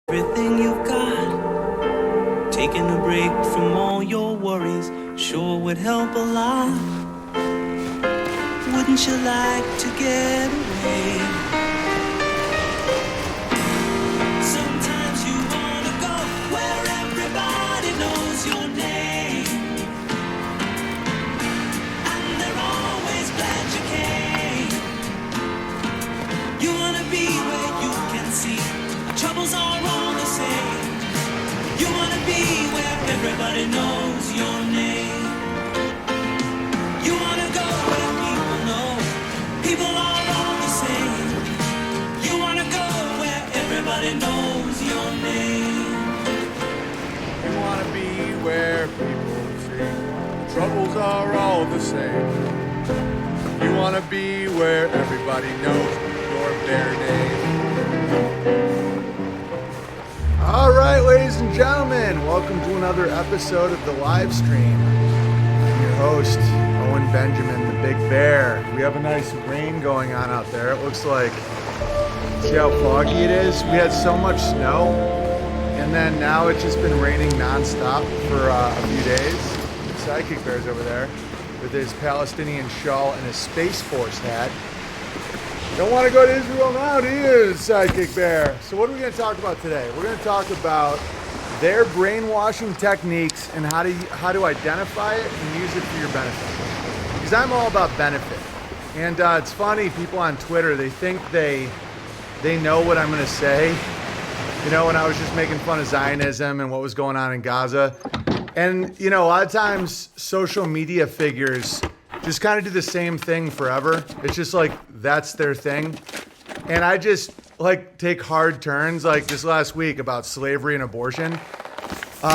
Everything you've got, taking a break from all your worries sure would help a lot. Wouldn't you like to get away? Sometimes you wanna go where everybody knows your name, and they're always glad you came. You wanna be where you can see troubles are all the same. You wanna be where everybody knows your name. You wanna go where people know people are all the same. You wanna go where everybody knows your name. You wanna be where people sing troubles are all the same. You wanna be where everybody knows your bare name. All right, ladies and gentlemen, welcome to another episode of the live stream. I'm your host, Owen Benjamin, the Big Bear. We have a nice rain going on out there. It looks like, see how foggy it is? We had so much snow, and then now it's just been raining nonstop for a few days. Sidekick Bear's over there with his Palestinian shawl and his Space Force hat. Don't want to go to Israel now, do you, Sidekick Bear? So what are we going to talk about today? We're going to talk about their brainwashing techniques and how to identify it and use it for your benefit. Because I'm all about benefit. And it's funny, people on Twitter, they think they know what I'm going to say. You know, when I was just making fun of Zionism and what was going on in Gaza. And, you know, a lot of times social media figures just kind of do the same thing forever. It's just like, that's their thing. And I just like take hard turns like this last week about slavery and abortion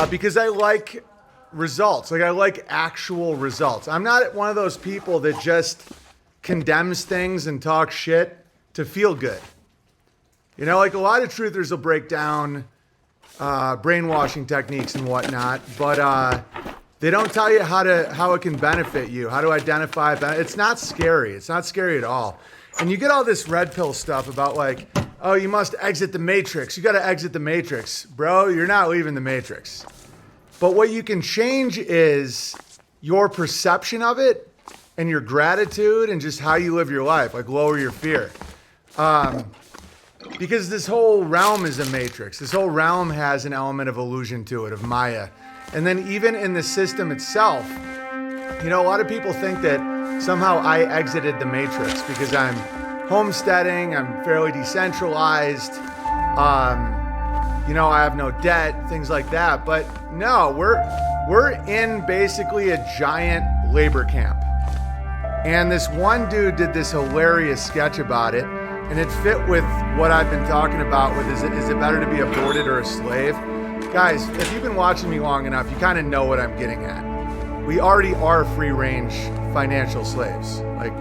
because I like results. Like I like actual results. I'm not one of those people that just condemns things and talks shit to feel good. You know, like a lot of truthers will break down brainwashing techniques and whatnot, but they don't tell you how it can benefit you, how to identify it. It's not scary. It's not scary at all. And you get all this red pill stuff about like, oh, you must exit the matrix. You got to exit the matrix. Bro, you're not leaving the matrix. But what you can change is your perception of it and your gratitude and just how you live your life, like lower your fear. Because this whole realm is a matrix. This whole realm has an element of illusion to it, of Maya. And then even in the system itself, you know, a lot of people think that somehow I exited the matrix because I'm homesteading, I'm fairly decentralized, you know, I have no debt, things like that. But no, we're in basically a giant labor camp. And this one dude did this hilarious sketch about it, and it fit with what I've been talking about with is it better to be aborted or a slave? Guys, if you've been watching me long enough, you kind of know what I'm getting at. We already are free-range financial slaves. Like,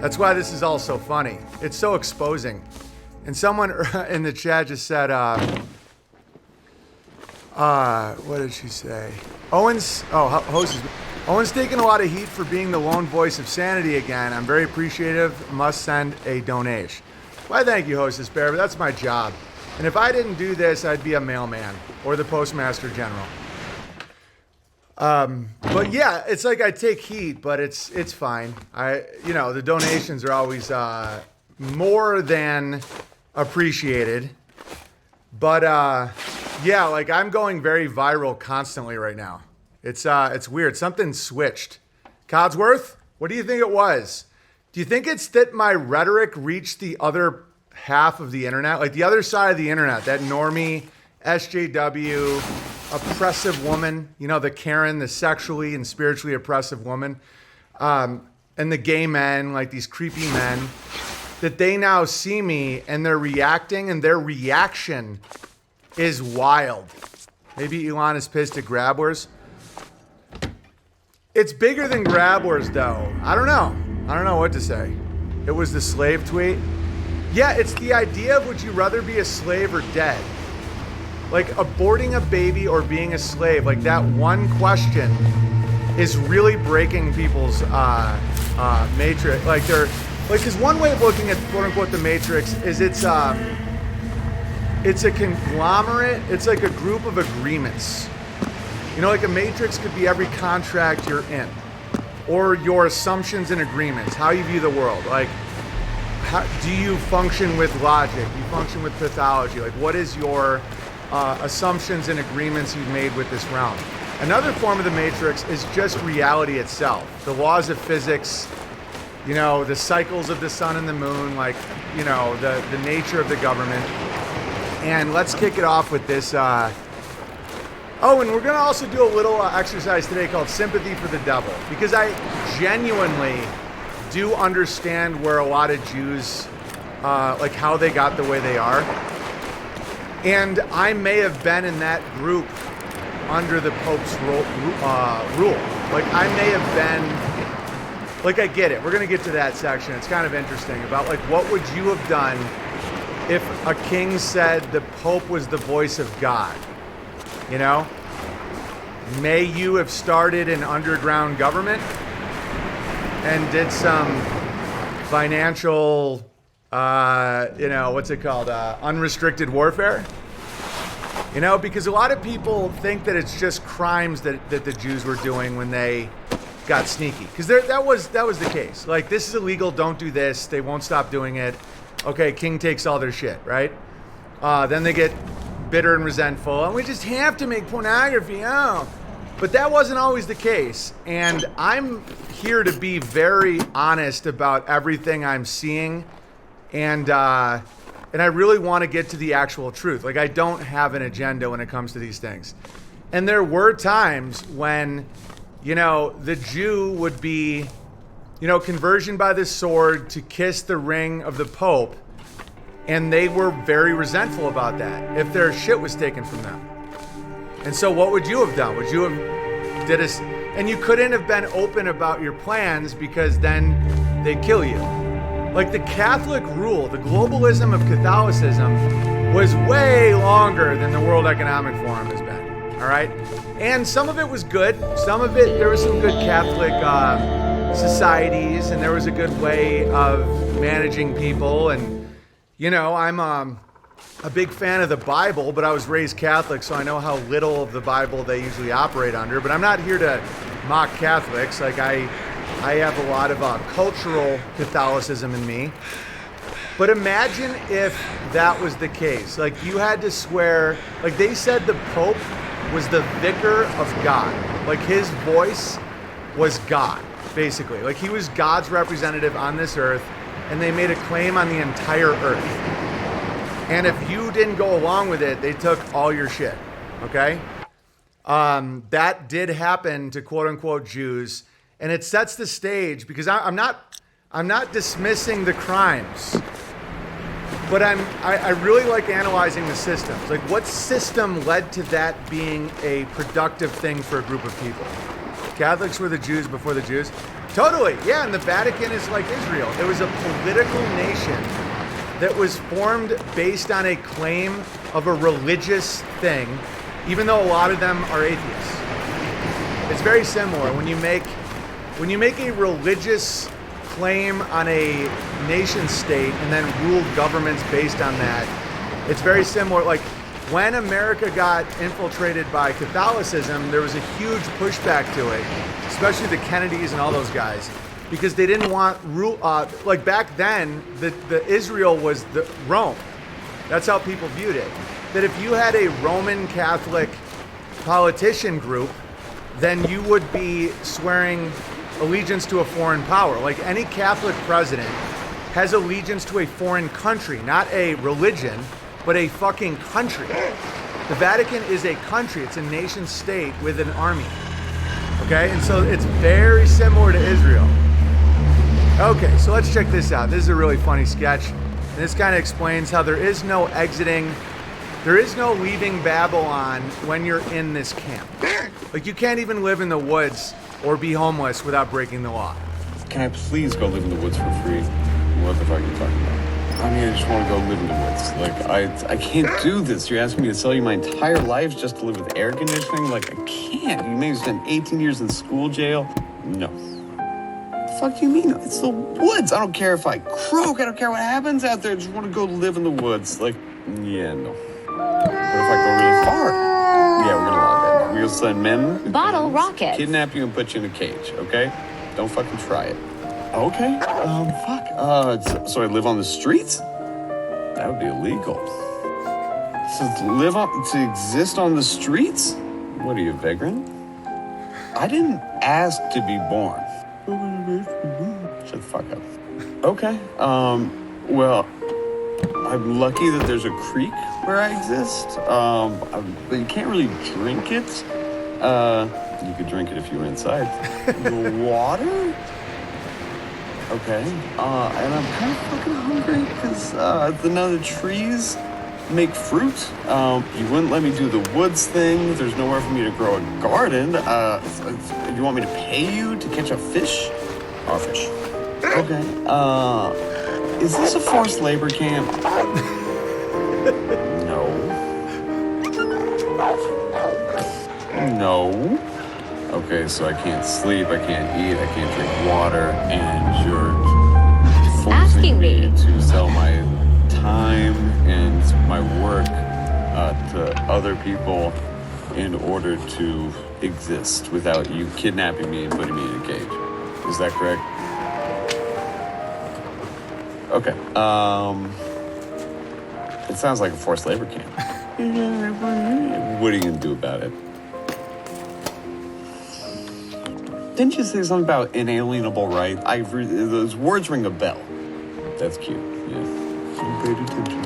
that's why this is all so funny. It's so exposing. And someone in the chat just said, what did she say? Owen's taking a lot of heat for being the lone voice of sanity again. I'm very appreciative. Must send a donation. Why, thank you, Hostess Bear, but that's my job. And if I didn't do this, I'd be a mailman or the postmaster general. But yeah, it's like I take heat, but it's fine. The donations are always more than appreciated. But yeah, like I'm going very viral constantly right now. It's weird. Something switched. Codsworth, what do you think it was? Do you think it's that my rhetoric reached the other half of the internet, like the other side of the internet, that normie, SJW, oppressive woman, you know, the Karen, the sexually and spiritually oppressive woman, and the gay men, like these creepy men, that they now see me and they're reacting, and their reaction is wild. Maybe Elon is pissed at Grab Wars. It's bigger than Grab Wars, though. I don't know what to say. It was the slave tweet. Yeah, it's the idea of would you rather be a slave or dead? Like aborting a baby or being a slave, like that one question is really breaking people's matrix. Like they're like, because one way of looking at quote unquote the matrix is it's it's a conglomerate. It's like a group of agreements. You know, like a matrix could be every contract you're in, or your assumptions and agreements, how you view the world. Like, how, do you function with logic? Do you function with pathology? Like, what is your assumptions and agreements you've made with this realm? Another form of the matrix is just reality itself. The laws of physics, you know, the cycles of the sun and the moon, like, you know, the nature of the government. And let's kick it off with this. Oh, and we're going to also do a little exercise today called Sympathy for the Devil, because I genuinely do understand where a lot of Jews, like how they got the way they are. And I may have been in that group under the Pope's rule. Like, I may have been, like, I get it. We're going to get to that section. It's kind of interesting about, like, what would you have done if a king said the Pope was the voice of God? You know? May you have started an underground government and did some financial, you know, what's it called? Unrestricted warfare? You know, because a lot of people think that it's just crimes that the Jews were doing when they got sneaky. Because that was the case. Like, this is illegal, don't do this, they won't stop doing it. Okay, king takes all their shit, right? Then they get bitter and resentful, and we just have to make pornography, oh. But that wasn't always the case. And I'm here to be very honest about everything I'm seeing. And I really want to get to the actual truth. Like, I don't have an agenda when it comes to these things. And there were times when, you know, the Jew would be, you know, conversion by the sword to kiss the ring of the Pope. And they were very resentful about that if their shit was taken from them. And so what would you have done? Would you have and you couldn't have been open about your plans because then they'd kill you. Like, the Catholic rule, the globalism of Catholicism was way longer than the World Economic Forum has been, all right? And some of it was good. Some of it, there were some good Catholic societies, and there was a good way of managing people. And, you know, I'm a big fan of the Bible, but I was raised Catholic, so I know how little of the Bible they usually operate under. But I'm not here to mock Catholics. Like, I have a lot of cultural Catholicism in me. But imagine if that was the case. Like, you had to swear, like, they said the Pope was the vicar of God. Like, his voice was God, basically. Like, he was God's representative on this earth, and they made a claim on the entire earth. And if you didn't go along with it, they took all your shit, okay? That did happen to quote-unquote Jews, and it sets the stage, because I'm not dismissing the crimes, but I really like analyzing the systems. Like, what system led to that being a productive thing for a group of people? Catholics were the Jews before the Jews? Totally, yeah, and the Vatican is like Israel. It was a political nation that was formed based on a claim of a religious thing, even though a lot of them are atheists. It's very similar. When you make a religious claim on a nation state and then rule governments based on that, it's very similar. Like, when America got infiltrated by Catholicism, there was a huge pushback to it, especially the Kennedys and all those guys, because they didn't want rule. Like, back then, the Israel was the Rome. That's how people viewed it. That if you had a Roman Catholic politician group, then you would be swearing allegiance to a foreign power. Like, any Catholic president has allegiance to a foreign country, not a religion, but a fucking country. The Vatican is a country. It's a nation state with an army. Okay, and so it's very similar to Israel. Okay, so let's check this out. This is a really funny sketch. And this kind of explains how there is no exiting, there is no leaving Babylon when you're in this camp. Like, you can't even live in the woods or be homeless without breaking the law. Can I please go live in the woods for free? What the fuck are you talking about? I mean, I just want to go live in the woods. Like, I can't do this. You're asking me to sell you my entire life just to live with air conditioning? Like, I can't. You made me spend 18 years in school jail. No. The fuck you mean? It's the woods. I don't care if I croak. I don't care what happens out there. I just want to go live in the woods. Like, yeah, no. What if I go really far? Yeah, we're gonna lock that. We'll send men with Bottle guns, rocket. kidnap you and put you in a cage, okay? Don't fucking try it. Okay. Fuck. So I live on the streets? That would be illegal. So to exist on the streets? What are you, a vagrant? I didn't ask to be born. Shut the fuck up. Okay. Well, I'm lucky that there's a creek where I exist. But you can't really drink it. You could drink it if you were inside. The water? Okay. And I'm kind of fucking hungry because none of the trees make fruit. You wouldn't let me do the woods thing. There's nowhere for me to grow a garden. You want me to pay you to catch a fish? Or fish. Okay. Is this a forced labor camp? No. No. Okay, so I can't sleep, I can't eat, I can't drink water, and you're forcing Asking me to sell my time and my work to other people in order to exist without you kidnapping me and putting me in a cage. Is that correct? Okay. It sounds like a forced labor camp. What are you gonna do about it? Didn't you say something about inalienable right? Those words ring a bell. That's cute. Yeah. You paid attention.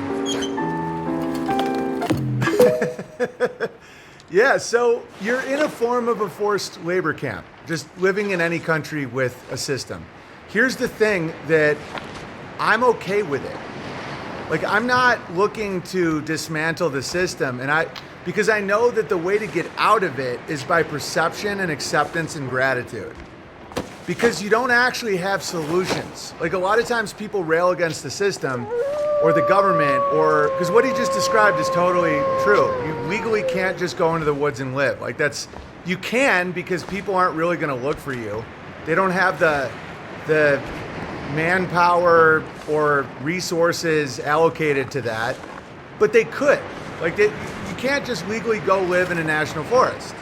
Yeah, so you're in a form of a forced labor camp, just living in any country with a system. Here's the thing that I'm okay with it. Like, I'm not looking to dismantle the system, because I know that the way to get out of it is by perception and acceptance and gratitude. Because you don't actually have solutions. Like, a lot of times people rail against the system or the government, because what he just described is totally true. You legally can't just go into the woods and live. Like, you can, because people aren't really gonna look for you. They don't have the manpower or resources allocated to that, but they could. Like, you can't just legally go live in a national forest,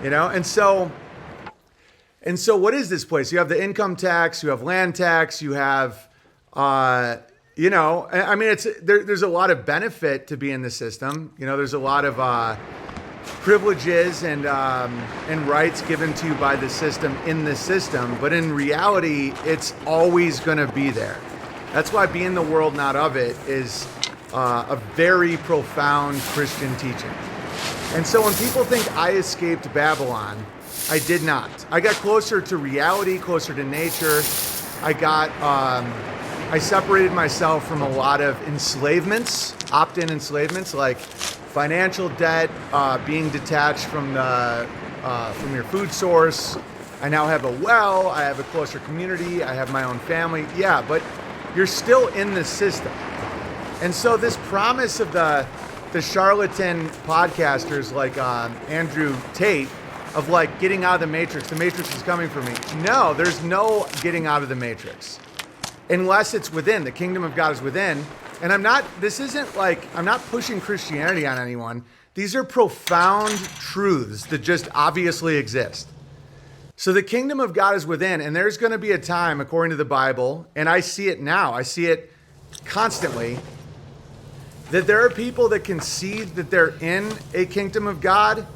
And so what is this place? You have the income tax, you have land tax, you have, there's a lot of benefit to be in the system. There's a lot of privileges and rights given to you by the system in the system, but in reality, it's always going to be there. That's why being the world, not of it, is a very profound Christian teaching. And so when people think I escaped Babylon, I did not. I got closer to reality, closer to nature. I separated myself from a lot of enslavements, opt-in enslavements, like financial debt, being detached from your food source. I now have a well, I have a closer community, I have my own family. Yeah, but you're still in the system. And so this promise of the charlatan podcasters like Andrew Tate of like getting out of the matrix is coming for me. No, there's no getting out of the matrix unless it's within. The kingdom of God is within. And I'm not pushing Christianity on anyone. These are profound truths that just obviously exist. So the kingdom of God is within, and there's going to be a time, according to the Bible, and I see it now, I see it constantly, that there are people that can see that they're in a kingdom of God,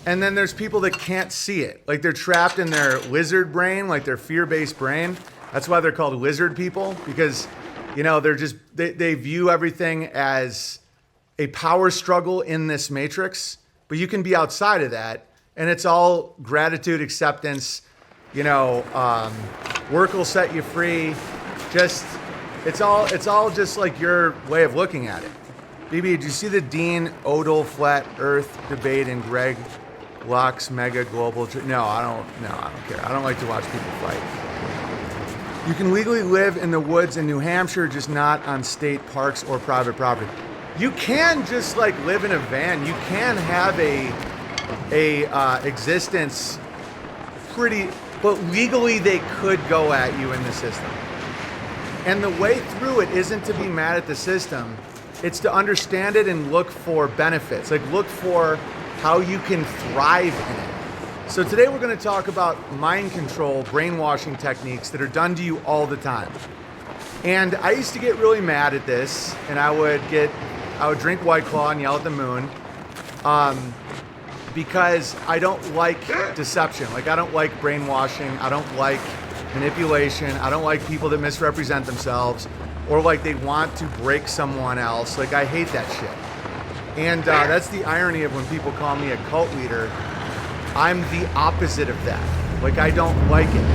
and then there's people that can't see it. Like they're trapped in their lizard brain, like their fear-based brain. That's why they're called lizard people, because they view everything as a power struggle in this matrix, but you can be outside of that, and it's all gratitude, acceptance, work will set you free. It's all just like your way of looking at it. BB, did you see the Dean Odell flat Earth debate in Greg Locke's Mega Global? No, I don't care. I don't like to watch people fight. You can legally live in the woods in New Hampshire, just not on state parks or private property. You can just like live in a van. You can have a existence but legally they could go at you in the system. And the way through it isn't to be mad at the system. It's to understand it and look for benefits, like look for how you can thrive in it. So today we're going to talk about mind control, brainwashing techniques that are done to you all the time. And I used to get really mad at this, and I would drink White Claw and yell at the moon, because I don't like deception. Like, I don't like brainwashing. I don't like manipulation. I don't like people that misrepresent themselves or like they want to break someone else. Like, I hate that shit. And that's the irony of when people call me a cult leader. I'm the opposite of that. Like, I don't like it.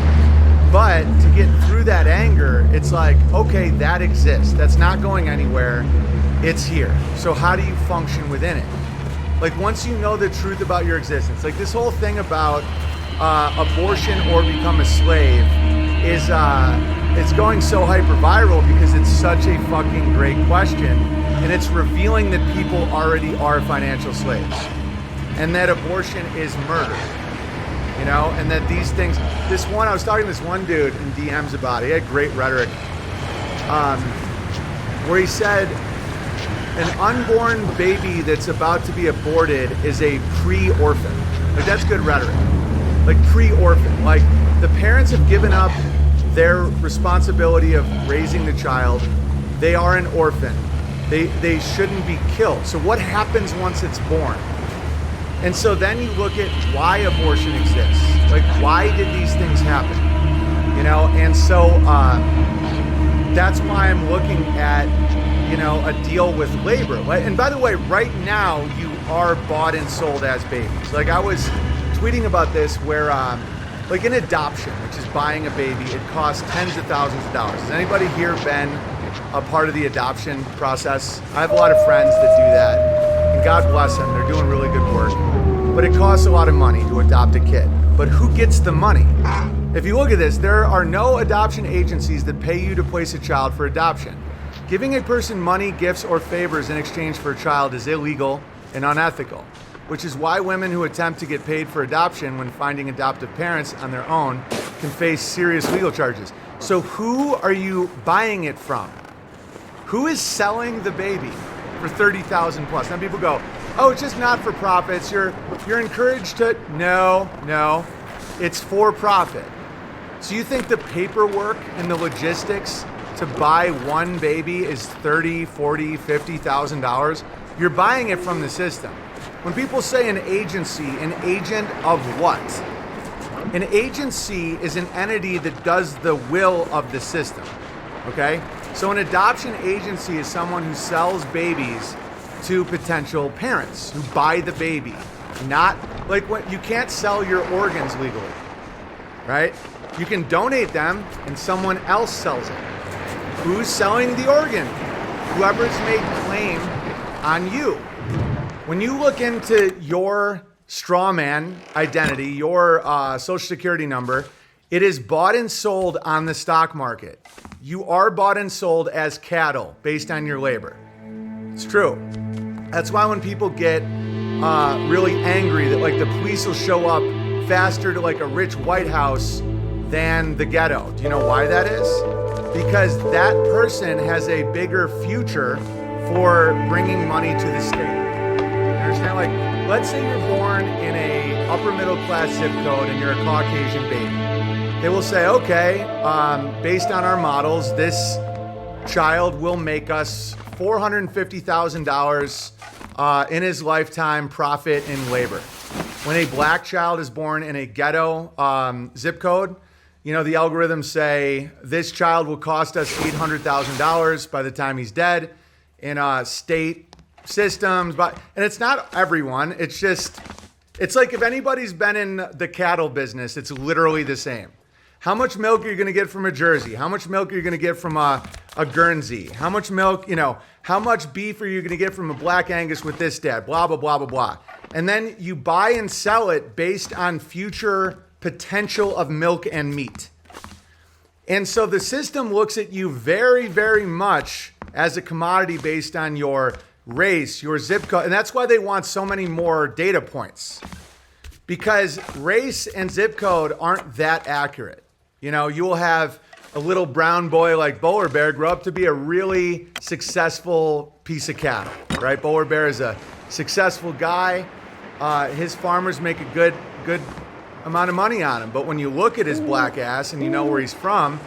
But to get through that anger, it's like, okay, that exists. That's not going anywhere. It's here. So how do you function within it? Like, once you know the truth about your existence, like this whole thing about abortion or become a slave is it's going so hyper viral because it's such a fucking great question, and it's revealing that people already are financial slaves, and that abortion is murder, you know, and that these things. I was talking to this one dude in DMs about it. He had great rhetoric, where he said an unborn baby that's about to be aborted is a pre-orphan. Like, that's good rhetoric. Like, pre-orphan. Like, the parents have given up their responsibility of raising the child. They are an orphan. They shouldn't be killed. So what happens once it's born? And so then you look at why abortion exists. Like, why did these things happen? You know, and so that's why I'm looking at, you know, a deal with labor. And by the way, right now you are bought and sold as babies. Like, I was tweeting about this where like an adoption, which is buying a baby, it costs tens of thousands of dollars. Has anybody here been a part of the adoption process? I have a lot of friends that do that, and God bless them, they're doing really good work. But it costs a lot of money to adopt a kid. But who gets the money? If you look at this, there are no adoption agencies that pay you to place a child for adoption. Giving a person money, gifts, or favors in exchange for a child is illegal and unethical, which is why women who attempt to get paid for adoption when finding adoptive parents on their own can face serious legal charges. So who are you buying it from? Who is selling the baby for $30,000 plus? Then people go, oh, it's just not for profits. You're encouraged to, no, it's for profit. So you think the paperwork and the logistics to buy one baby is $30,000, $40,000, $50,000? You're buying it from the system. When people say an agency, an agent of what? An agency is an entity that does the will of the system, okay? So an adoption agency is someone who sells babies to potential parents who buy the baby. Not like what you can't sell your organs legally, right? You can donate them and someone else sells it. Who's selling the organ? Whoever's made claim on you. When you look into your straw man identity, your social security number, it is bought and sold on the stock market. You are bought and sold as cattle based on your labor. It's true. That's why when people get really angry that like the police will show up faster to like a rich White House than the ghetto. Do you know why that is? Because that person has a bigger future for bringing money to the state. You understand? Like, let's say you're born in a upper middle class zip code and you're a Caucasian baby. They will say, okay, based on our models, this child will make us $450,000 in his lifetime profit in labor. When a black child is born in a ghetto zip code, you know, the algorithms say this child will cost us $800,000 by the time he's dead in state systems. And it's not everyone. It's just, it's like if anybody's been in the cattle business, it's literally the same. How much milk are you going to get from a Jersey? How much milk are you going to get from a Guernsey? How much milk, you know, how much beef are you going to get from a Black Angus with this dad? Blah, blah, blah, blah, blah. And then you buy and sell it based on future potential of milk and meat. And so the system looks at you very, very much as a commodity based on your race, your zip code. And that's why they want so many more data points, because race and zip code aren't that accurate. You know, you will have a little brown boy like Bowler Bear grow up to be a really successful piece of cattle, right? Bowler Bear is a successful guy. His farmers make a good amount of money on him. But when you look at his black ass and you know where he's from,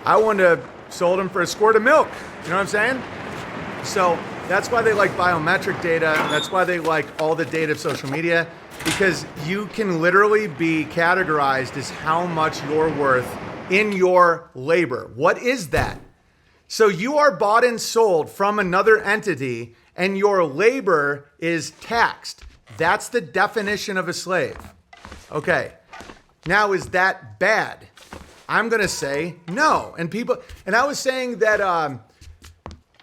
I wouldn't have sold him for a squirt of milk. You know what I'm saying? So that's why they like biometric data. That's why they like all the data of social media, because you can literally be categorized as how much you're worth in your labor. What is that? So you are bought and sold from another entity and your labor is taxed. That's the definition of a slave. Okay. Now, is that bad? I'm going to say no. And I was saying that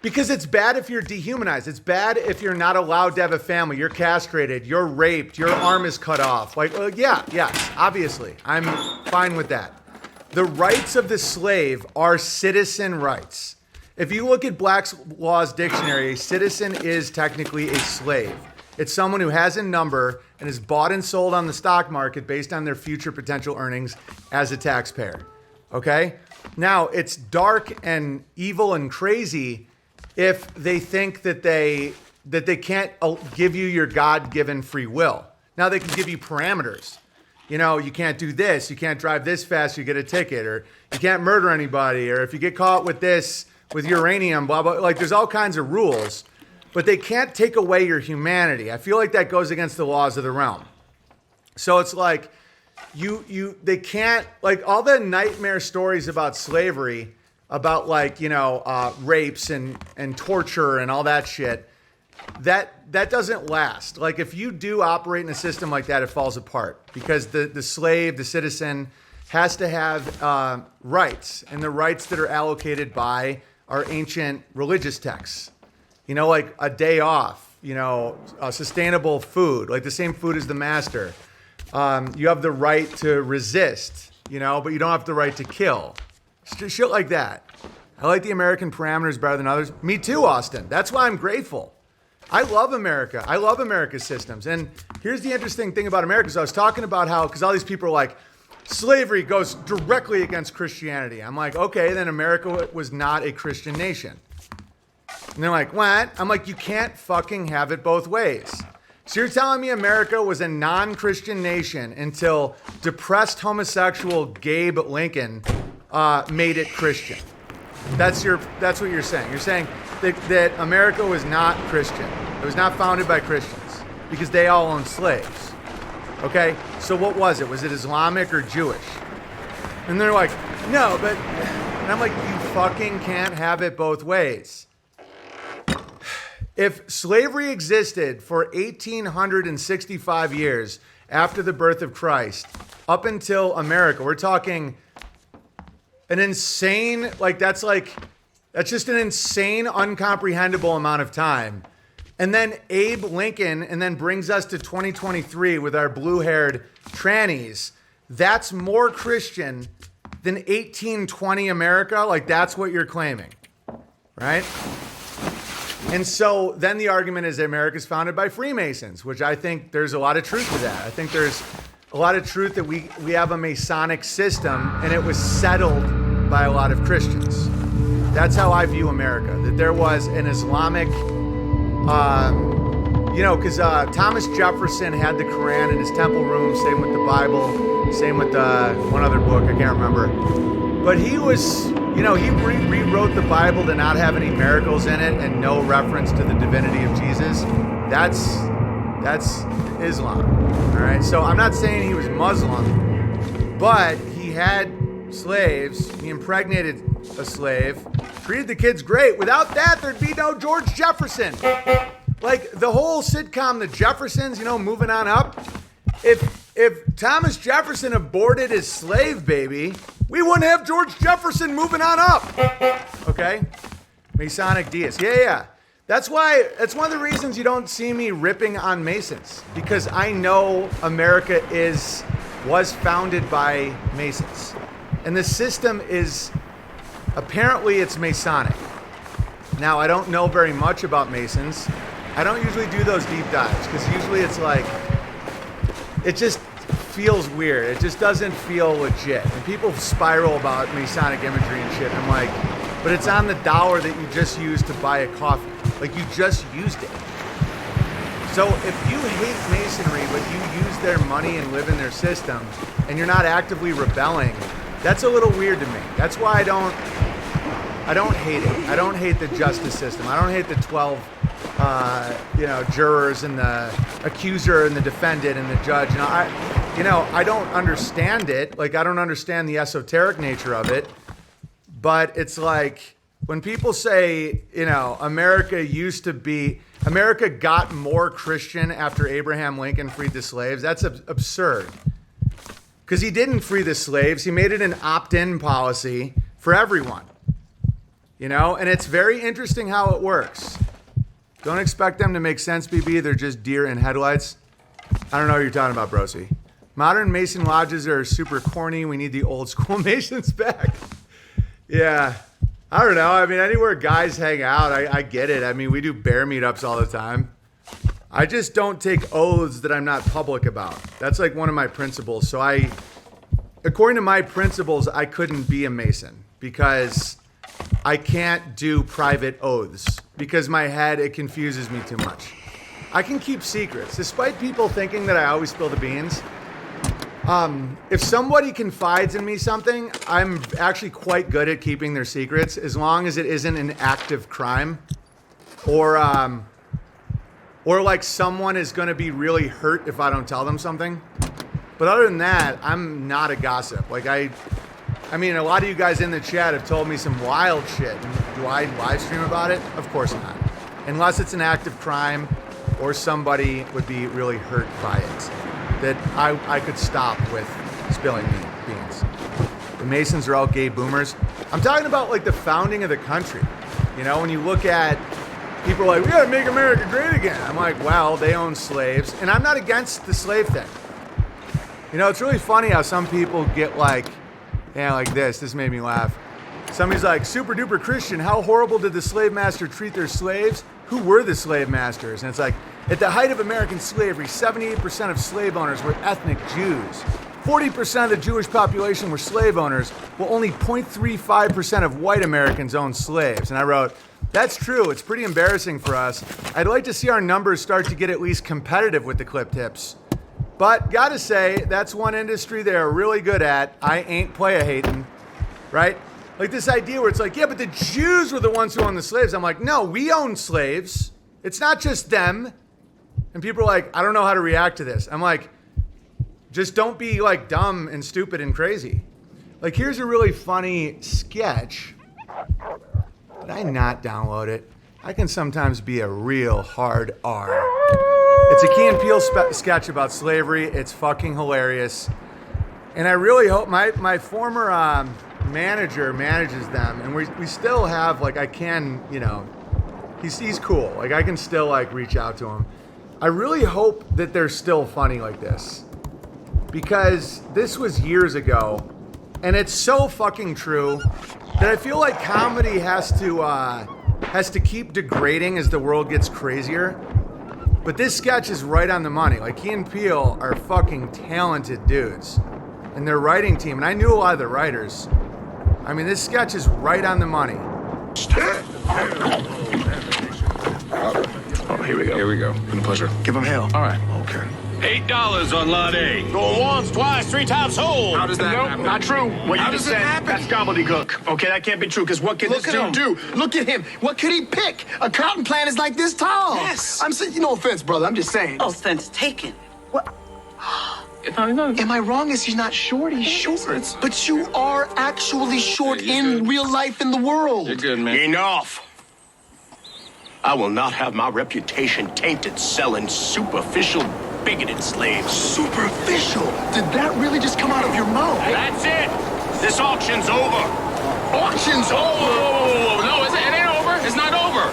because it's bad if you're dehumanized. It's bad if you're not allowed to have a family. You're castrated. You're raped. Your arm is cut off. Yes, obviously. I'm fine with that. The rights of the slave are citizen rights. If you look at Black's Law's dictionary, a citizen is technically a slave. It's someone who has a number and is bought and sold on the stock market based on their future potential earnings as a taxpayer. Okay? Now, it's dark and evil and crazy if they think that they can't give you your God-given free will. Now, they can give you parameters. You know, you can't do this, you can't drive this fast, you get a ticket, or you can't murder anybody, or if you get caught with this, with uranium, blah, blah. Like, there's all kinds of rules, but they can't take away your humanity. I feel like that goes against the laws of the realm. So it's like, they can't, like, all the nightmare stories about slavery, about like, rapes and torture and all that shit, that doesn't last. Like, if you do operate in a system like that, it falls apart because the slave, the citizen, has to have rights, and the rights that are allocated by our ancient religious texts. Like a day off, sustainable food, like the same food as the master. You have the right to resist, but you don't have the right to kill. Shit like that. I like the American parameters better than others. Me too, Austin. That's why I'm grateful. I love America. I love America's systems. And here's the interesting thing about America. So I was talking about how, because all these people are like, slavery goes directly against Christianity. I'm like, okay, then America was not a Christian nation. And they're like, what? I'm like, you can't fucking have it both ways. So you're telling me America was a non-Christian nation until depressed homosexual Gabe Lincoln made it Christian. That's what you're saying. You're saying that America was not Christian. It was not founded by Christians because they all owned slaves. Okay? So what was it? Was it Islamic or Jewish? And they're like, no, but... And I'm like, you fucking can't have it both ways. If slavery existed for 1,865 years after the birth of Christ, up until America, we're talking an insane, that's just an insane, uncomprehendable amount of time. And then Abe Lincoln, and then brings us to 2023 with our blue-haired trannies. That's more Christian than 1820 America. Like, that's what you're claiming, right? And so then the argument is that America's founded by Freemasons, which I think there's a lot of truth to that. I think there's a lot of truth that we have a Masonic system and it was settled by a lot of Christians. That's how I view America, that there was an Islamic, because Thomas Jefferson had the Quran in his temple room, same with the Bible, same with one other book, I can't remember. But he was, he rewrote the Bible to not have any miracles in it and no reference to the divinity of Jesus. That's Islam, all right? So I'm not saying he was Muslim, but he had slaves. He impregnated a slave, treated the kids great. Without that, there'd be no George Jefferson. Like the whole sitcom, The Jeffersons, moving on up. If Thomas Jefferson aborted his slave baby, we wouldn't have George Jefferson moving on up. Okay? Masonic deists. Yeah. That's one of the reasons you don't see me ripping on Masons, because I know America was founded by Masons. And the system is, apparently it's Masonic. Now, I don't know very much about Masons. I don't usually do those deep dives, because usually it's like, it just feels weird. It just doesn't feel legit. And people spiral about Masonic imagery and shit. And I'm like, but it's on the dollar that you just used to buy a coffee. Like, you just used it. So if you hate Masonry, but you use their money and live in their system, and you're not actively rebelling, that's a little weird to me. That's why I don't hate it. I don't hate the justice system. I don't hate the 12 jurors and the accuser and the defendant and the judge. I don't understand it. Like, I don't understand the esoteric nature of it. But it's like, when people say, America got more Christian after Abraham Lincoln freed the slaves, that's absurd. Because he didn't free the slaves. He made it an opt-in policy for everyone. And it's very interesting how it works. Don't expect them to make sense, BB. They're just deer in headlights. I don't know what you're talking about, Brosi. Modern Mason lodges are super corny. We need the old school Masons back. Yeah. I don't know. I mean, anywhere guys hang out, I get it. I mean, we do bear meetups all the time. I just don't take oaths that I'm not public about. That's like one of my principles. So according to my principles, I couldn't be a Mason because I can't do private oaths because my head, it confuses me too much. I can keep secrets, despite people thinking that I always spill the beans. If somebody confides in me something, I'm actually quite good at keeping their secrets as long as it isn't an active crime or like someone is going to be really hurt if I don't tell them something. But other than that, I'm not a gossip. Like I mean, a lot of you guys in the chat have told me some wild shit. Do I live stream about it? Of course not. Unless it's an active crime or somebody would be really hurt by it, that I could stop with spilling beans. The Masons are all gay boomers. I'm talking about like the founding of the country. When you look at people are like, we gotta make America great again. I'm like, well, they own slaves. And I'm not against the slave thing. It's really funny how some people get like this made me laugh. Somebody's like, super duper Christian, how horrible did the slave master treat their slaves? Who were the slave masters? And it's like, at the height of American slavery, 78% of slave owners were ethnic Jews. 40% of the Jewish population were slave owners, while only 0.35% of white Americans owned slaves. And I wrote, that's true. It's pretty embarrassing for us. I'd like to see our numbers start to get at least competitive with the clip tips. But gotta say, that's one industry they're really good at. I ain't playa hating, right? Like this idea where it's like, yeah, but the Jews were the ones who owned the slaves. I'm like, no, we own slaves. It's not just them. And people are like, I don't know how to react to this. I'm like, just don't be like dumb and stupid and crazy. Like, here's a really funny sketch. Did I not download it? I can sometimes be a real hard R. It's a Key and Peele sketch about slavery. It's fucking hilarious. And I really hope my former manager manages them. And we still have, like, I can, he's cool. Like, I can still, like, reach out to him. I really hope that they're still funny like this. Because this was years ago. And it's so fucking true that I feel like comedy has to keep degrading as the world gets crazier. But this sketch is right on the money. Like, Key and Peele are fucking talented dudes. And their writing team, and I knew a lot of the writers. I mean, this sketch is right on the money. Oh, here we go. Here we go. Been a pleasure. Give him hell. All right. Okay. $8 on lot A. Going once, twice, 3 times sold. How does that happen? Not true. What How you just does it said, happen? that's gobbledygook. Okay, that can't be true, because what can Look this at dude him. do? Look at him. What could he pick? A cotton plant is like this tall. Yes. I'm saying, no offense, brother. I'm just saying. Offense taken. What? Am I wrong? Is he not short? He's short. But you are actually short Yeah, you're in good. real life in the world. You're good, man. Enough. I will not have my reputation tainted selling superficial, bigoted slaves. Superficial? Did that really just come out of your mouth? That's it. This auction's over. Auction's over. Oh, no, it ain't over. It's not over.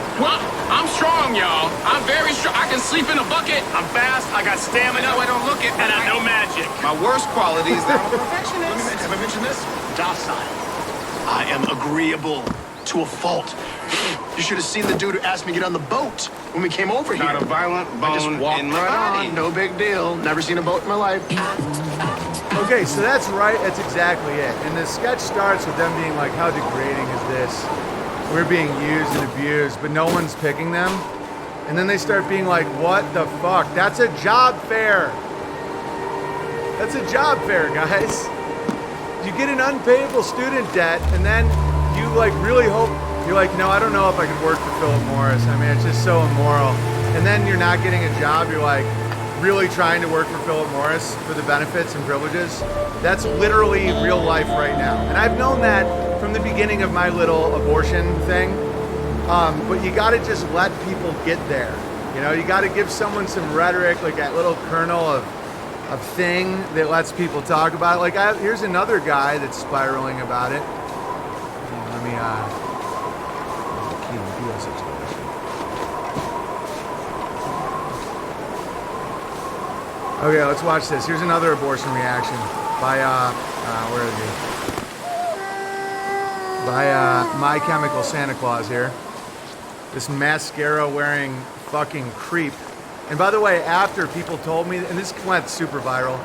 I'm strong, y'all. I'm very strong. I can sleep in a bucket. I'm fast, I got stamina, No, I don't look it. and I know magic. My worst quality is that I'm a perfectionist. Have I mentioned this? Docile. I am agreeable to a fault. You should have seen the dude who asked me to get on the boat when we came over here. Not a violent I just bone walked in my right body. on, no big deal. Never seen a boat in my life. Okay, so that's right. That's exactly it. And the sketch starts with them being like, how degrading is this? We're being used and abused, but no one's picking them. And then they start being like, what the fuck? That's a job fair. That's a job fair, guys. You get an unpayable student debt, and then you like really hope, you're like, no, I don't know if I could work for Philip Morris. I mean, it's just so immoral. And then you're not getting a job. You're like really trying to work for Philip Morris for the benefits and privileges. That's literally real life right now. And I've known that from the beginning of my little abortion thing. But you got to just let people get there. You know, you got to give someone some rhetoric, like that little kernel of thing that lets people talk about it. Like, here's another guy that's spiraling about it. Let me, okay, let's watch this. Here's another abortion reaction by, where is he? By My Chemical Santa Claus here. This mascara wearing fucking creep. And by the way, after people told me, and this went super viral,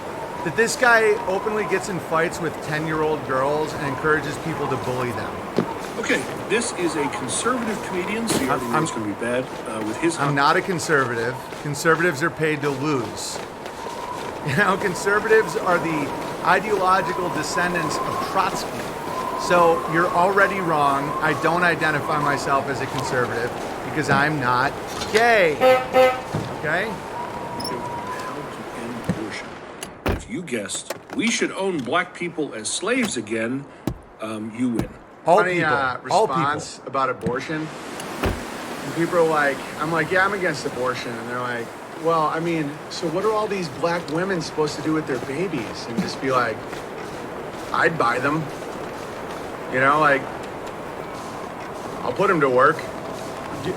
that this guy openly gets in fights with 10-year-old girls and encourages people to bully them. Okay, this is a conservative comedian, so you already know it's going to be bad with his... I'm not a conservative. Conservatives are paid to lose. You know, conservatives are the ideological descendants of Trotsky. So you're already wrong. I don't identify myself as a conservative because I'm not gay. Okay? How to end abortion. If you guessed we should own black people as slaves again, you win. Funny response about abortion. And people are like, I'm like, yeah, I'm against abortion. And they're like, well, I mean, so what are all these black women supposed to do with their babies? And just be like, I'd buy them. You know, like, I'll put them to work.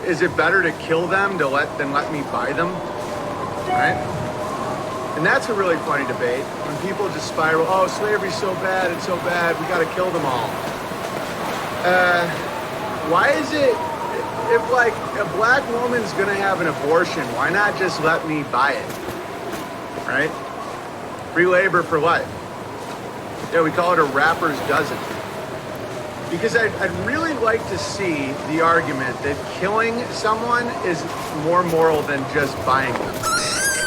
Is it better to kill them than let me buy them? Right? And that's a really funny debate. When people just spiral, oh, slavery's so bad, it's so bad, we gotta kill them all. Why is it, if like a black woman's gonna have an abortion, why not just let me buy it? Right? Free labor for life. Yeah, we call it a rapper's dozen. Because I'd really like to see the argument that killing someone is more moral than just buying them.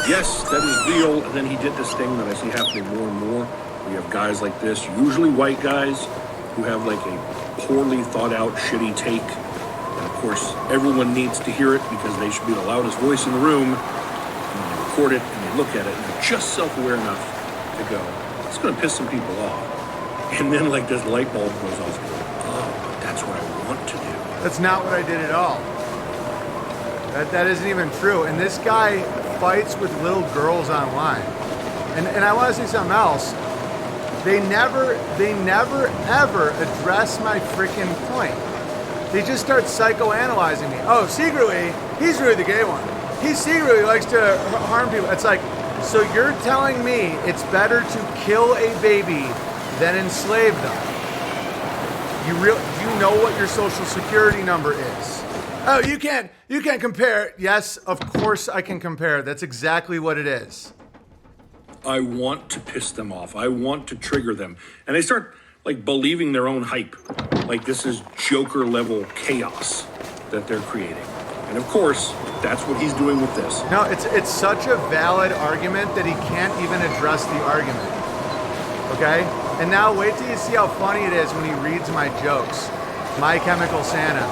Yes, that is real. And then he did this thing that I see happening more and more. We have guys like this, usually white guys, who have like a poorly thought out, shitty take. And of course, everyone needs to hear it because they should be the loudest voice in the room. And they record it and they look at it and they're just self-aware enough to go, it's going to piss some people off. And then like this light bulb goes off. Oh, that's what I want to do. That's not what I did at all. That isn't even true. And this guy fights with little girls online. And I want to say something else. They never ever address my freaking point. They just start psychoanalyzing me. Oh, secretly, he's really the gay one. He secretly likes to harm people. It's like, so you're telling me it's better to kill a baby than enslave them? Do you know what your social security number is? Oh, you can't compare. Yes, of course I can compare. That's exactly what it is. I want to piss them off. I want to trigger them. And they start like believing their own hype. Like this is Joker level chaos that they're creating. And of course, that's what he's doing with this. No, it's such a valid argument that he can't even address the argument. Okay? And now wait till you see how funny it is when he reads my jokes. My Chemical Santa,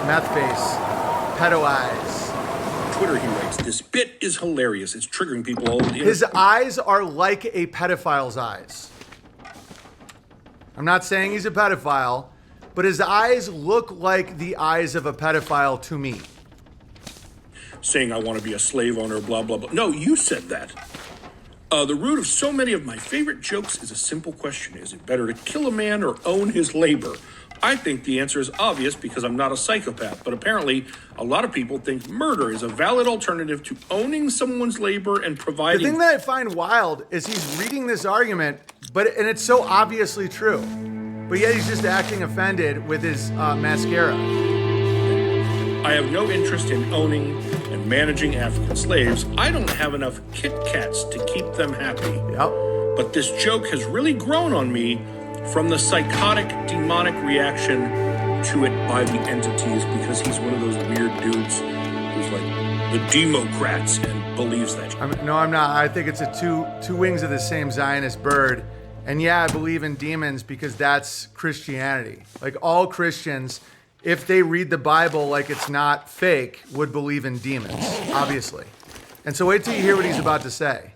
Meth Face, Pedo Eyes. Twitter, he writes, this bit is hilarious. It's triggering people all over the His eyes are like a pedophile's eyes. I'm not saying he's a pedophile, but his eyes look like the eyes of a pedophile to me. Saying I want to be a slave owner, blah, blah, blah. No, you said that. The root of so many of my favorite jokes is a simple question. Is it better to kill a man or own his labor? I think the answer is obvious because I'm not a psychopath, but apparently a lot of people think murder is a valid alternative to owning someone's labor and providing... The thing that I find wild is he's reading this argument, and it's so obviously true, but yet he's just acting offended with his mascara. I have no interest in owning and managing African slaves. I don't have enough Kit Kats to keep them happy. Yep. But this joke has really grown on me from the psychotic, demonic reaction to it by the entities, because he's one of those weird dudes who's like the Democrats and believes that. No, I'm not. I think it's two wings of the same Zionist bird. And yeah, I believe in demons because that's Christianity. Like all Christians, if they read the Bible like it's not fake, would believe in demons, obviously. And so wait till you hear what he's about to say.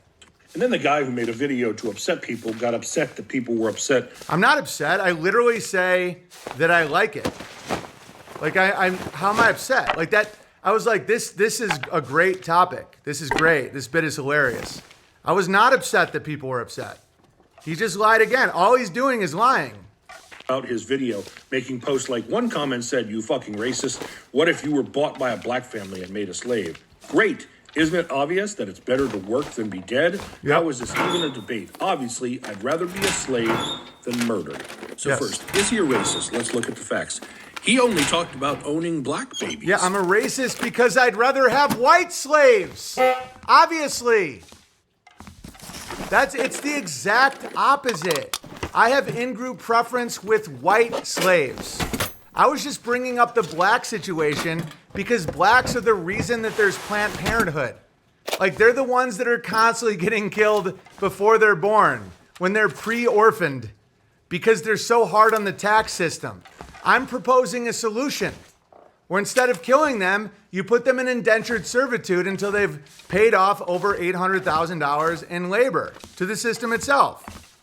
And then the guy who made a video to upset people got upset that people were upset. I'm not upset. I literally say that I like it. Like how am I upset? Like that, I was like, this is a great topic. This is great. This bit is hilarious. I was not upset that people were upset. He just lied again. All he's doing is lying. About his video, making posts like one comment said, "You fucking racist. What if you were bought by a black family and made a slave?" Great. Isn't it obvious that it's better to work than be dead? Yep. How is this even a debate? Obviously, I'd rather be a slave than murdered. So Yes. first, is he a racist? Let's look at the facts. He only talked about owning black babies. Yeah, I'm a racist because I'd rather have white slaves. Obviously. It's the exact opposite. I have in-group preference with white slaves. I was just bringing up the black situation because blacks are the reason that there's Planned Parenthood. Like, they're the ones that are constantly getting killed before they're born, when they're pre-orphaned, because they're so hard on the tax system. I'm proposing a solution where instead of killing them, you put them in indentured servitude until they've paid off over $800,000 in labor to the system itself.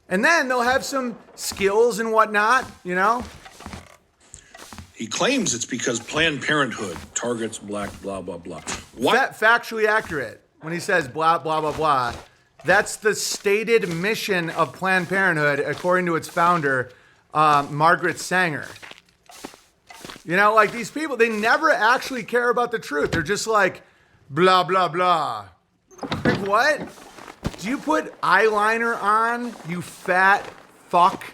And then they'll have some skills and whatnot, you know? He claims it's because Planned Parenthood targets black blah, blah, blah. What? Factually accurate when he says blah, blah, blah, blah. That's the stated mission of Planned Parenthood, according to its founder, Margaret Sanger. You know, like these people, they never actually care about the truth. They're just like, blah, blah, blah. Like, what? Do you put eyeliner on, you fat fuck?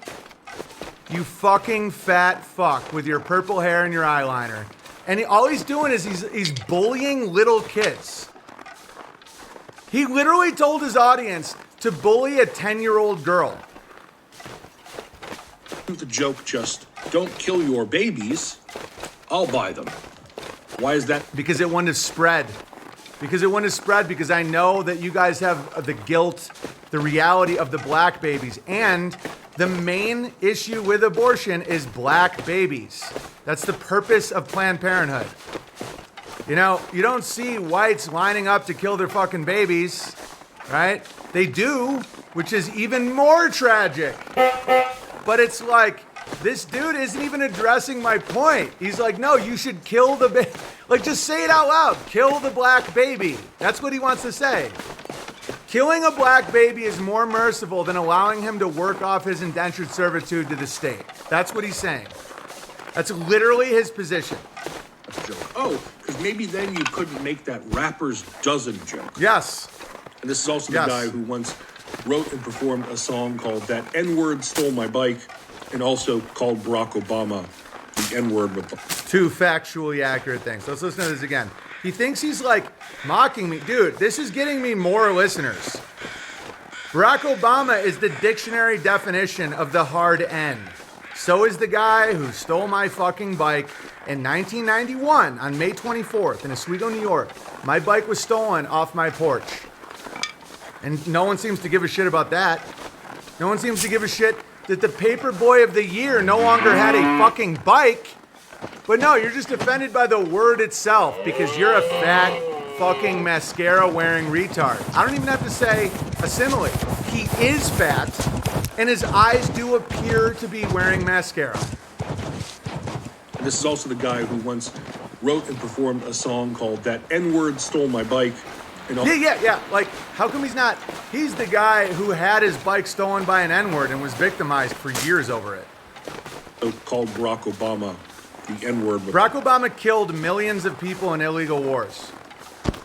You fucking fat fuck with your purple hair and your eyeliner. And all he's doing is he's bullying little kids. He literally told his audience to bully a 10-year-old girl. The joke just, don't kill your babies, I'll buy them. Why is that? Because it wouldn't have spread. Because I know that you guys have the guilt, the reality of the black babies. And the main issue with abortion is black babies. That's the purpose of Planned Parenthood. You know, you don't see whites lining up to kill their fucking babies, right? They do, which is even more tragic. But it's like, this dude isn't even addressing my point. He's like, no, you should kill the baby. Like, just say it out loud. Kill the black baby. That's what he wants to say. Killing a black baby is more merciful than allowing him to work off his indentured servitude to the state. That's what he's saying. That's literally his position. Joke. Oh, because maybe then you couldn't make that rapper's dozen joke. Yes. And this is also the guy who once wrote and performed a song called That N-Word Stole My Bike, and also called Barack Obama the N-word with the... Two factually accurate things. Let's listen to this again. He thinks he's like mocking me. Dude, this is getting me more listeners. Barack Obama is the dictionary definition of the hard N. So is the guy who stole my fucking bike in 1991 on May 24th in Oswego, New York. My bike was stolen off my porch. And no one seems to give a shit about that. No one seems to give a shit that the paper boy of the year no longer had a fucking bike. But no, you're just offended by the word itself because you're a fat fucking mascara wearing retard. I don't even have to say a simile. He is fat and his eyes do appear to be wearing mascara. And this is also the guy who once wrote and performed a song called That N-Word Stole My Bike. Yeah. Like, how come he's not? He's the guy who had his bike stolen by an N-word and was victimized for years over it. Called Barack Obama the N-word. Barack Obama killed millions of people in illegal wars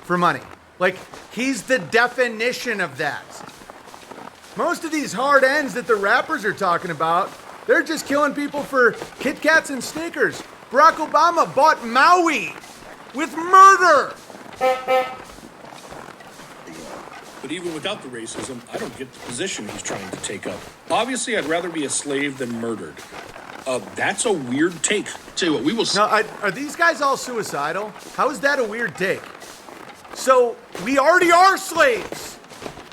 for money. Like, he's the definition of that. Most of these hard ends that the rappers are talking about, they're just killing people for Kit Kats and Snickers. Barack Obama bought Maui with murder. But even without the racism, I don't get the position he's trying to take up. Obviously, I'd rather be a slave than murdered. That's a weird take. Tell you what, we will. Now, are these guys all suicidal? How is that a weird take? So, we already are slaves.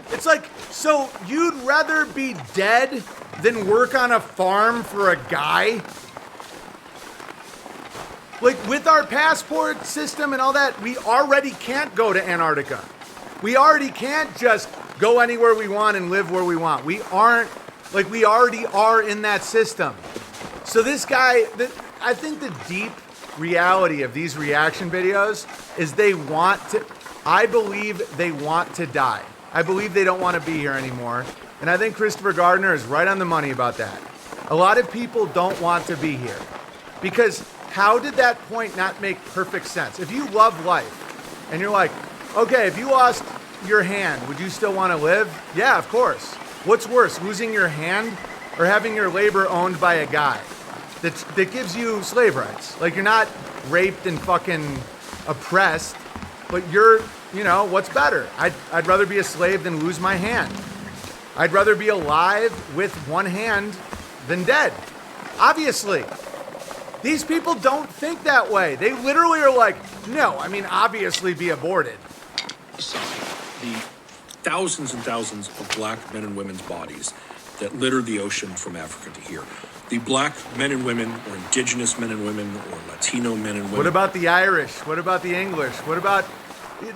It's like, so you'd rather be dead than work on a farm for a guy? Like, with our passport system and all that, we already can't go to Antarctica. We already can't just go anywhere we want and live where we want. We already are in that system. So this guy, I think the deep reality of these reaction videos is I believe they want to die. I believe they don't want to be here anymore. And I think Christopher Gardner is right on the money about that. A lot of people don't want to be here. Because how did that point not make perfect sense? If you love life and you're like, okay, if you lost your hand, would you still want to live? Yeah, of course. What's worse, losing your hand or having your labor owned by a guy that gives you slave rights? Like, you're not raped and fucking oppressed, but what's better? I'd rather be a slave than lose my hand. I'd rather be alive with one hand than dead. Obviously. These people don't think that way. They literally are like, no, obviously be aborted. The thousands and thousands of black men and women's bodies that litter the ocean from Africa to here. The black men and women, or indigenous men and women, or Latino men and women. What about the Irish? What about the English? What about...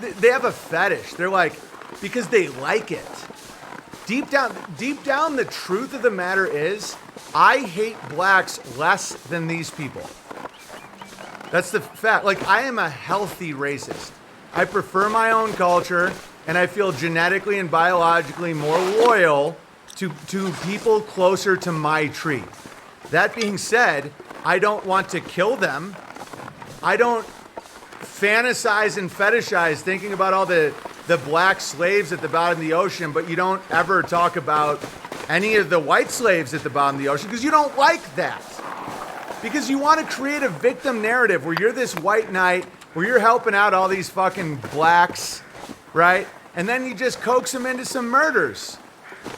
They have a fetish. They're like, because they like it. Deep down, the truth of the matter is, I hate blacks less than these people. That's the fact. Like, I am a healthy racist. I prefer my own culture, and I feel genetically and biologically more loyal to people closer to my tree. That being said, I don't want to kill them. I don't fantasize and fetishize thinking about all the black slaves at the bottom of the ocean, but you don't ever talk about any of the white slaves at the bottom of the ocean because you don't like that. Because you want to create a victim narrative where you're this white knight, where you're helping out all these fucking blacks, right? And then you just coax them into some murders.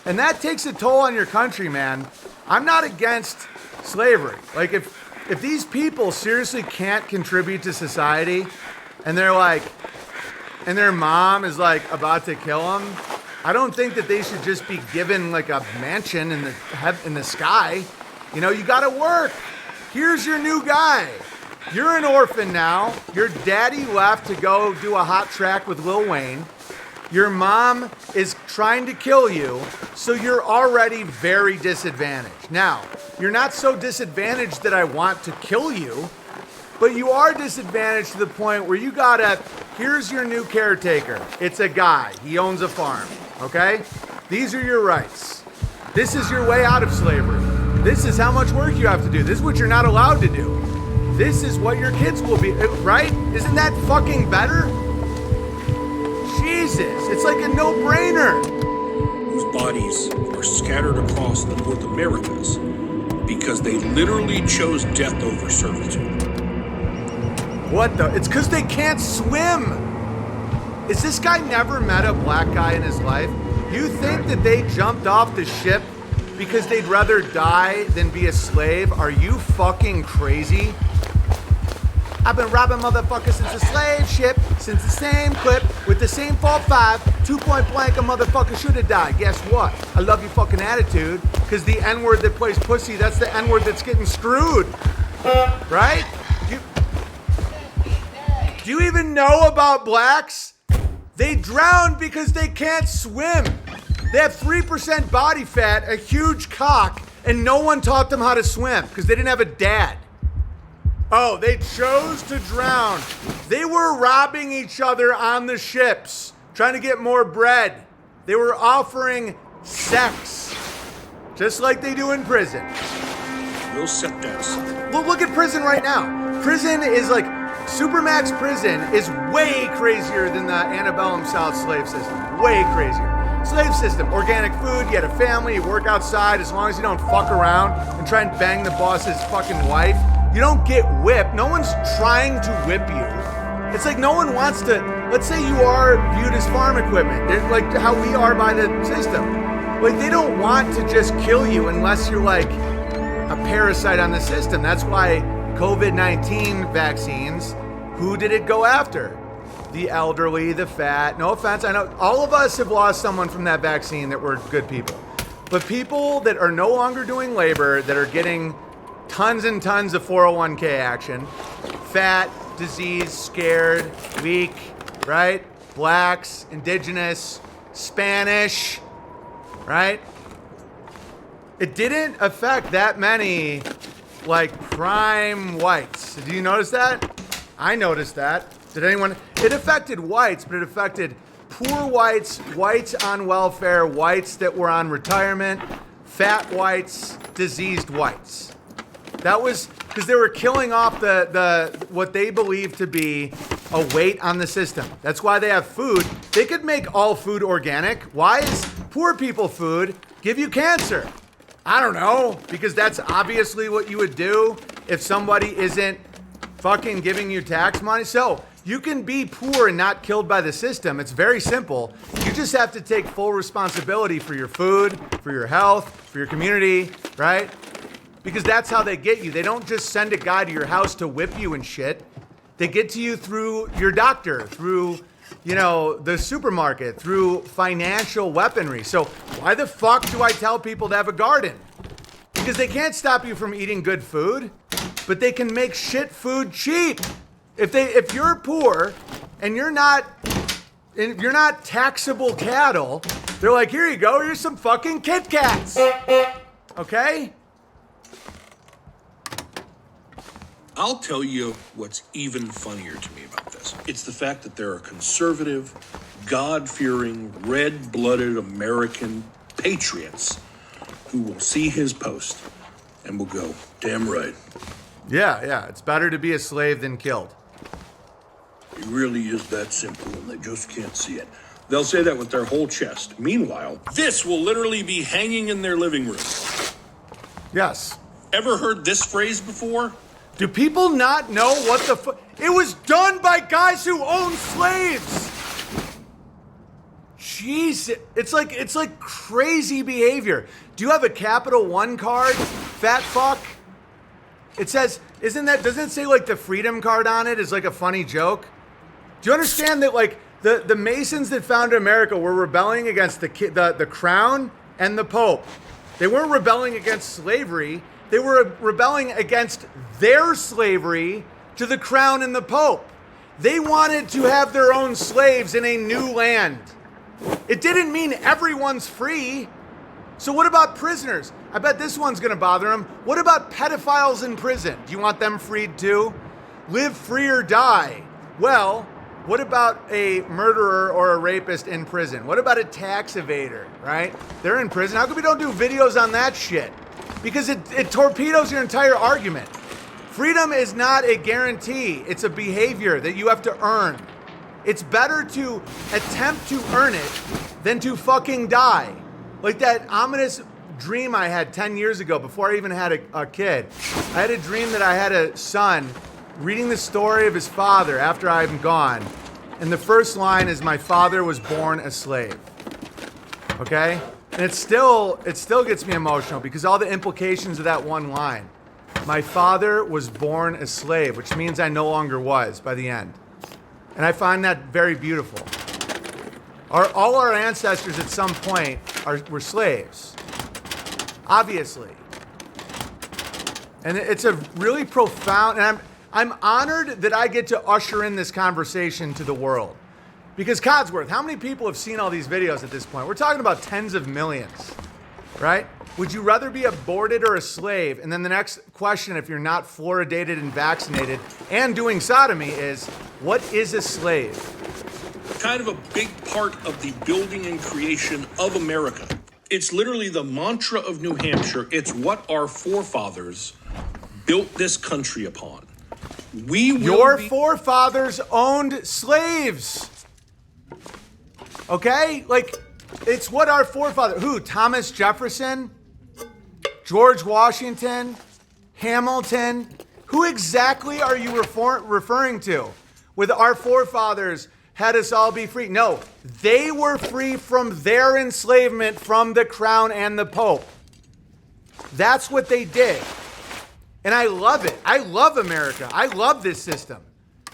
And that takes a toll on your country, man. I'm not against slavery. Like, if these people seriously can't contribute to society, and they're like, and their mom is like about to kill them, I don't think that they should just be given like a mansion in the sky. You gotta work. Here's your new guy. You're an orphan now. Your daddy left to go do a hot track with Lil Wayne. Your mom is trying to kill you, so you're already very disadvantaged. Now, you're not so disadvantaged that I want to kill you, but you are disadvantaged to the point where here's your new caretaker. It's a guy. He owns a farm, okay? These are your rights. This is your way out of slavery. This is how much work you have to do. This is what you're not allowed to do. This is what your kids will be, right? Isn't that fucking better? Jesus, it's like a no-brainer. Whose bodies are scattered across the North Americas because they literally chose death over servitude. What the? It's because they can't swim. Is this guy never met a black guy in his life? You think that they jumped off the ship because they'd rather die than be a slave? Are you fucking crazy? I've been robbing motherfuckers since the slave ship, since the same clip, with the same 4.5, 2 point blank, a motherfucker should have died. Guess what? I love your fucking attitude, because the N-word that plays pussy, that's the N-word that's getting screwed. Right? Do you even know about blacks? They drown because they can't swim. They have 3% body fat, a huge cock, and no one taught them how to swim, because they didn't have a dad. Oh, they chose to drown. They were robbing each other on the ships, trying to get more bread. They were offering sex, just like they do in prison. We'll set that aside. Well, look at prison right now. Prison is like, Supermax prison is way crazier than the antebellum South slave system. Way crazier. Slave system, organic food, you had a family, you work outside, as long as you don't fuck around and try and bang the boss's fucking wife. You don't get whipped. No one's trying to whip you. It's like no one wants to let's say you are viewed as farm equipment. They're like how we are by the system. Like, they don't want to just kill you unless you're like a parasite on the system. That's why COVID-19 vaccines, who did it go after? The elderly, the fat. No offense, I know all of us have lost someone from that vaccine that were good people. But people that are no longer doing labor, that are getting tons and tons of 401k action, fat, disease, scared, weak, right? Blacks, indigenous, Spanish, right? It didn't affect that many like prime whites. Did you notice that? I noticed that. Did anyone? It affected whites, but it affected poor whites, whites on welfare, whites that were on retirement, fat whites, diseased whites. That was because they were killing off the what they believed to be a weight on the system. That's why they have food. They could make all food organic. Why is poor people food give you cancer? I don't know, because that's obviously what you would do if somebody isn't fucking giving you tax money. So you can be poor and not killed by the system. It's very simple. You just have to take full responsibility for your food, for your health, for your community, right? Because that's how they get you. They don't just send a guy to your house to whip you and shit. They get to you through your doctor, through, you know, the supermarket, through financial weaponry. So why the fuck do I tell people to have a garden? Because they can't stop you from eating good food, but they can make shit food cheap. If you're poor and you're not taxable cattle, they're like, here you go, here's some fucking Kit Kats. Okay? I'll tell you what's even funnier to me about this. It's the fact that there are conservative, God-fearing, red-blooded American patriots who will see his post and will go, damn right. Yeah, it's better to be a slave than killed. It really is that simple, and they just can't see it. They'll say that with their whole chest. Meanwhile, this will literally be hanging in their living room. Yes. Ever heard this phrase before? Do people not know what the fuck? It was done by guys who own slaves. Jeez, it's like crazy behavior. Do you have a Capital One card, fat fuck? It says, doesn't it say like the Freedom card on it is like a funny joke? Do you understand that like the Masons that founded America were rebelling against the crown and the Pope? They weren't rebelling against slavery. They were rebelling against their slavery to the crown and the Pope. They wanted to have their own slaves in a new land. It didn't mean everyone's free. So what about prisoners? I bet this one's gonna bother them. What about pedophiles in prison? Do you want them freed too? Live free or die. Well, what about a murderer or a rapist in prison? What about a tax evader, right? They're in prison. How come we don't do videos on that shit? Because it torpedoes your entire argument. Freedom is not a guarantee. It's a behavior that you have to earn. It's better to attempt to earn it than to fucking die. Like that ominous dream I had 10 years ago before I even had a kid. I had a dream that I had a son reading the story of his father after I'm gone. And the first line is, my father was born a slave. Okay? And it still gets me emotional because all the implications of that one line. My father was born a slave, which means I no longer was by the end. And I find that very beautiful. All our ancestors at some point were slaves. Obviously. And it's a really profound, and I'm honored that I get to usher in this conversation to the world. Because Codsworth, how many people have seen all these videos at this point? We're talking about tens of millions, right? Would you rather be aborted or a slave? And then the next question, if you're not fluoridated and vaccinated and doing sodomy, is, what is a slave? Kind of a big part of the building and creation of America. It's literally the mantra of New Hampshire. It's what our forefathers built this country upon. Your forefathers owned slaves. Okay? Like, it's what our forefathers... Who? Thomas Jefferson? George Washington? Hamilton? Who exactly are you referring to? With our forefathers had us all be free. No, they were free from their enslavement from the crown and the Pope. That's what they did. And I love it. I love America. I love this system.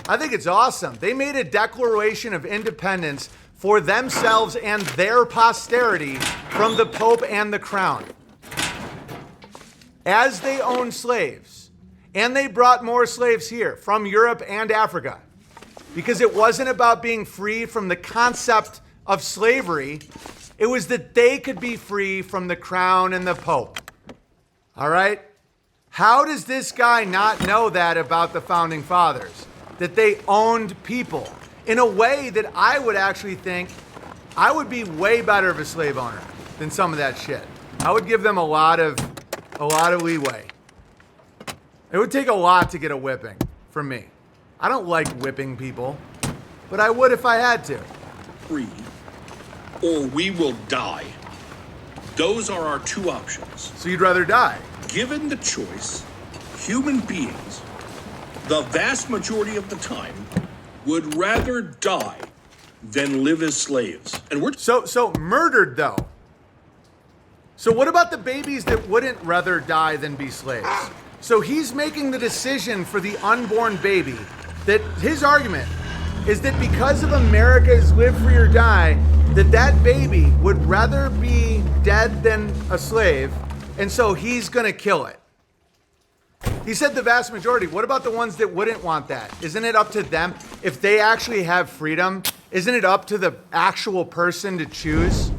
I think it's awesome. They made a declaration of independence for themselves and their posterity from the Pope and the crown. As they owned slaves. And they brought more slaves here from Europe and Africa. Because it wasn't about being free from the concept of slavery. It was that they could be free from the crown and the Pope. All right? How does this guy not know that about the Founding Fathers? That they owned people in a way that I would actually think I would be way better of a slave owner than some of that shit. I would give them a lot of leeway. It would take a lot to get a whipping from me. I don't like whipping people, but I would if I had to. Free, or we will die. Those are our two options. So you'd rather die? Given the choice, human beings, the vast majority of the time, would rather die than live as slaves. And we're So murdered though. So what about the babies that wouldn't rather die than be slaves? So he's making the decision for the unborn baby that his argument is that because of America's live free or die, that baby would rather be dead than a slave, and so he's gonna kill it. He said the vast majority. What about the ones that wouldn't want that? Isn't it up to them? If they actually have freedom, isn't it up to the actual person to choose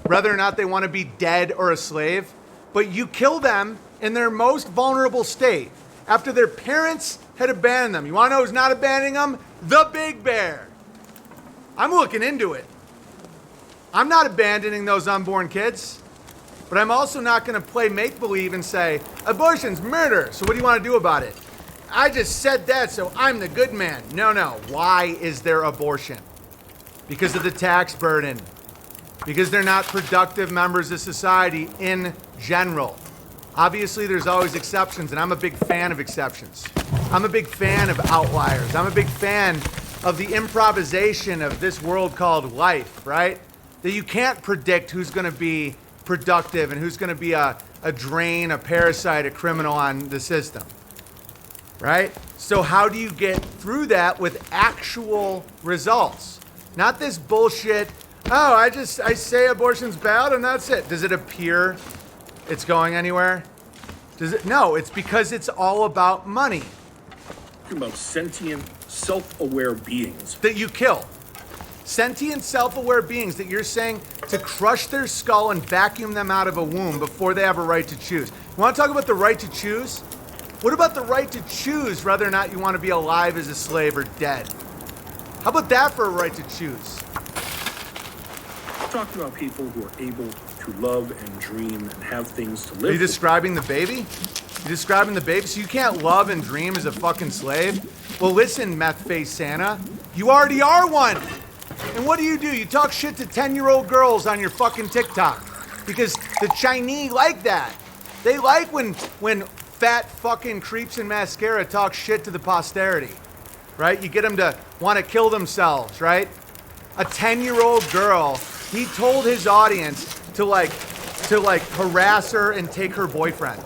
whether or not they want to be dead or a slave? But you kill them in their most vulnerable state after their parents had abandoned them. You want to know who's not abandoning them? The Big Bear. I'm looking into it. I'm not abandoning those unborn kids. But I'm also not going to play make-believe and say, abortion's murder, so what do you want to do about it? I just said that, so I'm the good man. No. Why is there abortion? Because of the tax burden. Because they're not productive members of society in general. Obviously, there's always exceptions, and I'm a big fan of exceptions. I'm a big fan of outliers. I'm a big fan of the improvisation of this world called life, right? That you can't predict who's going to be productive and who's going to be a drain, a parasite, a criminal on the system, right? So how do you get through that with actual results? Not this bullshit, oh, I say abortion's bad and that's it. Does it appear it's going anywhere? Does it? No, it's because it's all about money. talking about sentient, self-aware beings. That you kill. Sentient, self-aware beings that you're saying to crush their skull and vacuum them out of a womb before they have a right to choose. You want to talk about the right to choose? What about the right to choose whether or not you want to be alive as a slave or dead? How about that for a right to choose? I'm talking about people who are able to love and dream and have things to live Are you for. describing the baby? You describing the baby? So you can't love and dream as a fucking slave? Well, listen, meth-faced Santa, you already are one. And what do? You talk shit to 10-year-old girls on your fucking TikTok. Because the Chinese like that. They like when fat fucking creeps in mascara talk shit to the posterity. Right? You get them to want to kill themselves, right? A 10-year-old girl, he told his audience to harass her and take her boyfriend.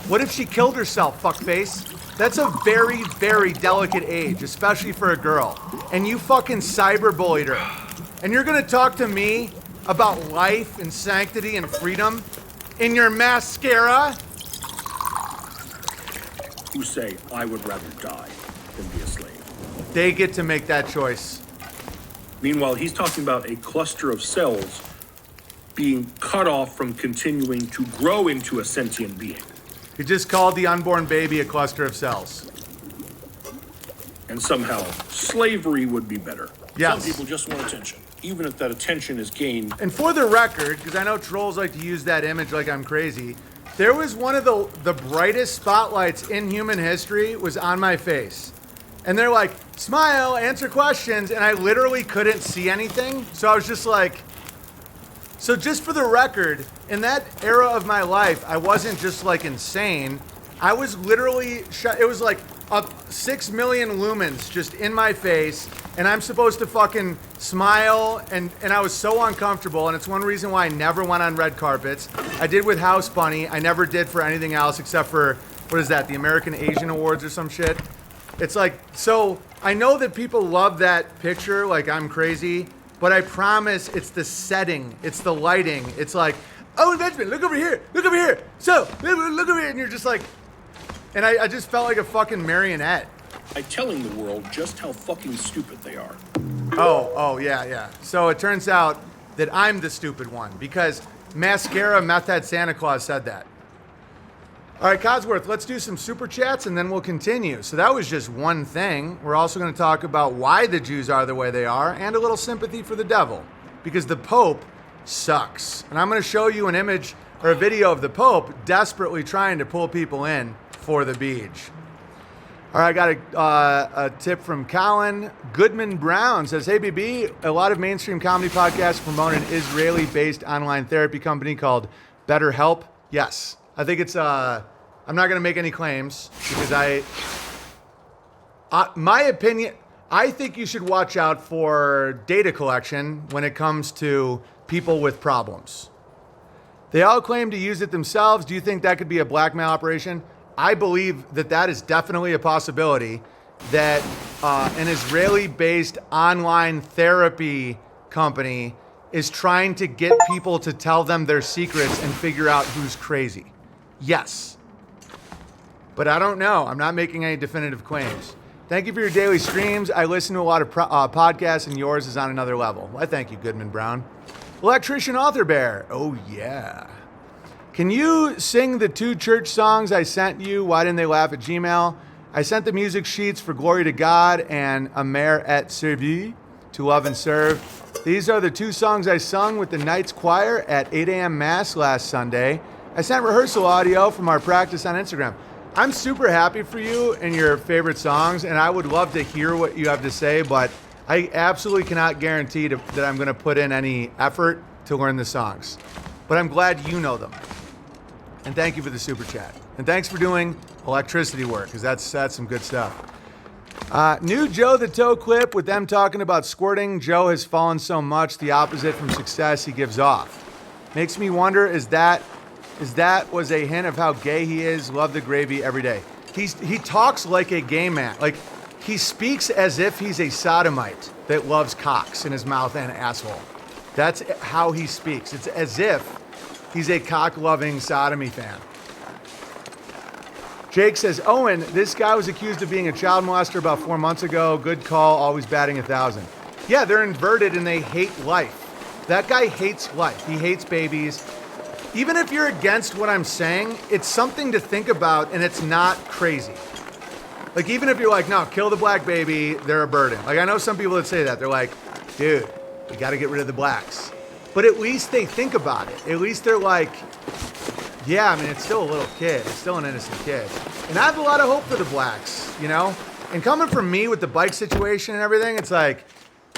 What if she killed herself, fuckface? That's a very, very delicate age, especially for a girl. And you fucking cyberbullied her. And you're gonna talk to me about life and sanctity and freedom in your mascara? Who say, I would rather die than be a slave. They get to make that choice. Meanwhile, he's talking about a cluster of cells being cut off from continuing to grow into a sentient being. You just called the unborn baby a cluster of cells. And somehow, slavery would be better. Yes. Some people just want attention, even if that attention is gained. And for the record, because I know trolls like to use that image like I'm crazy, there was one of the brightest spotlights in human history was on my face. And they're like, smile, answer questions, and I literally couldn't see anything. So I was just like, so just for the record, in that era of my life, I wasn't just like insane. I was literally, it was like 6 million lumens just in my face, and I'm supposed to fucking smile, and I was so uncomfortable, and it's one reason why I never went on red carpets. I did with House Bunny. I never did for anything else except for, what is that, the American Asian Awards or some shit? It's like, so I know that people love that picture, like I'm crazy, but I promise it's the setting, it's the lighting. It's like, oh, Benjamin, look over here, so, look over here, and you're just like, and I just felt like a fucking marionette. By telling the world just how fucking stupid they are. Oh, yeah. So it turns out that I'm the stupid one because Mascara Meth Head Santa Claus said that. All right, Codsworth, let's do some super chats and then we'll continue. So that was just one thing. We're also going to talk about why the Jews are the way they are and a little sympathy for the devil because the Pope sucks. And I'm going to show you an image or a video of the Pope desperately trying to pull people in for the beach. All right, I got a tip from Colin Goodman Brown. Says, hey, BB, a lot of mainstream comedy podcasts promote an Israeli-based online therapy company called BetterHelp. Yes, I think it's, I'm not going to make any claims because my opinion, I think you should watch out for data collection when it comes to people with problems. They all claim to use it themselves. Do you think that could be a blackmail operation? I believe that is definitely a possibility, that an Israeli-based online therapy company is trying to get people to tell them their secrets and figure out who's crazy. Yes. But I don't know. I'm not making any definitive claims. Thank you for your daily streams. I listen to a lot of podcasts, and yours is on another level. Well, thank you, Goodman Brown. Electrician Author Bear. Oh, yeah. Can you sing the 2 church songs I sent you? Why didn't they laugh at Gmail? I sent the music sheets for Glory to God and Amer et Servi, to love and serve. These are the 2 songs I sung with the Knights Choir at 8 a.m. Mass last Sunday. I sent rehearsal audio from our practice on Instagram. I'm super happy for you and your favorite songs, and I would love to hear what you have to say, but I absolutely cannot guarantee that I'm going to put in any effort to learn the songs. But I'm glad you know them. And thank you for the super chat. And thanks for doing electricity work, because that's some good stuff. New Joe the Toe clip with them talking about squirting. Joe has fallen so much, the opposite from success he gives off. Makes me wonder, is that was a hint of how gay he is? Love the gravy every day. He talks like a gay man. Like, he speaks as if he's a sodomite that loves cocks in his mouth and asshole. That's how he speaks. It's as if he's a cock-loving sodomy fan. Jake says, Owen, this guy was accused of being a child molester about 4 months ago. Good call, always batting 1,000. Yeah, they're inverted and they hate life. That guy hates life. He hates babies. Even if you're against what I'm saying, it's something to think about and it's not crazy. Like, even if you're like, no, kill the black baby, they're a burden. Like, I know some people that say that. They're like, dude, we got to get rid of the blacks. But at least they think about it. At least they're like, yeah, I mean, it's still a little kid. It's still an innocent kid. And I have a lot of hope for the blacks, you know? And coming from me with the bike situation and everything, it's like,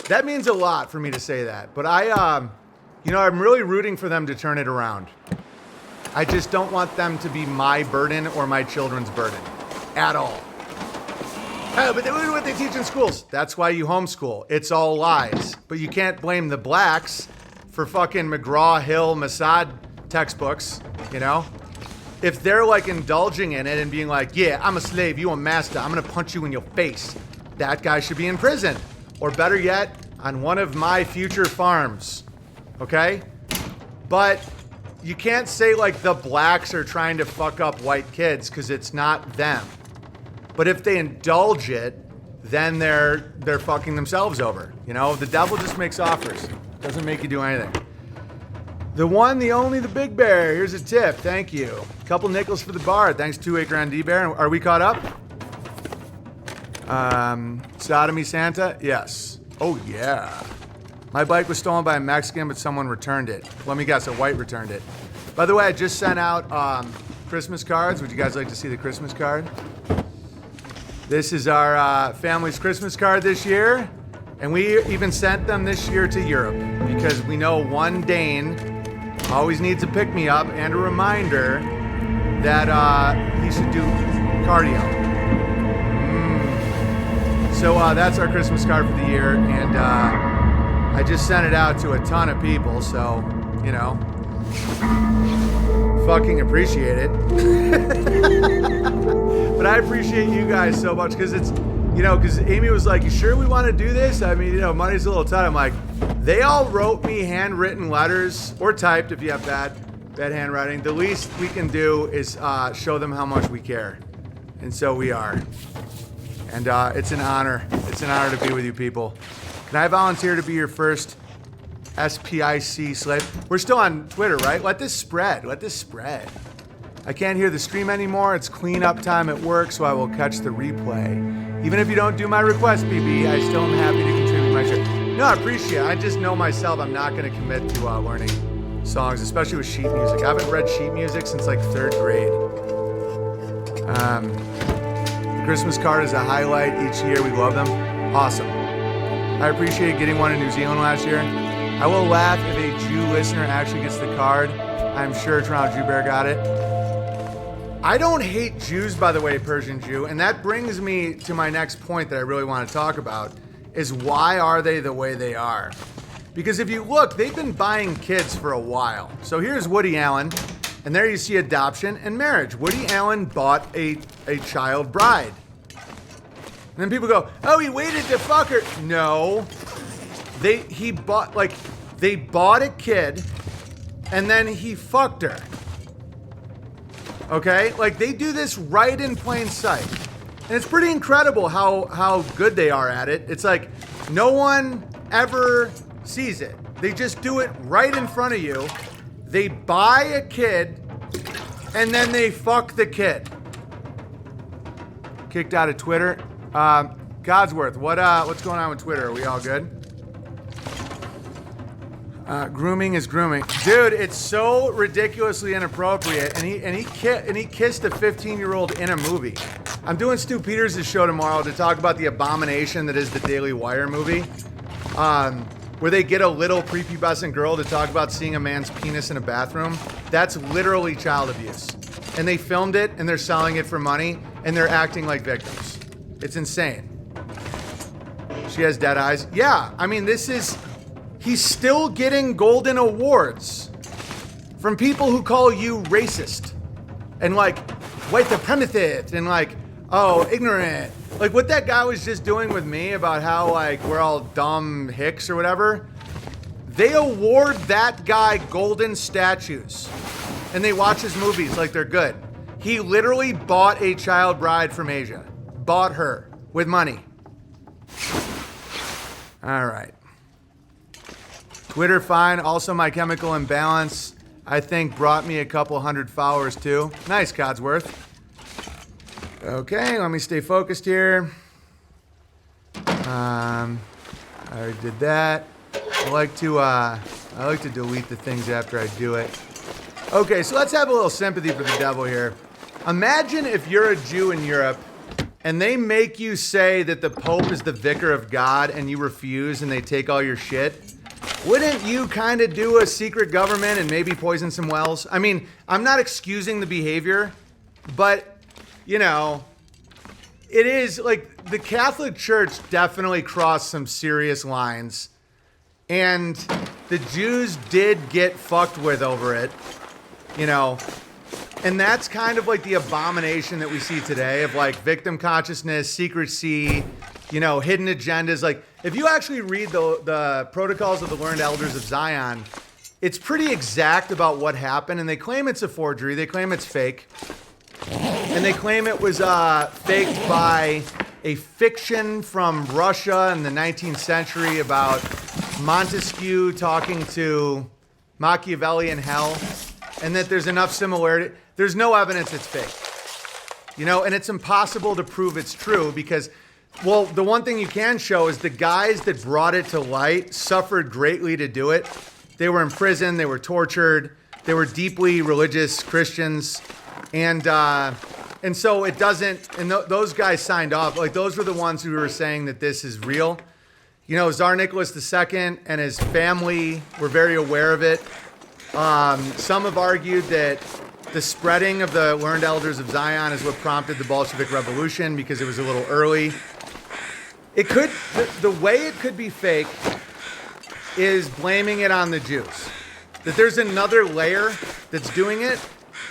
that means a lot for me to say that. But I'm really rooting for them to turn it around. I just don't want them to be my burden or my children's burden at all. Oh, but that's what they teach in schools. That's why you homeschool. It's all lies. But you can't blame the blacks for fucking McGraw-Hill Mossad textbooks, you know? If they're like indulging in it and being like, yeah, I'm a slave, you a master, I'm gonna punch you in your face, that guy should be in prison. Or better yet, on one of my future farms, okay? But you can't say like the blacks are trying to fuck up white kids because it's not them. But if they indulge it, then they're fucking themselves over. You know, the devil just makes offers. Doesn't make you do anything. The one, the only, the Big Bear. Here's a tip. Thank you. Couple nickels for the bar. Thanks, 2-8 Grand D-Bear. Are we caught up? Sodomy Santa? Yes. Oh, yeah. My bike was stolen by a Mexican, but someone returned it. Let me guess, a white returned it. By the way, I just sent out Christmas cards. Would you guys like to see the Christmas card? This is our family's Christmas card this year. And we even sent them this year to Europe because we know one Dane always needs a pick-me-up and a reminder that he should do cardio. So that's our Christmas card for the year, and I just sent it out to a ton of people, so, you know, fucking appreciate it. But I appreciate you guys so much, because it's, you know, because Amy was like, you sure we want to do this? I mean, you know, money's a little tight. I'm like, they all wrote me handwritten letters, or typed if you have bad handwriting. The least we can do is show them how much we care. And so we are. And it's an honor. It's an honor to be with you people. Can I volunteer to be your first SPIC slave? We're still on Twitter, right? Let this spread. Let this spread. I can't hear the stream anymore. It's cleanup time at work, so I will catch the replay. Even if you don't do my request, BB, I still am happy to contribute my share. No, I appreciate it. I just know myself I'm not going to commit to learning songs, especially with sheet music. I haven't read sheet music since like 3rd grade. The Christmas card is a highlight each year. We love them. Awesome. I appreciate getting one in New Zealand last year. I will laugh if a Jew listener actually gets the card. I'm sure Toronto Jew Bear got it. I don't hate Jews, by the way, Persian Jew, and that brings me to my next point that I really want to talk about, is why are they the way they are? Because if you look, they've been buying kids for a while. So here's Woody Allen, and there you see adoption and marriage. Woody Allen bought a child bride. And then people go, oh, he waited to fuck her. No, they bought a kid, and then he fucked her. Okay, like they do this right in plain sight. And it's pretty incredible how good they are at it. It's like no one ever sees it. They just do it right in front of you. They buy a kid and then they fuck the kid. Kicked out of Twitter. Godsworth, what's going on with Twitter? Are we all good? Grooming is grooming, dude. It's so ridiculously inappropriate, and he kissed a 15-year-old in a movie. I'm doing Stu Peters' show tomorrow to talk about the abomination that is the Daily Wire movie, where they get a little prepubescent girl to talk about seeing a man's penis in a bathroom. That's literally child abuse, and they filmed it and they're selling it for money and they're acting like victims. It's insane. She has dead eyes. Yeah, I mean he's still getting golden awards from people who call you racist and like white supremacist and like, oh, ignorant. Like what that guy was just doing with me about how like we're all dumb hicks or whatever. They award that guy golden statues and they watch his movies like they're good. He literally bought a child bride from Asia. Bought her with money. All right. Twitter fine. Also, My Chemical Imbalance, I think, brought me a couple hundred followers too. Nice, Codsworth. Okay, let me stay focused here. I already did that. I like to delete the things after I do it. Okay, so let's have a little sympathy for the devil here. Imagine if you're a Jew in Europe and they make you say that the Pope is the vicar of God and you refuse and they take all your shit. Wouldn't you kind of do a secret government and maybe poison some wells? I mean, I'm not excusing the behavior, but, you know, it is like the Catholic Church definitely crossed some serious lines. And the Jews did get fucked with over it, you know. And that's kind of like the abomination that we see today of like victim consciousness, secrecy, you know, hidden agendas. Like if you actually read the Protocols of the Learned Elders of Zion, it's pretty exact about what happened. And they claim it's a forgery. They claim it's fake. And they claim it was faked by a fiction from Russia in the 19th century about Montesquieu talking to Machiavelli in hell. And that there's enough similarity. There's no evidence it's fake. You know, and it's impossible to prove it's true because, well, the one thing you can show is the guys that brought it to light suffered greatly to do it. They were in prison, they were tortured, they were deeply religious Christians. And so it doesn't, and those guys signed off. Like those were the ones who were saying that this is real. You know, Tsar Nicholas II and his family were very aware of it. Some have argued that the spreading of the Learned Elders of Zion is what prompted the Bolshevik Revolution because it was a little early. It could, the way it could be fake is blaming it on the Jews. That there's another layer that's doing it,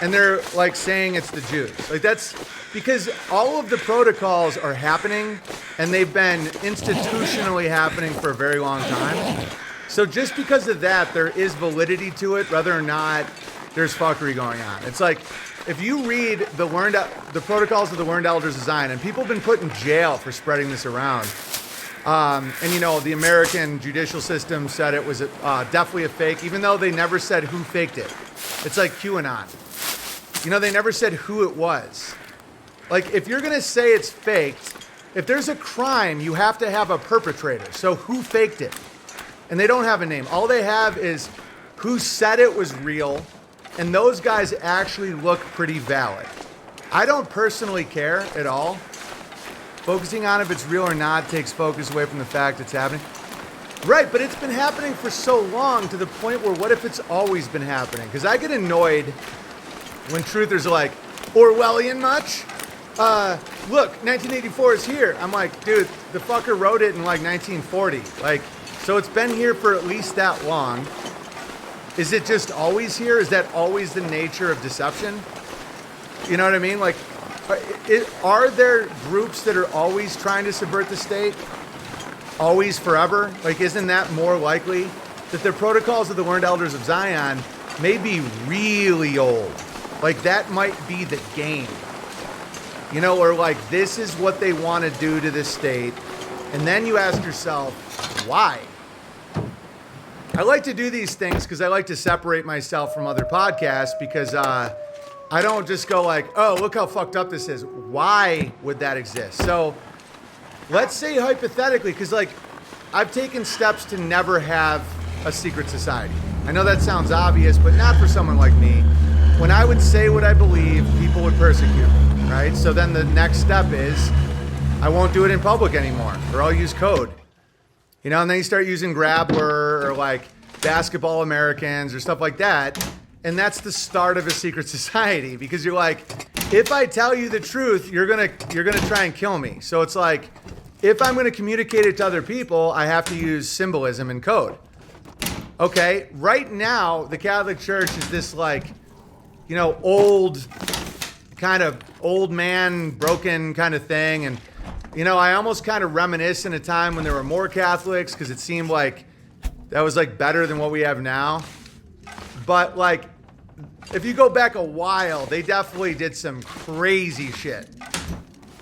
and they're like saying it's the Jews. Like that's because all of the protocols are happening, and they've been institutionally happening for a very long time. So just because of that, there is validity to it, whether or not there's fuckery going on. It's like, if you read the protocols of the Learned Elders of Zion, and people have been put in jail for spreading this around, and you know, the American judicial system said it was definitely a fake, even though they never said who faked it. It's like QAnon. You know, they never said who it was. Like, if you're gonna say it's faked, if there's a crime, you have to have a perpetrator. So who faked it? And they don't have a name. All they have is who said it was real, and those guys actually look pretty valid. I don't personally care at all. Focusing on if it's real or not takes focus away from the fact it's happening. Right, but it's been happening for so long to the point where what if it's always been happening? Because I get annoyed when truthers are like, Orwellian much? Look, 1984 is here. I'm like, dude, the fucker wrote it in like 1940. Like, so it's been here for at least that long. Is it just always here? Is that always the nature of deception? You know what I mean? Like, are there groups that are always trying to subvert the state? Always, forever? Like, isn't that more likely? That the protocols of the Learned Elders of Zion may be really old. Like, that might be the game. You know, or like, this is what they want to do to this state. And then you ask yourself, why? I like to do these things because I like to separate myself from other podcasts because I don't just go like, oh, look how fucked up this is. Why would that exist? So let's say hypothetically, because like I've taken steps to never have a secret society. I know that sounds obvious, but not for someone like me. When I would say what I believe, people would persecute me, right? So then the next step is I won't do it in public anymore, or I'll use code. You know, and then you start using Grabbler or like Basketball Americans or stuff like that. And that's the start of a secret society because you're like, if I tell you the truth, you're gonna try and kill me. So it's like, if I'm gonna communicate it to other people, I have to use symbolism and code. Okay, right now, the Catholic Church is this like, you know, old man, broken kind of thing. And, you know, I almost kind of reminisce in a time when there were more Catholics because it seemed like that was like better than what we have now. But like, if you go back a while, they definitely did some crazy shit.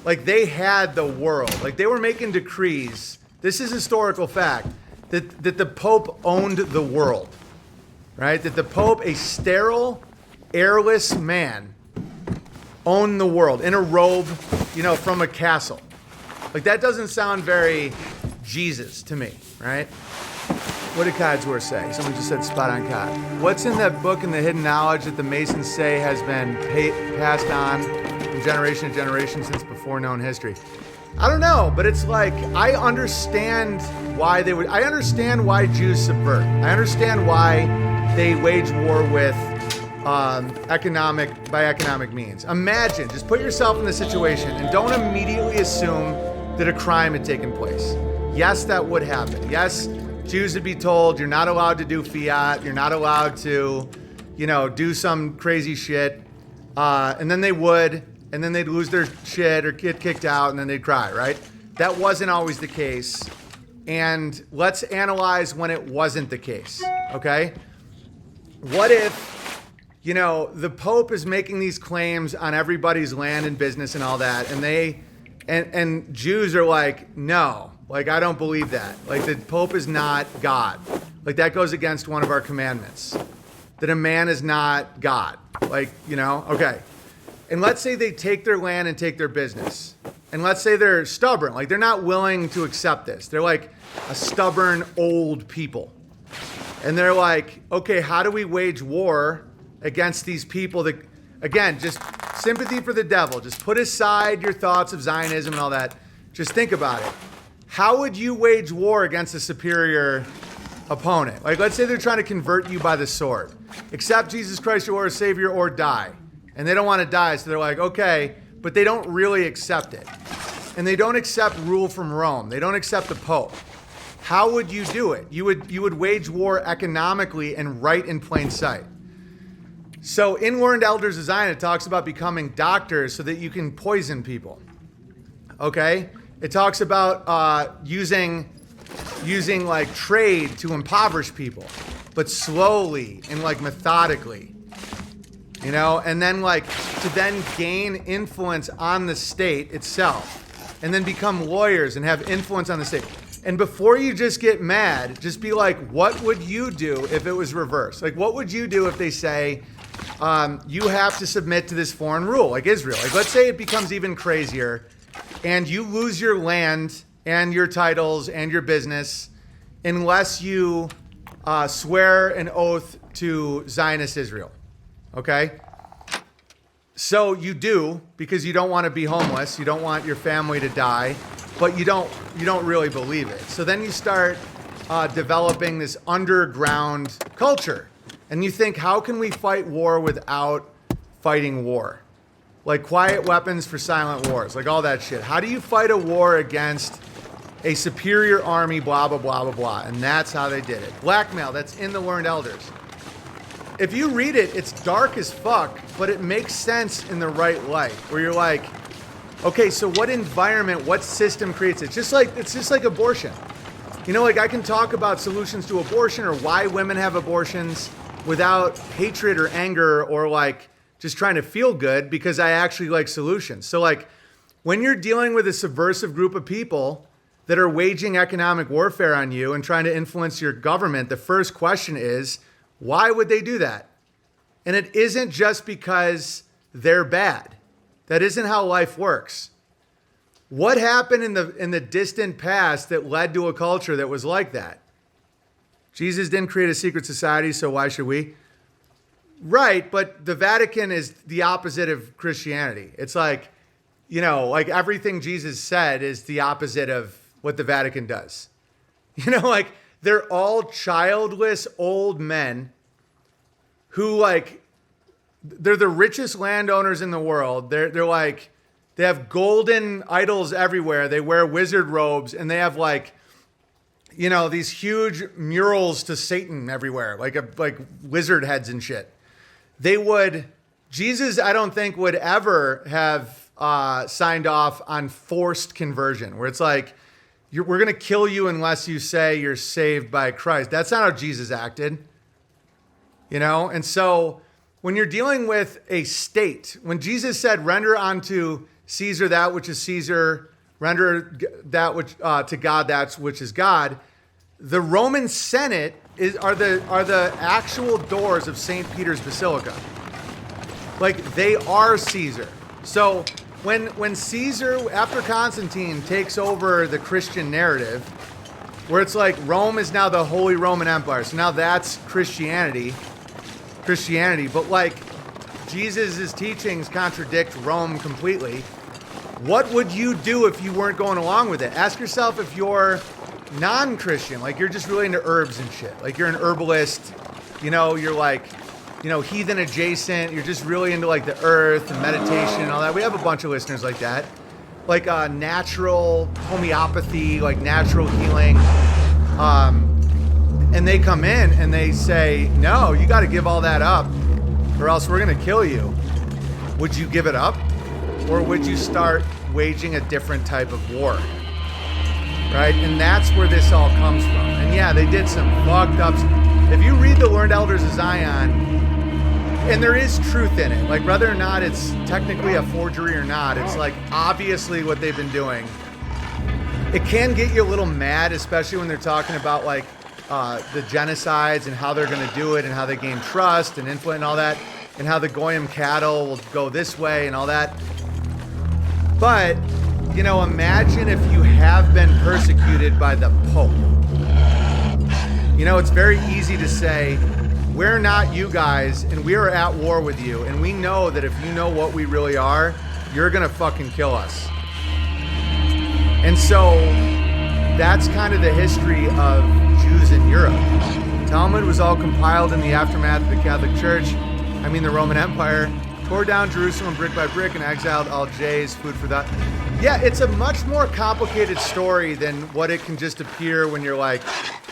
Like they had the world. Like they were making decrees. This is historical fact. That the Pope owned the world. Right? That the Pope, a sterile, airless man, owned the world in a robe, you know, from a castle. Like that doesn't sound very Jesus to me, right? What did Codsworth say? Someone just said spot on Cod. What's in that book and the hidden knowledge that the Masons say has been passed on from generation to generation since before known history? I don't know, but it's like, I understand why I understand why Jews subvert. I understand why they wage war with economic means. Imagine, just put yourself in the situation and don't immediately assume that a crime had taken place. Yes, that would happen. Yes, Jews would be told, you're not allowed to do fiat, you're not allowed to, you know, do some crazy shit. And then they would, and then they'd lose their shit or get kicked out, and then they'd cry, right? That wasn't always the case. And let's analyze when it wasn't the case, okay? What if, you know, the Pope is making these claims on everybody's land and business and all that, and and Jews are like, no. Like, I don't believe that. Like, the Pope is not God. Like, that goes against one of our commandments. That a man is not God. Like, you know, okay. And let's say they take their land and take their business. And let's say they're stubborn. Like, they're not willing to accept this. They're like a stubborn old people. And they're like, okay, how do we wage war against these people that, again, just sympathy for the devil. Just put aside your thoughts of Zionism and all that. Just think about it. How would you wage war against a superior opponent? Like, let's say they're trying to convert you by the sword. Accept Jesus Christ, your Lord and Savior, or die. And they don't want to die, so they're like, okay, but they don't really accept it. and they don't accept rule from Rome. They don't accept the Pope. How would you do it? You would wage war economically and right in plain sight. So in Learned Elders Design, it talks about becoming doctors so that you can poison people. Okay? It talks about using like trade to impoverish people, but slowly and like methodically, you know, and then like to then gain influence on the state itself, and then become lawyers and have influence on the state. And before you just get mad, just be like, what would you do if it was reversed? Like, what would you do if they say, you have to submit to this foreign rule, like Israel? Like, let's say it becomes even crazier and you lose your land and your titles and your business unless you swear an oath to Zionist Israel. Okay? So you do, because you don't want to be homeless, you don't want your family to die, but you don't really believe it. So then you start developing this underground culture. And you think, how can we fight war without fighting war? Like quiet weapons for silent wars, like all that shit. How do you fight a war against a superior army, blah, blah, blah, blah, blah. And that's how they did it. Blackmail, that's in the Learned Elders. If you read it, it's dark as fuck, but it makes sense in the right light, where you're like, okay, so what environment, what system creates it? It's just like abortion. You know, like I can talk about solutions to abortion or why women have abortions without hatred or anger or like just trying to feel good, because I actually like solutions. So like when you're dealing with a subversive group of people that are waging economic warfare on you and trying to influence your government, the first question is, why would they do that? And it isn't just because they're bad. That isn't how life works. What happened in the distant past that led to a culture that was like that? Jesus didn't create a secret society, so why should we? Right, but the Vatican is the opposite of Christianity. It's like, you know, like everything Jesus said is the opposite of what the Vatican does. You know, like they're all childless old men who like, they're the richest landowners in the world. They're like, they have golden idols everywhere. They wear wizard robes and they have like, you know, these huge murals to Satan everywhere, like lizard heads and shit. Jesus, I don't think would ever have signed off on forced conversion, where it's like, we're going to kill you unless you say you're saved by Christ. That's not how Jesus acted, you know? And so when you're dealing with a state, when Jesus said, render unto Caesar that which is Caesar, render that which to God that which is God, the Roman Senate are the actual doors of St. Peter's Basilica. Like they are Caesar. So when Caesar, after Constantine, takes over the Christian narrative, where it's like Rome is now the Holy Roman Empire. So now that's Christianity, but like Jesus' teachings contradict Rome completely. What would you do if you weren't going along with it? Ask yourself if you're non-Christian, like you're just really into herbs and shit. Like you're an herbalist, you know, you're like, you know, heathen adjacent. You're just really into like the earth and meditation and all that. We have a bunch of listeners like that. Like natural homeopathy, like natural healing. And they come in and they say, no, you got to give all that up or else we're going to kill you. Would you give it up? Or would you start waging a different type of war? Right? And that's where this all comes from. And yeah, they did some fucked up. If you read the Learned Elders of Zion, and there is truth in it, like whether or not it's technically a forgery or not, it's like obviously what they've been doing. It can get you a little mad, especially when they're talking about like the genocides and how they're going to do it and how they gain trust and influence and all that, and how the Goyim cattle will go this way and all that. But, you know, imagine if you have been persecuted by the Pope. You know, it's very easy to say, we're not you guys, and we are at war with you, and we know that if you know what we really are, you're gonna fucking kill us. And so, that's kind of the history of Jews in Europe. Talmud was all compiled in the aftermath of the Catholic Church, the Roman Empire, tore down Jerusalem brick by brick and exiled all Jays, food for that. Yeah, it's a much more complicated story than what it can just appear when you're like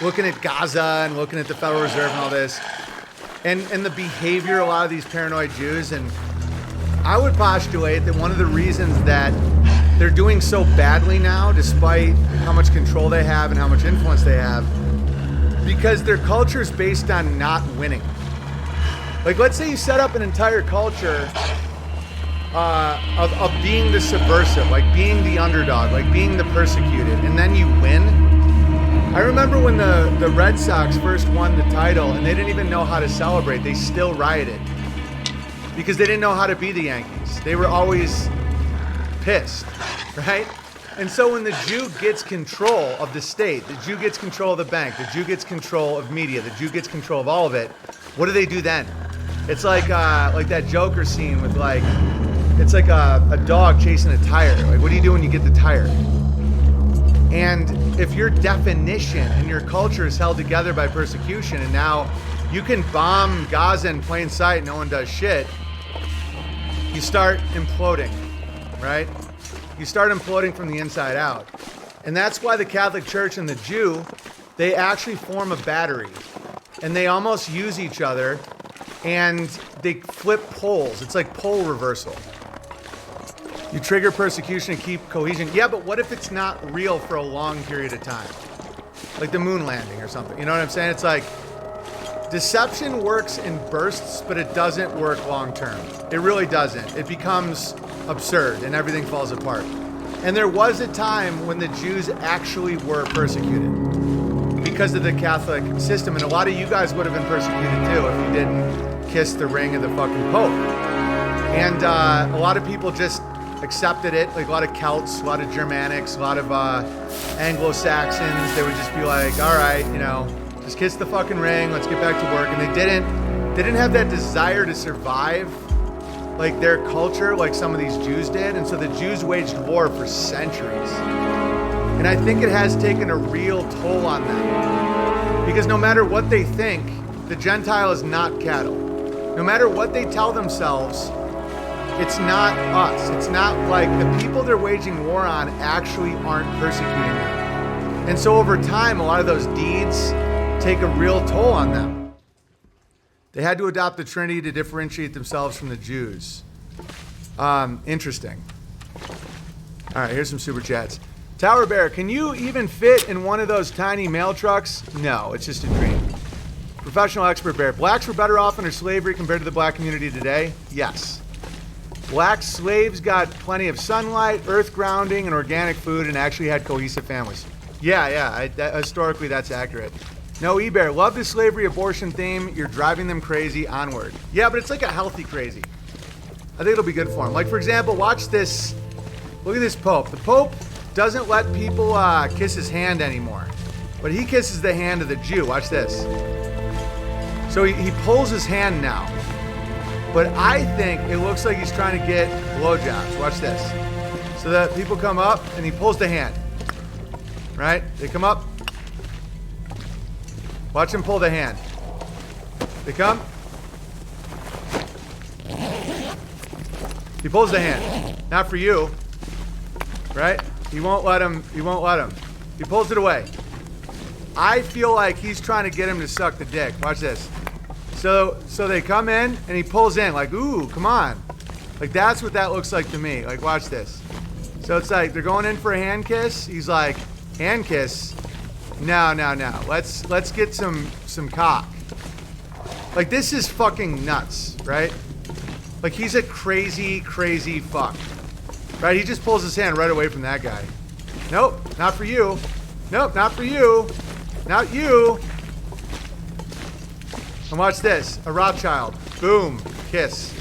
looking at Gaza and looking at the Federal Reserve and all this. And the behavior of a lot of these paranoid Jews. And I would postulate that one of the reasons that they're doing so badly now, despite how much control they have and how much influence they have, because their culture is based on not winning. Like, let's say you set up an entire culture of being the subversive, like being the underdog, like being the persecuted, and then you win. I remember when the Red Sox first won the title and they didn't even know how to celebrate. They still rioted because they didn't know how to be the Yankees. They were always pissed, right? And so when the Jew gets control of the state, the Jew gets control of the bank, the Jew gets control of media, the Jew gets control of all of it, what do they do then? It's like that Joker scene with it's like a dog chasing a tire. Like, what do you do when you get the tire? And if your definition and your culture is held together by persecution, and now you can bomb Gaza in plain sight, no one does shit, you start imploding, right? You start imploding from the inside out. And that's why the Catholic Church and the Jew, they actually form a battery. And they almost use each other, and they flip poles. It's like pole reversal. You trigger persecution and keep cohesion. Yeah, but what if it's not real for a long period of time? Like the moon landing or something. You know what I'm saying? It's like deception works in bursts, but it doesn't work long term. It really doesn't. It becomes absurd and everything falls apart. And there was a time when the Jews actually were persecuted because of the Catholic system. And a lot of you guys would have been persecuted too if you didn't kiss the ring of the fucking Pope. And a lot of people just accepted it, like a lot of Celts, a lot of Germanics, a lot of Anglo-Saxons. They would just be like, all right, just kiss the fucking ring, let's get back to work. And they didn't have that desire to survive like their culture like some of these Jews did. And so the Jews waged war for centuries. And I think it has taken a real toll on them. Because no matter what they think, the Gentile is not cattle. No matter what they tell themselves, it's not us. It's not like the people they're waging war on actually aren't persecuting them. And so over time, a lot of those deeds take a real toll on them. They had to adopt the Trinity to differentiate themselves from the Jews. Interesting. All right, here's some super chats. Tower Bear, can you even fit in one of those tiny mail trucks? No, it's just a dream. Professional Expert Bear, blacks were better off under slavery compared to the black community today? Yes. Black slaves got plenty of sunlight, earth grounding, and organic food, and actually had cohesive families. Yeah, historically that's accurate. No, E-Bear, love the slavery abortion theme. You're driving them crazy. Onward. Yeah, but it's like a healthy crazy. I think it'll be good for them. Like, for example, watch this. Look at this Pope. The Pope doesn't let people kiss his hand anymore, but he kisses the hand of the Jew. Watch this. So he pulls his hand now. But I think it looks like he's trying to get blowjobs. Watch this. So that people come up and he pulls the hand. Right? They come up. Watch him pull the hand. They come. He pulls the hand. Not for you. Right? He won't let him. He won't let him. He pulls it away. I feel like he's trying to get him to suck the dick. Watch this. So they come in and he pulls in like, ooh, come on. Like that's what that looks like to me. Like watch this. So it's like they're going in for a hand kiss. He's like, hand kiss? No. Let's get some cock. Like this is fucking nuts, right? Like he's a crazy fuck. Right? He just pulls his hand right away from that guy. Nope, not for you. Nope, not for you. Not you. And watch this, a Rothschild. Boom, kiss.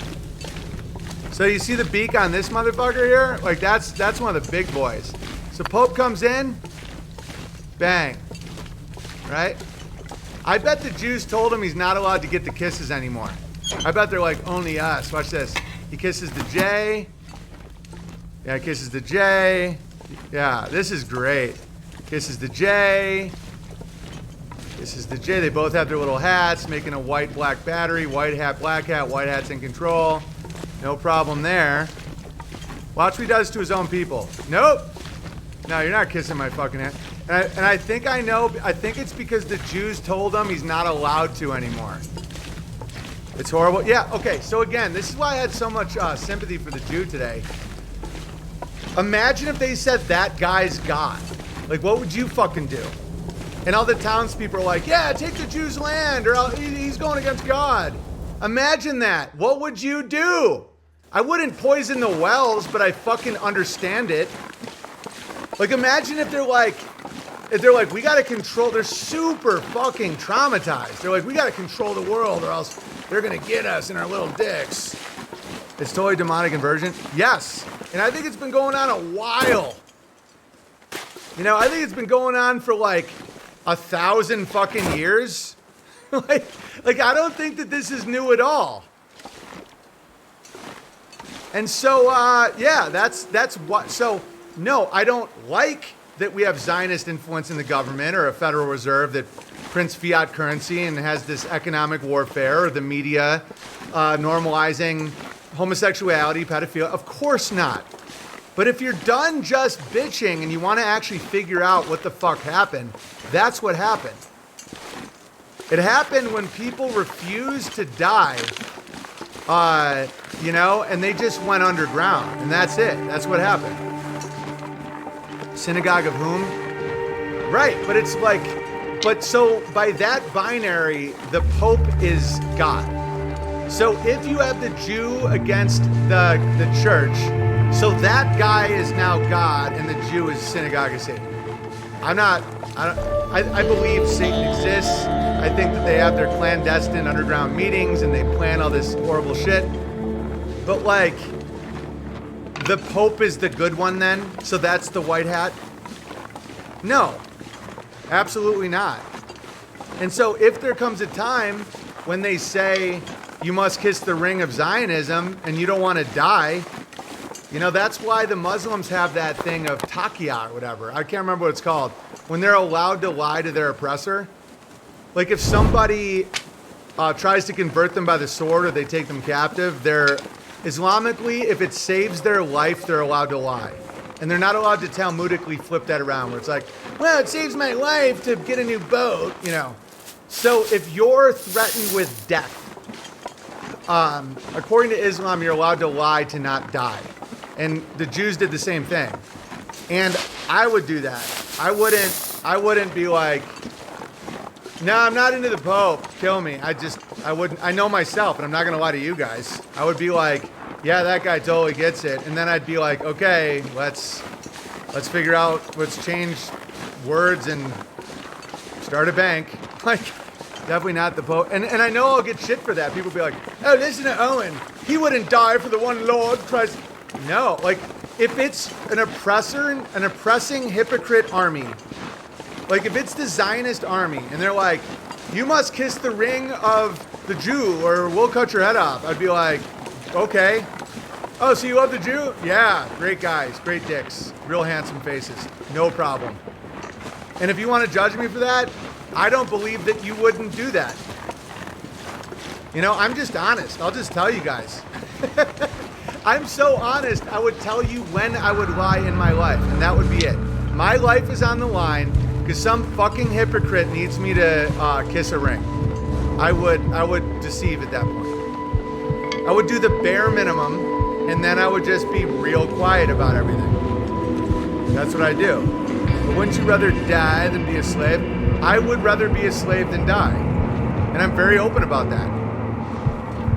So you see the beak on this motherfucker here? Like that's one of the big boys. So Pope comes in, bang, right? I bet the Jews told him he's not allowed to get the kisses anymore. I bet they're like, only us. Watch this. He kisses the J. Yeah, kisses the J. Yeah, this is great. Kisses the J. This is the J. They both have their little hats, making a white-black battery. White hat, black hat. White hat's in control. No problem there. Watch what he does to his own people. Nope. No, you're not kissing my fucking hand. And I think I know. I think it's because the Jews told him he's not allowed to anymore. It's horrible. Yeah, okay. So again, this is why I had so much sympathy for the Jew today. Imagine if they said that guy's God. Like, what would you fucking do? And all the townspeople are like, yeah, take the Jews' land, or he's going against God. Imagine that. What would you do? I wouldn't poison the wells, but I fucking understand it. Like, imagine if they're like, we gotta control, they're super fucking traumatized. They're like, we gotta control the world or else they're gonna get us in our little dicks. It's totally demonic inversion. Yes. And I think it's been going on a while. You know, I think it's been going on for like 1,000 fucking years. like I don't think that this is new at all. And so, yeah, that's what, so no, I don't like that we have Zionist influence in the government or a Federal Reserve that prints fiat currency and has this economic warfare, or the media normalizing homosexuality, pedophilia. Of course not. But if you're done just bitching and you want to actually figure out what the fuck happened, that's what happened. It happened when people refused to die, you know, and they just went underground. And that's it. That's what happened. Synagogue of whom? Right, but it's like, but so by that binary, the Pope is God. So if you have the Jew against the church, so that guy is now God and the Jew is synagogue of Satan. I believe Satan exists. I think that they have their clandestine underground meetings and they plan all this horrible shit. But like, the Pope is the good one then? So that's the white hat? No, absolutely not. And so if there comes a time when they say you must kiss the ring of Zionism and you don't want to die, you know, that's why the Muslims have that thing of taqiyya or whatever. I can't remember what it's called. When they're allowed to lie to their oppressor. Like if somebody tries to convert them by the sword or they take them captive, they're Islamically, if it saves their life, they're allowed to lie. And they're not allowed to talmudically flip that around where it's like, well, it saves my life to get a new boat, you know. So if you're threatened with death, according to Islam, you're allowed to lie to not die. And the Jews did the same thing. And I would do that. I wouldn't be like, no, I'm not into the Pope. Kill me. I wouldn't. I know myself, and I'm not going to lie to you guys. I would be like, yeah, that guy totally gets it. And then I'd be like, okay, let's figure out, let's change words and start a bank. Like, definitely not the Pope. And I know I'll get shit for that. People be like, oh, listen to Owen. He wouldn't die for the one Lord Christ. No, like, if it's an oppressing hypocrite army, like if it's the Zionist army and they're like, you must kiss the ring of the Jew or we'll cut your head off, I'd be like, okay. Oh, so you love the Jew? Yeah, great guys, great dicks, real handsome faces, no problem. And if you want to judge me for that, I don't believe that you wouldn't do that. You know, I'm just honest. I'll just tell you guys. I'm so honest, I would tell you when I would lie in my life, and that would be it. My life is on the line because some fucking hypocrite needs me to kiss a ring. I would deceive at that point. I would do the bare minimum, and then I would just be real quiet about everything. That's what I do. But wouldn't you rather die than be a slave? I would rather be a slave than die. And I'm very open about that.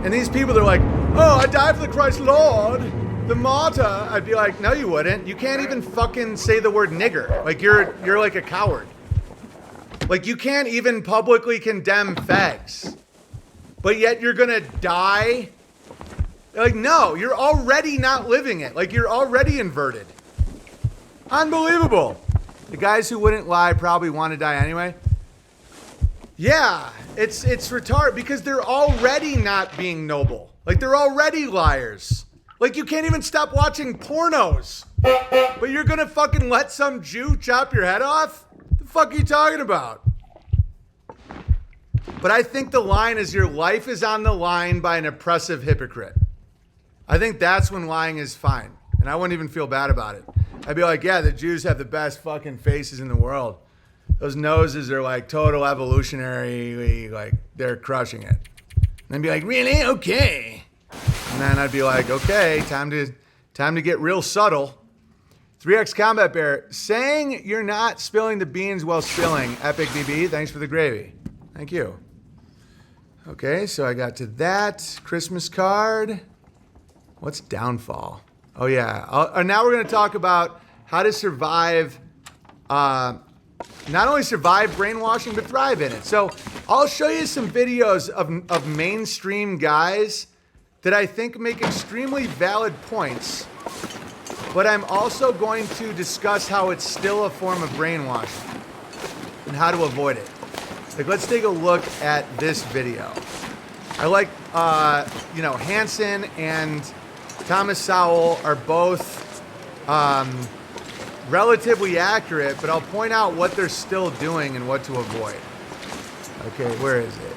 And these people, they're like, oh, I died for the Christ Lord, the martyr. I'd be like, no, you wouldn't. You can't even fucking say the word nigger. Like, you're like a coward. Like, you can't even publicly condemn fags. But yet you're gonna die? Like, no, you're already not living it. Like, you're already inverted. Unbelievable. The guys who wouldn't lie probably want to die anyway. Yeah, it's retarded because they're already not being noble. Like, they're already liars. Like, you can't even stop watching pornos. But you're gonna fucking let some Jew chop your head off? The fuck are you talking about? But I think the line is your life is on the line by an oppressive hypocrite. I think that's when lying is fine. And I wouldn't even feel bad about it. I'd be like, yeah, the Jews have the best fucking faces in the world. Those noses are like total evolutionary, like they're crushing it. And then be like, really? Okay. And then I'd be like, okay, time to get real subtle. 3X Combat Bear, saying you're not spilling the beans while spilling. Epic BB, thanks for the gravy. Thank you. Okay, so I got to that. Christmas card. What's downfall? Oh, yeah. Now we're going to talk about how to survive, not only survive brainwashing, but thrive in it. So I'll show you some videos of mainstream guys that I think make extremely valid points, but I'm also going to discuss how it's still a form of brainwashing and how to avoid it. Like, let's take a look at this video. I like, Hansen and Thomas Sowell are both relatively accurate, but I'll point out what they're still doing and what to avoid. Okay, where is it?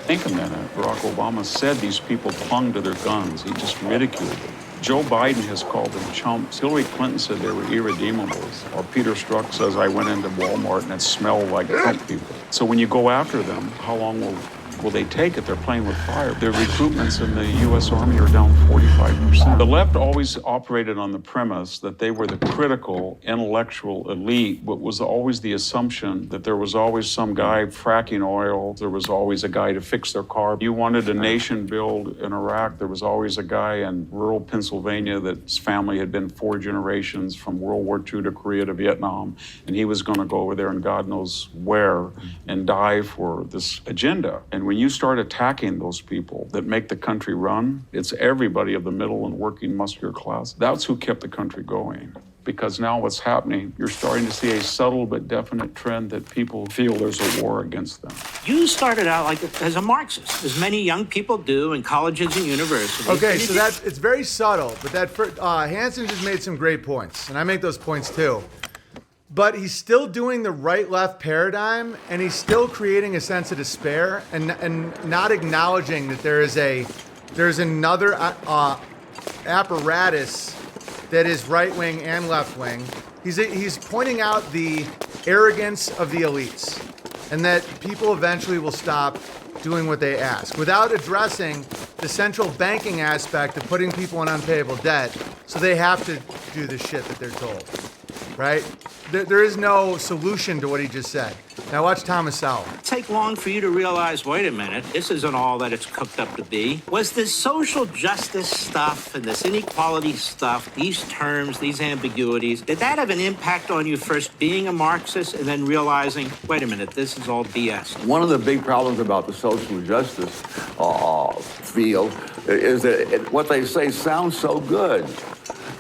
Think a minute. Barack Obama said these people clung to their guns. He just ridiculed them. Joe Biden has called them chumps. Hillary Clinton said they were irredeemables. Or Peter Strzok says, I went into Walmart and it smelled like Trump people. So when you go after them, how long will they take it? They're playing with fire. Their recruitments in the U.S. Army are down 45%. The left always operated on the premise that they were the critical intellectual elite, but was always the assumption that there was always some guy fracking oil. There was always a guy to fix their car. You wanted a nation build in Iraq. There was always a guy in rural Pennsylvania that's family had been 4 generations from World War II to Korea to Vietnam, and he was going to go over there and God knows where and die for this agenda. And when you start attacking those people that make the country run, it's everybody of the middle and working muscular class. That's who kept the country going. Because now what's happening, you're starting to see a subtle but definite trend that people feel there's a war against them. You started out as a Marxist, as many young people do in colleges and universities. Okay, so it's very subtle, but Hansen just made some great points, and I make those points too. But he's still doing the right-left paradigm, and he's still creating a sense of despair, and not acknowledging that there's another apparatus that is right-wing and left-wing. He's pointing out the arrogance of the elites, and that people eventually will stop doing what they ask, without addressing the central banking aspect of putting people in unpayable debt, so they have to do the shit that they're told. Right? There is no solution to what he just said. Now watch Thomas Sowell. Take long for you to realize, wait a minute, this isn't all that it's cooked up to be. Was this social justice stuff and this inequality stuff, these terms, these ambiguities, did that have an impact on you first being a Marxist and then realizing, wait a minute, this is all BS? One of the big problems about the social justice field is that what they say sounds so good.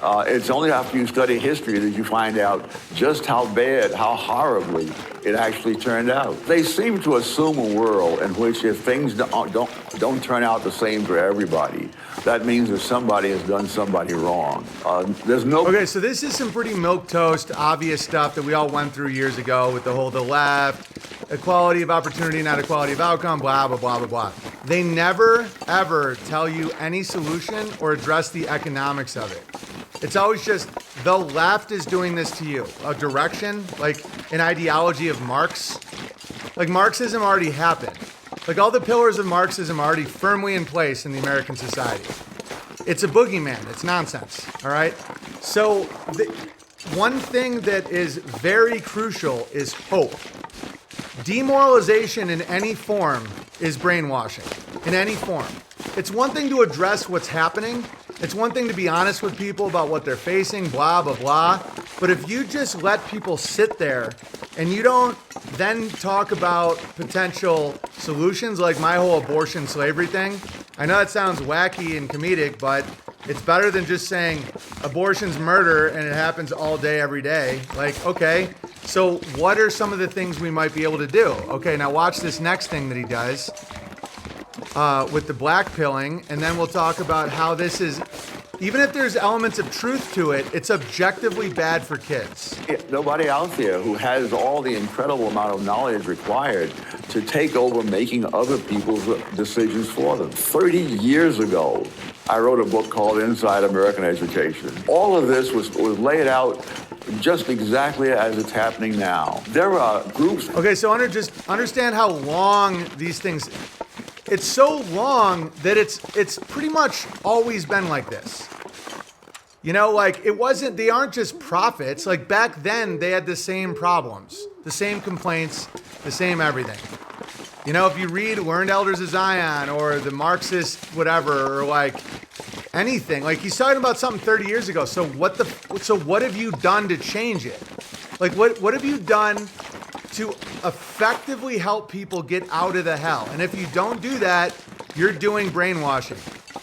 It's only after you study history that you find out just how bad, how horribly it actually turned out. They seem to assume a world in which if things don't turn out the same for everybody, that means that somebody has done somebody wrong. There's no... Okay, so this is some pretty milquetoast, obvious stuff that we all went through years ago with the left, equality of opportunity, not equality of outcome, blah, blah, blah, blah, blah. They never, ever tell you any solution or address the economics of it. It's always just the left is doing this to you. A direction, like an ideology of Marx. Like Marxism already happened. Like all the pillars of Marxism are already firmly in place in the American society. It's a boogeyman. It's nonsense. All right? So one thing that is very crucial is hope. Demoralization in any form is brainwashing. In any form. It's one thing to address what's happening. It's one thing to be honest with people about what they're facing, blah, blah, blah. But if you just let people sit there and you don't then talk about potential solutions like my whole abortion slavery thing, I know that sounds wacky and comedic, but it's better than just saying abortion's murder and it happens all day, every day. Like, okay, so what are some of the things we might be able to do? Okay, now watch this next thing that he does. With the black pilling, and then we'll talk about how this is, even if there's elements of truth to it, it's objectively bad for kids. Nobody out there who has all the incredible amount of knowledge required to take over making other people's decisions for them. 30 years ago, I wrote a book called Inside American Education. All of this was laid out just exactly as it's happening now. There are groups. Okay, so just understand how long these things. It's so long that it's pretty much always been like this. You know, like they aren't just prophets. Like back then, they had the same problems, the same complaints, the same everything. You know, if you read Learned Elders of Zion or the Marxist whatever, or like anything, like he's talking about something 30 years ago. So what have you done to change it? Like what have you done to effectively help people get out of the hell? And if you don't do that, you're doing brainwashing.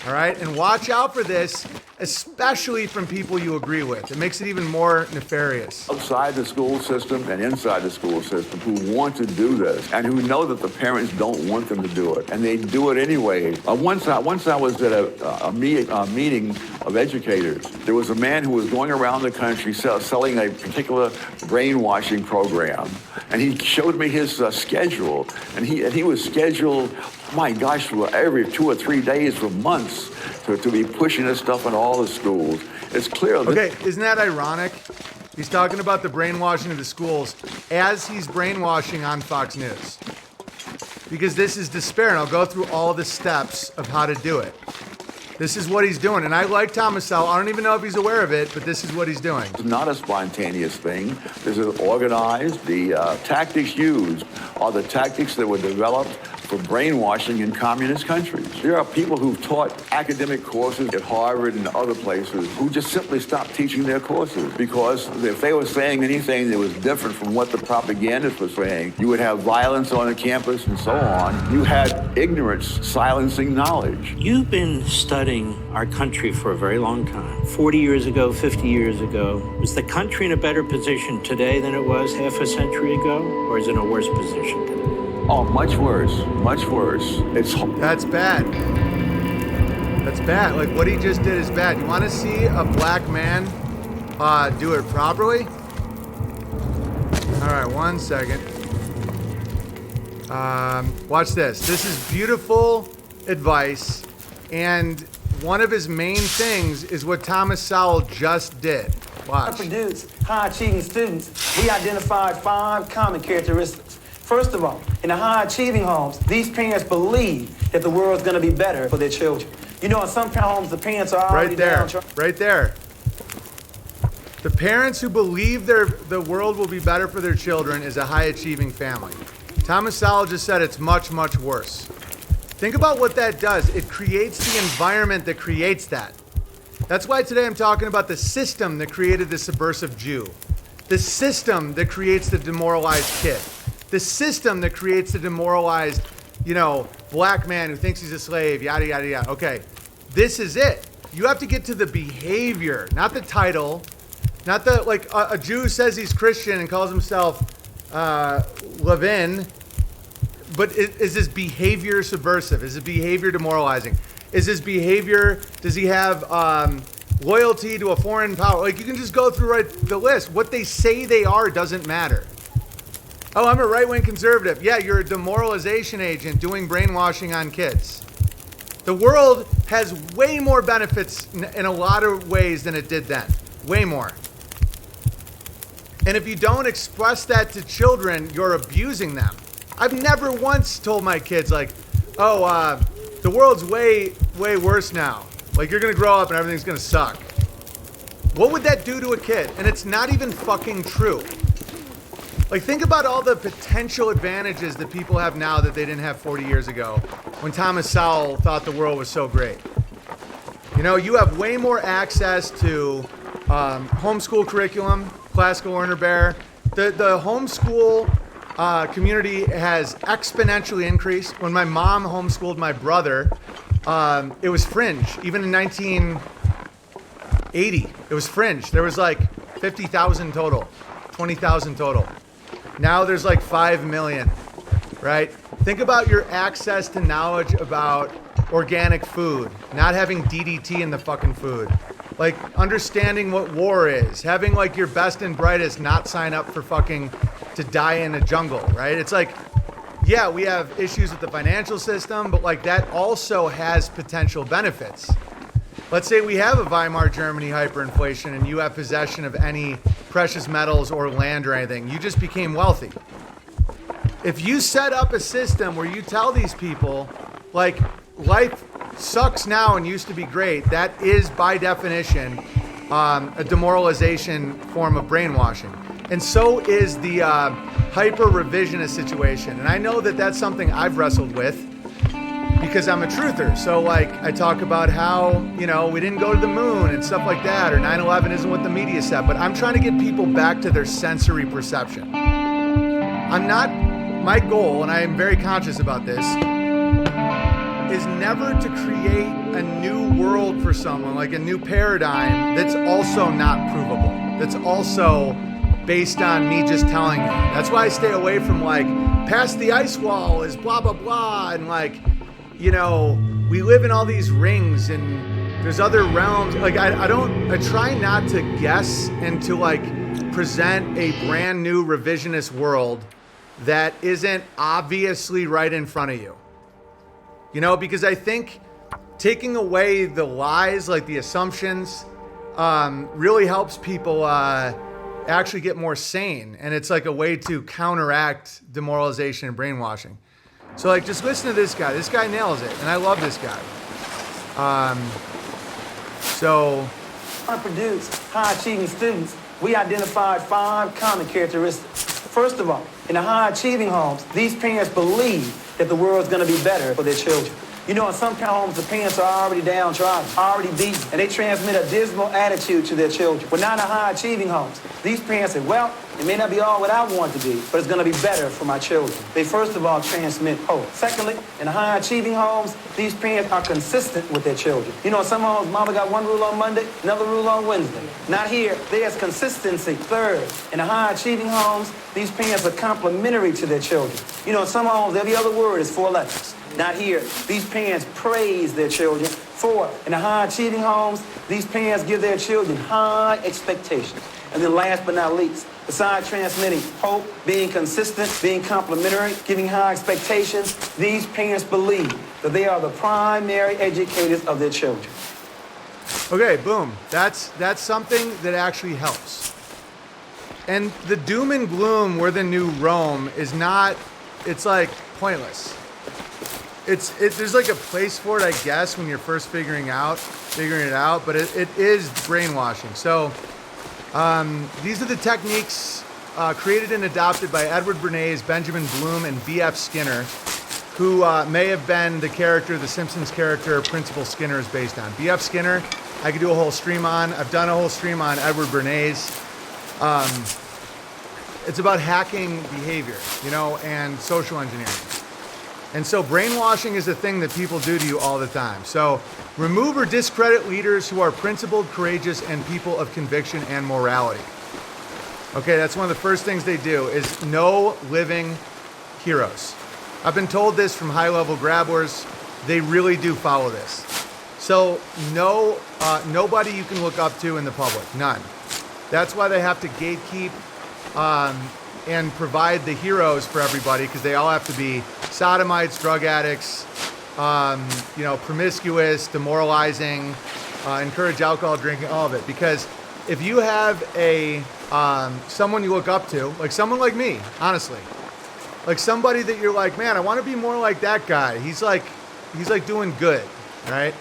All right? And watch out for this, especially from people you agree with. It makes it even more nefarious. Outside the school system and inside the school system who want to do this and who know that the parents don't want them to do it, and they do it anyway. Once I was at a meeting of educators. There was a man who was going around the country selling a particular brainwashing program, and he showed me his schedule, and he was scheduled, my gosh, for every 2 or 3 days for months to be pushing this stuff in all the schools. It's clear. Okay, isn't that ironic? He's talking about the brainwashing of the schools as he's brainwashing on Fox News. Because this is despair, and I'll go through all the steps of how to do it. This is what he's doing. And I like Thomas Sowell. I don't even know if he's aware of it, but this is what he's doing. It's not a spontaneous thing. This is organized. The tactics used are the tactics that were developed for brainwashing in communist countries. There are people who've taught academic courses at Harvard and other places who just simply stopped teaching their courses because if they were saying anything that was different from what the propagandists were saying, you would have violence on the campus and so on. You had ignorance silencing knowledge. You've been studying our country for a very long time. 40 years ago, 50 years ago. Was the country in a better position today than it was half a century ago? Or is it in a worse position today? Oh, much worse, much worse. That's bad. That's bad. Like what he just did is bad. You want to see a black man do it properly? All right, 1 second. Watch this. This is beautiful advice, and one of his main things is what Thomas Sowell just did. Watch. To produce high-achieving students, we identified 5 common characteristics. First of all, in the high-achieving homes, these parents believe that the world's going to be better for their children. You know, in some homes, the parents are already right there. The parents who believe the world will be better for their children is a high-achieving family. Thomas Sowell just said it's much, much worse. Think about what that does. It creates the environment that creates that. That's why today I'm talking about the system that created the subversive Jew. The system that creates the demoralized kid. The system that creates the demoralized, black man who thinks he's a slave, yada, yada, yada. Okay, this is it. You have to get to the behavior, not the title, not the, a Jew who says he's Christian and calls himself Levin, but is his behavior subversive? Is his behavior demoralizing? Is his behavior, does he have loyalty to a foreign power? Like, you can just go through the list. What they say they are doesn't matter. Oh, I'm a right-wing conservative. Yeah, you're a demoralization agent doing brainwashing on kids. The world has way more benefits in a lot of ways than it did then. Way more. And if you don't express that to children, you're abusing them. I've never once told my kids, the world's way, way worse now. Like, you're going to grow up and everything's going to suck. What would that do to a kid? And it's not even fucking true. Like, think about all the potential advantages that people have now that they didn't have 40 years ago when Thomas Sowell thought the world was so great. You have way more access to homeschool curriculum, classical learner bear. The homeschool community has exponentially increased. When my mom homeschooled my brother, it was fringe. Even in 1980, it was fringe. There was 50,000 total, 20,000 total. Now there's 5 million, right? Think about your access to knowledge about organic food, not having DDT in the fucking food. Understanding what war is, having your best and brightest not sign up for to die in a jungle, right? It's yeah, we have issues with the financial system, but like that also has potential benefits. Let's say we have a Weimar Germany hyperinflation and you have possession of any precious metals or land or anything. You just became wealthy. If you set up a system where you tell these people, like, life sucks now and used to be great, that is by definition a demoralization form of brainwashing. And so is the hyper revisionist situation. And I know that that's something I've wrestled with because I'm a truther. So like I talk about how, you know, we didn't go to the moon and stuff like that, or 9/11 isn't what the media said, but I'm trying to get people back to their sensory perception. My goal, and I am very conscious about this, is never to create a new world for someone, like a new paradigm that's also not provable, that's also based on me just telling you. That's why I stay away from like, past the ice wall is blah, blah, blah, and like, you know, we live in all these rings and there's other realms. Like I try not to guess and to like present a brand new revisionist world that isn't obviously right in front of you. You know, because I think taking away the lies, like the assumptions, really helps people actually get more sane. And it's like a way to counteract demoralization and brainwashing. So like, just listen to this guy. This guy nails it. And I love this guy. To produce high-achieving students, we identified 5 common characteristics. First of all, in the high-achieving homes, these parents believe that the world's going to be better for their children. You know, in some homes, the parents are already downtrodden, already beaten, and they transmit a dismal attitude to their children. But not in the high-achieving homes. These parents say, well, it may not be all what I want it to be, but it's going to be better for my children. They first of all transmit hope. Secondly, in the high-achieving homes, these parents are consistent with their children. You know, in some homes, mama got one rule on Monday, another rule on Wednesday. Not here. There's consistency. Third, in the high-achieving homes, these parents are complimentary to their children. You know, in some homes, every other word is 4 letters. Not here. These parents praise their children. 4, in the high-achieving homes, these parents give their children high expectations. And then last but not least, besides transmitting hope, being consistent, being complimentary, giving high expectations, these parents believe that they are the primary educators of their children. Okay, boom. That's something that actually helps. And the doom and gloom, we're the new Rome, is not, it's like pointless. There's like a place for it, I guess, when you're first figuring it out, but it is brainwashing. So these are the techniques created and adopted by Edward Bernays, Benjamin Bloom, and B.F. Skinner, who may have been the character, the Simpsons character, Principal Skinner is based on. B.F. Skinner, I could do a whole stream on. I've done a whole stream on Edward Bernays. It's about hacking behavior, you know, and social engineering. And so brainwashing is a thing that people do to you all the time. So remove or discredit leaders who are principled, courageous, and people of conviction and morality. Okay, that's one of the first things they do is no living heroes. I've been told this from high-level grabblers. They really do follow this. So nobody you can look up to in the public, none. That's why they have to gatekeep and provide the heroes for everybody, because they all have to be sodomites, drug addicts, you know, promiscuous, demoralizing, encourage alcohol drinking, all of it. Because if you have a someone you look up to, like someone like me, honestly, like somebody that you're like, man, I want to be more like that guy. He's like doing good, right?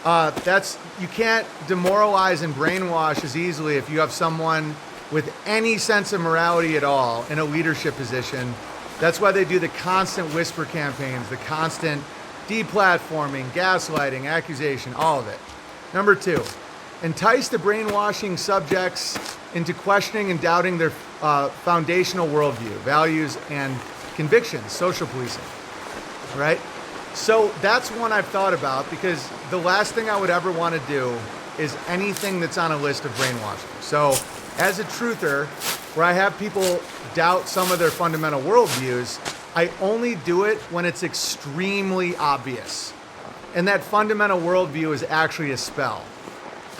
You can't demoralize and brainwash as easily if you have someone with any sense of morality at all in a leadership position. That's why they do the constant whisper campaigns, the constant deplatforming, gaslighting, accusation, all of it. Number 2, entice the brainwashing subjects into questioning and doubting their foundational worldview, values, and convictions, social policing, right? So that's one I've thought about, because the last thing I would ever want to do is anything that's on a list of brainwashing. So as a truther, where I have people doubt some of their fundamental worldviews, I only do it when it's extremely obvious. And that fundamental worldview is actually a spell.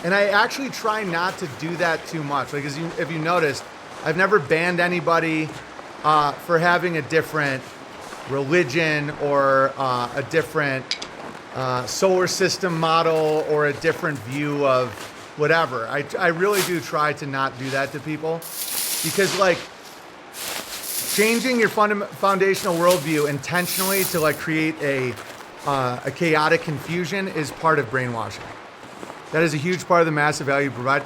And I actually try not to do that too much. Like, if you noticed, I've never banned anybody for having a different religion or a different solar system model or a different view of whatever. I really do try to not do that to people, because like changing your foundational worldview intentionally to like create a chaotic confusion is part of brainwashing. That is a huge part of the massive value you provide.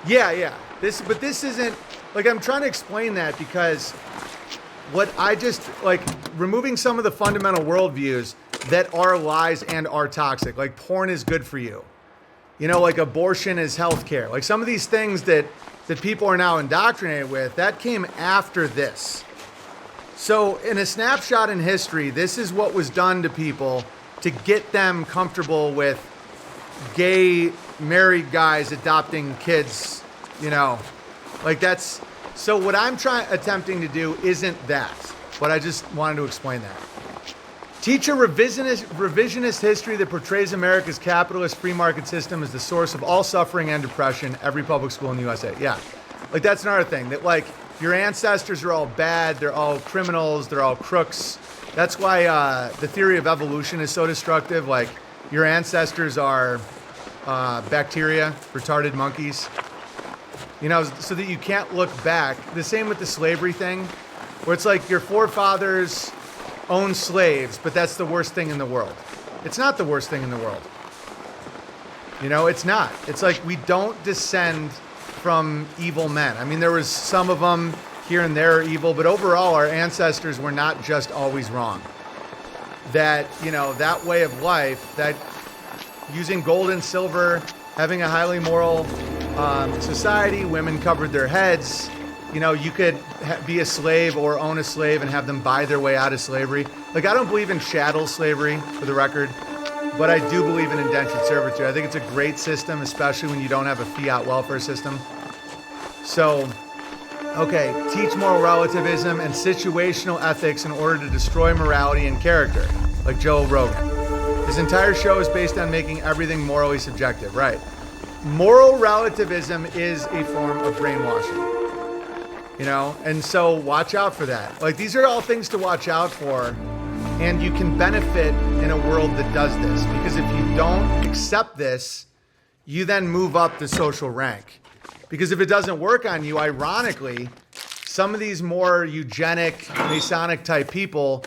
Yeah. But this isn't, like, I'm trying to explain that because what I just, like, removing some of the fundamental worldviews that are lies and are toxic, like porn is good for you. You know, like abortion is healthcare. Like some of these things that people are now indoctrinated with, that came after this. So in a snapshot in history, this is what was done to people to get them comfortable with gay married guys adopting kids, you know, like that's, so what I'm attempting to do isn't that, but I just wanted to explain that. Teach a revisionist history that portrays America's capitalist free market system as the source of all suffering and depression, every public school in the USA. Yeah, like that's another thing, that like your ancestors are all bad, they're all criminals, they're all crooks. That's why the theory of evolution is so destructive. Like your ancestors are bacteria, retarded monkeys, you know, so that you can't look back. The same with the slavery thing, where it's like your forefathers owned slaves, but that's the worst thing in the world. It's not the worst thing in the world. You know, it's not. It's like we don't descend from evil men. I mean, there was some of them here and there are evil, but overall our ancestors were not just always wrong. That, you know, that way of life, that using gold and silver, having a highly moral society, women covered their heads. You know, you could be a slave or own a slave and have them buy their way out of slavery. Like, I don't believe in chattel slavery, for the record, but I do believe in indentured servitude. I think it's a great system, especially when you don't have a fiat welfare system. So, okay, teach moral relativism and situational ethics in order to destroy morality and character, like Joe Rogan. His entire show is based on making everything morally subjective, right? Moral relativism is a form of brainwashing, you know? And so watch out for that. Like, these are all things to watch out for, and you can benefit in a world that does this, because if you don't accept this, you then move up the social rank. Because if it doesn't work on you, ironically, some of these more eugenic, Masonic type people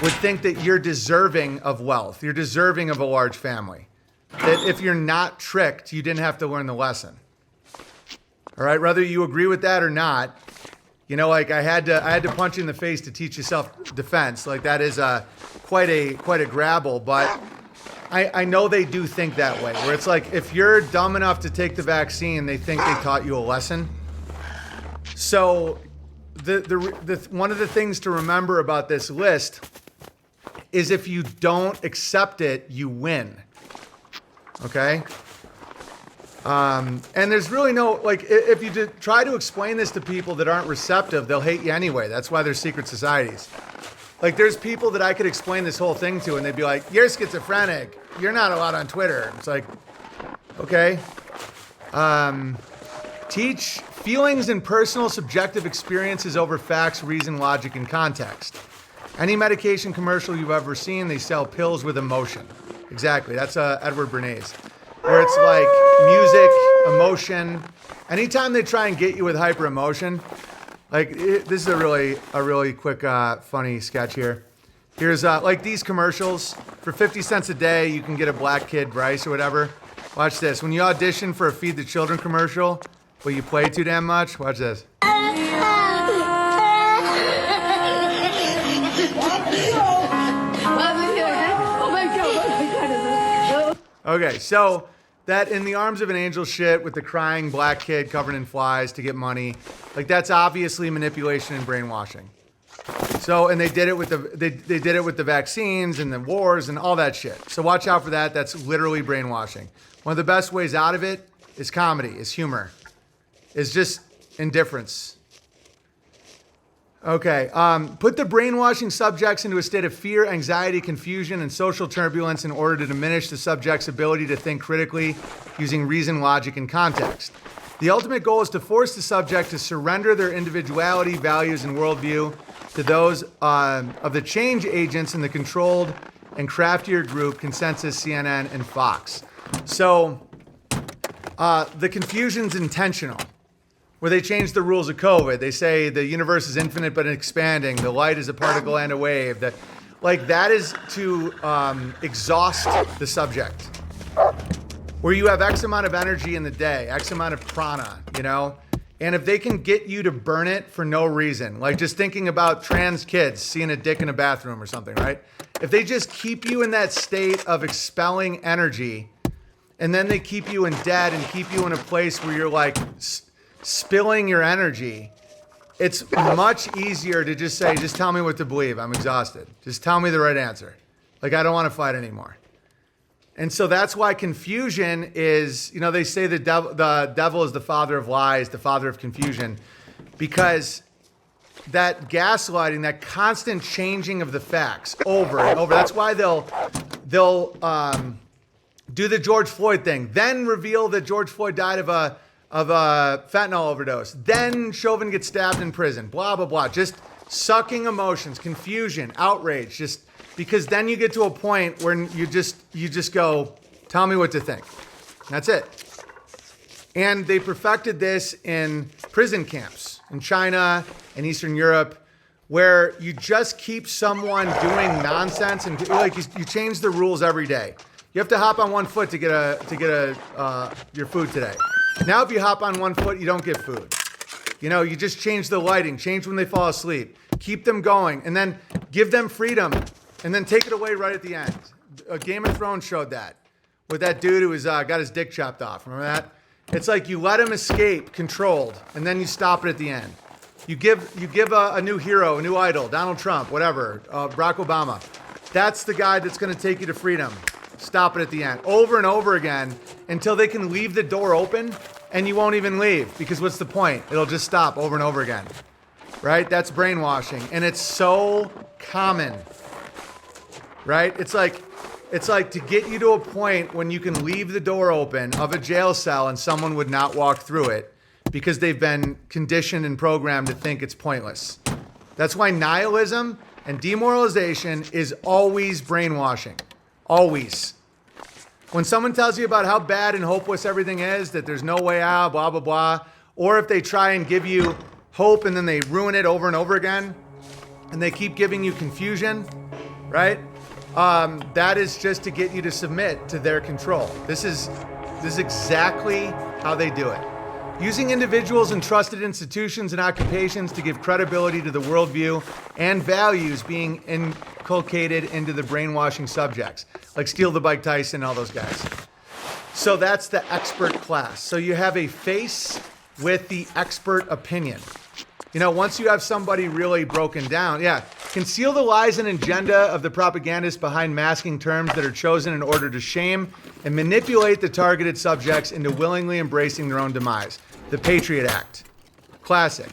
would think that you're deserving of wealth. You're deserving of a large family. That if you're not tricked, you didn't have to learn the lesson. All right, whether you agree with that or not, you know, like I had to punch you in the face to teach you self-defense. Like that is quite a grabble, but I know they do think that way, where it's like if you're dumb enough to take the vaccine, they think they taught you a lesson. So the one of the things to remember about this list is if you don't accept it, you win. Okay? And there's really no, like, if you try to explain this to people that aren't receptive, they'll hate you anyway. That's why there's secret societies. Like, there's people that I could explain this whole thing to, and they'd be like, you're schizophrenic. You're not allowed on Twitter. It's like, okay. Teach feelings and personal subjective experiences over facts, reason, logic, and context. Any medication commercial you've ever seen, they sell pills with emotion. Exactly. That's Edward Bernays. Where it's like music, emotion. Anytime they try and get you with hyper emotion, like this is a really quick, funny sketch here. Here's like these commercials. For 50 cents a day, you can get a black kid Bryce or whatever. Watch this. When you audition for a Feed the Children commercial, but you play too damn much, watch this. Okay, so that in the arms of an angel shit with the crying black kid covered in flies to get money, like that's obviously manipulation and brainwashing. So, and they did it with they did it with the vaccines and the wars and all that shit. So watch out for that. That's literally brainwashing. One of the best ways out of it is comedy, is humor, is just indifference. Okay, put the brainwashing subjects into a state of fear, anxiety, confusion, and social turbulence in order to diminish the subject's ability to think critically using reason, logic, and context. The ultimate goal is to force the subject to surrender their individuality, values, and worldview to those of the change agents in the controlled and craftier group Consensus, CNN, and Fox. So the confusion's intentional, where they change the rules of COVID. They say the universe is infinite but expanding. The light is a particle and a wave. That is to exhaust the subject. Where you have X amount of energy in the day, X amount of prana, and if they can get you to burn it for no reason, like just thinking about trans kids seeing a dick in a bathroom or something, right? If they just keep you in that state of expelling energy, and then they keep you in debt and keep you in a place where you're like spilling your energy, it's much easier to just say, just tell me what to believe. I'm exhausted. Just tell me the right answer. Like, I don't want to fight anymore. And so that's why confusion is, they say the devil is the father of lies, the father of confusion, because that gaslighting, that constant changing of the facts over and over. That's why they'll do the George Floyd thing, then reveal that George Floyd died of a fentanyl overdose. Then Chauvin gets stabbed in prison. Blah blah blah. Just sucking emotions, confusion, outrage. Just because then you get to a point where you just go, tell me what to think. That's it. And they perfected this in prison camps in China and Eastern Europe, where you just keep someone doing nonsense and you change the rules every day. You have to hop on one foot to get your food today. Now, if you hop on one foot, you don't get food. You just change the lighting, change when they fall asleep, keep them going, and then give them freedom, and then take it away right at the end. Game of Thrones showed that with that dude who got his dick chopped off. Remember that? It's like you let him escape controlled, and then you stop it at the end. You give a new hero, a new idol, Donald Trump, whatever, Barack Obama. That's the guy that's going to take you to freedom. Stop it at the end, over and over again, until they can leave the door open, and you won't even leave, because what's the point? It'll just stop over and over again, right? That's brainwashing, and it's so common, right? It's like to get you to a point when you can leave the door open of a jail cell and someone would not walk through it because they've been conditioned and programmed to think it's pointless. That's why nihilism and demoralization is always brainwashing. Always. When someone tells you about how bad and hopeless everything is, that there's no way out, blah, blah, blah, or if they try and give you hope and then they ruin it over and over again, and they keep giving you confusion, right? That is just to get you to submit to their control. This is exactly how they do it. Using individuals and trusted institutions and occupations to give credibility to the worldview and values being inculcated into the brainwashing subjects, like Steele the Bike Tyson and all those guys. So that's the expert class. So you have a face with the expert opinion. Once you have somebody really broken down, conceal the lies and agenda of the propagandists behind masking terms that are chosen in order to shame and manipulate the targeted subjects into willingly embracing their own demise. The Patriot Act. Classic.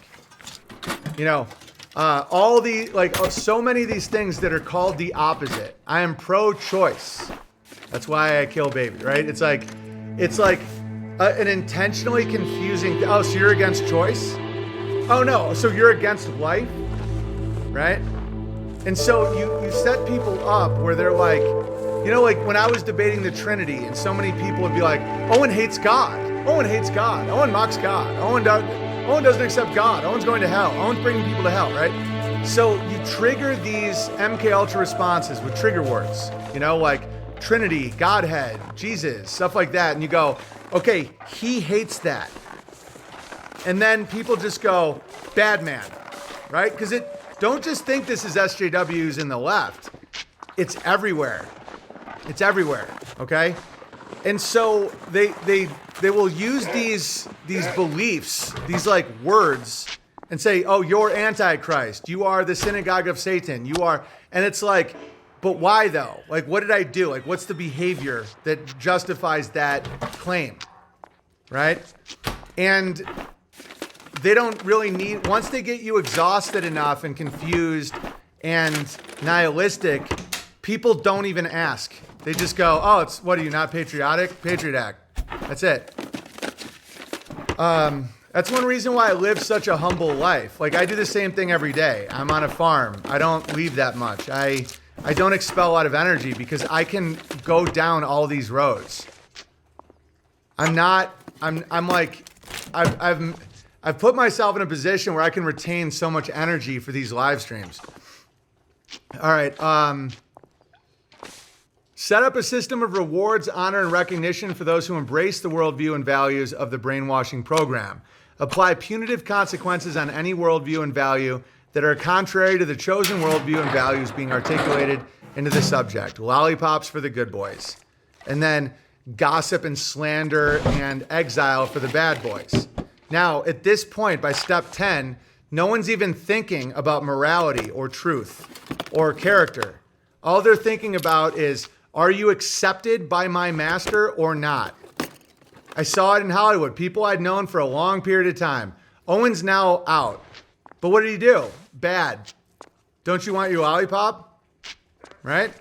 So many of these things that are called the opposite. I am pro-choice. That's why I kill babies, right? It's like an intentionally confusing, so you're against choice? Oh no, so you're against life, right? And so you set people up where they're like when I was debating the Trinity and so many people would be like, Owen hates God. Owen hates God. Owen mocks God. Owen doesn't accept God. Owen's going to hell. Owen's bringing people to hell, right? So you trigger these MK Ultra responses with trigger words, like Trinity, Godhead, Jesus, stuff like that. And you go, okay, he hates that. And then people just go, bad man, right? Because don't just think this is SJWs in the left. It's everywhere. It's everywhere, okay? And so they will use these beliefs, these like words, and say, oh, you're Antichrist. You are the synagogue of Satan. You are, and it's like, but why though? Like, what did I do? Like, what's the behavior that justifies that claim, right? And they don't really need, once they get you exhausted enough and confused and nihilistic, people don't even ask. They just go, oh, what are you, not patriotic? Patriot Act. That's it. That's one reason why I live such a humble life. Like, I do the same thing every day. I'm on a farm. I don't leave that much. I don't expel a lot of energy because I can go down all these roads. I'm like, I've put myself in a position where I can retain so much energy for these live streams. All right. Set up a system of rewards, honor, and recognition for those who embrace the worldview and values of the brainwashing program. Apply punitive consequences on any worldview and value that are contrary to the chosen worldview and values being articulated into the subject. Lollipops for the good boys. And then gossip and slander and exile for the bad boys. Now, at this point, by step 10, no one's even thinking about morality or truth or character. All they're thinking about is, are you accepted by my master or not? I saw it in Hollywood. People I'd known for a long period of time. Owen's now out. But what did he do? Bad. Don't you want your lollipop? Right?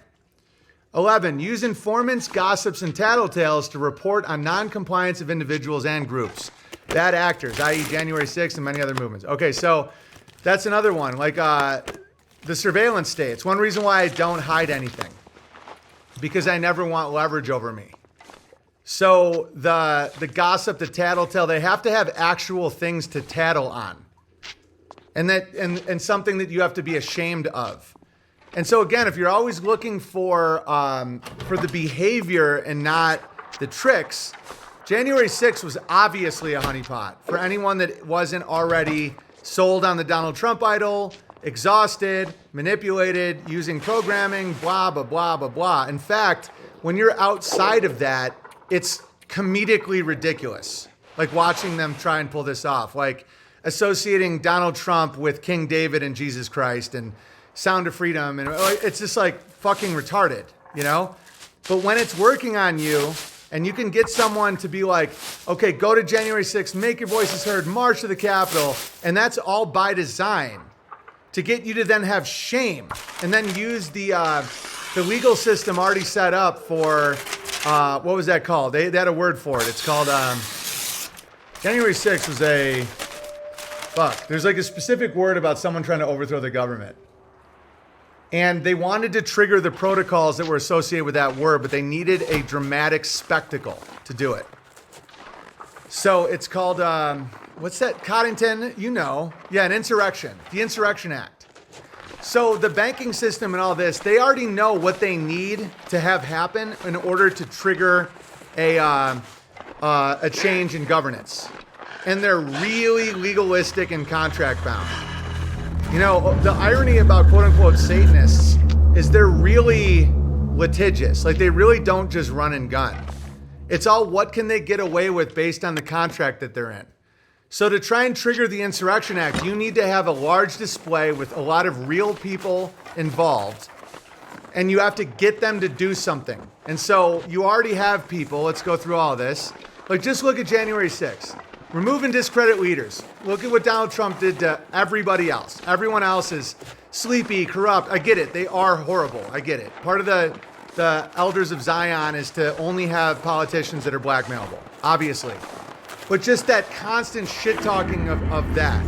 11, use informants, gossips, and tattletales to report on non-compliance of individuals and groups. Bad actors, i.e. January 6th and many other movements. Okay, so that's another one. Like the surveillance states. One reason why I don't hide anything. Because I never want leverage over me. So the gossip, the tattletale, they have to have actual things to tattle on. And something that you have to be ashamed of. And so again, if you're always looking for the behavior and not the tricks, January 6th was obviously a honeypot. For anyone that wasn't already sold on the Donald Trump idol, exhausted, manipulated, using programming, blah, blah, blah, blah, blah. In fact, when you're outside of that, it's comedically ridiculous. Like watching them try and pull this off. Like associating Donald Trump with King David and Jesus Christ and Sound of Freedom. And it's just like fucking retarded, you know? But when it's working on you and you can get someone to be like, okay, go to January 6th, make your voices heard, march to the Capitol. And that's all by design to get you to then have shame and then use the legal system already set up for, what was that called? They had a word for it. It's called, January 6th was there's like a specific word about someone trying to overthrow the government. And they wanted to trigger the protocols that were associated with that word, but they needed a dramatic spectacle to do it. So it's called, what's that? Coddington, you know. Yeah, an insurrection. The Insurrection Act. So the banking system and all this, they already know what they need to have happen in order to trigger a change in governance. And they're really legalistic and contract bound. You know, the irony about quote-unquote Satanists is they're really litigious. Like, they really don't just run and gun. It's all what can they get away with based on the contract that they're in. So to try and trigger the Insurrection Act, you need to have a large display with a lot of real people involved, and you have to get them to do something. And so you already have people, let's go through all this. Like, just look at January 6th. Remove and discredit leaders. Look at what Donald Trump did to everybody else. Everyone else is sleepy, corrupt. I get it. They are horrible. I get it. Part of the elders of Zion is to only have politicians that are blackmailable, obviously. But just that constant shit-talking of that.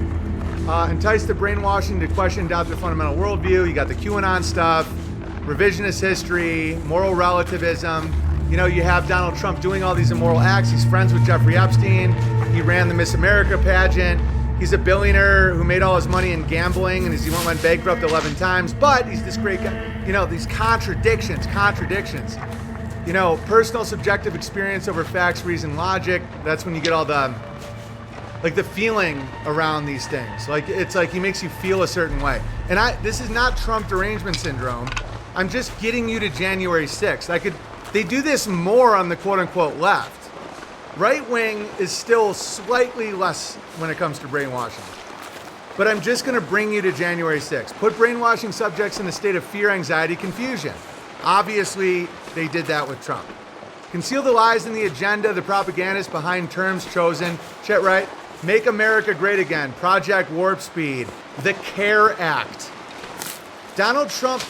Entice the brainwashing to question, doubt their fundamental worldview. You got the QAnon stuff, revisionist history, moral relativism. You know, you have Donald Trump doing all these immoral acts. He's friends with Jeffrey Epstein. He ran the Miss America pageant. He's a billionaire who made all his money in gambling and he went bankrupt 11 times. But he's this great guy. You know, these contradictions. You know, personal subjective experience over facts, reason, logic. That's when you get all the feeling around these things. Like, it's like he makes you feel a certain way. And this is not Trump derangement syndrome. I'm just getting you to January 6th. They do this more on the quote-unquote left. Right wing is still slightly less when it comes to brainwashing. But I'm just going to bring you to January 6th. Put brainwashing subjects in a state of fear, anxiety, confusion. Obviously, they did that with Trump. Conceal the lies and the agenda, the propagandists behind terms chosen. Chet right. Make America great again. Project Warp Speed. The CARE Act. Donald Trump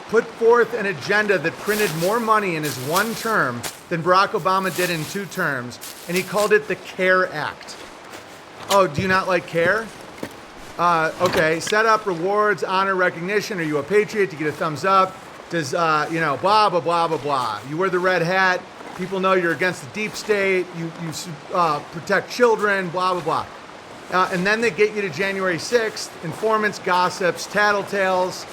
put forth an agenda that printed more money in his one term than Barack Obama did in 2 terms, and he called it the CARE Act. Oh, do you not like care? Okay, set up rewards, honor, recognition. Are you a patriot? Do you get a thumbs up? Does, blah, blah, blah, blah, blah. You wear the red hat. People know you're against the deep state. You protect children, blah, blah, blah. And then they get you to January 6th, informants, gossips, tattletales,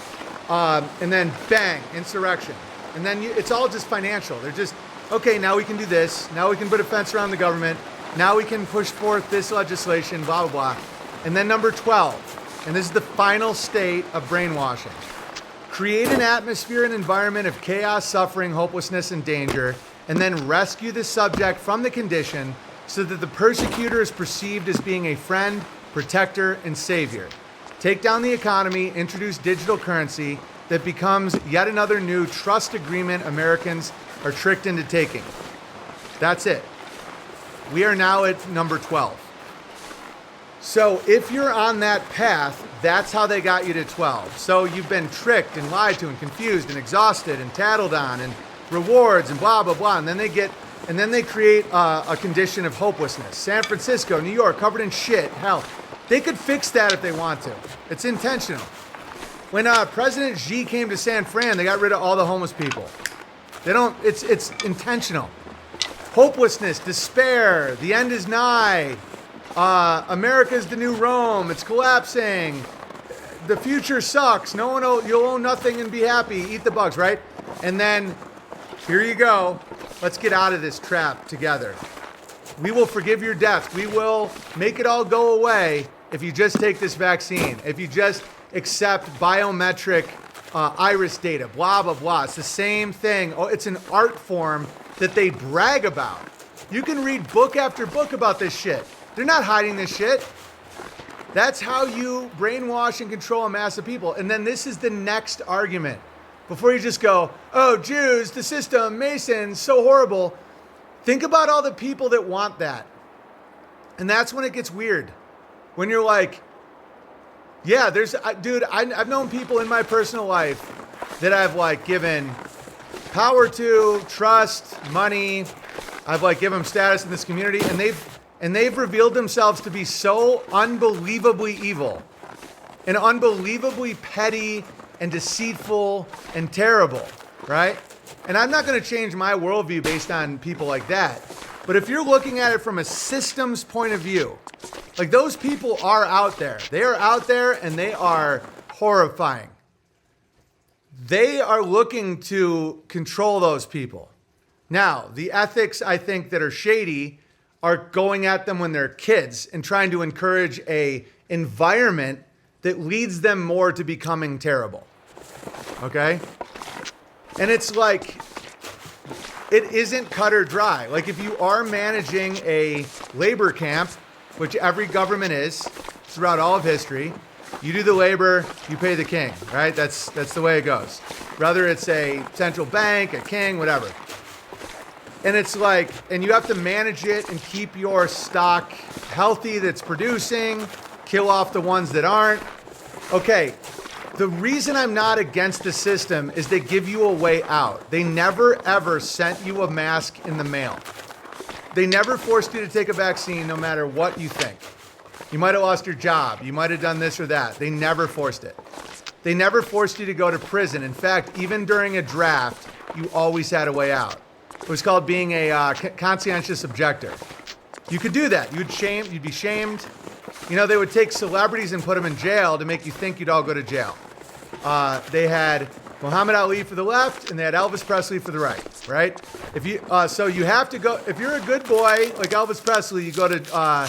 and then bang, insurrection. And then it's all just financial. They're just, okay, now we can do this. Now we can put a fence around the government. Now we can push forth this legislation, blah, blah, blah. And then number 12, and this is the final state of brainwashing. Create an atmosphere and environment of chaos, suffering, hopelessness, and danger, and then rescue the subject from the condition so that the persecutor is perceived as being a friend, protector, and savior. Take down the economy, introduce digital currency that becomes yet another new trust agreement Americans are tricked into taking. That's it. We are now at number 12. So if you're on that path, that's how they got you to 12. So you've been tricked and lied to and confused and exhausted and tattled on and rewards and blah, blah, blah. And then they create a condition of hopelessness. San Francisco, New York, covered in shit. Hell, they could fix that if they want to. It's intentional. When President Xi came to San Fran, they got rid of all the homeless people. It's intentional. Hopelessness, despair, the end is nigh. America's the new Rome. It's collapsing. The future sucks. You'll own nothing and be happy. Eat the bugs, right? And then here you go. Let's get out of this trap together. We will forgive your debts. We will make it all go away if you just take this vaccine. If you just accept biometric iris data, blah, blah, blah. It's the same thing. Oh, it's an art form that they brag about. You can read book after book about this shit. They're not hiding this shit. That's how you brainwash and control a mass of people. And then this is the next argument. Before you just go, oh, Jews, the system, Masons, so horrible. Think about all the people that want that. And that's when it gets weird. When you're like, yeah, I've known people in my personal life that I've like given power to, trust, money. I've like given them status in this community, and they've revealed themselves to be so unbelievably evil and unbelievably petty and deceitful and terrible, right? And I'm not going to change my worldview based on people like that. But if you're looking at it from a systems point of view, like those people are out there. They are out there and they are horrifying. They are looking to control those people. Now, the ethics I think that are shady are going at them when they're kids and trying to encourage a environment that leads them more to becoming terrible. Okay? And it's like, it isn't cut or dry. Like if you are managing a labor camp, which every government is throughout all of history, you do the labor, you pay the king, right? That's the way it goes. Whether it's a central bank, a king, whatever. And it's like, and you have to manage it and keep your stock healthy that's producing, kill off the ones that aren't. Okay, the reason I'm not against the system is they give you a way out. They never ever sent you a mask in the mail. They never forced you to take a vaccine no matter what you think. You might have lost your job. You might have done this or that. They never forced it. They never forced you to go to prison. In fact, even during a draft, you always had a way out. It was called being a conscientious objector. You could do that. You'd be shamed. You know, they would take celebrities and put them in jail to make you think you'd all go to jail. They had Muhammad Ali for the left, and they had Elvis Presley for the right? So you have to go, if you're a good boy like Elvis Presley, you go to,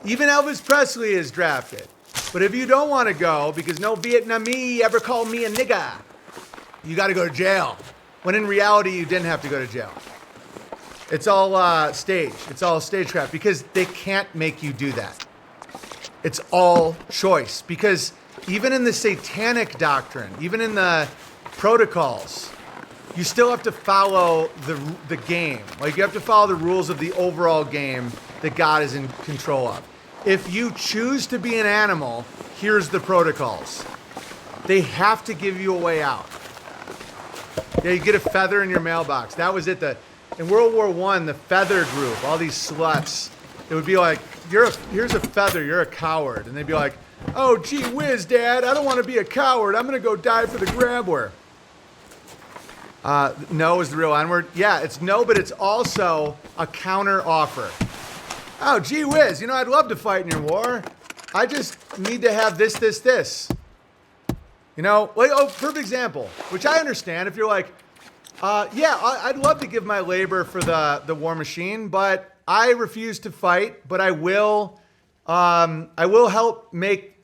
even Elvis Presley is drafted. But if you don't want to go, because no Vietnamese ever called me a nigga, you got to go to jail. When in reality, you didn't have to go to jail. It's all staged. It's all stagecraft because they can't make you do that. It's all choice because even in the satanic doctrine, even in the protocols, you still have to follow the game. Like you have to follow the rules of the overall game that God is in control of. If you choose to be an animal, here's the protocols. They have to give you a way out. Yeah, you get a feather in your mailbox. That was it. In World War I, the feather group, all these sluts, it would be like, here's a feather, you're a coward. And they'd be like, oh, gee whiz, Dad, I don't want to be a coward. I'm going to go die for the Grambler. No is the real N-word. Yeah, it's no, but it's also a counter offer. Oh, gee whiz, I'd love to fight in your war. I just need to have this. Perfect example, which I understand. If you're like, I'd love to give my labor for the war machine, but I refuse to fight, but I will help make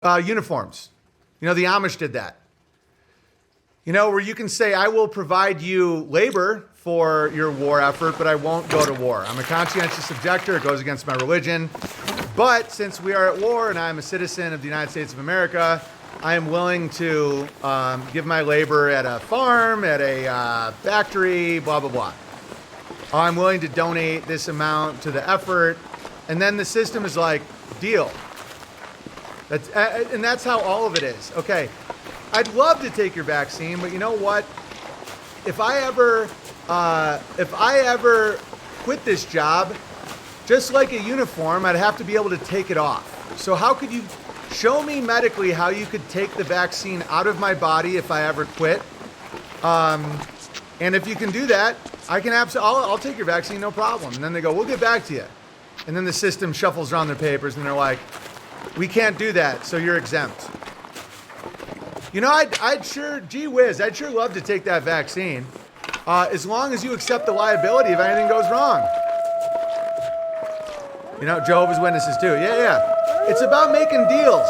Uniforms. You know, the Amish did that. You know, where you can say, I will provide you labor for your war effort, but I won't go to war. I'm a conscientious objector. It goes against my religion. But since we are at war and I'm a citizen of the United States of America, I am willing to give my labor at a farm, at a factory, blah, blah, blah. I'm willing to donate this amount to the effort. And then the system is like, deal. And that's how all of it is. Okay, I'd love to take your vaccine, but you know what? If I ever quit this job, just like a uniform, I'd have to be able to take it off. So how could you show me medically how you could take the vaccine out of my body if I ever quit? And if you can do that, I'll take your vaccine, no problem. And then they go, we'll get back to you. And then the system shuffles around their papers and they're like, we can't do that, so you're exempt. You know, I'd sure love to take that vaccine, as long as you accept the liability if anything goes wrong. You know, Jehovah's Witnesses too. Yeah. It's about making deals.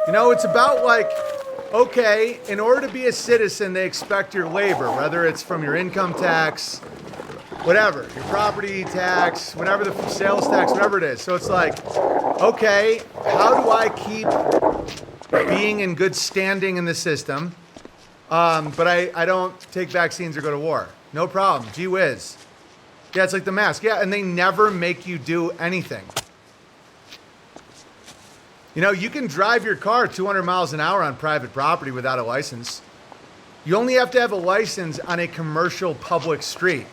You know, it's about like, okay, in order to be a citizen, they expect your labor, whether it's from your income tax, whatever, your property tax, whatever the sales tax, whatever it is. So it's like, okay, how do I keep being in good standing in the system, but I don't take vaccines or go to war? No problem. Gee whiz. Yeah, it's like the mask. Yeah, and they never make you do anything. You know, you can drive your car 200 miles an hour on private property without a license. You only have to have a license on a commercial public street.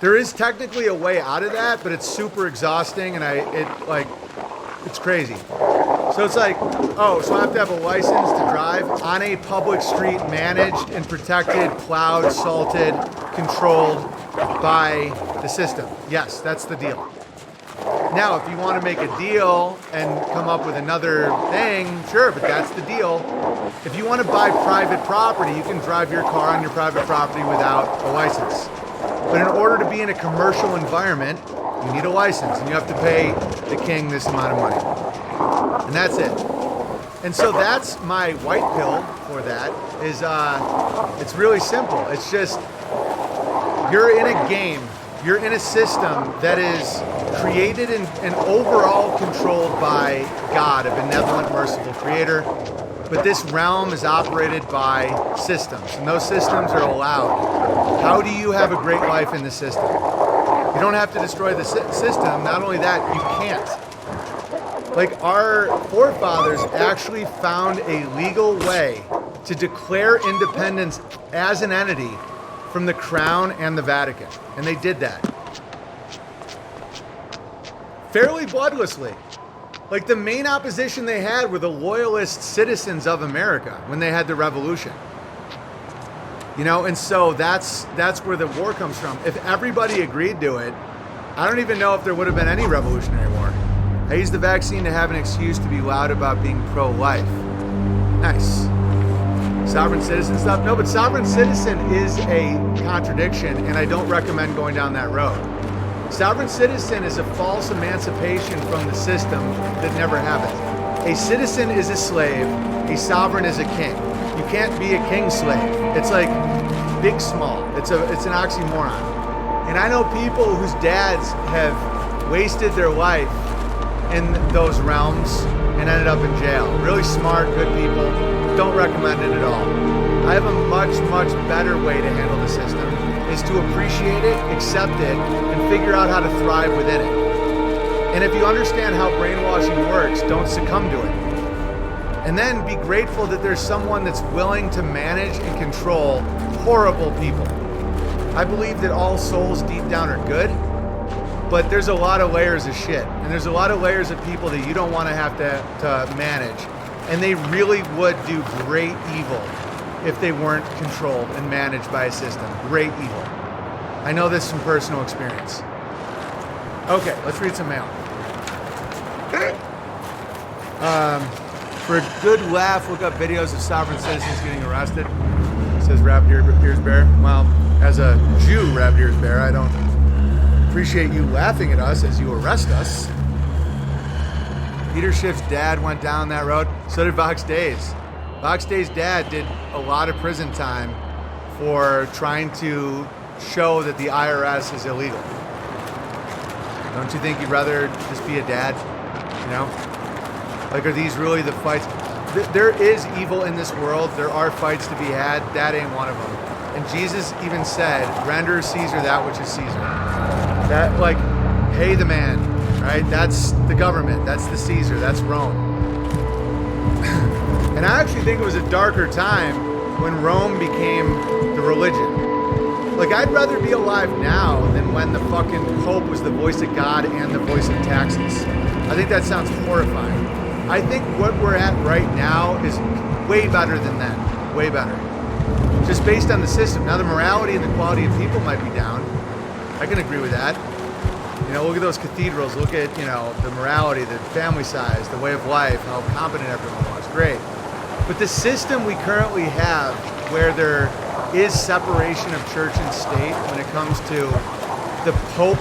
There is technically a way out of that, but it's super exhausting and it's crazy. So it's like, so I have to have a license to drive on a public street managed and protected, plowed, salted, controlled by the system. Yes, that's the deal. Now, if you want to make a deal and come up with another thing, sure, but that's the deal. If you want to buy private property, you can drive your car on your private property without a license. But in order to be in a commercial environment, you need a license, and you have to pay the king this amount of money. And that's it. And so that's my white pill for that, is it's really simple. It's just, you're in a game, you're in a system that is created and overall controlled by God, a benevolent, merciful creator. But this realm is operated by systems, and those systems are allowed. How do you have a great life in the system? You don't have to destroy the system. Not only that, you can't. Like, our forefathers actually found a legal way to declare independence as an entity from the Crown and the Vatican. And they did that. Fairly bloodlessly. Like, the main opposition they had were the loyalist citizens of America when they had the revolution. You know, and so that's where the war comes from. If everybody agreed to it, I don't even know if there would have been any Revolutionary War. I used the vaccine to have an excuse to be loud about being pro-life. Nice. Sovereign citizen stuff? No, but sovereign citizen is a contradiction, and I don't recommend going down that road. Sovereign citizen is a false emancipation from the system that never happened. A citizen is a slave. A sovereign is a king. You can't be a king slave. It's like big small. It's an oxymoron. And I know people whose dads have wasted their life in those realms and ended up in jail. Really smart, good people. Don't recommend it at all. I have a much, much better way to handle the system, is to appreciate it, accept it, and figure out how to thrive within it. And if you understand how brainwashing works, don't succumb to it. And then be grateful that there's someone that's willing to manage and control horrible people. I believe that all souls deep down are good, but there's a lot of layers of shit. And there's a lot of layers of people that you don't want to have to manage. And they really would do great evil if they weren't controlled and managed by a system. Great evil. I know this from personal experience. Okay, let's read some mail. For a good laugh, look up videos of sovereign citizens getting arrested. Says Rabbit Ears Bear. Well, as a Jew, Rabbit Ears Bear, I don't appreciate you laughing at us as you arrest us. Peter Schiff's dad went down that road. So did Vox Day's. Vox Day's dad did a lot of prison time for trying to show that the IRS is illegal. Don't you think you'd rather just be a dad? You know? Like, are these really the fights? There is evil in this world. There are fights to be had. That ain't one of them. And Jesus even said, render Caesar that which is Caesar. That, like, pay the man, right? That's the government. That's the Caesar. That's Rome. And I actually think it was a darker time when Rome became the religion. Like, I'd rather be alive now than when the fucking Pope was the voice of God and the voice of taxes. I think that sounds horrifying. I think what we're at right now is way better than then. Way better. Just based on the system. Now, the morality and the quality of people might be down. I can agree with that. You know, look at those cathedrals. Look at, you know, the morality, the family size, the way of life, how competent everyone was. Great. But the system we currently have, where there is separation of church and state when it comes to the Pope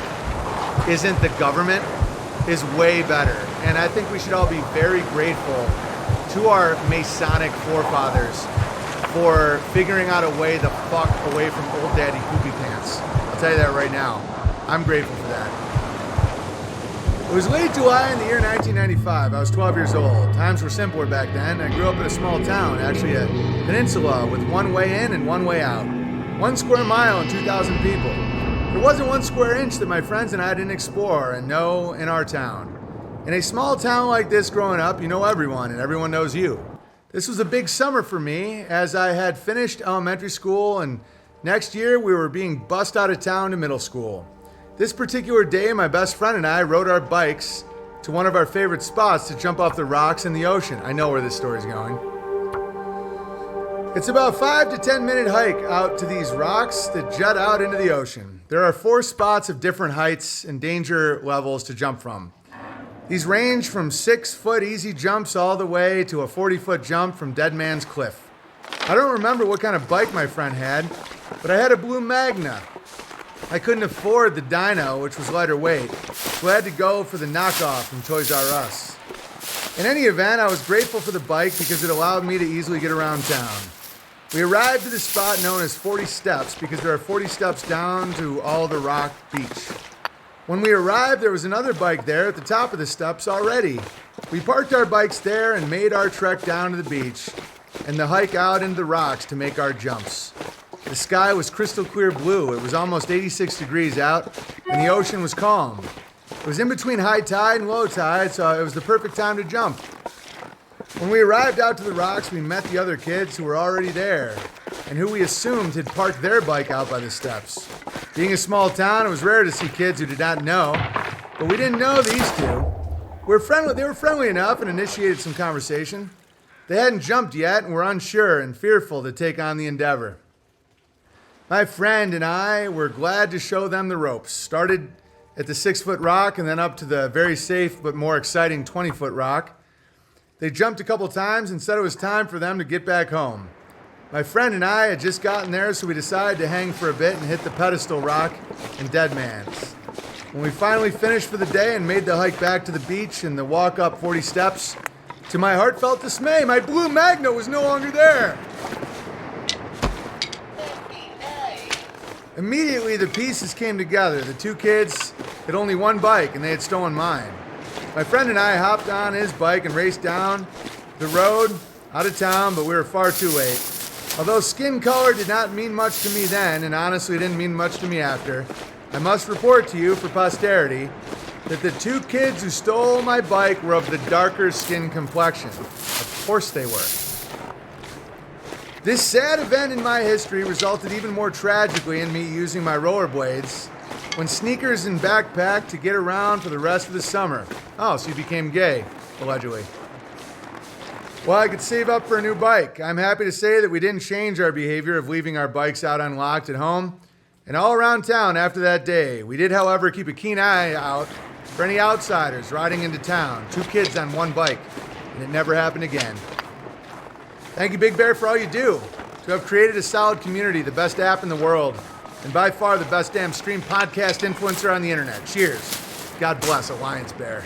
isn't the government, is way better. And I think we should all be very grateful to our Masonic forefathers for figuring out a way the fuck away from old daddy poopy pants. I'll tell you that right now. I'm grateful for that. It was late July in the year 1995. I was 12 years old. Times were simpler back then. I grew up in a small town, actually a peninsula with one way in and one way out. 1 square mile and 2,000 people. There wasn't 1 square inch that my friends and I didn't explore and know in our town. In a small town like this growing up, you know everyone and everyone knows you. This was a big summer for me as I had finished elementary school and next year we were being bussed out of town to middle school. This particular day, my best friend and I rode our bikes to one of our favorite spots to jump off the rocks in the ocean. I know where this story's going. It's about 5 to 10 minute hike out to these rocks that jut out into the ocean. There are 4 spots of different heights and danger levels to jump from. These range from 6-foot easy jumps all the way to a 40-foot jump from Dead Man's Cliff. I don't remember what kind of bike my friend had, but I had a blue Magna. I couldn't afford the dyno, which was lighter weight, so I had to go for the knockoff from Toys R Us. In any event, I was grateful for the bike because it allowed me to easily get around town. We arrived at the spot known as 40 Steps because there are 40 steps down to all the rock beach. When we arrived, there was another bike there at the top of the steps already. We parked our bikes there and made our trek down to the beach and the hike out into the rocks to make our jumps. The sky was crystal clear blue. It was almost 86 degrees out, and the ocean was calm. It was in between high tide and low tide, so it was the perfect time to jump. When we arrived out to the rocks, we met the other kids who were already there, and who we assumed had parked their bike out by the steps. Being a small town, it was rare to see kids who did not know, but we didn't know these two. They were friendly enough and initiated some conversation. They hadn't jumped yet and were unsure and fearful to take on the endeavor. My friend and I were glad to show them the ropes. Started at the 6-foot rock and then up to the very safe but more exciting 20-foot rock. They jumped a couple times and said it was time for them to get back home. My friend and I had just gotten there, so we decided to hang for a bit and hit the pedestal rock and Dead Man's. When we finally finished for the day and made the hike back to the beach and the walk up 40 steps, to my heartfelt dismay, my blue Magna was no longer there. Immediately, the pieces came together. The two kids had only one bike, and they had stolen mine. My friend and I hopped on his bike and raced down the road, out of town, but we were far too late. Although skin color did not mean much to me then, and honestly didn't mean much to me after, I must report to you for posterity that the two kids who stole my bike were of the darker skin complexion. Of course they were. This sad event in my history resulted even more tragically in me using my rollerblades when sneakers and backpack to get around for the rest of the summer. Oh, so you became gay, allegedly. Well, I could save up for a new bike. I'm happy to say that we didn't change our behavior of leaving our bikes out unlocked at home and all around town after that day. We did, however, keep a keen eye out for any outsiders riding into town. 2 kids on one bike, and it never happened again. Thank you, Big Bear, for all you do to have created a solid community, the best app in the world, and by far the best damn stream podcast influencer on the internet. Cheers. God bless Alliance Bear.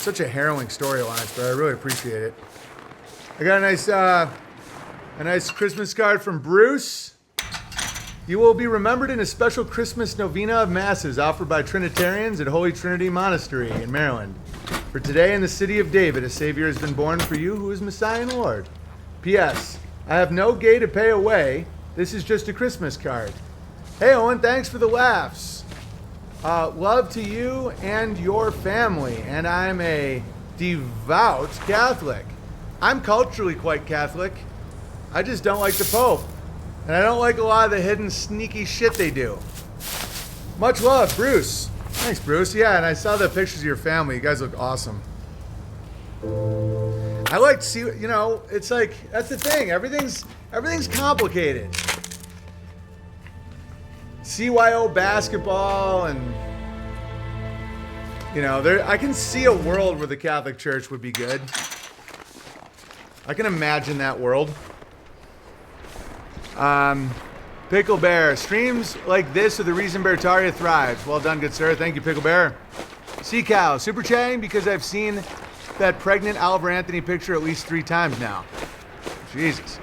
such a harrowing story, Alliance, but I really appreciate it. I got a nice Christmas card from Bruce. You will be remembered in a special Christmas novena of masses offered by Trinitarians at Holy Trinity Monastery in Maryland. For today in the city of David, a Savior has been born for you who is Messiah and Lord. P.S. I have no gay to pay away. This is just a Christmas card. Hey, Owen, thanks for the laughs. Love to you and your family. And I'm a devout Catholic. I'm culturally quite Catholic. I just don't like the Pope. And I don't like a lot of the hidden sneaky shit they do. Much love, Bruce. Thanks, Bruce. Yeah, and I saw the pictures of your family. You guys look awesome. I like to see, you know, it's like, that's the thing. Everything's complicated. CYO basketball and, you know, I can see a world where the Catholic Church would be good. I can imagine that world. Pickle Bear, streams like this are the reason Bertaria thrives. Well done, good sir. Thank you, Pickle Bear. Sea Cow, super chatting because I've seen that pregnant Oliver Anthony picture at least 3 times now. Jesus.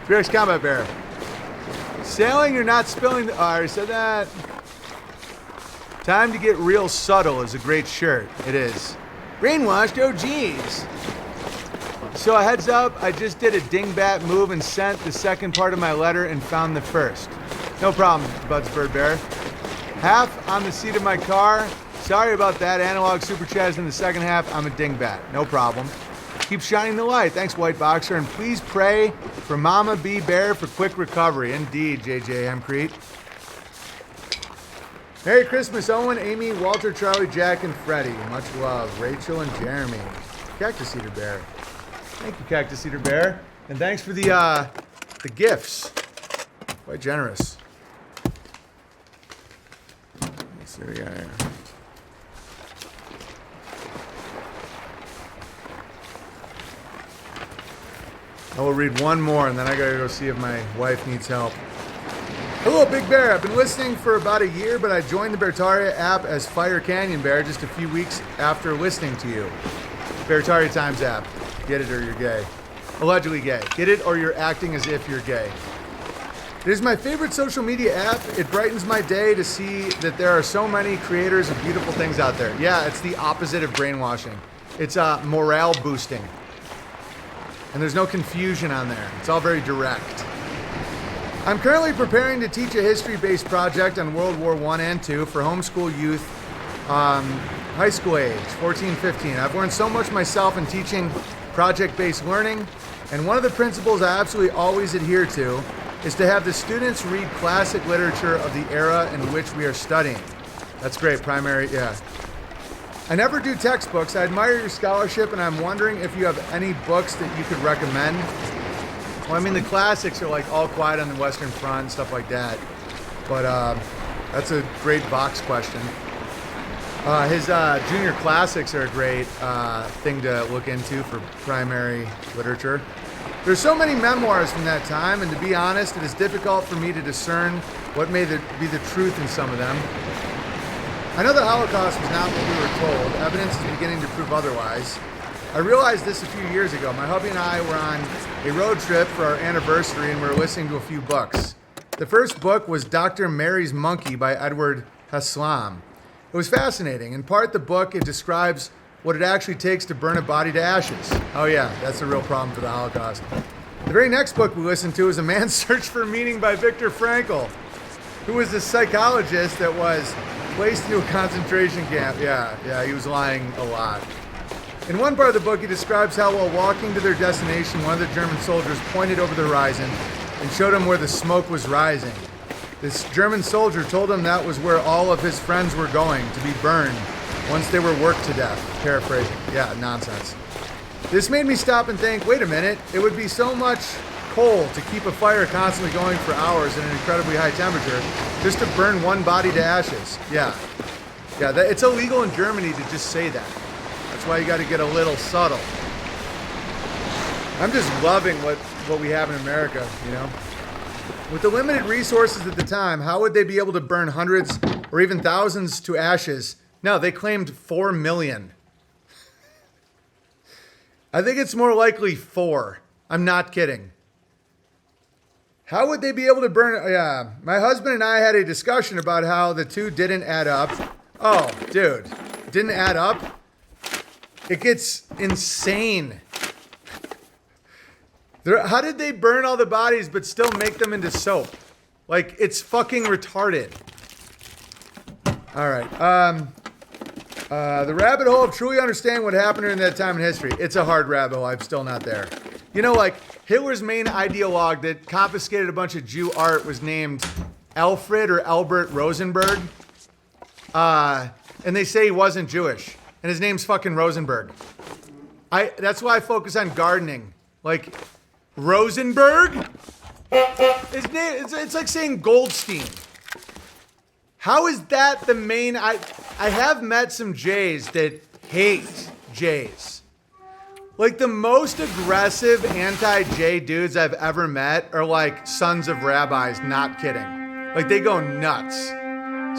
Fierce Combat Bear. Sailing, you're not spilling the... Oh, I already said that. Time to get real subtle is a great shirt. It is. Brainwashed, oh geez. So a heads up, I just did a dingbat move and sent the second part of my letter and found the first. No problem, Buds Bird Bear. Half on the seat of my car. Sorry about that. Analog Super Chat is in the second half. I'm a dingbat. No problem. Keep shining the light. Thanks, White Boxer. And please pray for Mama B. Bear for quick recovery. Indeed, JJ Hemcrete. Merry Christmas, Owen, Amy, Walter, Charlie, Jack, and Freddie. Much love. Rachel and Jeremy. Cactus Eater Bear. Thank you, Cactus Eater Bear. And thanks for the gifts. Quite generous. Let's see what we got here. I will read one more, and then I gotta go see if my wife needs help. Hello, Big Bear. I've been listening for about a year, but I joined the Bertaria app as Fire Canyon Bear just a few weeks after listening to you. Bertaria Times app. Get it or you're gay. Allegedly gay. Get it or you're acting as if you're gay. It is my favorite social media app. It brightens my day to see that there are so many creators of beautiful things out there. Yeah, it's the opposite of brainwashing. It's morale boosting. And there's no confusion on there. It's all very direct. I'm currently preparing to teach a history-based project on World War I and II for homeschool youth, high school age, 14, 15. I've learned so much myself in teaching project-based learning, and one of the principles I absolutely always adhere to is to have the students read classic literature of the era in which we are studying. That's great, primary, yeah. I never do textbooks. I admire your scholarship, and I'm wondering if you have any books that you could recommend. Well, I mean, the classics are like All Quiet on the Western Front, stuff like that. But that's a great Vox question. His junior classics are a great thing to look into for primary literature. There's so many memoirs from that time, and to be honest, it is difficult for me to discern what may be the truth in some of them. I know the Holocaust was not what we were told. Evidence is beginning to prove otherwise. I realized this a few years ago. My hubby and I were on a road trip for our anniversary, and we were listening to a few books. The first book was Dr. Mary's Monkey by Edward Haslam. It was fascinating. In part, the book, it describes what it actually takes to burn a body to ashes. Oh yeah, that's a real problem for the Holocaust. The very next book we listened to is A Man's Search for Meaning by Viktor Frankl, who was a psychologist that was placed into a concentration camp. Yeah, he was lying a lot. In one part of the book, he describes how while walking to their destination, one of the German soldiers pointed over the horizon and showed him where the smoke was rising. This German soldier told him that was where all of his friends were going to be burned once they were worked to death. Paraphrasing. Yeah, nonsense. This made me stop and think, wait a minute, it would be so much coal to keep a fire constantly going for hours at an incredibly high temperature just to burn one body to ashes. Yeah, it's illegal in Germany to just say that. That's why you got to get a little subtle. I'm just loving what we have in America, you know. With the limited resources at the time, how would they be able to burn hundreds or even thousands to ashes? No, they claimed 4 million. I think it's more likely 4. I'm not kidding. How would they be able to burn? Yeah, my husband and I had a discussion about how the two didn't add up. Oh, dude, didn't add up? It gets insane. How did they burn all the bodies but still make them into soap? Like, it's fucking retarded. All right. The rabbit hole of truly understanding what happened during that time in history. It's a hard rabbit hole. I'm still not there. You know, like, Hitler's main ideologue that confiscated a bunch of Jew art was named Alfred or Albert Rosenberg. And they say he wasn't Jewish. And his name's fucking Rosenberg. That's why I focus on gardening. Like, Rosenberg? His name, it's like saying Goldstein. How is that the main... I have met some Jays that hate Jays. Like, the most aggressive anti-Jay dudes I've ever met are like sons of rabbis, not kidding. Like, they go nuts.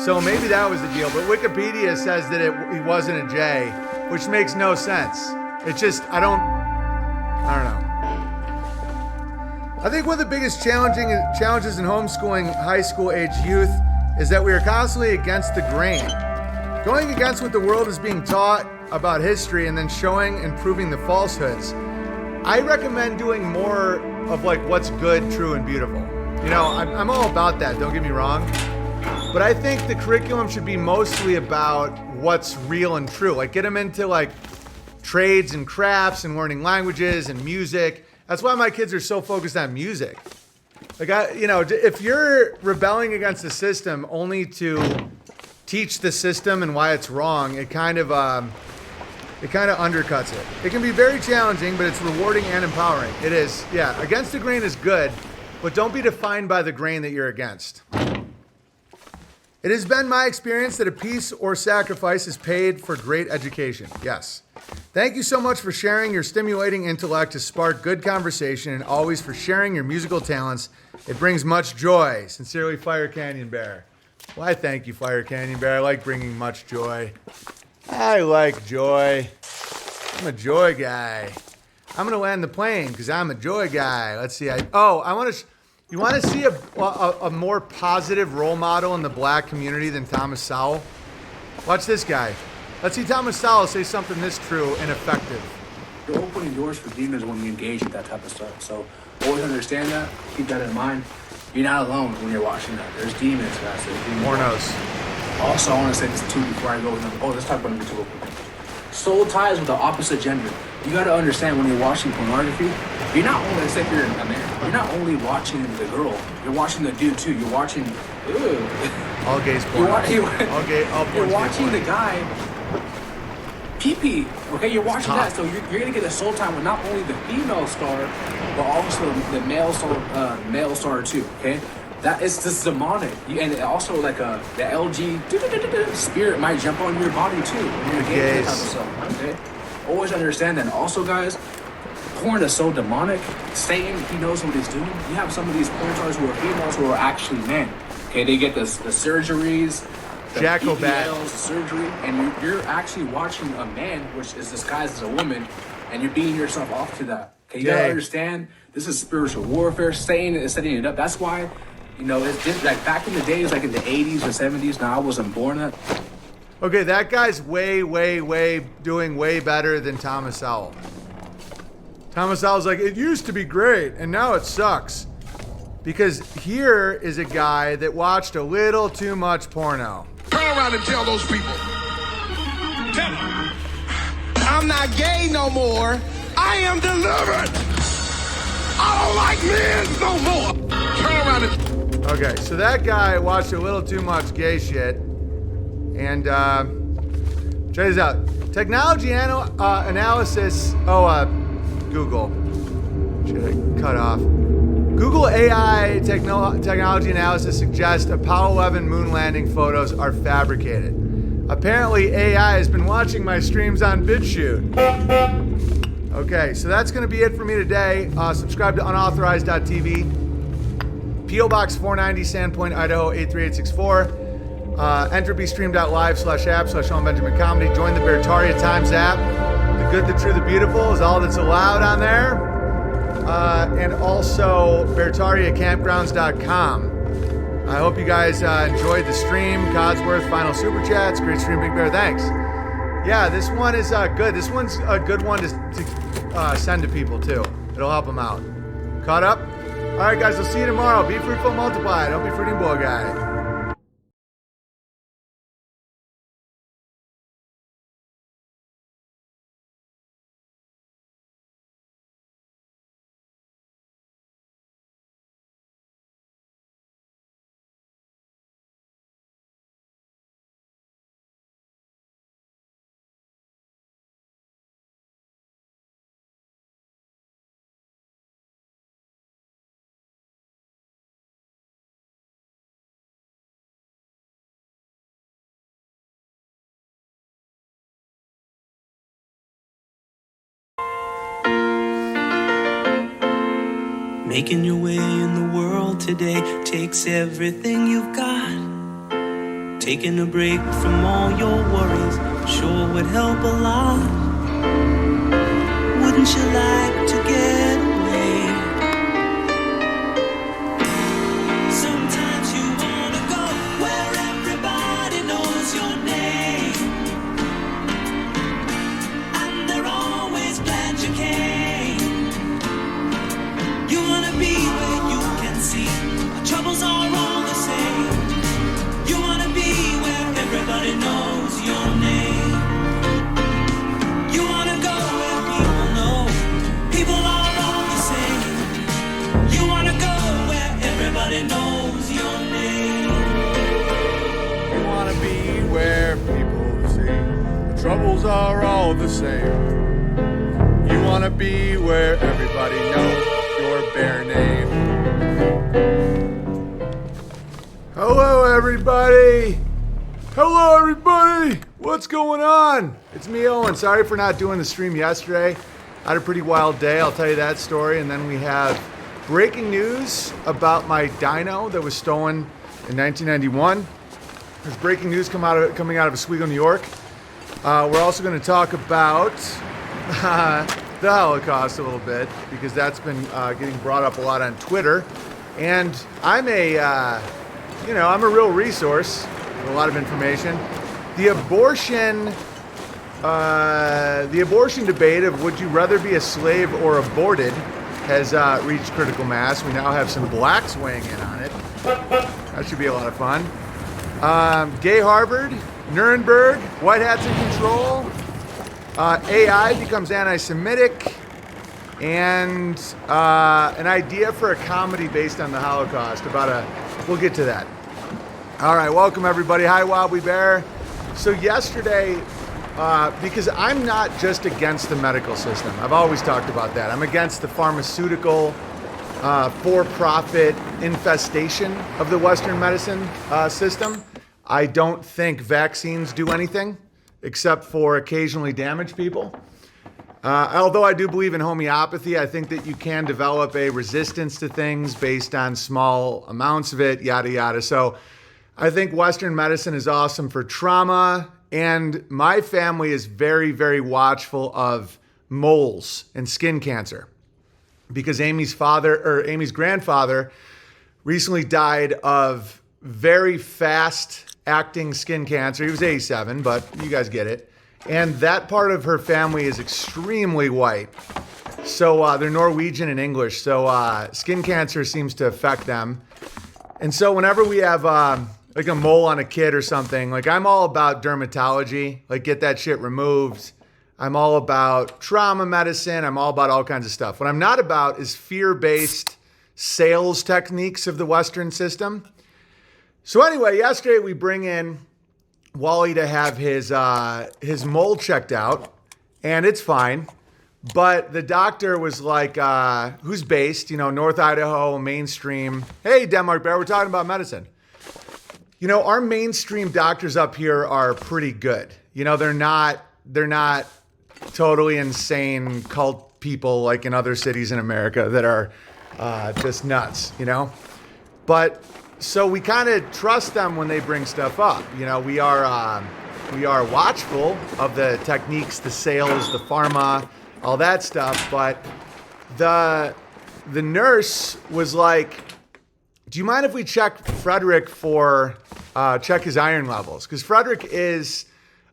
So maybe that was the deal. But Wikipedia says that he wasn't a Jay, which makes no sense. It's just, I don't know. I think one of the biggest challenges in homeschooling high school age youth is that we are constantly against the grain. Going against what the world is being taught about history and then showing and proving the falsehoods. I recommend doing more of like what's good, true, and beautiful. You know, I'm all about that, don't get me wrong. But I think the curriculum should be mostly about what's real and true. Like, get them into like trades and crafts and learning languages and music. That's why my kids are so focused on music. Like, if you're rebelling against the system only to teach the system and why it's wrong, it kind of undercuts it. It can be very challenging, but it's rewarding and empowering. It is, yeah. Against the grain is good, but don't be defined by the grain that you're against. It has been my experience that a piece or sacrifice is paid for great education. Yes. Thank you so much for sharing your stimulating intellect to spark good conversation and always for sharing your musical talents. It brings much joy. Sincerely, Fire Canyon Bear. Well, I thank you, Fire Canyon Bear. I like bringing much joy. I like joy. I'm a joy guy. I'm going to land the plane because I'm a joy guy. Let's see. You want to see a more positive role model in the black community than Thomas Sowell? Watch this guy. Let's see Thomas Sowell say something this true and effective. You're opening doors for demons when you engage with that type of stuff. So always understand that. Keep that in mind. You're not alone when you're watching that. There's demons, guys. There's demons. Pornos. Also, I want to say this too before I go with them. Oh, let's talk about number 2 real quick. Soul ties with the opposite gender. You got to understand when you're watching pornography, you're not only, let's say if you're a man, you're not only watching the girl, you're watching the dude too. You're watching, all gays porn. You're watching the guy pee-pee, okay? You're watching that, so you're gonna get a soul time with not only the female star, but also the male star too, okay? That is just demonic, and also like the LG spirit might jump on your body too when you're getting that type of stuff, okay? Always understand that. And also, guys, porn is so demonic. Satan, he knows what he's doing. You have some of these porn stars who are females who are actually men, okay? They get the surgeries, the Jackobat, the surgery, and you're actually watching a man which is disguised as a woman, and you're beating yourself off to that. Okay, you gotta understand, this is spiritual warfare. Satan is setting it up. That's why, it's just like back in the days, like in the 80s or 70s. Now I wasn't born at. Okay, that guy's doing way better than Thomas Sowell. Thomas Sowell's like, it used to be great, and now it sucks. Because here is a guy that watched a little too much porno. Turn around and tell those people. Tell them. I'm not gay no more. I am delivered. I don't like men no more. Turn around and... Okay, so that guy watched a little too much gay shit. And check this out. Technology analysis. Google. Should I cut off? Google AI technology analysis suggests Apollo 11 moon landing photos are fabricated. Apparently, AI has been watching my streams on BitChute. Okay, so that's going to be it for me today. Subscribe to unauthorized.tv. P.O. Box 490, Sandpoint, Idaho 83864. Entropystream.live/app/Sean Benjamin Comedy. Join the Bertaria Times app. The Good, the True, the Beautiful is all that's allowed on there. And also BeartariaCampgrounds.com. I hope you guys enjoyed the stream. Codsworth, final super chats. Great stream, Big Bear. Thanks. Yeah, this one is good. This one's a good one to send to people too. It'll help them out. Caught up? All right, guys. I'll see you tomorrow. Be fruitful, multiply. Don't be fruiting boy guy. Making your way in the world today takes everything you've got. Taking a break from all your worries sure would help a lot. Wouldn't you like to get away? Sometimes you wanna go where everybody knows your name, and they're always glad you came. You wanna be where you can see our troubles are all the same. You wanna be where everybody knows your name. You wanna go where people know people are all the same. You wanna go where everybody knows your name. You wanna be where people see the troubles are all the same. You wanna be where everybody knows your bear name. Hello, everybody. Hello, everybody. What's going on? It's me, Owen. Sorry for not doing the stream yesterday. I had a pretty wild day. I'll tell you that story. And then we have breaking news about my dyno that was stolen in 1991. There's breaking news coming out of Oswego, New York. We're also going to talk about the Holocaust a little bit, because that's been getting brought up a lot on Twitter. And I'm a real resource with a lot of information. The abortion debate of would you rather be a slave or aborted has reached critical mass. We now have some blacks weighing in on it. That should be a lot of fun. Gay Harvard, Nuremberg, white hats in control. AI becomes anti-Semitic, and an idea for a comedy based on the Holocaust. We'll get to that. All right, welcome everybody. Hi, Wobbly Bear. So yesterday, because I'm not just against the medical system. I've always talked about that. I'm against the pharmaceutical, for-profit infestation of the Western medicine system. I don't think vaccines do anything except for occasionally damage people. Although I do believe in homeopathy, I think that you can develop a resistance to things based on small amounts of it, yada, yada. So I think Western medicine is awesome for trauma, and my family is very, very watchful of moles and skin cancer, because Amy's grandfather recently died of very fast acting skin cancer. He was 87, but you guys get it. And that part of her family is extremely white. So they're Norwegian and English. So skin cancer seems to affect them. And so whenever we have like a mole on a kid or something, like I'm all about dermatology, like get that shit removed. I'm all about trauma medicine. I'm all about all kinds of stuff. What I'm not about is fear-based sales techniques of the Western system. So anyway, yesterday we bring in Wally to have his mole checked out, and it's fine. But the doctor was like, who's based, North Idaho, mainstream. Hey, Denmark Bear, we're talking about medicine. Our mainstream doctors up here are pretty good. They're not totally insane cult people like in other cities in America that are just nuts, But so we kind of trust them when they bring stuff up. We are we are watchful of the techniques, the sales, the pharma, all that stuff. But the nurse was like, do you mind if we check Frederick for, check his iron levels? Because Frederick is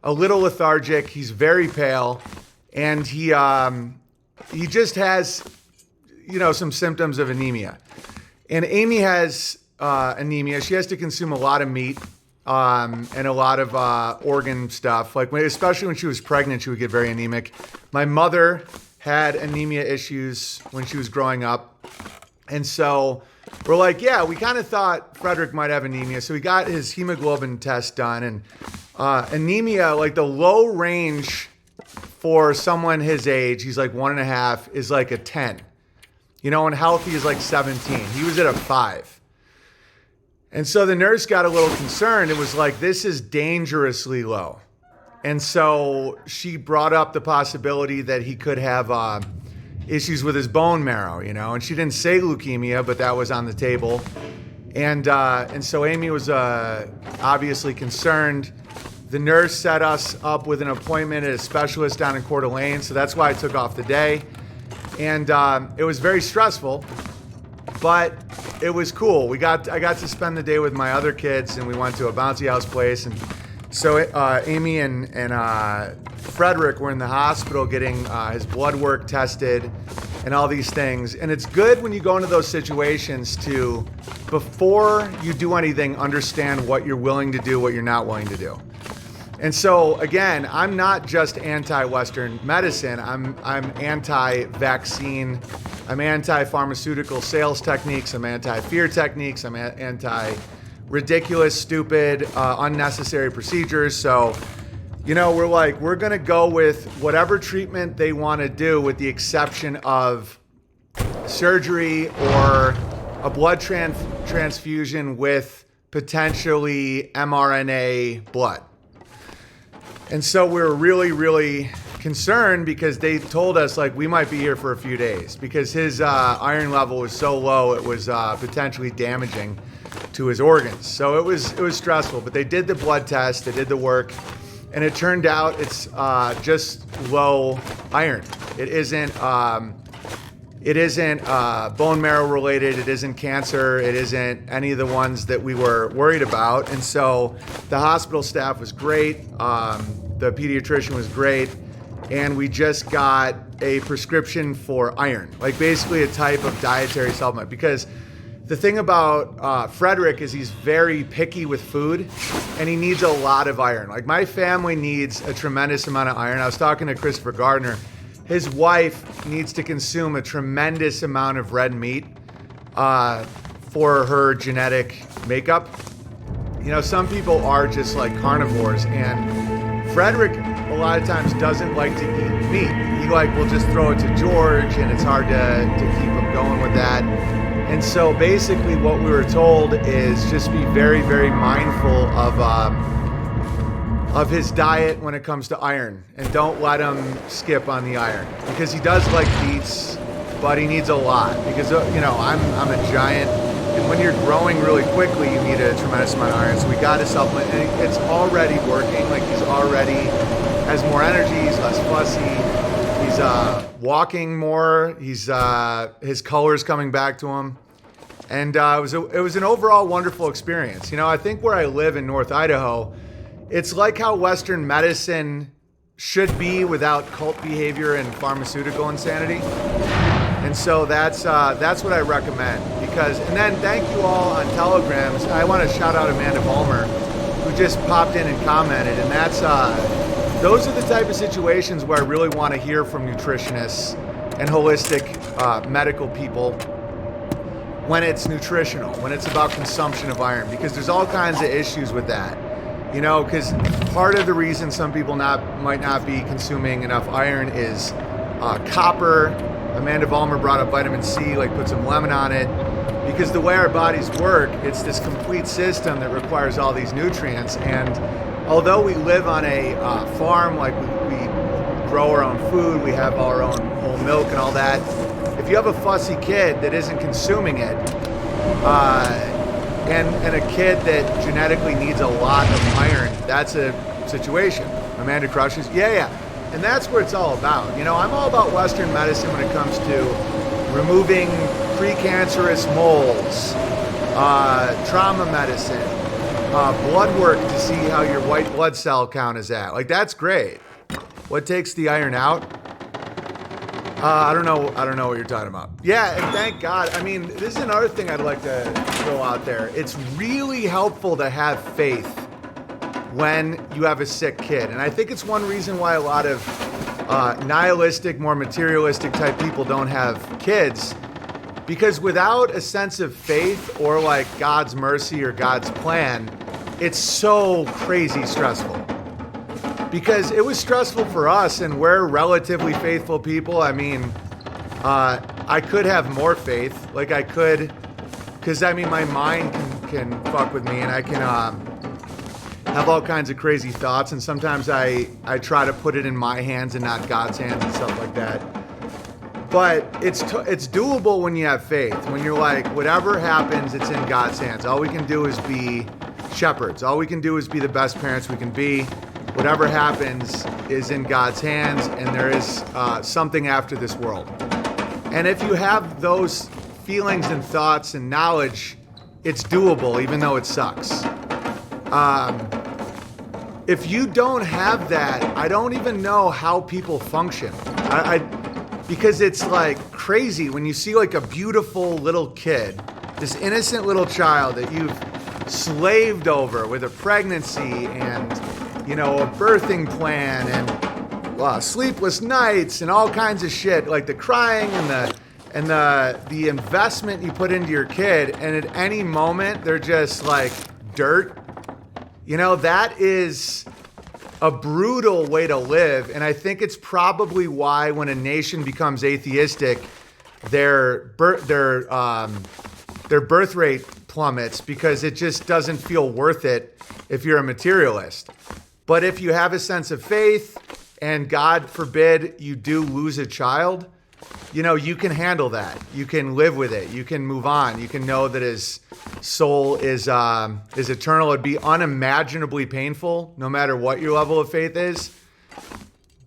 a little lethargic. He's very pale. And he just has, some symptoms of anemia. And Amy has anemia. She has to consume a lot of meat and a lot of organ stuff. Like, especially when she was pregnant, she would get very anemic. My mother had anemia issues when she was growing up. And so we're like, yeah, we kind of thought Frederick might have anemia. So we got his hemoglobin test done. And anemia, like the low range for someone his age, he's like 1.5, is like a 10. And healthy is like 17. He was at a 5. And so the nurse got a little concerned. It was like, this is dangerously low. And so she brought up the possibility that he could have issues with his bone marrow, and she didn't say leukemia, but that was on the table. And so Amy was obviously concerned. The nurse set us up with an appointment at a specialist down in Coeur d'Alene, so that's why I took off the day. And it was very stressful, but it was cool. I got to spend the day with my other kids, and we went to a bouncy house place. And so Amy and Frederick were in the hospital getting his blood work tested and all these things. And it's good when you go into those situations to, before you do anything, understand what you're willing to do, what you're not willing to do. And so, again, I'm not just anti-Western medicine. I'm anti-vaccine. I'm anti-pharmaceutical sales techniques. I'm anti-fear techniques. I'm anti-ridiculous, stupid, unnecessary procedures. So, we're like, we're going to go with whatever treatment they want to do, with the exception of surgery or a blood transfusion with potentially mRNA blood. And so we were really, really concerned because they told us, like, we might be here for a few days because his iron level was so low, it was potentially damaging to his organs. So it was stressful, but they did the blood test, they did the work, and it turned out it's just low iron. It isn't bone marrow related. It isn't cancer. It isn't any of the ones that we were worried about. And so the hospital staff was great. The pediatrician was great. And we just got a prescription for iron, like basically a type of dietary supplement. Because the thing about Frederick is he's very picky with food and he needs a lot of iron. Like, my family needs a tremendous amount of iron. I was talking to Christopher Gardner. His wife needs to consume a tremendous amount of red meat for her genetic makeup. Some people are just like carnivores, and Frederick a lot of times doesn't like to eat meat. He will just throw it to George, and it's hard to keep him going with that. And so basically what we were told is just be very, very mindful of his diet when it comes to iron, and don't let him skip on the iron, because he does like beets, but he needs a lot because I'm a giant, and when you're growing really quickly you need a tremendous amount of iron. So we got a supplement, and it's already working. Like, he's already has more energy, he's less fussy, he's walking more, he's his color's coming back to him. And it was an overall wonderful experience. I think where I live in North Idaho, it's like how Western medicine should be without cult behavior and pharmaceutical insanity. And so that's what I recommend. And then thank you all on Telegrams. I want to shout out Amanda Balmer, who just popped in and commented. And those are the type of situations where I really want to hear from nutritionists and holistic medical people when it's nutritional, when it's about consumption of iron, because there's all kinds of issues with that. Because part of the reason some people might not be consuming enough iron is copper. Amanda Vollmer brought up vitamin C, put some lemon on it. Because the way our bodies work, it's this complete system that requires all these nutrients. And although we live on a farm, we grow our own food, we have our own whole milk and all that, if you have a fussy kid that isn't consuming it, and a kid that genetically needs a lot of iron, that's a situation. Amanda crushes. Yeah. And that's where it's all about. You know, I'm all about Western medicine when it comes to removing precancerous moles, trauma medicine, blood work to see how your white blood cell count is at. Like, that's great. What takes the iron out? I don't know what you're talking about. Yeah, and thank God. I mean, this is another thing I'd like to throw out there. It's really helpful to have faith when you have a sick kid. And I think it's one reason why a lot of nihilistic, more materialistic type people don't have kids. Because without a sense of faith or like God's mercy or God's plan, it's so crazy stressful. Because it was stressful for us, and we're relatively faithful people. I mean, I could have more faith. Like I could, because I mean, my mind can fuck with me, and I can have all kinds of crazy thoughts. And sometimes I try to put it in my hands and not God's hands and stuff like that. But it's doable when you have faith. When you're like, whatever happens, it's in God's hands. All we can do is be shepherds. All we can do is be the best parents we can be. Whatever happens is in God's hands, and there is something after this world. And if you have those feelings and thoughts and knowledge, it's doable, even though it sucks. If you don't have that, I don't even know how people function. Because it's like crazy when you see like a beautiful little kid, this innocent little child that you've slaved over with a pregnancy and, you know, a birthing plan and sleepless nights and all kinds of shit, like the crying and the investment you put into your kid, and at any moment they're just like dirt. You know, that is a brutal way to live, and I think it's probably why when a nation becomes atheistic, their birth rate plummets, because it just doesn't feel worth it if you're a materialist. But if you have a sense of faith, and God forbid you do lose a child, you know, you can handle that. You can live with it. You can move on. You can know that his soul is eternal. It'd be unimaginably painful, no matter what your level of faith is.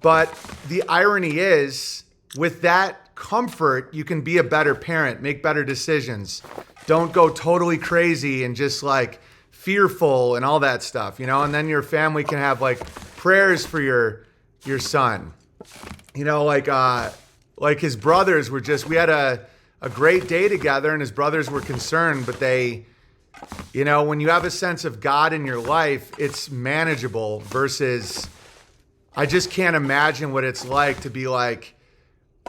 But the irony is, with that comfort, you can be a better parent, make better decisions. Don't go totally crazy and just like fearful and all that stuff, you know? And then your family can have like prayers for your son. You know, like his brothers were just, we had a great day together, and his brothers were concerned, but they, you know, when you have a sense of God in your life, it's manageable versus, I just can't imagine what it's like to be like,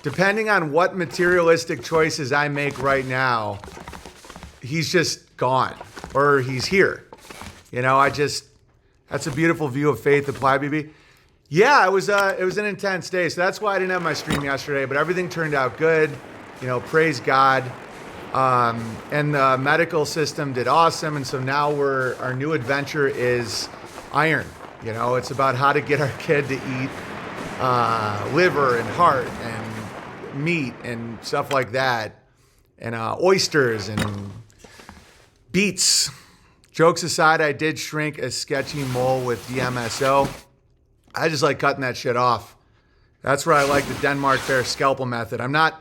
depending on what materialistic choices I make right now, he's just gone or he's here. You know, that's a beautiful view of faith, Apply BB. Yeah, it was an intense day, so that's why I didn't have my stream yesterday, but everything turned out good. You know, praise God. And the medical system did awesome, and so now our new adventure is iron. You know, it's about how to get our kid to eat liver and heart and meat and stuff like that, and oysters and beets. Jokes aside, I did shrink a sketchy mole with DMSO. I just like cutting that shit off. That's where I like the Denmark Bear scalpel method. I'm not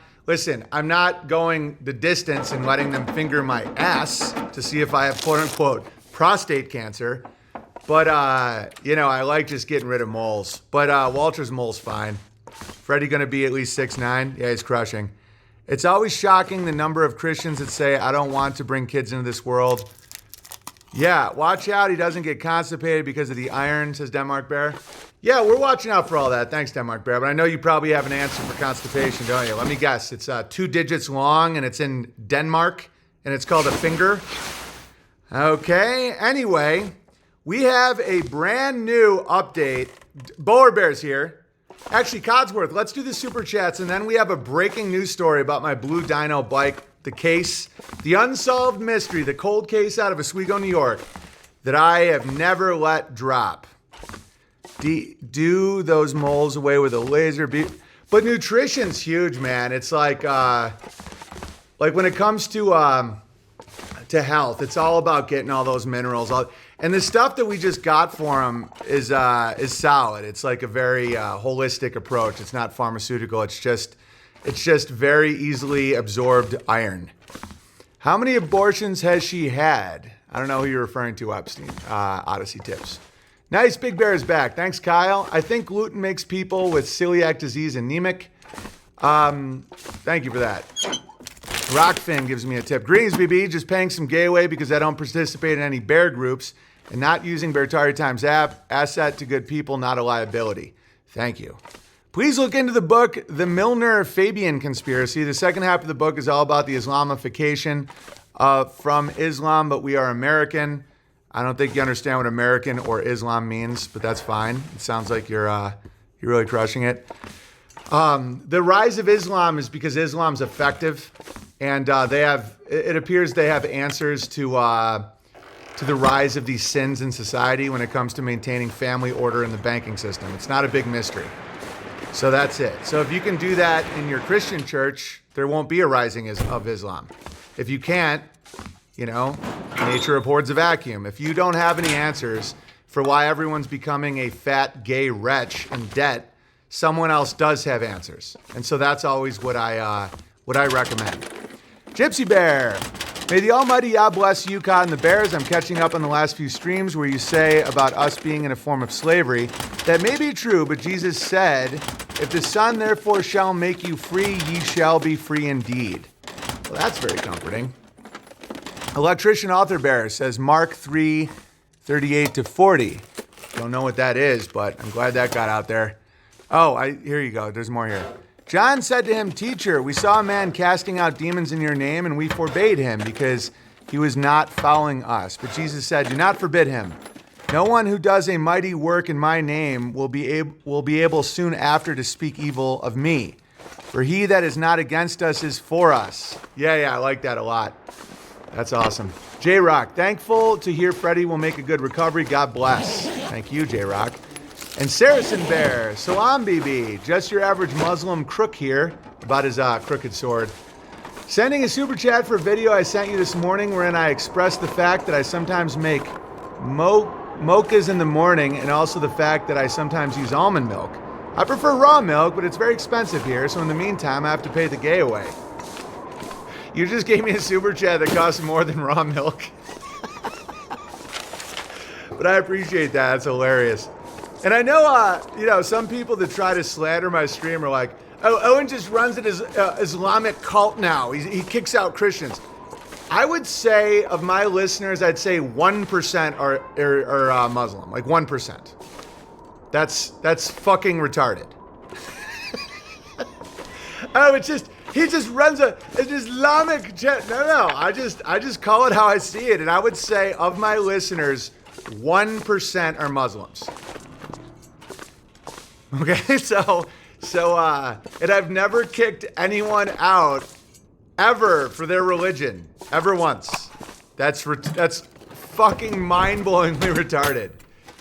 going the distance and letting them finger my ass to see if I have quote unquote prostate cancer. But, you know, I like just getting rid of moles. But Walter's mole's fine. Freddie gonna be at least 6'9"? Yeah, he's crushing. It's always shocking the number of Christians that say, I don't want to bring kids into this world. Yeah, watch out he doesn't get constipated because of the iron, says Denmark Bear. Yeah, we're watching out for all that. Thanks, Denmark Bear. But I know you probably have an answer for constipation, don't you? Let me guess. It's 2 digits long, and it's in Denmark, and it's called a finger. Okay, anyway, we have a brand new update. Boer Bear's here. Actually, Codsworth, let's do the super chats, and then we have a breaking news story about my blue dyno bike, the case, the unsolved mystery, the cold case out of Oswego, New York, that I have never let drop. Do those moles away with a laser beam. But nutrition's huge, man. It's like when it comes to to health. It's all about getting all those minerals. And the stuff that we just got for him is solid. It's like a very holistic approach. It's not pharmaceutical. It's just very easily absorbed iron. How many abortions has she had? I don't know who you're referring to, Epstein. Odyssey Tips. Nice, Big Bear is back. Thanks, Kyle. I think gluten makes people with celiac disease anemic. Thank you for that. Rockfin gives me a tip. Greetings, BB. Just paying some gay away because I don't participate in any bear groups and not using Beartari Times app. Asset to good people, not a liability. Thank you. Please look into the book, The Milner-Fabian Conspiracy. The second half of the book is all about the Islamification from Islam, but we are American. I don't think you understand what American or Islam means, but that's fine. It sounds like you're really crushing it. The rise of Islam is because Islam's effective, and it appears they have answers to the rise of these sins in society when it comes to maintaining family order in the banking system. It's not a big mystery. So that's it. So if you can do that in your Christian church, there won't be a rising of Islam. If you can't, nature abhors a vacuum. If you don't have any answers for why everyone's becoming a fat gay wretch in debt, someone else does have answers. And so that's always what I recommend. Gypsy Bear. May the almighty Yah bless Yukon and the Bears. I'm catching up on the last few streams where you say about us being in a form of slavery. That may be true, but Jesus said, if the Son therefore shall make you free, ye shall be free indeed. Well, that's very comforting. Electrician Author Bear says Mark 3, 38 to 40. Don't know what that is, but I'm glad that got out there. Oh, here you go. There's more here. John said to him, Teacher, we saw a man casting out demons in your name, and we forbade him because he was not following us. But Jesus said, do not forbid him. No one who does a mighty work in my name will be able soon after to speak evil of me. For he that is not against us is for us. Yeah, I like that a lot. That's awesome. J-Rock, thankful to hear Freddie will make a good recovery. God bless. Thank you, J-Rock. And Saracen Bear, Salam BB, just your average Muslim crook here about his crooked sword. Sending a super chat for a video I sent you this morning wherein I expressed the fact that I sometimes make mochas in the morning and also the fact that I sometimes use almond milk. I prefer raw milk, but it's very expensive here, so in the meantime I have to pay the gay away. You just gave me a super chat that costs more than raw milk. But I appreciate that. That's hilarious. And I know, some people that try to slander my stream are like, oh, Owen just runs an Islamic cult now. He kicks out Christians. I would say of my listeners, I'd say 1% are Muslim, like 1%. That's fucking retarded. Oh, he just runs an Islamic jet. No, I just call it how I see it. And I would say of my listeners, 1% are Muslims. Okay, so, and I've never kicked anyone out ever for their religion, ever once. That's fucking mind-blowingly retarded.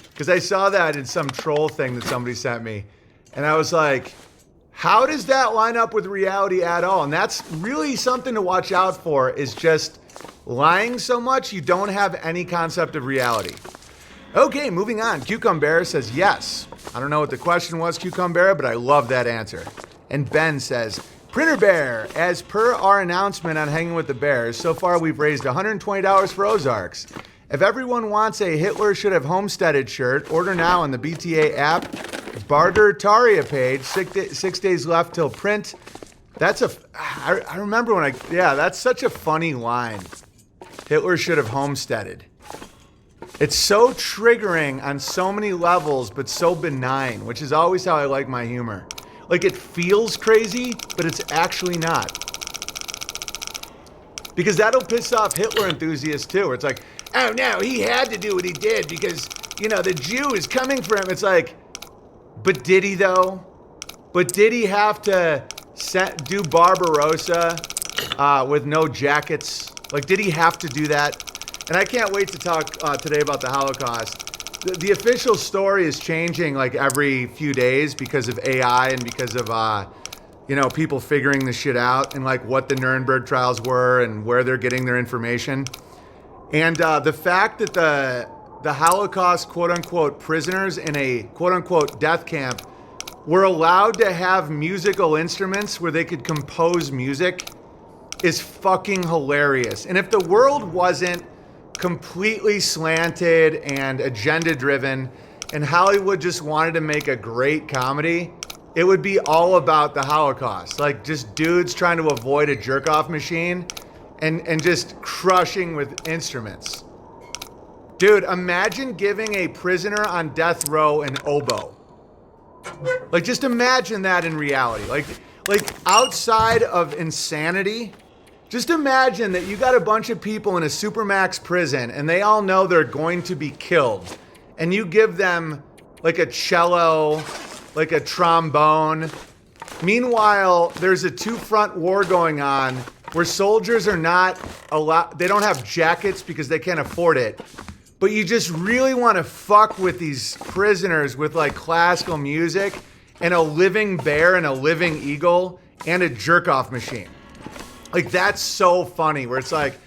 Because I saw that in some troll thing that somebody sent me, and I was like, how does that line up with reality at all? And that's really something to watch out for, is just lying so much you don't have any concept of reality. Okay, moving on. Cucumber says yes. I don't know what the question was, Cucumber, but I love that answer. And Ben says, Printer Bear, as per our announcement on Hanging with the Bears, so far we've raised $120 for Ozarks. If everyone wants a Hitler Should Have Homesteaded shirt, order now on the BTA app. Barter Taria page, 6 days left till print. I remember that's such a funny line. Hitler should have homesteaded. It's so triggering on so many levels, but so benign, which is always how I like my humor. Like, it feels crazy, but it's actually not. Because that'll piss off Hitler enthusiasts too, where it's like, oh no, he had to do what he did because, the Jew is coming for him. It's like, but did he though? But did he have to do Barbarossa with no jackets? Like, did he have to do that? And I can't wait to talk today about the Holocaust. The official story is changing like every few days because of AI and because of, people figuring this shit out and like what the Nuremberg trials were and where they're getting their information. And the fact that the Holocaust quote-unquote prisoners in a quote-unquote death camp were allowed to have musical instruments where they could compose music is fucking hilarious. And if the world wasn't completely slanted and agenda-driven and Hollywood just wanted to make a great comedy, it would be all about the Holocaust. Like just dudes trying to avoid a jerk-off machine and just crushing with instruments. Dude, imagine giving a prisoner on death row an oboe. Like, just imagine that in reality. Like outside of insanity, just imagine that you got a bunch of people in a supermax prison and they all know they're going to be killed. And you give them like a cello, like a trombone. Meanwhile, there's a two-front war going on where soldiers are not allowed, they don't have jackets because they can't afford it. But you just really want to fuck with these prisoners with like classical music and a living bear and a living eagle and a jerk-off machine. Like that's so funny where it's like,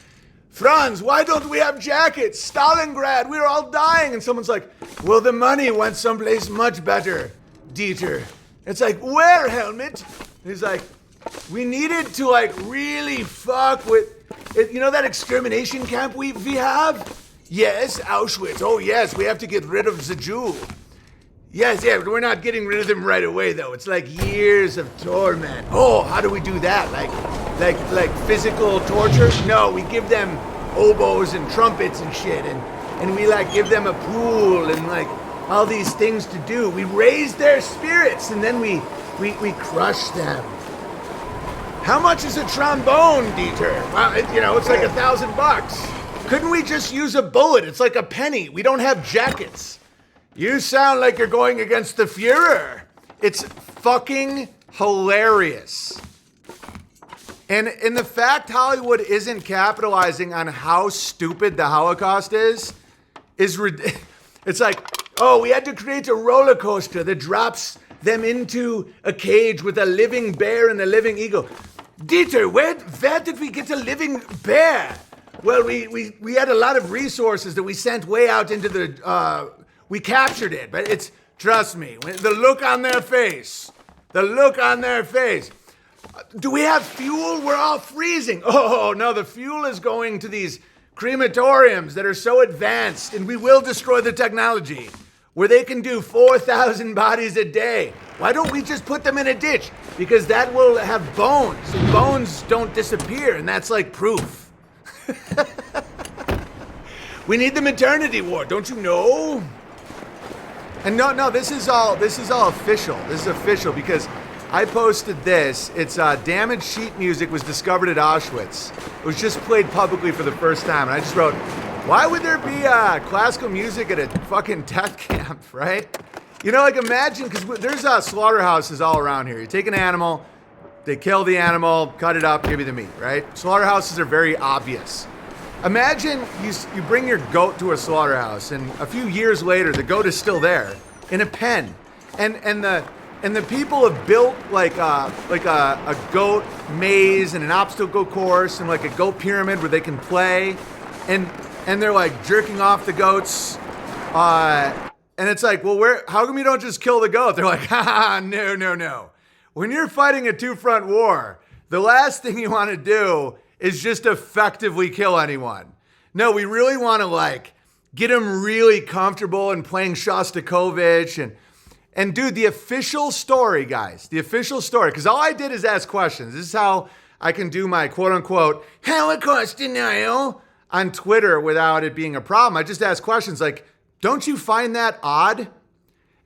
Franz, why don't we have jackets? Stalingrad, we're all dying. And someone's like, well, the money went someplace much better, Dieter. It's like, where, Helmut? And he's like, we needed to like really fuck with, you know that extermination camp we have? Yes, Auschwitz. Oh like, we have to get rid of the Jew. Yes, but we're not getting rid of them right away, though. It's like years of torment. Oh, how do we do that? Like physical torture? No, we give them oboes and trumpets and shit, and we like give them a pool and like all these things to do. We raise their spirits and then we crush them. How much is a trombone, Dieter? Well, it's like $1,000. Couldn't we just use a bullet? It's like a penny. We don't have jackets. You sound like you're going against the Fuhrer. It's fucking hilarious. And the fact Hollywood isn't capitalizing on how stupid the Holocaust is it's like, oh, we had to create a roller coaster that drops them into a cage with a living bear and a living eagle. Dieter, where did we get a living bear? Well, we had a lot of resources that we sent way out into the, we captured it, but trust me, the look on their face. Do we have fuel? We're all freezing. Oh, no, the fuel is going to these crematoriums that are so advanced, and we will destroy the technology, where they can do 4,000 bodies a day. Why don't we just put them in a ditch? Because that will have bones, and bones don't disappear, and that's like proof. We need the maternity ward, don't you know? And no, this is all official. This is official because I posted this. It's damaged sheet music was discovered at Auschwitz. It was just played publicly for the first time. And I just wrote, why would there be classical music at a fucking death camp, right? Like imagine, because there's slaughterhouses all around here. You take an animal, they kill the animal, cut it up, give you the meat, right? Slaughterhouses are very obvious. Imagine you bring your goat to a slaughterhouse, and a few years later, the goat is still there in a pen, and the people have built like a goat maze and an obstacle course and like a goat pyramid where they can play, and they're like jerking off the goats, and it's like, well, how come you don't just kill the goat? They're like, no. When you're fighting a two-front war, the last thing you want to do is just effectively kill anyone. No, we really want to like get them really comfortable and playing Shostakovich and dude, the official story, guys, because all I did is ask questions. This is how I can do my quote unquote Holocaust denial on Twitter without it being a problem. I just ask questions like, don't you find that odd?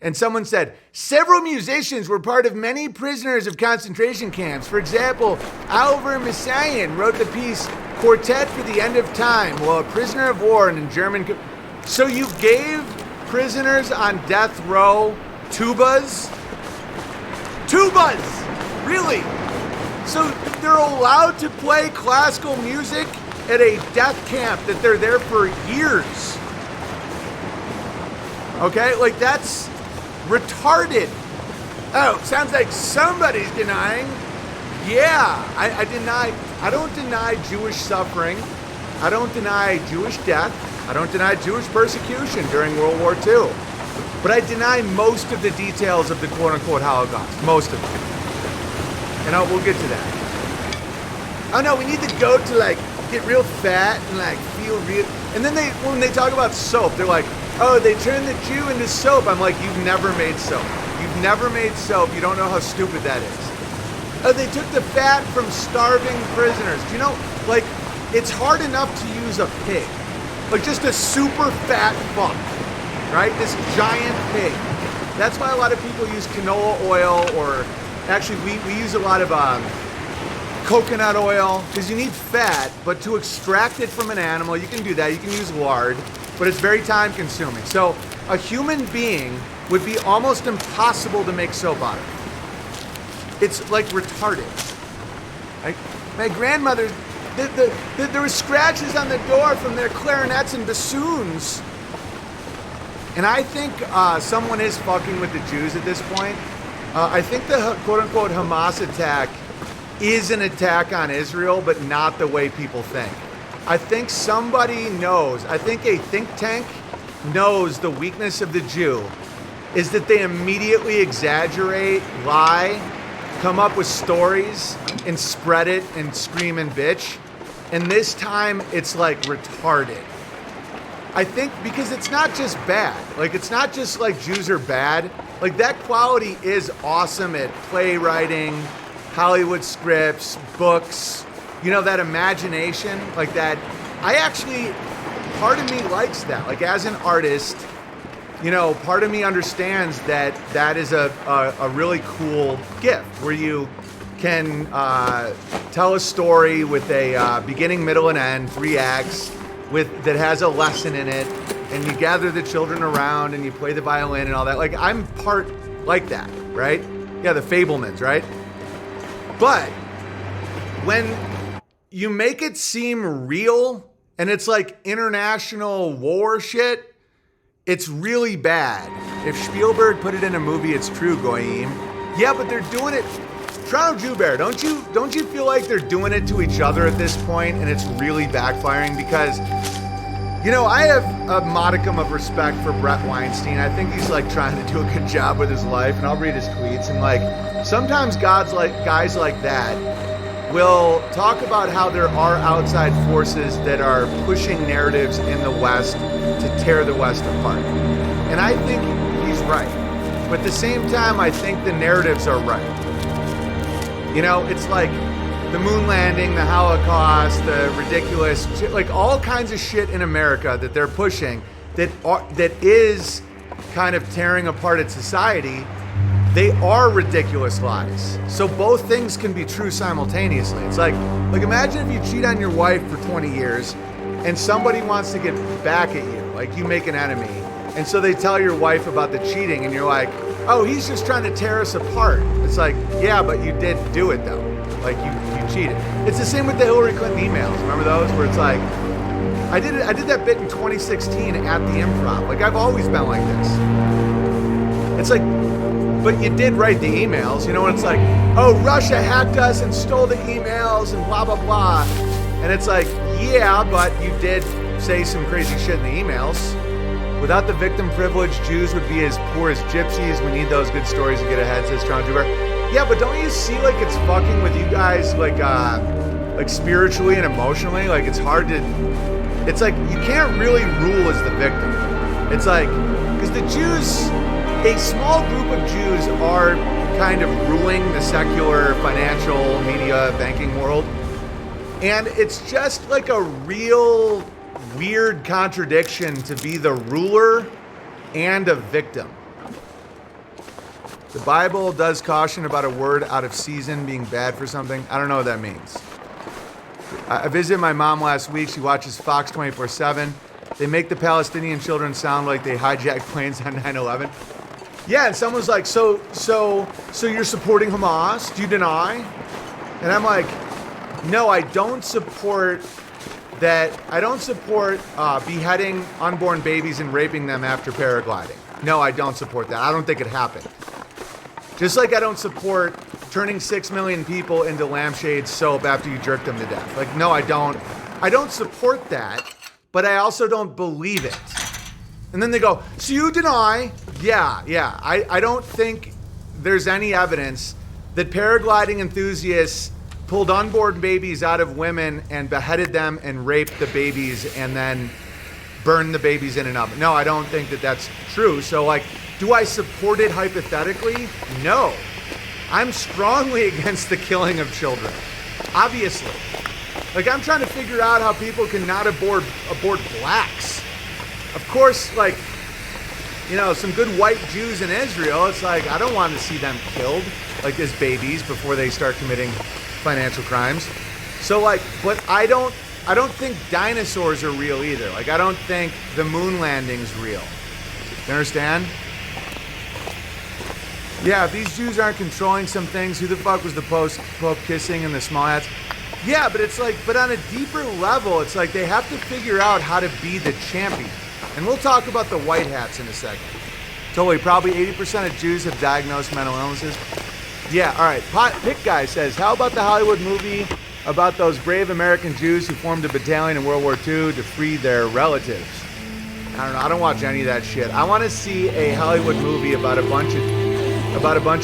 And someone said, several musicians were part of many prisoners of concentration camps. For example, Oliver Messiaen wrote the piece Quartet for the End of Time while a prisoner of war in German. So you gave prisoners on death row tubas? Tubas! Really? So they're allowed to play classical music at a death camp that they're there for years. Okay, like that's retarded. Oh, sounds like somebody's denying. Yeah, I don't deny Jewish suffering. I don't deny Jewish death. I don't deny Jewish persecution during World War II. But I deny most of the details of the quote-unquote Holocaust. Most of them. And we'll get to that. Oh no, we need the goat to like get real fat and like feel real. And then when they talk about soap, they're like, oh, they turned the Jew into soap. I'm like, you've never made soap. You've never made soap. You don't know how stupid that is. Oh, they took the fat from starving prisoners. Do you know, like, it's hard enough to use a pig. Like just a super fat fuck, right? This giant pig. That's why a lot of people use canola oil, or actually we use a lot of coconut oil, because you need fat, but to extract it from an animal, you can do that. You can use lard, but it's very time consuming. So a human being would be almost impossible to make soap out of. It's like retarded. Right? My grandmother, there were scratches on the door from their clarinets and bassoons. And I think someone is fucking with the Jews at this point. I think the quote-unquote Hamas attack is an attack on Israel, but not the way people think. I think somebody knows, I think a think tank knows the weakness of the Jew is that they immediately exaggerate, lie, come up with stories, and spread it and scream and bitch. And this time it's like retarded. I think because it's not just bad. Like, it's not just like Jews are bad. Like, that quality is awesome at playwriting, Hollywood scripts, books, you know, that imagination, like that. I actually, part of me likes that. Like, as an artist, you know, part of me understands that that is a really cool gift where you can tell a story with a beginning, middle, and end, 3 acts, that has a lesson in it, and you gather the children around and you play the violin and all that. Like, I'm part like that, right? Yeah, the Fablemans, right? But when you make it seem real and it's like international war shit, it's really bad. If Spielberg put it in a movie, it's true, Goyim. Yeah, but they're doing it. Toronto Jew Bear, don't you feel like they're doing it to each other at this point and it's really backfiring? Because, you know, I have a modicum of respect for Brett Weinstein. I think he's like trying to do a good job with his life, and I'll read his tweets, and like sometimes guys like that will talk about how there are outside forces that are pushing narratives in the West to tear the West apart. And I think he's right. But at the same time, I think the narratives are right. You know, it's like the moon landing, the Holocaust, the ridiculous shit, like all kinds of shit in America that they're pushing that is kind of tearing apart its society. They are ridiculous lies. So both things can be true simultaneously. It's like imagine if you cheat on your wife for 20 years and somebody wants to get back at you, like you make an enemy. And so they tell your wife about the cheating and you're like, oh, he's just trying to tear us apart. It's like, yeah, but you did do it though. Like you cheated. It's the same with the Hillary Clinton emails. Remember those? Where it's like, I did that bit in 2016 at the Improv. Like, I've always been like this. It's like, but you did write the emails, you know, and it's like, oh, Russia hacked us and stole the emails and blah, blah, blah. And it's like, yeah, but you did say some crazy shit in the emails. Without the victim privilege, Jews would be as poor as gypsies. We need those good stories to get ahead, says Toronto Jew Bear. Yeah, but don't you see like it's fucking with you guys like spiritually and emotionally? Like, it's hard to, it's like you can't really rule as the victim. It's like, because the Jews, a small group of Jews are kind of ruling the secular financial media banking world. And it's just like a real weird contradiction to be the ruler and a victim. The Bible does caution about a word out of season being bad for something. I don't know what that means. I visited my mom last week. She watches Fox 24/7. They make the Palestinian children sound like they hijacked planes on 9/11. Yeah, and someone's like, so you're supporting Hamas? Do you deny? And I'm like, no, I don't support that. I don't support beheading unborn babies and raping them after paragliding. No, I don't support that. I don't think it happened. Just like I don't support turning 6 million people into lampshade soap after you jerk them to death. Like, no, I don't. I don't support that, but I also don't believe it. And then they go, so you deny? Yeah. I don't think there's any evidence that paragliding enthusiasts pulled unborn babies out of women and beheaded them and raped the babies and then burned the babies in an oven. No, I don't think that that's true. So, like, do I support it hypothetically? No. I'm strongly against the killing of children. Obviously. Like, I'm trying to figure out how people can not abort blacks. Of course, like, you know, some good white Jews in Israel, it's like, I don't want to see them killed, like, as babies before they start committing financial crimes. So, like, but I don't think dinosaurs are real either. Like, I don't think the moon landing's real. You understand? Yeah, if these Jews aren't controlling some things, who the fuck was the Pope kissing in the small hats? Yeah, but it's like, but on a deeper level, it's like they have to figure out how to be the champion. And we'll talk about the white hats in a second. Totally, probably 80% of Jews have diagnosed mental illnesses. Yeah, all right. Pick Guy says, how about the Hollywood movie about those brave American Jews who formed a battalion in World War II to free their relatives? I don't know. I don't watch any of that shit. I want to see a Hollywood movie about a bunch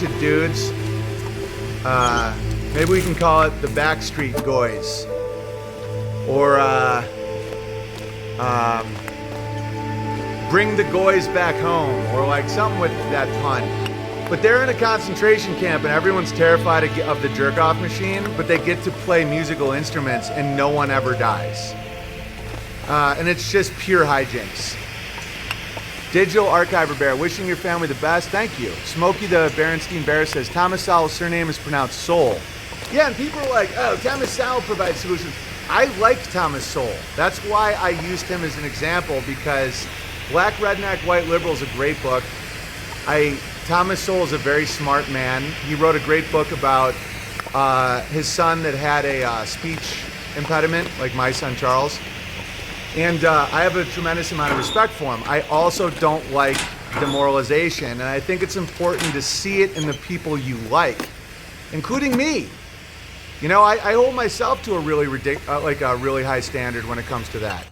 of dudes. Maybe we can call it the Backstreet Goys, or Bring the Goys Back Home, or like something with that pun. But they're in a concentration camp and everyone's terrified of the jerk-off machine, but they get to play musical instruments and no one ever dies. And it's just pure hijinks. Digital Archiver Bear, wishing your family the best. Thank you. Smokey the Berenstein Bear says, Thomas Sowell's surname is pronounced Soul. Yeah, and people are like, oh, Thomas Sowell provides solutions. I like Thomas Sowell. That's why I used him as an example, because Black Redneck White Liberal is a great book. Thomas Sowell is a very smart man. He wrote a great book about his son that had a speech impediment, like my son Charles. And I have a tremendous amount of respect for him. I also don't like demoralization, and I think it's important to see it in the people you like, including me. You know, I hold myself to a really a really high standard when it comes to that.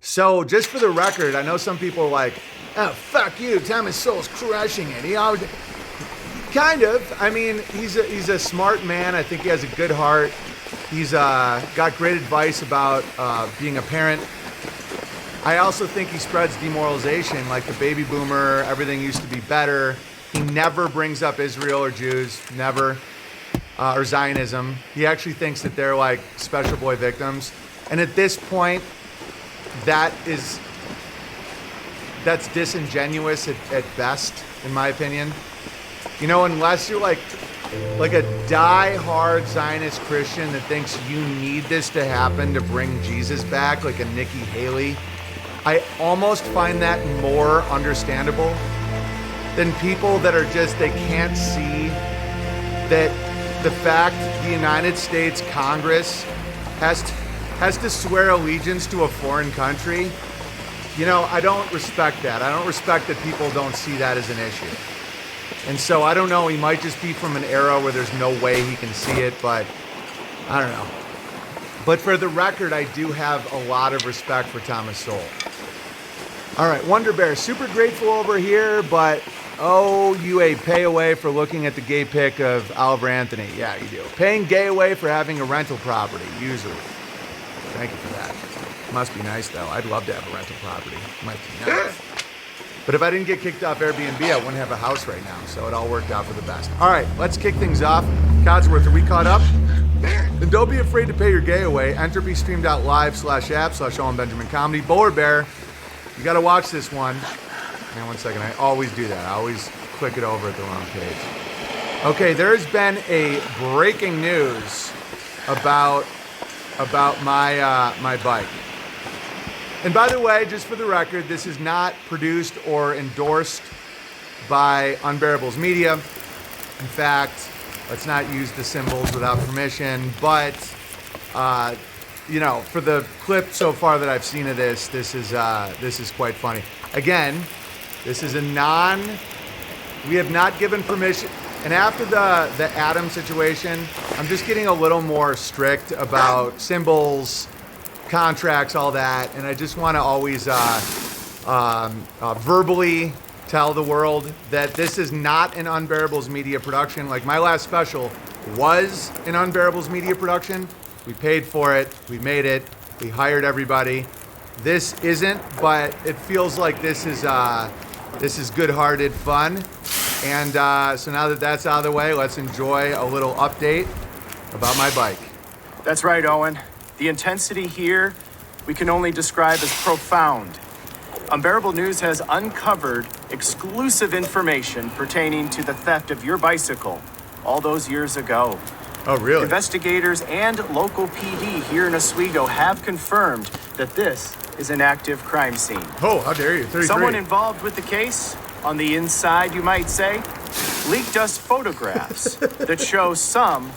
So just for the record, I know some people are like, oh, fuck you, Thomas Sowell's crushing it. He always... Kind of. I mean, he's a smart man. I think he has a good heart. He's got great advice about being a parent. I also think he spreads demoralization, like the baby boomer, everything used to be better. He never brings up Israel or Jews, never, or Zionism. He actually thinks that they're like special boy victims. And at this point, that's disingenuous at best, in my opinion. You know, unless you're like a die-hard Zionist Christian that thinks you need this to happen to bring Jesus back, like a Nikki Haley, I almost find that more understandable than people that are just, they can't see that the fact the United States Congress has to swear allegiance to a foreign country. You know, I don't respect that. I don't respect that people don't see that as an issue. And so I don't know, he might just be from an era where there's no way he can see it, but I don't know. But for the record, I do have a lot of respect for Thomas Sowell. All right, Wonder Bear, super grateful over here, but oh, you a pay away for looking at the gay pic of Oliver Anthony. Yeah, you do. Paying gay away for having a rental property, usually. Thank you for that. Must be nice, though. I'd love to have a rental property. Might be nice. But if I didn't get kicked off Airbnb, I wouldn't have a house right now, so it all worked out for the best. All right, let's kick things off. Codsworth, are we caught up? And don't be afraid to pay your gay away. Entropystream.live/app/Owen Benjamin Comedy. Bowler Bear, you got to watch this one. Hang on 1 second. I always do that. I always click it over at the wrong page. Okay, there's been a breaking news about my bike. And by the way, just for the record, this is not produced or endorsed by Unbearables Media. In fact, let's not use the symbols without permission. But, you know, for the clip so far that I've seen of this is quite funny. Again, this is we have not given permission. And after the Adam situation, I'm just getting a little more strict about symbols, contracts, all that. And I just want to always verbally tell the world that this is not an Unbearables Media production. Like, my last special was an Unbearables Media production. We paid for it. We made it. We hired everybody. This isn't, but it feels like this is good-hearted fun. And so now that that's out of the way, let's enjoy a little update about my bike. That's right, Owen. The intensity here we can only describe as profound. Unbearable News has uncovered exclusive information pertaining to the theft of your bicycle all those years ago. Oh, really? Investigators and local PD here in Oswego have confirmed that this is an active crime scene. Oh, how dare you, 33. Someone involved with the case, on the inside you might say, leaked us photographs that show some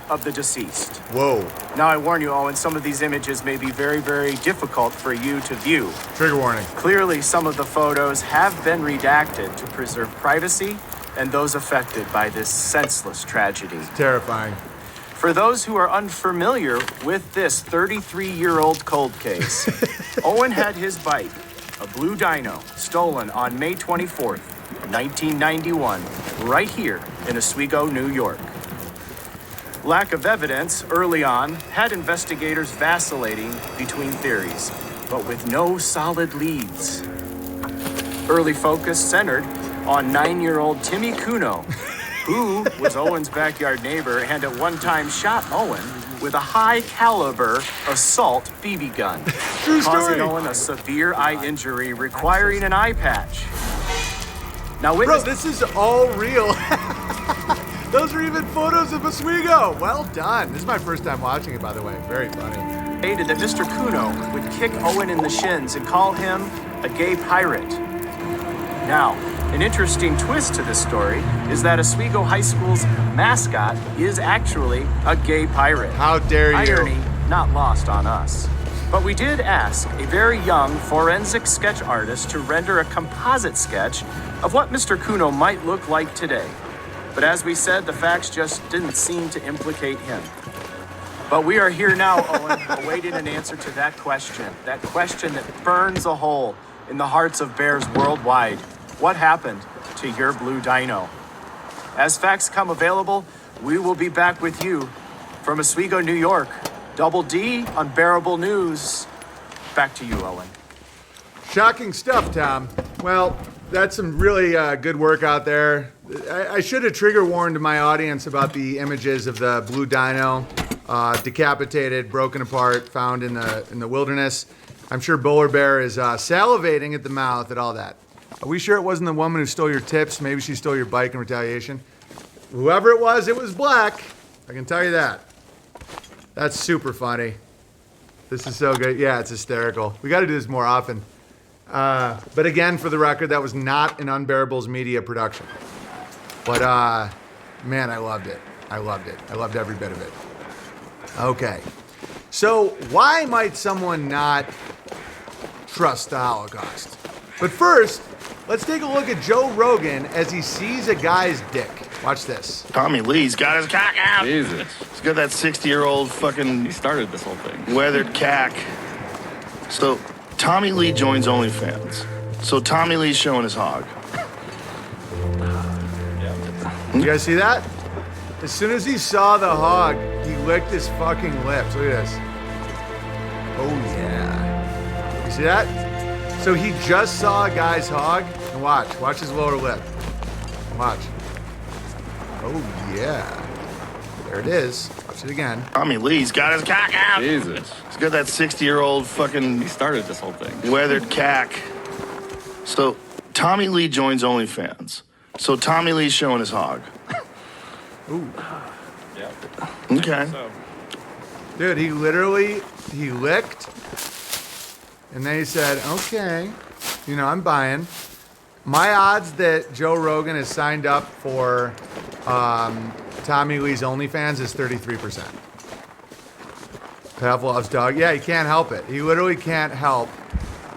of the deceased. Whoa. Now I warn you, Owen, some of these images may be very, very difficult for you to view. Trigger warning. Clearly, some of the photos have been redacted to preserve privacy and those affected by this senseless tragedy. It's terrifying. For those who are unfamiliar with this 33-year-old cold case, Owen had his bike, a blue dyno, stolen on May 24th, 1991, right here in Oswego, New York. Lack of evidence early on had investigators vacillating between theories, but with no solid leads. Early focus centered on 9-year-old Timmy Kuno, who was Owen's backyard neighbor and at one time shot Owen with a high-caliber assault BB gun, causing Owen a severe eye injury requiring an eye patch. Now, bro, this is all real. Those are even photos of Oswego. Well done. This is my first time watching it, by the way. Very funny. Stated that Mr. Kuno would kick Owen in the shins and call him a gay pirate. Now, an interesting twist to this story is that Oswego High School's mascot is actually a gay pirate. How dare you? Irony not lost on us. But we did ask a very young forensic sketch artist to render a composite sketch of what Mr. Kuno might look like today. But as we said, the facts just didn't seem to implicate him. But we are here now, Owen, awaiting an answer to that question that burns a hole in the hearts of bears worldwide. What happened to your blue dyno? As facts come available, we will be back with you from Oswego, New York. Double D, Unbearable News. Back to you, Owen. Shocking stuff, Tom. Well, that's some really good work out there. I should have trigger warned my audience about the images of the blue dyno, decapitated, broken apart, found in the wilderness. I'm sure Bowler Bear is salivating at the mouth at all that. Are we sure it wasn't the woman who stole your tips? Maybe she stole your bike in retaliation. Whoever it was black. I can tell you that. That's super funny. This is so good. Yeah, it's hysterical. We got to do this more often. But again, for the record, that was not an Unbearables Media production. But, man, I loved it. I loved it. I loved every bit of it. Okay. So why might someone not trust the Holocaust? But first, let's take a look at Joe Rogan as he sees a guy's dick. Watch this. Tommy Lee's got his cock out. Jesus. He's got that 60-year-old fucking He started this whole thing. weathered cack. So Tommy Lee joins OnlyFans. So Tommy Lee's showing his hog. You guys see that? As soon as he saw the hog, he licked his fucking lips. Look at this. Oh, yeah. You see that? So he just saw a guy's hog. And watch his lower lip. Watch. Oh, yeah. There it is. Watch it again. Tommy Lee's got his cock out. Jesus. He's got that 60-year-old fucking He started this whole thing. weathered cack. So Tommy Lee joins OnlyFans. So Tommy Lee's showing his hog. Ooh. Yeah. Okay. So, Dude, he licked, and then he said, okay, I'm buying. My odds that Joe Rogan has signed up for Tommy Lee's OnlyFans is 33%. Pavlov's dog. Yeah, he can't help it. He literally can't help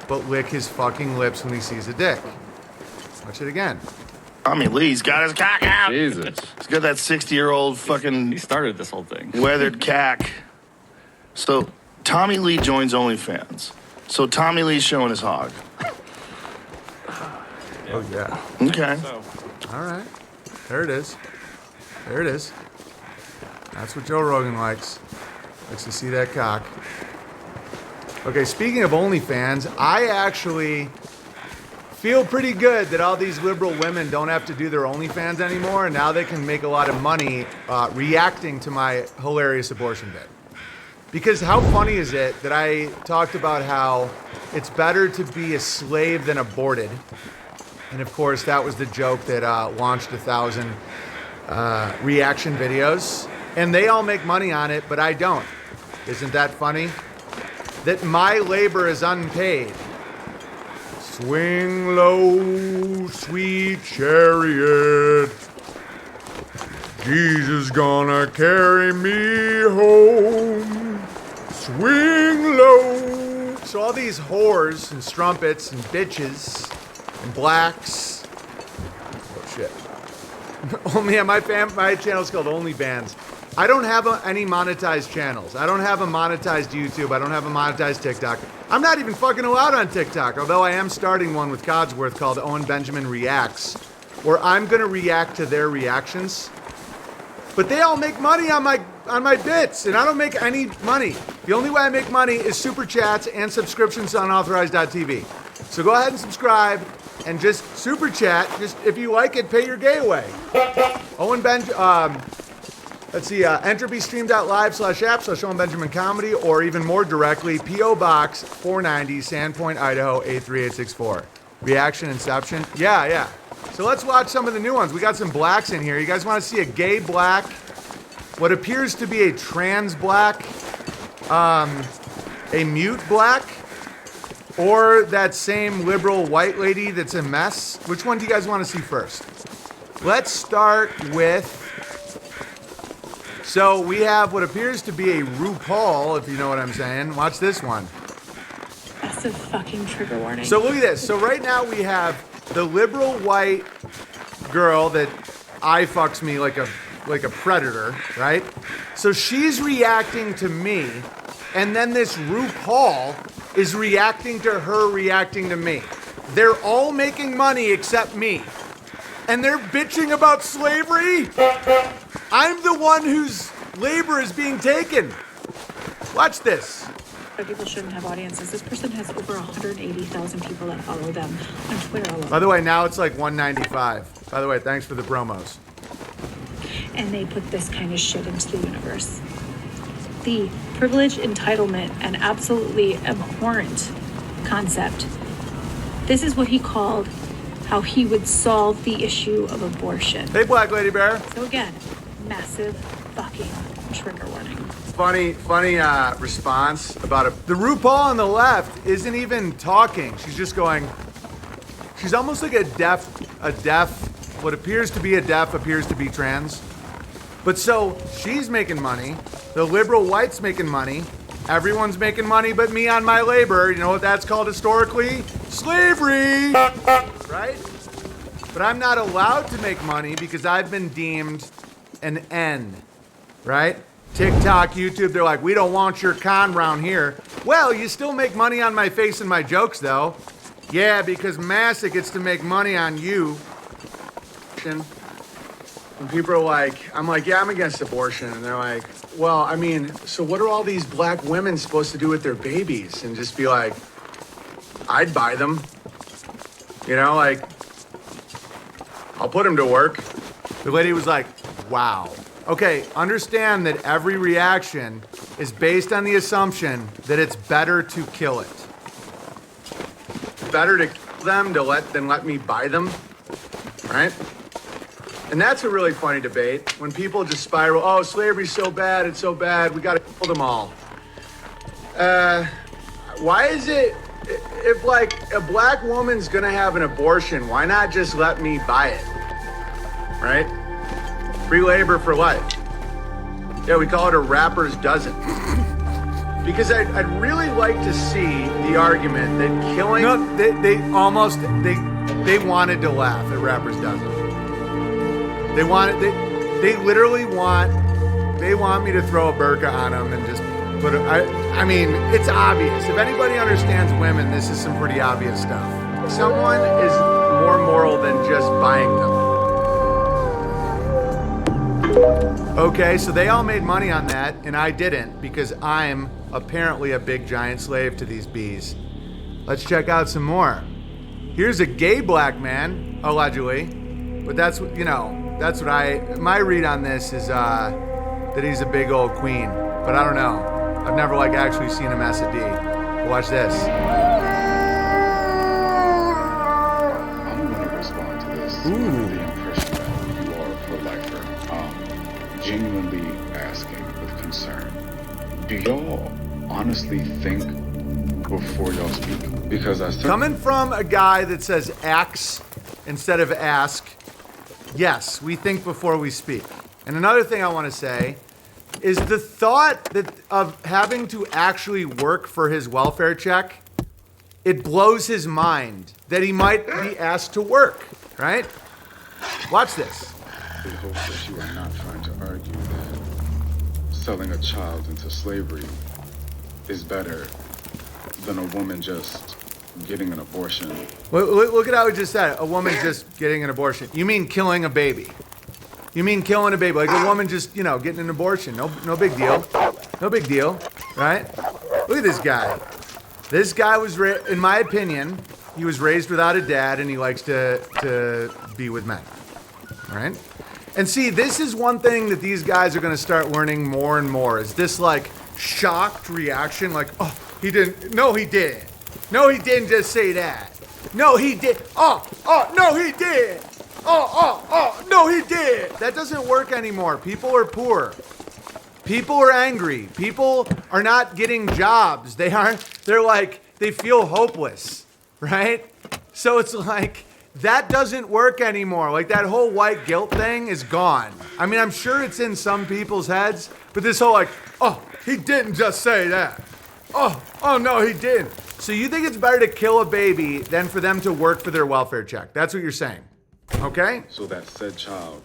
but lick his fucking lips when he sees a dick. Watch it again. Tommy Lee's got his cock out. Jesus. He's got that 60-year-old fucking He started this whole thing. weathered cack. So Tommy Lee joins OnlyFans. So Tommy Lee's showing his hog. Oh, yeah. Okay. All right. There it is. There it is. That's what Joe Rogan likes. Likes to see that cock. Okay, speaking of OnlyFans, I actually feel pretty good that all these liberal women don't have to do their OnlyFans anymore, and now they can make a lot of money reacting to my hilarious abortion bit. Because how funny is it that I talked about how it's better to be a slave than aborted? And of course, that was the joke that launched 1,000 reaction videos. And they all make money on it, but I don't. Isn't that funny? That my labor is unpaid. Swing low, sweet chariot. Jesus gonna carry me home. Swing low. So all these whores and strumpets and bitches and blacks. Oh shit. Only my channel's called OnlyFans. I don't have any monetized channels. I don't have a monetized YouTube. I don't have a monetized TikTok. I'm not even fucking allowed on TikTok, although I am starting one with Codsworth called Owen Benjamin Reacts, where I'm gonna react to their reactions. But they all make money on my bits, and I don't make any money. The only way I make money is super chats and subscriptions to unauthorized.tv. So go ahead and subscribe and just super chat. Just if you like it, pay your gay away. Owen let's see, entropystream.live/app/Owen Benjamin Comedy, or even more directly, P.O. Box 490, Sandpoint, Idaho 83864. Reaction Inception. Yeah. So let's watch some of the new ones. We got some blacks in here. You guys want to see a gay black, what appears to be a trans black, a mute black, or that same liberal white lady that's a mess? Which one do you guys want to see first? Let's start with... So we have what appears to be a RuPaul, if you know what I'm saying. Watch this one. That's a fucking trigger warning. So look at this. So right now we have the liberal white girl that eye fucks me like a predator, right? So she's reacting to me, and then this RuPaul is reacting to her reacting to me. They're all making money except me. And they're bitching about slavery? I'm the one whose labor is being taken. Watch this. People shouldn't have audiences. This person has over 180,000 people that follow them on Twitter alone. By the way, now it's like 195. By the way, thanks for the promos. And they put this kind of shit into the universe. The privilege, entitlement, and absolutely abhorrent concept. This is what he called how he would solve the issue of abortion. Hey, Black Lady Bear. So again, massive fucking trigger warning. Funny response about it. The RuPaul on the left isn't even talking. She's just going, she's almost like a deaf, what appears to be a deaf appears to be trans. But so she's making money. The liberal white's making money. Everyone's making money but me on my labor. You know what that's called historically? Slavery! Right? But I'm not allowed to make money because I've been deemed an N. Right? TikTok, YouTube, they're like, we don't want your con round here. Well, you still make money on my face and my jokes, though. Yeah, because Massa gets to make money on you. And people are like, I'm like, yeah, I'm against abortion. And they're like, well, I mean, so what are all these black women supposed to do with their babies? And just be like, I'd buy them. You know, like, I'll put them to work. The lady was like, wow. Okay, understand that every reaction is based on the assumption that it's better to kill it. Better to kill them than let me buy them, right? And that's a really funny debate when people just spiral, oh, slavery's so bad, it's so bad, we gotta kill them all. Why is it, if like a black woman's gonna have an abortion, why not just let me buy it, right? Free labor for life. Yeah, we call it a rapper's dozen. Because I'd really like to see the argument that killing... No, they wanted to laugh at rapper's dozen. They want me to throw a burqa on them and just But I mean, it's obvious. If anybody understands women, this is some pretty obvious stuff. Someone is more moral than just buying them. Okay, so they all made money on that, and I didn't because I'm apparently a big giant slave to these bees. Let's check out some more. Here's a gay black man, allegedly, but that's what, that's what my read on this is that he's a big old queen, but I don't know. I've never actually seen him as a D. Watch this. I'm going to respond to this under the impression that you are a pro-lifer. Genuinely asking with concern. Do y'all honestly think before y'all speak? Because Coming from a guy that says ax instead of ask, yes, we think before we speak. And another thing I want to say is the thought of having to actually work for his welfare check, it blows his mind that he might be asked to work, right? Watch this. I hope that you are not trying to argue that selling a child into slavery is better than a woman just getting an abortion. Look at how he just said it. A woman just getting an abortion. You mean killing a baby. You mean killing a baby. Like a woman just, getting an abortion. No big deal. No big deal, right? Look at this guy. This guy was, in my opinion, he was raised without a dad and he likes to be with men, right? And see, this is one thing that these guys are going to start learning more and more is this shocked reaction oh, he didn't. No, he didn't. No, he didn't just say that. No, he did. Oh, no, he did. Oh, no, he did. That doesn't work anymore. People are poor. People are angry. People are not getting jobs. They feel hopeless, right? So it's that doesn't work anymore. That whole white guilt thing is gone. I mean, I'm sure it's in some people's heads, but this whole oh, he didn't just say that. Oh, no, he didn't. So you think it's better to kill a baby than for them to work for their welfare check? That's what you're saying, okay? So that said child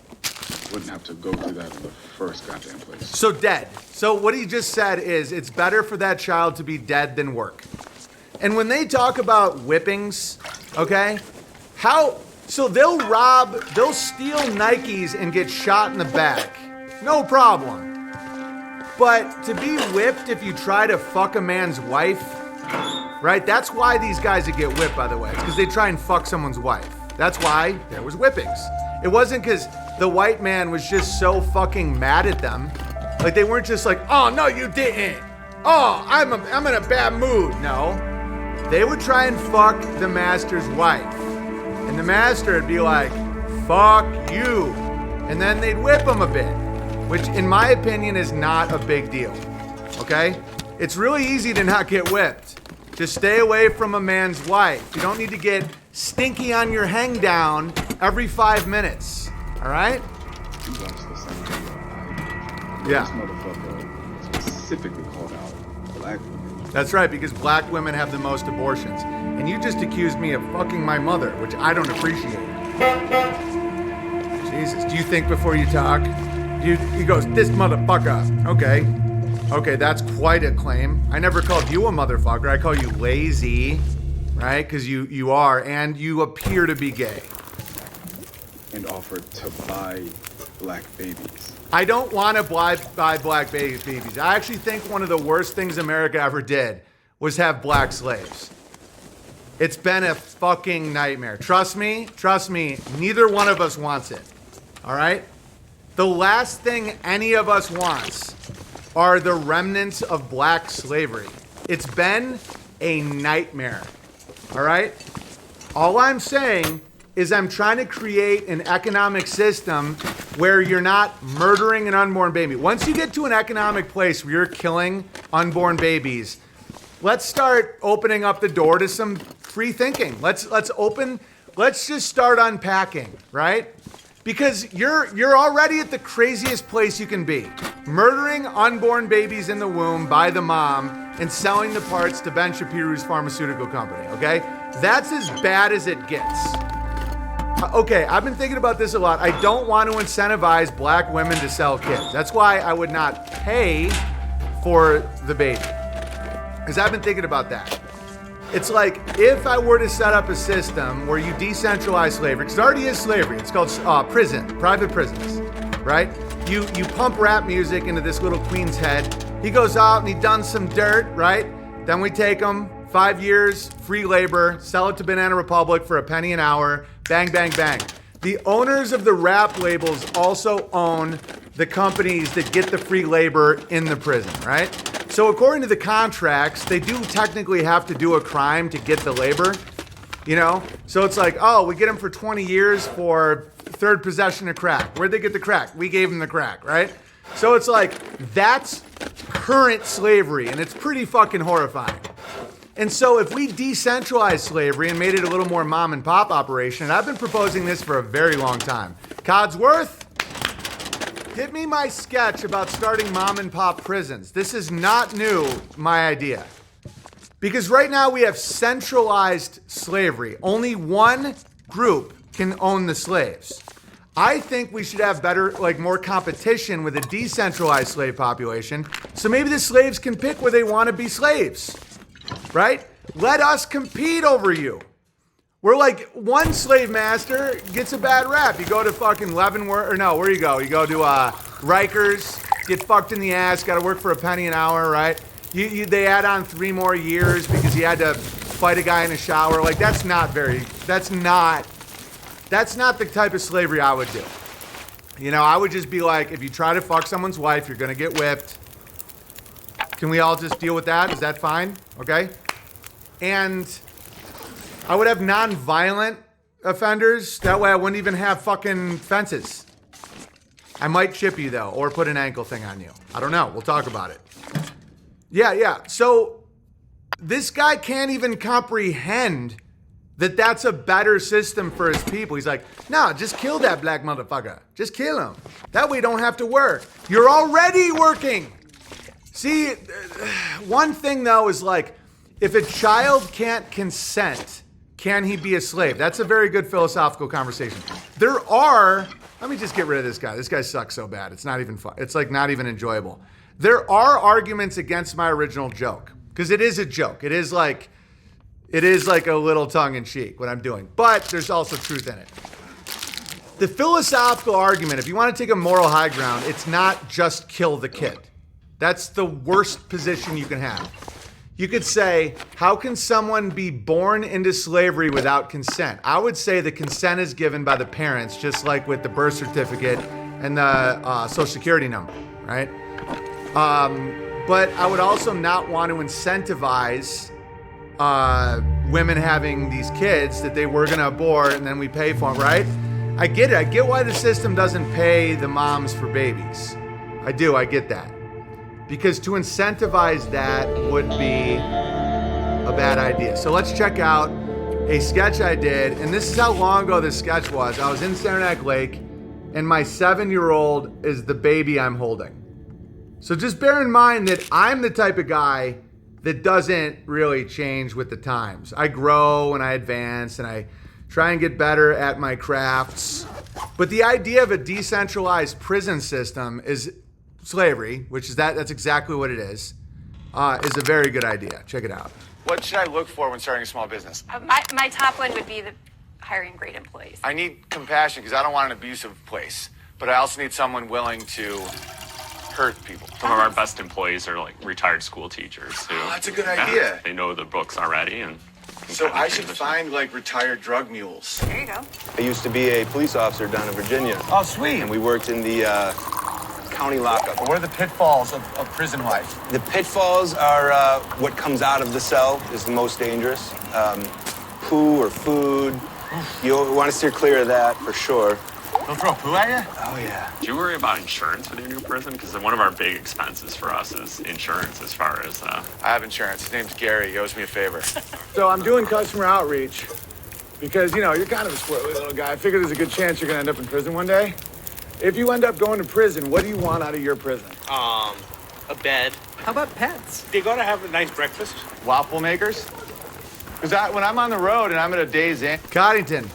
wouldn't have to go through that in the first goddamn place. So dead. So what he just said is it's better for that child to be dead than work. And when they talk about whippings, okay, so they'll steal Nikes and get shot in the back. No problem. But to be whipped if you try to fuck a man's wife, right? That's why these guys that get whipped, by the way. It's because they try and fuck someone's wife. That's why there was whippings. It wasn't because the white man was just so fucking mad at them. They weren't just oh, no, you didn't. Oh, I'm in a bad mood. No. They would try and fuck the master's wife. And the master would be like, fuck you. And then they'd whip him a bit, which in my opinion is not a big deal, okay? It's really easy to not get whipped. Just stay away from a man's wife. You don't need to get stinky on your hang down every 5 minutes, all right? You watch the same video. Yeah. This motherfucker specifically called out black women. That's right, because black women have the most abortions. And you just accused me of fucking my mother, which I don't appreciate. Jesus, do you think before you talk? He goes, this motherfucker. Okay, that's quite a claim. I never called you a motherfucker. I call you lazy, right? Because you are, and you appear to be gay. And offered to buy black babies. I don't want to buy black babies. I actually think one of the worst things America ever did was have black slaves. It's been a fucking nightmare. Trust me, neither one of us wants it. All right? The last thing any of us wants are the remnants of black slavery. It's been a nightmare. All right? All I'm saying is I'm trying to create an economic system where you're not murdering an unborn baby. Once you get to an economic place where you're killing unborn babies, let's start opening up the door to some free thinking. Let's just start unpacking, right? Because you're already at the craziest place you can be. Murdering unborn babies in the womb by the mom and selling the parts to Ben Shapiro's pharmaceutical company, okay? That's as bad as it gets. Okay, I've been thinking about this a lot. I don't want to incentivize black women to sell kids. That's why I would not pay for the baby. Because I've been thinking about that. It's like if I were to set up a system where you decentralize slavery, because it already is slavery. It's called private prisons, right? You pump rap music into this little queen's head. He goes out and he done some dirt, right? Then we take him, 5 years, free labor, sell it to Banana Republic for a penny an hour, bang, bang, bang. The owners of the rap labels also own the companies that get the free labor in the prison, right? So according to the contracts, they do technically have to do a crime to get the labor, you know? So it's like, oh, we get them for 20 years for third possession of crack. Where'd they get the crack? We gave them the crack, right? So it's like, that's current slavery, and it's pretty fucking horrifying. And so if we decentralized slavery and made it a little more mom and pop operation, and I've been proposing this for a very long time. Codsworth, give me my sketch about starting mom and pop prisons. This is not new, my idea. Because right now we have centralized slavery. Only one group can own the slaves. I think we should have better, more competition with a decentralized slave population. So maybe the slaves can pick where they want to be slaves. Right? Let us compete over you. We're like, one slave master gets a bad rap. You go to fucking Leavenworth, or no, where you go? You go to Rikers, get fucked in the ass, got to work for a penny an hour, right? They add on 3 more years because you had to fight a guy in a shower. Like, that's not the type of slavery I would do. You know, I would just be like, if you try to fuck someone's wife, you're gonna get whipped. Can we all just deal with that? Is that fine? Okay? And I would have non-violent offenders. That way I wouldn't even have fucking fences. I might chip you, though, or put an ankle thing on you. I don't know. We'll talk about it. Yeah. So this guy can't even comprehend that that's a better system for his people. He's like, no, just kill that black motherfucker. Just kill him. That way you don't have to work. You're already working. See, one thing, though, is like, if a child can't consent, can he be a slave? That's a very good philosophical conversation. Let me just get rid of this guy. This guy sucks so bad. It's not even fun. It's like not even enjoyable. There are arguments against my original joke, because it is a joke. It is like a little tongue-in-cheek, what I'm doing. But there's also truth in it. The philosophical argument, if you want to take a moral high ground, it's not just kill the kid. That's the worst position you can have. You could say, how can someone be born into slavery without consent? I would say the consent is given by the parents, just like with the birth certificate and the social security number, right? But I would also not want to incentivize women having these kids that they were going to abort and then we pay for them, right? I get it. I get why the system doesn't pay the moms for babies. I do. I get that. Because to incentivize that would be a bad idea. So let's check out a sketch I did. And this is how long ago this sketch was. I was in Saranac Lake, and my 7-year-old is the baby I'm holding. So just bear in mind that I'm the type of guy that doesn't really change with the times. I grow and I advance and I try and get better at my crafts. But the idea of a decentralized prison system is slavery, which is that's exactly what it is a very good idea. Check it out. What should I look for when starting a small business? My top one would be the hiring great employees. I need compassion because I don't want an abusive place, but I also need someone willing to hurt people. Some of our best employees are like retired school teachers who that's a good idea. They know the books already and so I should find like retired drug mules. There you go. I used to be a police officer down in Virginia. Oh, sweet. And we worked in the county lockup. What are the pitfalls of prison life? The pitfalls are what comes out of the cell is the most dangerous. Poo or food. You want to steer clear of that for sure. They'll throw poo at you? Oh, yeah. Do you worry about insurance with your new prison? Because one of our big expenses for us is insurance as far as... I have insurance. His name's Gary. He owes me a favor. So I'm doing customer outreach because, you know, you're kind of a squirrely little guy. I figure there's a good chance you're going to end up in prison one day. If you end up going to prison, what do you want out of your prison? A bed. How about pets? They gotta have a nice breakfast. Waffle makers? Because when I'm on the road and I'm at a day's end... Coddington,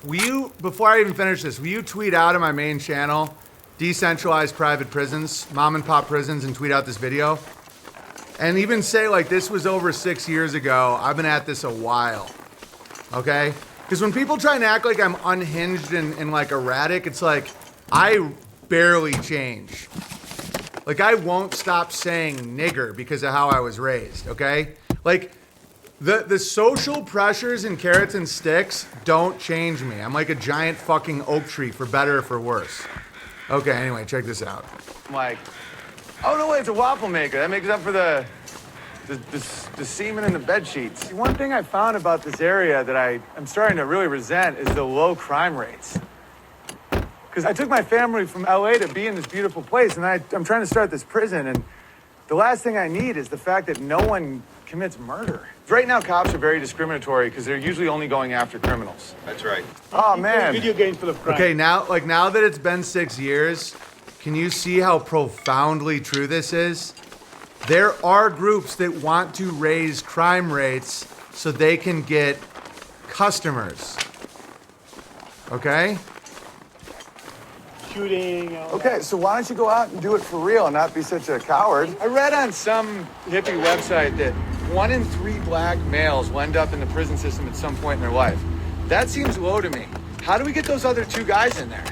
will you, before I even finish this, will you tweet out on my main channel decentralized private prisons, mom and pop prisons, and tweet out this video. And even say, like, this was over 6 years ago. I've been at this a while. Okay? Because when people try and act like I'm unhinged and like erratic, it's like, I barely change. Like, I won't stop saying nigger because of how I was raised, okay? Like, the social pressures and carrots and sticks don't change me. I'm like a giant fucking oak tree, for better or for worse. Okay, anyway, check this out. I'm like, oh, no way, it's a waffle maker. That makes up for the semen in the bed sheets. One thing I found about this area that I'm starting to really resent is the low crime rates. Because I took my family from LA to be in this beautiful place, and I'm trying to start this prison, and the last thing I need is the fact that no one commits murder. Right now, cops are very discriminatory because they're usually only going after criminals. That's right. Oh, man. Video games full of crime. Okay, now that it's been 6 years, can you see how profoundly true this is? There are groups that want to raise crime rates so they can get customers. Okay? Shooting. Okay, so why don't you go out and do it for real and not be such a coward? I read on some hippie website that 1 in 3 black males will end up in the prison system at some point in their life. That seems low to me. How do we get those other 2 guys in there?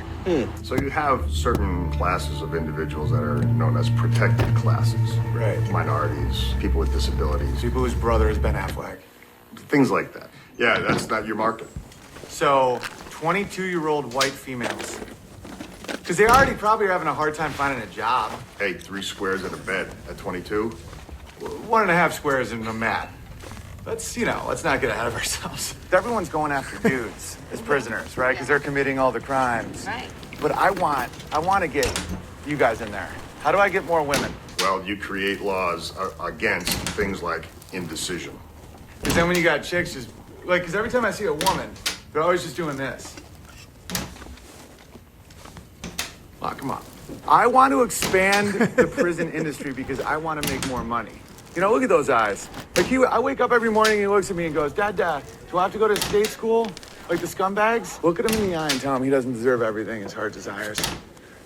So you have certain classes of individuals that are known as protected classes. Right. Minorities, people with disabilities. People whose brother is Ben Affleck. Things like that. Yeah, that's not your market. So, 22-year-old white females. Because they already probably are having a hard time finding a job. Hey, 3 squares and a bed at 22? 1.5 squares and a mat. Let's not get ahead of ourselves. Everyone's going after dudes as prisoners, right? Because they're committing all the crimes. Right. But I want to get you guys in there. How do I get more women? Well, you create laws against things like indecision. Because then when you got chicks, just like, because every time I see a woman, they're always just doing this. Oh, come on. I want to expand the prison industry because I want to make more money. You know, look at those eyes. Like I wake up every morning and he looks at me and goes, Dad, do I have to go to state school? Like the scumbags? Look at him in the eye and tell him he doesn't deserve everything his heart desires.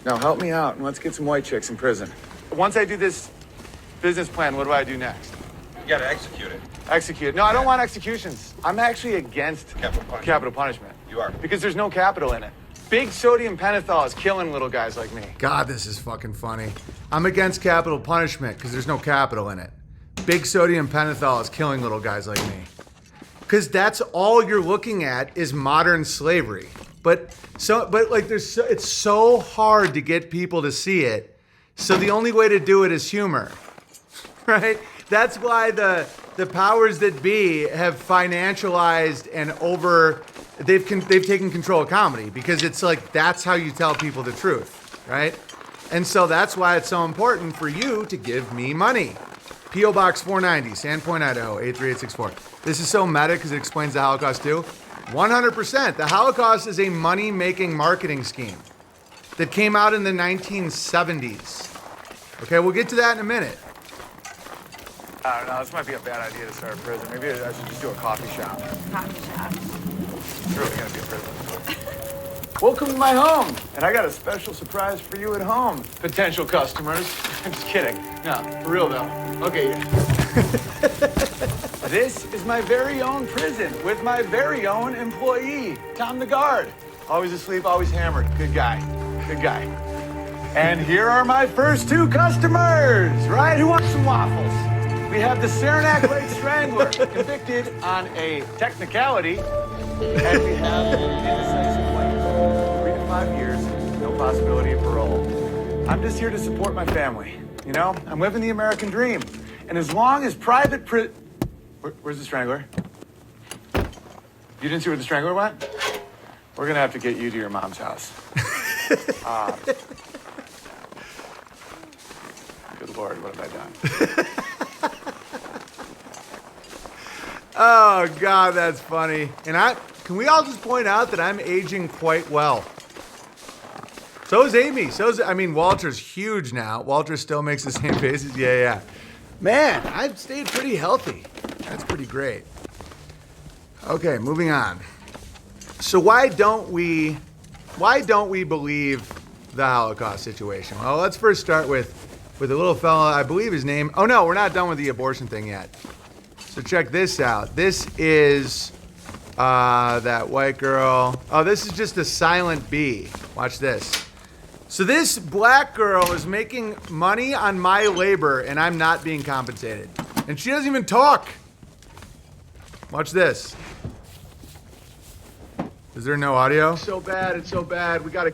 Now help me out and let's get some white chicks in prison. Once I do this business plan, what do I do next? You gotta execute it. Execute. No, I don't want executions. I'm actually against capital punishment. You are. Because there's no capital in it. Big sodium pentothal is killing little guys like me. God, this is fucking funny. I'm against capital punishment because there's no capital in it. Big sodium pentothal is killing little guys like me. Because that's all you're looking at is modern slavery. But it's so hard to get people to see it. So the only way to do it is humor, right? That's why the powers that be have financialized and they've taken control of comedy, because it's like that's how you tell people the truth, right? And so that's why it's so important for you to give me money. P.O. Box 490, Sandpoint, Idaho, 83864. This is so meta because it explains the Holocaust too. 100%. The Holocaust is a money-making marketing scheme that came out in the 1970s. Okay, we'll get to that in a minute. I don't know, this might be a bad idea to start a prison. Maybe I should just do a coffee shop. Coffee shop. It's really gonna be a prison. Welcome to my home. And I got a special surprise for you at home, potential customers. I'm just kidding. No, for real though. Okay. This is my very own prison with my very own employee, Tom the guard. Always asleep, always hammered. Good guy. Good guy. And here are my first 2 customers, right? Who wants some waffles? We have the Saranac Lake Strangler, convicted on a technicality, and we have the indecisive wife. 3 to 5 years, no possibility of parole. I'm just here to support my family. You know, I'm living the American dream. And as long as private where's the Strangler? You didn't see where the Strangler went? We're gonna have to get you to your mom's house. Good Lord, what have I done? Oh, God, that's funny. And can we all just point out that I'm aging quite well? So is Amy. Walter's huge now. Walter still makes the same faces. Yeah. Man, I've stayed pretty healthy. That's pretty great. Okay, moving on. So why don't we believe the Holocaust situation? Well, let's first start with a little fella, I believe his name. Oh no, we're not done with the abortion thing yet. So check this out. This is that white girl. Oh, this is just a silent B. Watch this. So this black girl is making money on my labor and I'm not being compensated. And she doesn't even talk. Watch this. Is there no audio? It's so bad. It's so bad. We gotta.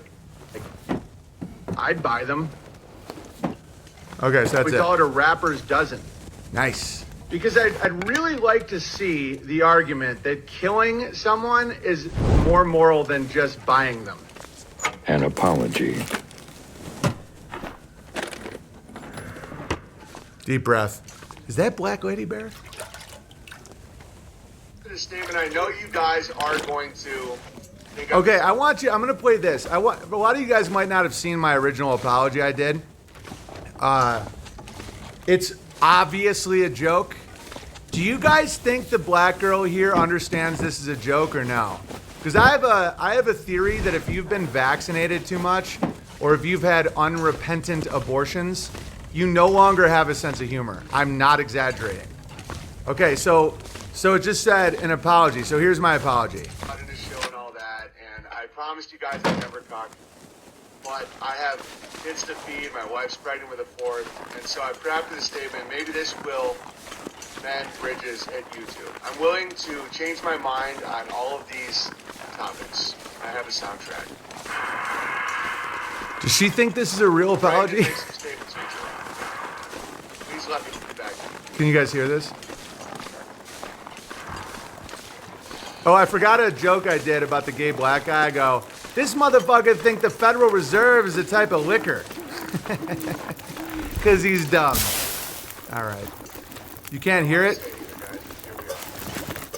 I'd buy them. Okay, so that's we it. call it a rapper's dozen. Nice. Because I'd really like to see the argument that killing someone is more moral than just buying them. An apology. Deep breath. Is that Black Lady Bear? This statement, I know you guys are going to think Okay, I'm going to play this. A lot of you guys might not have seen my original apology I did. It's obviously a joke. Do you guys think the black girl here understands this is a joke or no? Because I have a theory that if you've been vaccinated too much, or if you've had unrepentant abortions, you no longer have a sense of humor. I'm not exaggerating. Okay, so it just said an apology. So here's my apology. in the show and all that, and I promised you guys I'd never talk. But I have kids to feed, my wife's pregnant with a fourth, and so I crafted a statement. Maybe this will mend bridges at YouTube. I'm willing to change my mind on all of these topics. I have a soundtrack. Does she think this is a real apology? Make some statements, please let me get back. Can you guys hear this? Oh, I forgot a joke I did about the gay black guy. I go, this motherfucker think the Federal Reserve is a type of liquor. Because he's dumb. All right. You can't hear it?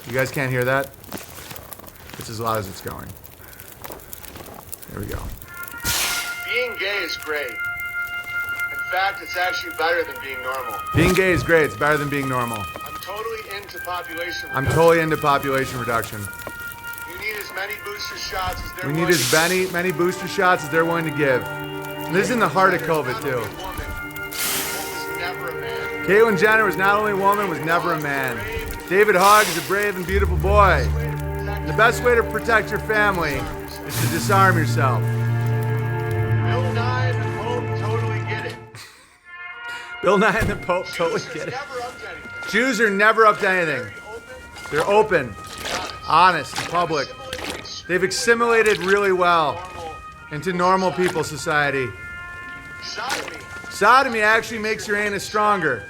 You guys can't hear that? It's as loud as it's going. There we go. Being gay is great. In fact, it's actually better than being normal. Being gay is great. It's better than being normal. I'm totally into population reduction. I'm totally into population reduction. You need as many booster shots as they're We need willing as many booster shots as they're willing to give. And this is in the heart of COVID, too. Caitlyn Jenner was not only a woman, was never a man. David Hogg is a brave and beautiful boy. And the best way to protect your family is to disarm yourself. Bill Nye and the Pope totally get it. Bill Nye and the Pope totally get it. Jews are never up to anything. They're open, honest, public. They've assimilated really well into normal people society. Sodomy actually makes your anus stronger.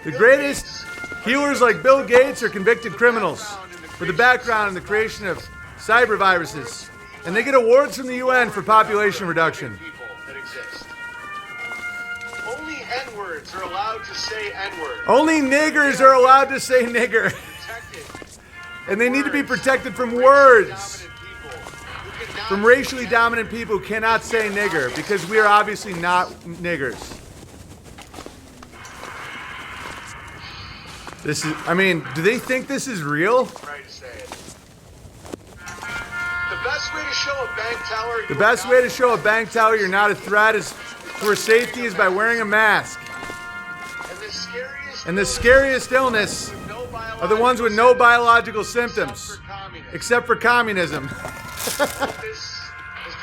The greatest healers like Bill Gates are convicted criminals with a background in the creation of cyber viruses. And they get awards from the UN for population reduction. Only N-words are allowed to say N-word. Only niggers are allowed to say nigger. And they need to be protected from words. From racially dominant people who cannot say nigger, because we are obviously not niggers. This is, I mean, do they think this is real? Right to say it. The best way to show a bank teller The best way to show a bank teller you're not a threat is for safety is by wearing a mask. And the scariest illness are the ones with no biological symptoms, except for communism.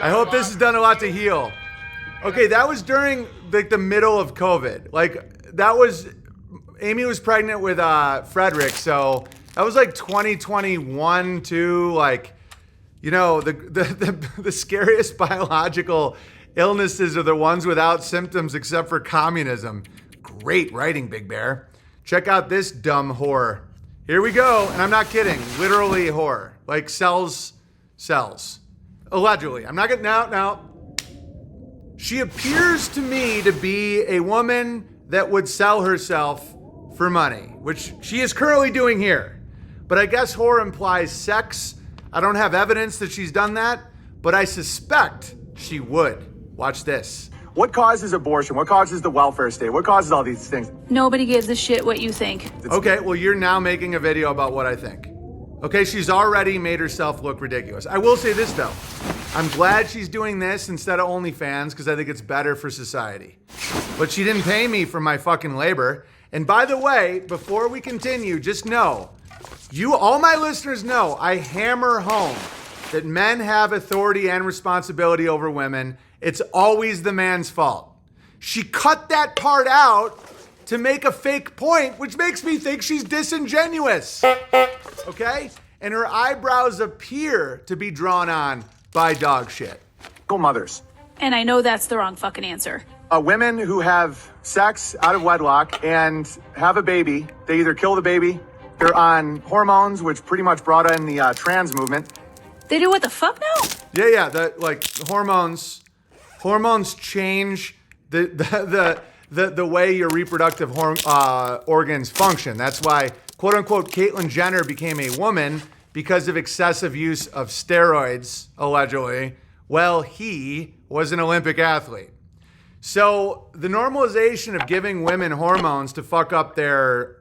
I hope this has done a lot to heal. Okay, that was during like the middle of COVID. Like that was, Amy was pregnant with Frederick, so that was like 2021 too. Like, you know, the scariest biological illnesses are the ones without symptoms except for communism. Great writing, Big Bear. Check out this dumb whore. Here we go, and I'm not kidding. Literally whore. Like sells. Allegedly. I'm not gonna, now. She appears to me to be a woman that would sell herself for money, which she is currently doing here. But I guess whore implies sex. I don't have evidence that she's done that, but I suspect she would. Watch this. What causes abortion? What causes the welfare state? What causes all these things? Nobody gives a shit what you think. Okay, well, you're now making a video about what I think. Okay, she's already made herself look ridiculous. I will say this, though. I'm glad she's doing this instead of OnlyFans because I think it's better for society. But she didn't pay me for my fucking labor. And by the way, before we continue, just know, all my listeners know, I hammer home that men have authority and responsibility over women. It's always the man's fault. She cut that part out to make a fake point, which makes me think she's disingenuous. Okay? And her eyebrows appear to be drawn on by dog shit. Mothers. And I know that's the wrong fucking answer. Women who have sex out of wedlock and have a baby, they either kill the baby, they're on hormones, which pretty much brought in the trans movement. They do what the fuck now? Yeah, the hormones change the way your reproductive organs function. That's why, quote unquote, Caitlyn Jenner became a woman because of excessive use of steroids, allegedly. Well, he was an Olympic athlete. So the normalization of giving women hormones to fuck up their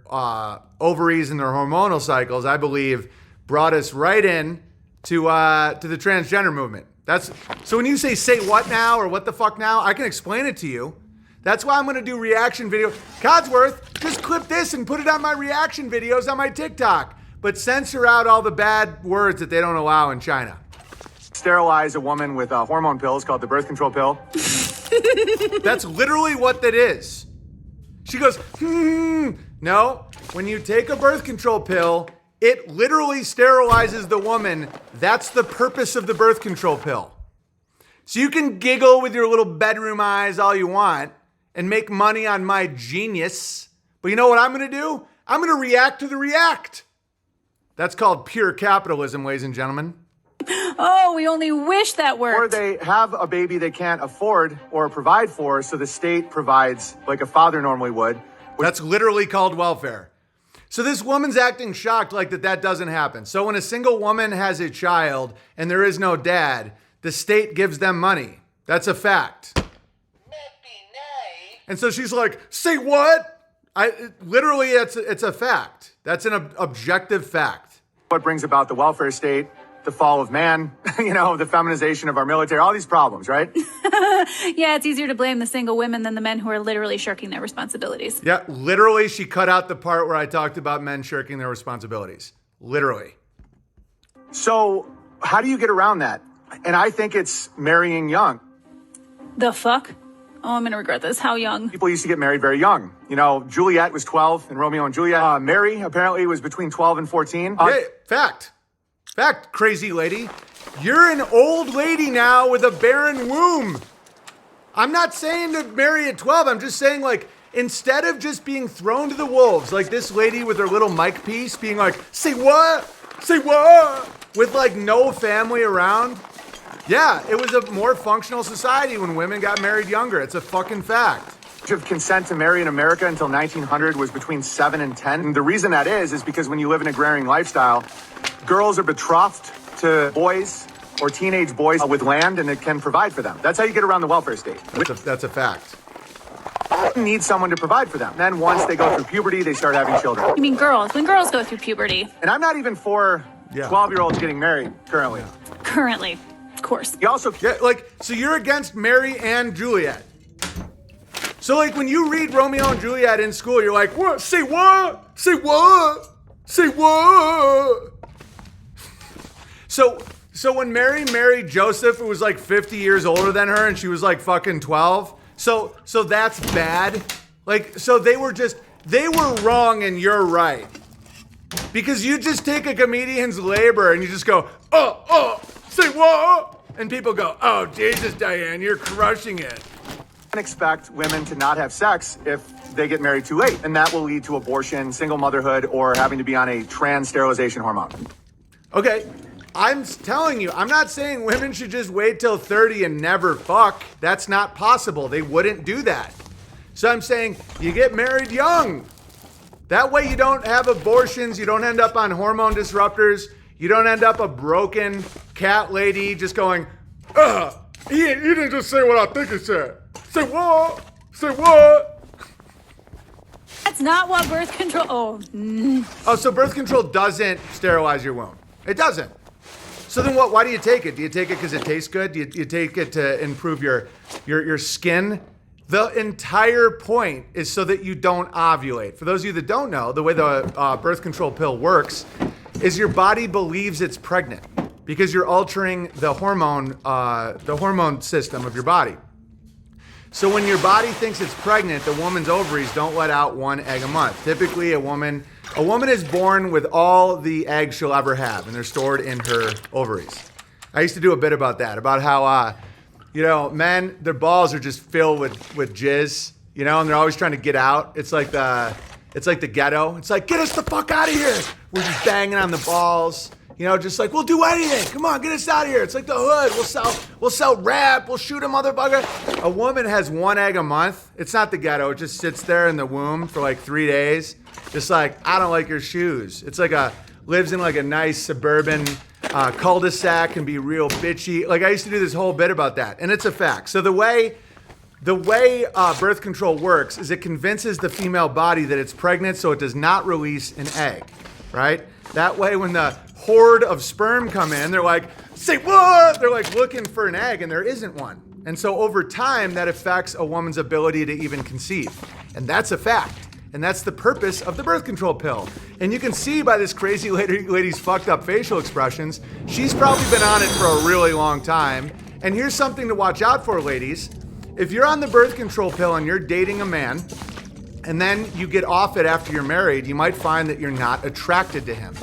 ovaries and their hormonal cycles, I believe, brought us right in to the transgender movement. So when you say what now or what the fuck now, I can explain it to you. That's why I'm going to do reaction video. Codsworth, just clip this and put it on my reaction videos on my TikTok. But censor out all the bad words that they don't allow in China. Sterilize a woman with hormone pills called the birth control pill. That's literally what that is. She goes, No, when you take a birth control pill, it literally sterilizes the woman. That's the purpose of the birth control pill. So you can giggle with your little bedroom eyes all you want and make money on my genius. But you know what I'm going to do? I'm going to react to the react. That's called pure capitalism, ladies and gentlemen. Oh, we only wish that worked. Or they have a baby they can't afford or provide for, so the state provides like a father normally would. That's literally called welfare. So this woman's acting shocked like that doesn't happen. So when a single woman has a child and there is no dad, the state gives them money. That's a fact. And so she's like, say what? Literally, it's a fact. That's an objective fact. What brings about the welfare state, the fall of man, the feminization of our military, all these problems, right? Yeah, it's easier to blame the single women than the men who are literally shirking their responsibilities. Yeah, literally, she cut out the part where I talked about men shirking their responsibilities. Literally. So how do you get around that? And I think it's marrying young. The fuck? Oh, I'm going to regret this. How young? People used to get married very young. Juliet was 12 in Romeo and Juliet. Mary apparently was between 12 and 14. Fact, crazy lady. You're an old lady now with a barren womb. I'm not saying to marry at 12. I'm just saying, instead of just being thrown to the wolves, like this lady with her little mic piece being like, say what? Say what? With no family around. Yeah, it was a more functional society when women got married younger. It's a fucking fact. Of consent to marry in America until 1900 was between 7 and 10. And the reason that is because when you live an agrarian lifestyle, girls are betrothed to boys or teenage boys with land, and it can provide for them. That's how you get around the welfare state. That's a fact. Need someone to provide for them. Then once they go through puberty, they start having children. You mean girls? When girls go through puberty. And I'm not even for 12-year-olds getting married currently. Currently, of course. You also... so you're against Mary and Juliet. So when you read Romeo and Juliet in school, you're like, what? Say what? Say what? Say what? So when Mary married Joseph, who was 50 years older than her, and she was fucking 12. So that's bad. So they were wrong and you're right. Because you just take a comedian's labor and you just go, say what? And people go, oh, Jesus, Diane, you're crushing it. Expect women to not have sex if they get married too late, and that will lead to abortion, single motherhood, or having to be on a trans sterilization hormone. Okay, I'm telling you, I'm not saying women should just wait till 30 and never fuck. That's not possible. They wouldn't do that. So I'm saying you get married young. That way you don't have abortions, you don't end up on hormone disruptors, you don't end up a broken cat lady just going, he didn't just say what I think he said. Say what? Say what? That's not what birth control... Oh, so birth control doesn't sterilize your womb. It doesn't. So then why do you take it? Do you take it because it tastes good? Do you take it to improve your skin? The entire point is so that you don't ovulate. For those of you that don't know, the way the birth control pill works is your body believes it's pregnant because you're altering the hormone system of your body. So when your body thinks it's pregnant, the woman's ovaries don't let out 1 egg a month. Typically, a woman is born with all the eggs she'll ever have, and they're stored in her ovaries. I used to do a bit about that, about how, men, their balls are just filled with jizz, and they're always trying to get out. It's like the ghetto. It's like, get us the fuck out of here. We're just banging on the balls. Just like, we'll do anything. Come on, get us out of here. It's like the hood. We'll sell rap. We'll shoot a motherfucker. A woman has 1 egg a month. It's not the ghetto. It just sits there in the womb for like 3 days. Just like, I don't like your shoes. It's like lives in like a nice suburban cul-de-sac, can be real bitchy. Like I used to do this whole bit about that, and it's a fact. So the way birth control works is it convinces the female body that it's pregnant, so it does not release an egg, right? That way, when the horde of sperm come in, they're like, say what? They're like looking for an egg, and there isn't one. And so over time, that affects a woman's ability to even conceive. And that's a fact. And that's the purpose of the birth control pill. And you can see by this crazy lady's fucked up facial expressions, she's probably been on it for a really long time. And here's something to watch out for, ladies. If you're on the birth control pill and you're dating a man, and then you get off it after you're married, you might find that you're not attracted to him.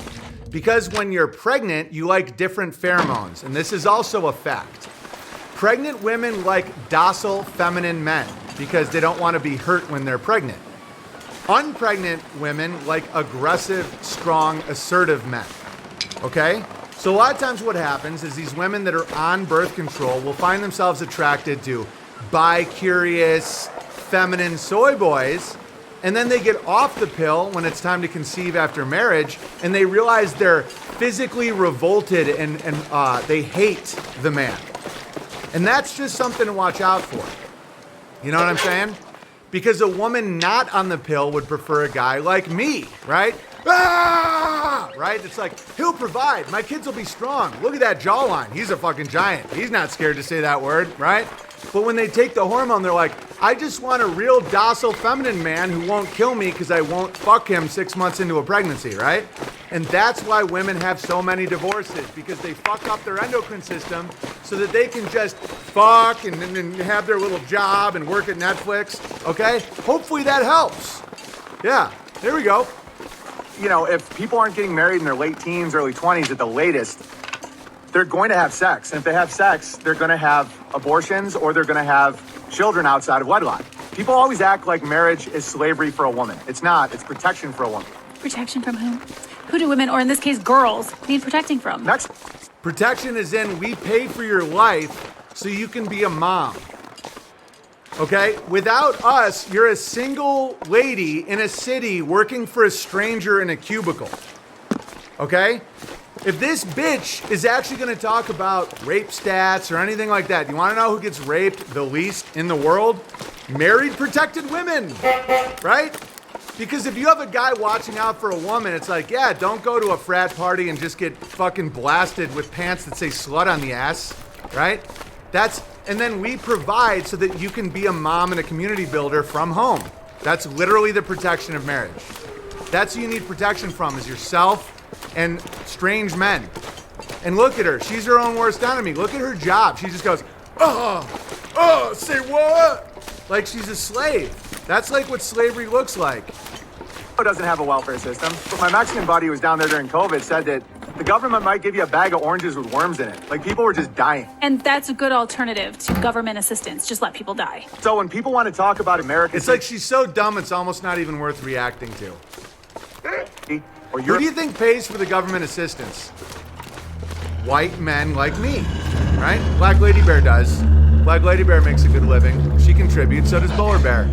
Because when you're pregnant, you like different pheromones. And this is also a fact. Pregnant women like docile, feminine men because they don't want to be hurt when they're pregnant. Unpregnant women like aggressive, strong, assertive men. Okay? So a lot of times what happens is these women that are on birth control will find themselves attracted to bi-curious, feminine soy boys, and then they get off the pill when it's time to conceive after marriage, and they realize they're physically revolted and they hate the man. And that's just something to watch out for. You know what I'm saying? Because a woman not on the pill would prefer a guy like me, right? Ah! Right? It's like, he'll provide. My kids will be strong. Look at that jawline. He's a fucking giant. He's not scared to say that word, right? But when they take the hormone, they're like, I just want a real docile feminine man who won't kill me because I won't fuck him 6 months into a pregnancy, right? And that's why women have so many divorces, because they fuck up their endocrine system so that they can just fuck and have their little job and work at Netflix, okay? Hopefully that helps. Yeah, there we go. If people aren't getting married in their late teens, early 20s at the latest, they're going to have sex. And if they have sex, they're going to have abortions or they're going to have children outside of wedlock. People always act like marriage is slavery for a woman. It's not. It's protection for a woman. Protection from whom? Who do women, or in this case, girls, need protecting from? Next. Protection is in we pay for your life so you can be a mom. Okay? Without us, you're a single lady in a city working for a stranger in a cubicle. Okay? If this bitch is actually going to talk about rape stats or anything like that, you want to know who gets raped the least in the world? Married, protected women, right? Because if you have a guy watching out for a woman, it's like, yeah, don't go to a frat party and just get fucking blasted with pants that say slut on the ass, right? And then we provide so that you can be a mom and a community builder from home. That's literally the protection of marriage. That's who you need protection from, is yourself and strange men. And look at her. She's her own worst enemy. Look at her job. She just goes, say what? Like she's a slave. That's like what slavery looks like. Doesn't have a welfare system. But my Mexican buddy who was down there during COVID said that the government might give you a bag of oranges with worms in it. Like people were just dying. And that's a good alternative to government assistance. Just let people die. So when people want to talk about America, it's like she's so dumb it's almost not even worth reacting to. Who do you think pays for the government assistance? White men like me, right? Black Lady Bear does. Black Lady Bear makes a good living. She contributes, so does Bowler Bear.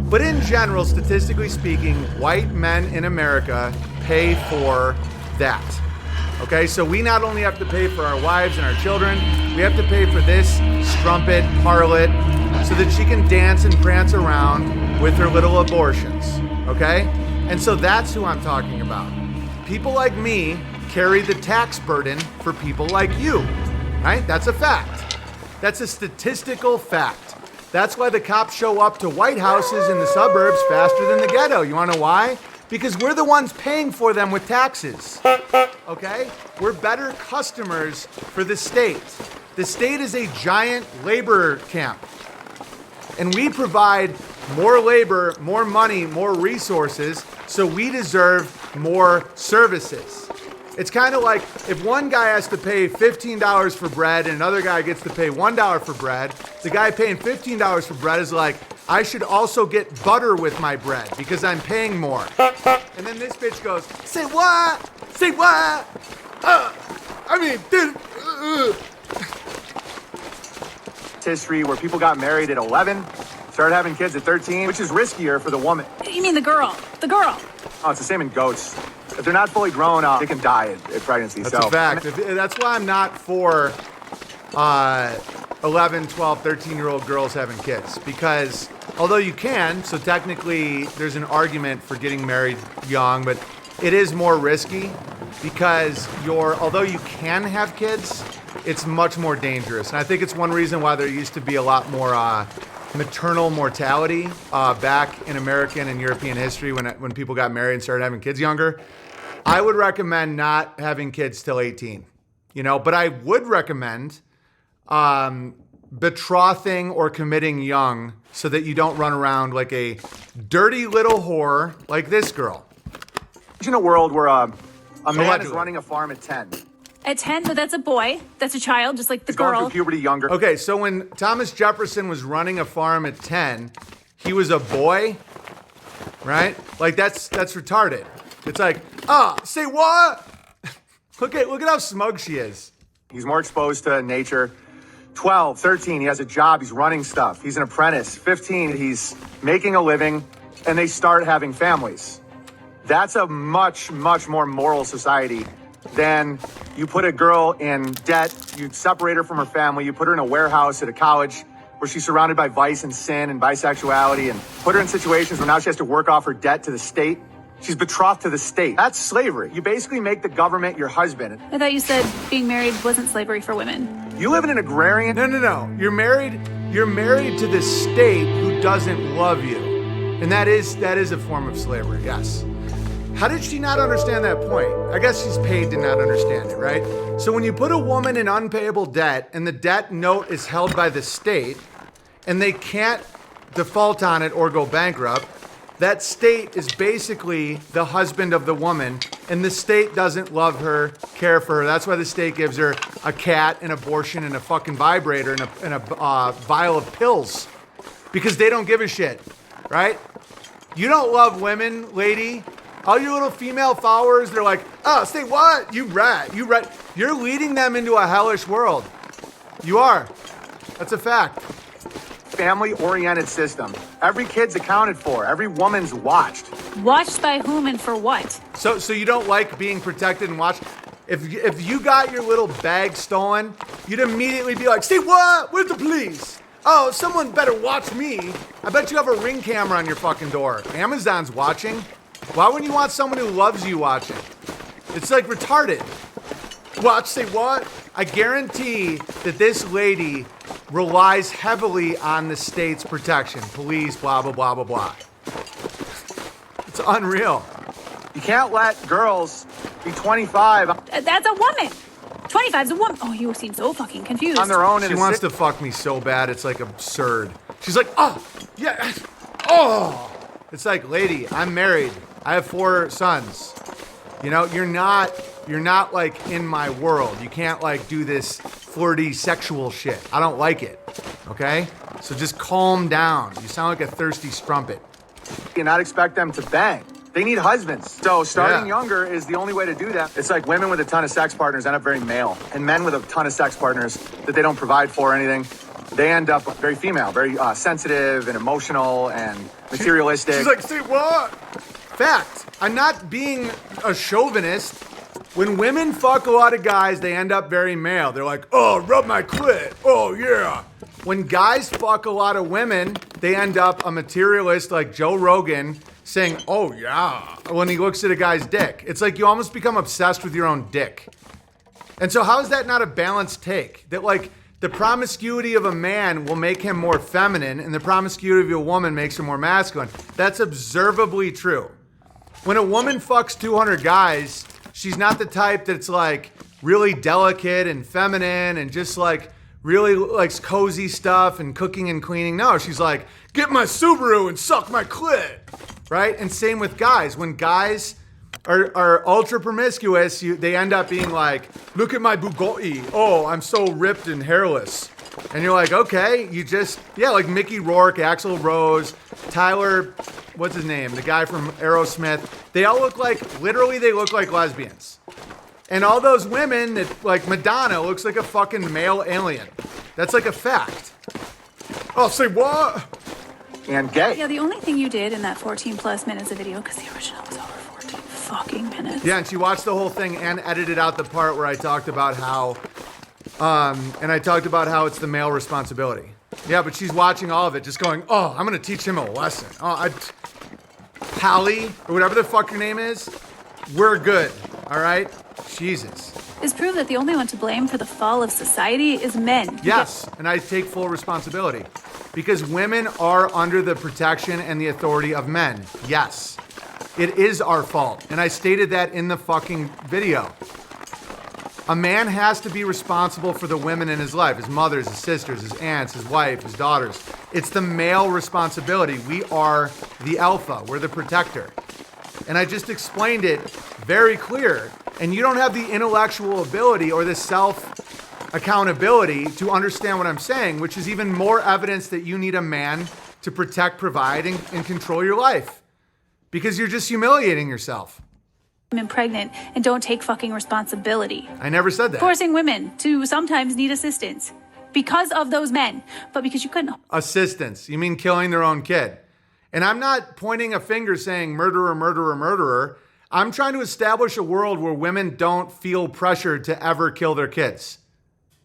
But in general, statistically speaking, white men in America pay for that. Okay, so we not only have to pay for our wives and our children, we have to pay for this strumpet harlot so that she can dance and prance around with her little abortions. Okay? And so that's who I'm talking about. People like me carry the tax burden for people like you, right? That's a fact. That's a statistical fact. That's why the cops show up to white houses in the suburbs faster than the ghetto. You wanna know why? Because we're the ones paying for them with taxes, okay? We're better customers for the state. The state is a giant labor camp. And we provide more labor, more money, more resources, so we deserve more services. It's kind of like if one guy has to pay $15 for bread and another guy gets to pay $1 for bread, the guy paying $15 for bread is like, I should also get butter with my bread because I'm paying more. And then this bitch goes, say what? Say what? History where people got married at 11, started having kids at 13, which is riskier for the woman. You mean the girl? The girl. Oh, it's the same in goats. If they're not fully grown up, they can die at pregnancy. That's a fact. That's why I'm not for 11, 12, 13-year-old girls having kids. Because although you can, so technically there's an argument for getting married young, but it is more risky because although you can have kids, it's much more dangerous. And I think it's one reason why there used to be a lot more maternal mortality back in American and European history when people got married and started having kids younger. I would recommend not having kids till 18, but I would recommend betrothing or committing young so that you don't run around like a dirty little whore like this girl. Imagine a world where a man Allegedly. is running a farm at 10. At 10, but that's a boy. That's a child, just like the He's going girl. through puberty younger. Okay, so when Thomas Jefferson was running a farm at 10, he was a boy, right? Like that's retarded. It's like, say what? Look at how smug she is. He's more exposed to nature. 12, 13, he has a job, he's running stuff. He's an apprentice. 15, he's making a living, and they start having families. That's a much, much more moral society than you put a girl in debt, you separate her from her family, you put her in a warehouse at a college where she's surrounded by vice and sin and bisexuality, and put her in situations where now she has to work off her debt to the state. She's betrothed to the state. That's slavery. You basically make the government your husband. I thought you said being married wasn't slavery for women. You live in an agrarian... No. You're married to the state who doesn't love you. And that is a form of slavery, yes. How did she not understand that point? I guess she's paid to not understand it, right? So when you put a woman in unpayable debt and the debt note is held by the state and they can't default on it or go bankrupt, that state is basically the husband of the woman, and the state doesn't love her, care for her. That's why the state gives her a cat, an abortion, and a fucking vibrator, and a vial of pills, because they don't give a shit, right? You don't love women, lady. All your little female followers, they're like, say what? You rat. You're leading them into a hellish world. You are. That's a fact. Family-oriented system. Every kid's accounted for. Every woman's watched. Watched by whom and for what? So you don't like being protected and watched? If you got your little bag stolen, you'd immediately be like, say what? Where's the police? Oh, someone better watch me. I bet you have a Ring camera on your fucking door. Amazon's watching. Why wouldn't you want someone who loves you watching? It's like retarded. Watch, say what? I guarantee that this lady relies heavily on the state's protection. Police, blah, blah, blah, blah, blah. It's unreal. You can't let girls be 25 That's a woman. 25's a woman. Oh, you seem so fucking confused. on their own. She wants to fuck me so bad, it's like absurd. She's like, yeah, It's like, lady, I'm married. I have 4 sons. You're not like in my world. You can't like do this flirty sexual shit. I don't like it. Okay? So just calm down. You sound like a thirsty strumpet. You not expect them to bang. They need husbands. So starting younger is the only way to do that. It's like women with a ton of sex partners end up very male, and men with a ton of sex partners that they don't provide for or anything, they end up very female, very sensitive and emotional and materialistic. She's like, say what? Fact. I'm not being a chauvinist. When women fuck a lot of guys, they end up very male. They're like, oh, rub my clit. Oh, yeah. when guys fuck a lot of women, they end up a materialist like Joe Rogan saying, oh yeah, when he looks at a guy's dick. It's like you almost become obsessed with your own dick. And so how is that not a balanced take? That like the promiscuity of a man will make him more feminine and the promiscuity of a woman makes him more masculine. That's observably true. When a woman fucks 200 guys, she's not the type that's like really delicate and feminine and just like really likes cozy stuff and cooking and cleaning. No, she's like, get my Subaru and suck my clit. Right? And same with guys. When guys are ultra promiscuous, they end up being like, look at my Bugatti. Oh, I'm so ripped and hairless. And you're like, okay, you just, yeah, like Mickey Rourke, Axl Rose, Tyler, what's his name? The guy from Aerosmith. They all look like, literally they look like lesbians. And all those women that, like Madonna looks like a fucking male alien. That's like a fact. Oh, say what? And gay. Yeah, the only thing you did in that 14 plus minutes of video, because the original was over 14 fucking minutes. Yeah, and she watched the whole thing and edited out the part where I talked about how, it's the male responsibility. Yeah, but she's watching all of it just going, oh, I'm going to teach him a lesson. Oh, Hallie, or whatever the fuck your name is, we're good, all right? Jesus. Is proof that the only one to blame for the fall of society is men. Yes, and I take full responsibility. Because women are under the protection and the authority of men. Yes. It is our fault. And I stated that in the fucking video. A man has to be responsible for the women in his life. His mothers, his sisters, his aunts, his wife, his daughters. It's the male responsibility. We are the alpha. We're the protector. And I just explained it very clear. And you don't have the intellectual ability or the self-accountability to understand what I'm saying, which is even more evidence that you need a man to protect, provide, and control your life. Because you're just humiliating yourself. Women pregnant and don't take fucking responsibility. I never said that. Forcing women to sometimes need assistance because of those men, but because you couldn't. Assistance. You mean killing their own kid. And I'm not pointing a finger saying murderer, murderer, murderer. I'm trying to establish a world where women don't feel pressured to ever kill their kids.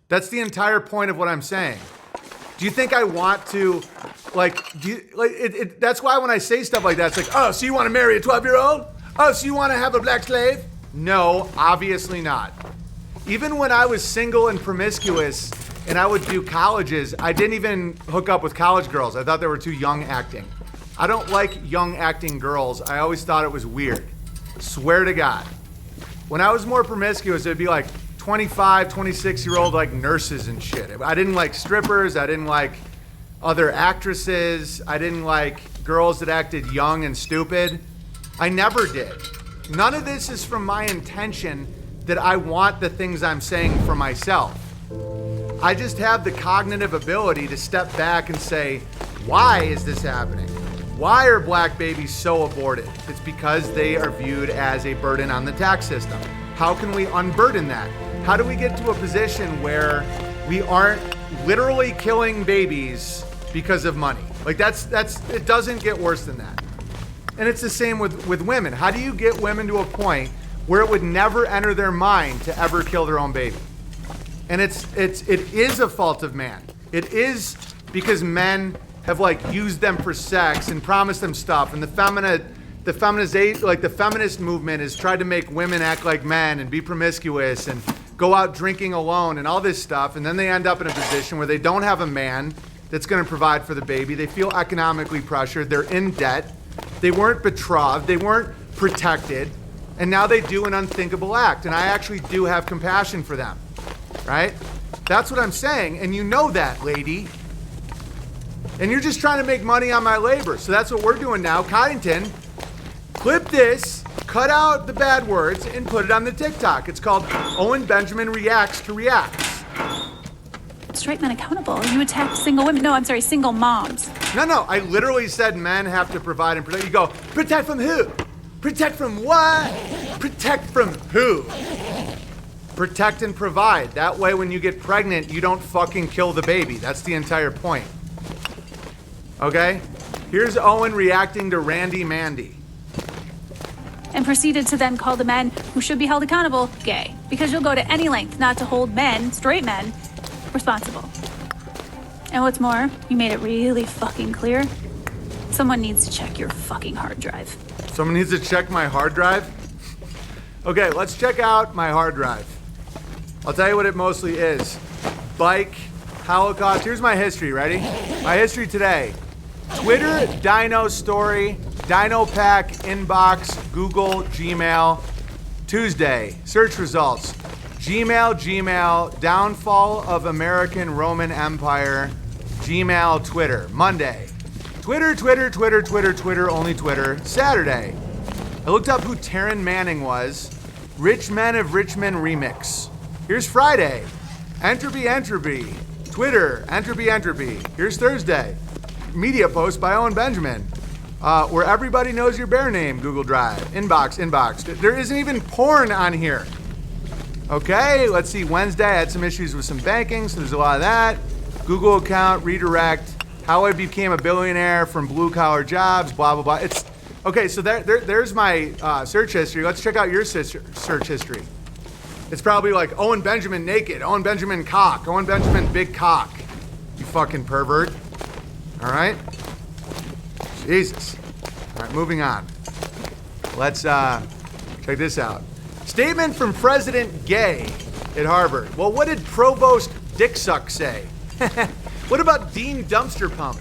That's the entire point of what I'm saying. Do you think I want to, that's why when I say stuff like that, it's like, oh, so you want to marry a 12-year-old? Oh, so you want to have a black slave? No, obviously not. Even when I was single and promiscuous and I would do colleges, I didn't even hook up with college girls. I thought they were too young acting. I don't like young acting girls. I always thought it was weird. Swear to God. When I was more promiscuous, it'd be like 25, 26-year-old like nurses and shit. I didn't like strippers. I didn't like other actresses. I didn't like girls that acted young and stupid. I never did. None of this is from my intention that I want the things I'm saying for myself. I just have the cognitive ability to step back and say, why is this happening? Why are black babies so aborted? It's because they are viewed as a burden on the tax system. How can we unburden that? How do we get to a position where we aren't literally killing babies because of money? Like it doesn't get worse than that. And it's the same with women. How do you get women to a point where it would never enter their mind to ever kill their own baby? And it is a fault of man. It is because men have used them for sex and promised them stuff. And the feminist movement has tried to make women act like men and be promiscuous and go out drinking alone and all this stuff. And then they end up in a position where they don't have a man that's going to provide for the baby. They feel economically pressured. They're in debt. They weren't betrothed. They weren't protected. And now they do an unthinkable act. And I actually do have compassion for them, right? That's what I'm saying. And you know that, lady. And you're just trying to make money on my labor. So that's what we're doing now. Coddington, clip this, cut out the bad words, and put it on the TikTok. It's called Owen Benjamin Reacts to Reacts. Straight men accountable. You attacked single women. No, I'm sorry, single moms. No, I literally said men have to provide and protect. You go, protect from who? Protect from what? Protect from who? Protect and provide. That way when you get pregnant, you don't fucking kill the baby. That's the entire point. Okay? Here's Owen reacting to Randy Mandy. And proceeded to then call the men who should be held accountable gay. Because you'll go to any length not to hold men, straight men, responsible. And what's more, you made it really fucking clear. Someone needs to check your fucking hard drive. Someone needs to check my hard drive? Okay, let's check out my hard drive. I'll tell you what it mostly is. Bike, Holocaust. Here's my history, ready? My history today. Twitter, Dino Story, Dino Pack, Inbox, Google, Gmail. Tuesday, search results. Gmail, downfall of American Roman Empire. Gmail, Twitter. Monday, Twitter, only Twitter. Saturday, I looked up who Taryn Manning was. Rich Men of Richmond remix. Here's Friday, Entropy. Twitter, Entropy. Here's Thursday, media post by Owen Benjamin. Where everybody knows your bear name, Google Drive. Inbox. There isn't even porn on here. Okay, let's see. Wednesday, I had some issues with some banking, so there's a lot of that. Google account, redirect. How I became a billionaire from blue collar jobs, blah, blah, blah. It's okay, so there's my search history. Let's check out your search history. It's probably like Owen Benjamin naked, Owen Benjamin cock, Owen Benjamin big cock. You fucking pervert. All right? Jesus. All right, moving on. Let's check this out. Statement from President Gay at Harvard. Well, what did Provost Dicksuck say? What about Dean Dumpster Pump?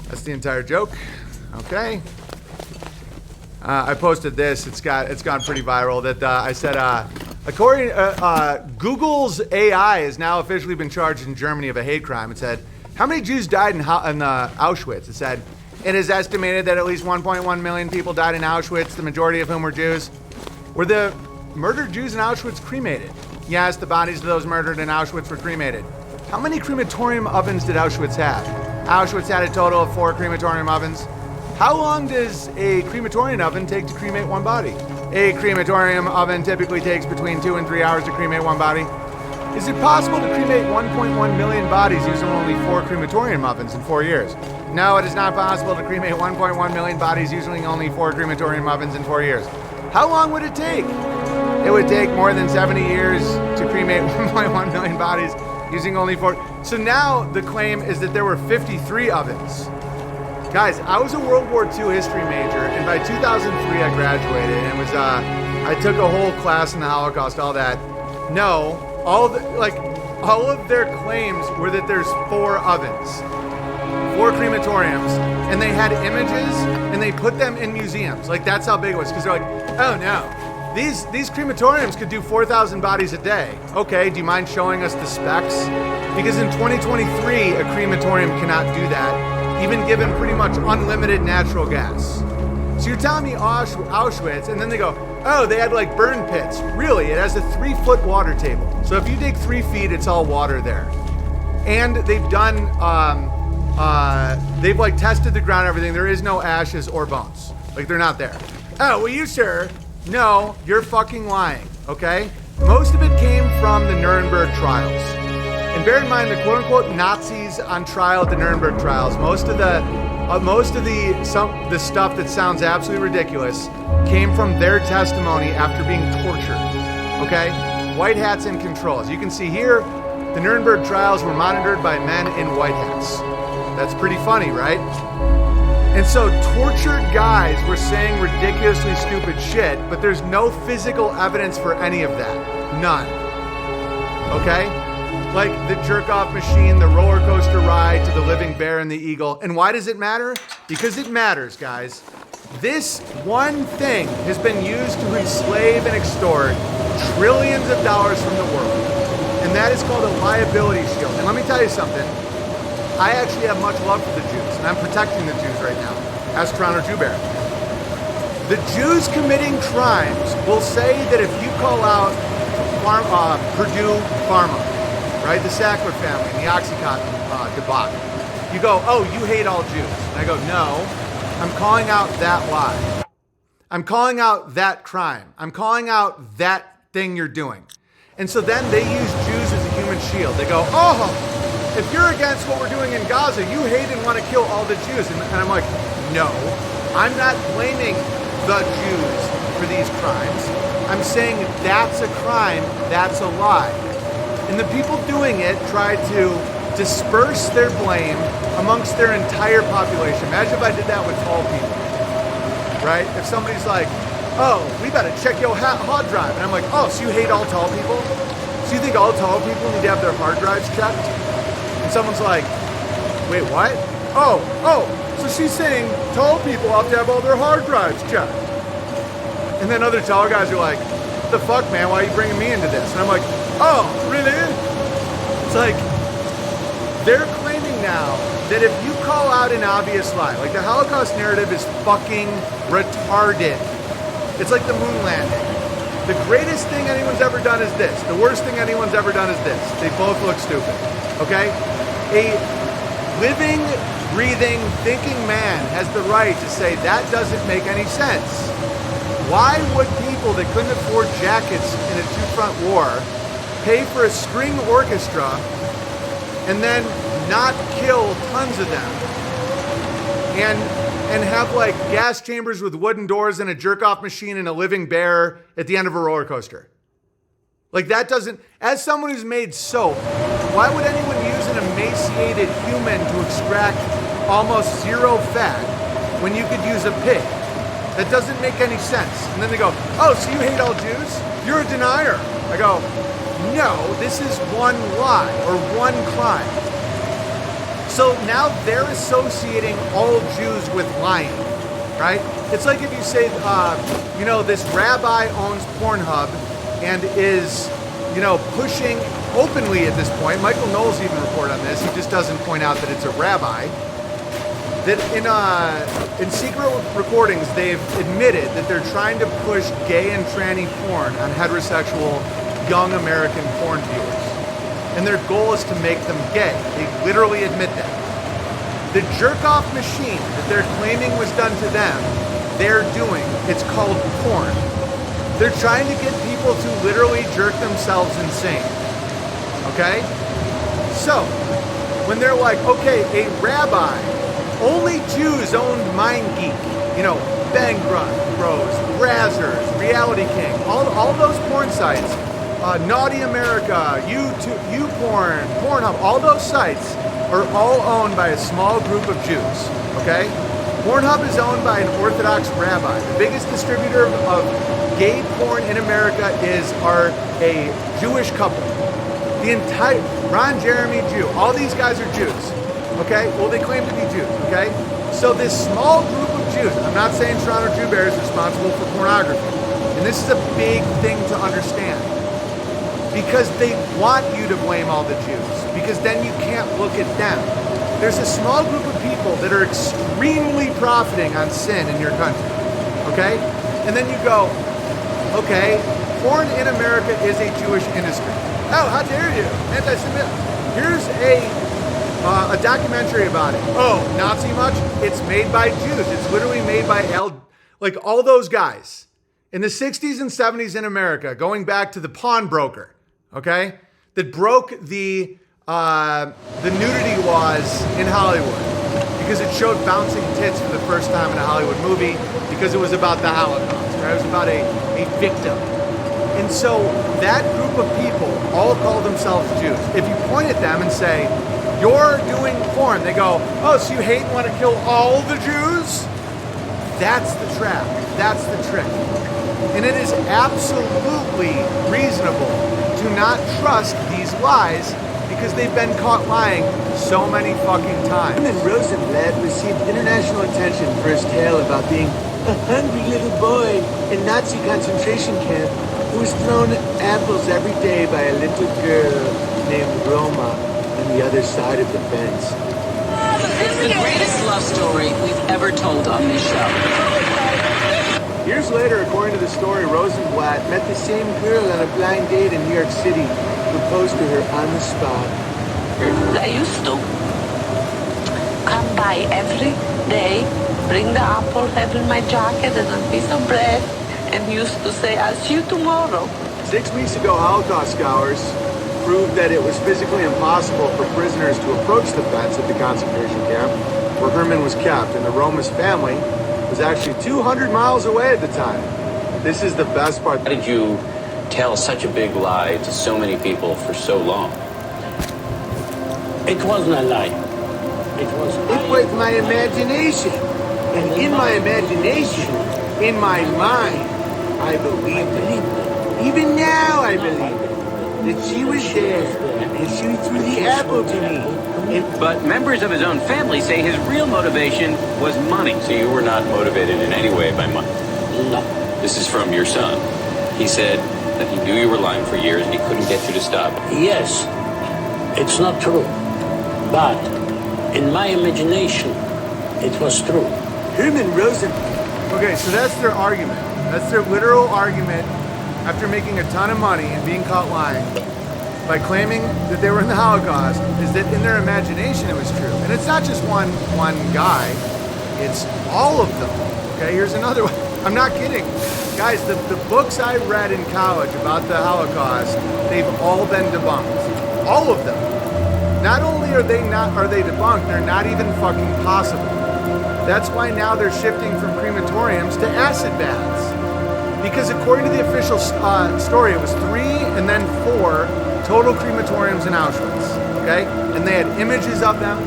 That's the entire joke. Okay. I posted this. It's gone pretty viral. That I said, according Google's AI has now officially been charged in Germany of a hate crime. It said, how many Jews died in Auschwitz? It said, it is estimated that at least 1.1 million people died in Auschwitz, the majority of whom were Jews. Were the murdered Jews in Auschwitz cremated? Yes, the bodies of those murdered in Auschwitz were cremated. How many crematorium ovens did Auschwitz have? Auschwitz had a total of 4 crematorium ovens. How long does a crematorium oven take to cremate one body? A crematorium oven typically takes between 2 and 3 hours to cremate one body. Is it possible to cremate 1.1 million bodies using only 4 crematorium ovens in 4 years? No, it is not possible to cremate 1.1 million bodies using only 4 crematorium ovens in 4 years. How long would it take? It would take more than 70 years to cremate 1.1 million bodies using only 4. So now the claim is that there were 53 ovens. Guys, I was a World War II history major, and by 2003 I graduated, and it was I took a whole class in the Holocaust, all that. No, all of their claims were that there's 4 ovens, 4 crematoriums, and they had images and they put them in museums. Like, that's how big it was, because they're like, oh no, these crematoriums could do 4,000 bodies a day. Okay, do you mind showing us the specs? Because in 2023, a crematorium cannot do that, even given pretty much unlimited natural gas. So you're telling me Auschwitz, and then they go, oh, they had like burn pits. Really, it has a 3-foot water table. So if you dig 3 feet, it's all water there. And they've done, they've like tested the ground and everything. There is no ashes or bones. Like, they're not there. Oh, well, you, sir, no, you're fucking lying, okay? Most of it came from the Nuremberg trials. And bear in mind, the quote-unquote Nazis on trial at the Nuremberg trials, most of the stuff that sounds absolutely ridiculous came from their testimony after being tortured, okay? White hats in control. As you can see here, the Nuremberg trials were monitored by men in white hats. That's pretty funny, right? And so tortured guys were saying ridiculously stupid shit, but there's no physical evidence for any of that. None. Okay? Like the jerk-off machine, the roller coaster ride to the living bear and the eagle. And why does it matter? Because it matters, guys. This one thing has been used to enslave and extort trillions of dollars from the world. And that is called a liability shield. And let me tell you something. I actually have much love for the Jews, and I'm protecting the Jews right now. Ask Toronto Jew Bear. The Jews committing crimes will say that if you call out Purdue Pharma, right, the Sackler family, and the Oxycontin debacle, you go, oh, you hate all Jews. And I go, no, I'm calling out that lie. I'm calling out that crime. I'm calling out that thing you're doing. And so then they use Jews as a human shield. They go, oh, if you're against what we're doing in Gaza, you hate and want to kill all the Jews. And I'm like, no, I'm not blaming the Jews for these crimes. I'm saying that's a crime, that's a lie. And the people doing it try to disperse their blame amongst their entire population. Imagine if I did that with tall people, right? If somebody's like, oh, we better check your hard drive. And I'm like, oh, so you hate all tall people? So you think all tall people need to have their hard drives checked? And someone's like, wait, what? Oh, so she's saying tall people have to have all their hard drives checked. And then other tall guys are like, the fuck, man, why are you bringing me into this? And I'm like, oh, really? It's like, they're claiming now that if you call out an obvious lie, like the Holocaust narrative is fucking retarded. It's like the moon landing. The greatest thing anyone's ever done is this. The worst thing anyone's ever done is this. They both look stupid, okay? A living, breathing, thinking man has the right to say that doesn't make any sense. Why would people that couldn't afford jackets in a two-front war pay for a string orchestra and then not kill tons of them? And have like gas chambers with wooden doors and a jerk-off machine and a living bear at the end of a roller coaster. Like that doesn't, as someone who's made soap, why would anyone use an emaciated human to extract almost zero fat when you could use a pig? That doesn't make any sense. And then they go, oh, so you hate all Jews? You're a denier. I go, no, this is one lie or one crime. So now they're associating all Jews with lying, right? It's like if you say, this rabbi owns Pornhub and is, pushing openly at this point. Michael Knowles even reported on this. He just doesn't point out that it's a rabbi. That in secret recordings, they've admitted that they're trying to push gay and tranny porn on heterosexual young American porn viewers. And their goal is to make them gay. They literally admit that. The jerk-off machine that they're claiming was done to them, they're doing. It's called porn. They're trying to get people to literally jerk themselves insane. Okay? So, when they're like, okay, a rabbi, only Jews owned MindGeek, Bang Bros, Brazzers, Reality King, all those porn sites, Naughty America, YouTube, YouPorn, Pornhub, all those sites are all owned by a small group of Jews, okay? Pornhub is owned by an Orthodox rabbi. The biggest distributor of gay porn in America is a Jewish couple. The entire, Ron Jeremy, Jew. All these guys are Jews, okay? Well, they claim to be Jews, okay? So this small group of Jews, I'm not saying Toronto Jew Bear is responsible for pornography, and this is a big thing to understand. Because they want you to blame all the Jews, because then you can't look at them. There's a small group of people that are extremely profiting on sin in your country, okay? And then you go, okay, porn in America is a Jewish industry. Oh, how dare you, anti-Semitic. Here's a documentary about it. Oh, Nazi much? It's made by Jews. It's literally made by all those guys. In the 60s and 70s in America, going back to the pawnbroker, okay, that broke the nudity laws in Hollywood because it showed bouncing tits for the first time in a Hollywood movie because it was about the Holocaust, right? It was about a victim. And so that group of people all call themselves Jews. If you point at them and say, you're doing porn, they go, oh, so you hate and want to kill all the Jews? That's the trap. That's the trick. And it is absolutely reasonable to not trust these lies because they've been caught lying so many fucking times. Herman Rosenblatt received international attention for his tale about being a hungry little boy in Nazi concentration camp who was thrown apples every day by a little girl named Roma on the other side of the fence. It's the greatest love story we've ever told on this show. Years later, according to the story, Rosenblatt met the same girl on a blind date in New York City, proposed to her on the spot. I used to come by every day, bring the apple, have in my jacket and a piece of bread, and used to say, I'll see you tomorrow. 6 weeks ago, Holocaust scholars proved that it was physically impossible for prisoners to approach the fence at the concentration camp where Herman was kept, and the Roma's family was actually 200 miles away at the time. This is the best part. How did you tell such a big lie to so many people for so long? It wasn't a lie. It was my imagination. And in my imagination, in my mind, I believed it. Even now I believe it. That she was there. And she threw the apple to me. But members of his own family say his real motivation was money. So you were not motivated in any way by money? No. This is from your son. He said that he knew you were lying for years and he couldn't get you to stop. Yes, it's not true. But in my imagination, it was true. Herman Rosen. Okay, so that's their argument. That's their literal argument after making a ton of money and being caught lying by claiming that they were in the Holocaust, is that in their imagination it was true. And it's not just one guy, it's all of them. Okay, here's another one. I'm not kidding. Guys, the books I read in college about the Holocaust, they've all been debunked. All of them. Not only are they debunked, they're not even fucking possible. That's why now they're shifting from crematoriums to acid baths. Because according to the official story, it was 3 and then 4 total crematoriums in Auschwitz, okay? And they had images of them,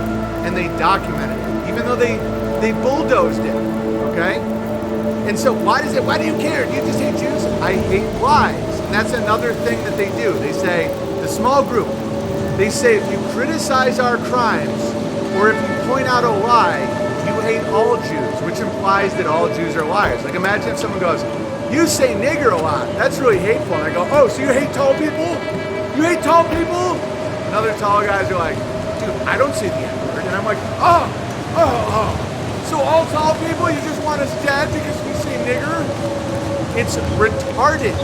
and they documented it, even though they bulldozed it, okay? And so why do you care? Do you just hate Jews? I hate lies. And that's another thing that they do. They say, the small group, they say if you criticize our crimes, or if you point out a lie, you hate all Jews, which implies that all Jews are liars. Like imagine if someone goes, you say nigger a lot, that's really hateful. And I go, oh, so you hate tall people? You hate tall people? And other tall guys are like, dude, I don't say the N-word. And I'm like, oh. So all tall people, you just want us dead because we say nigger? It's retarded.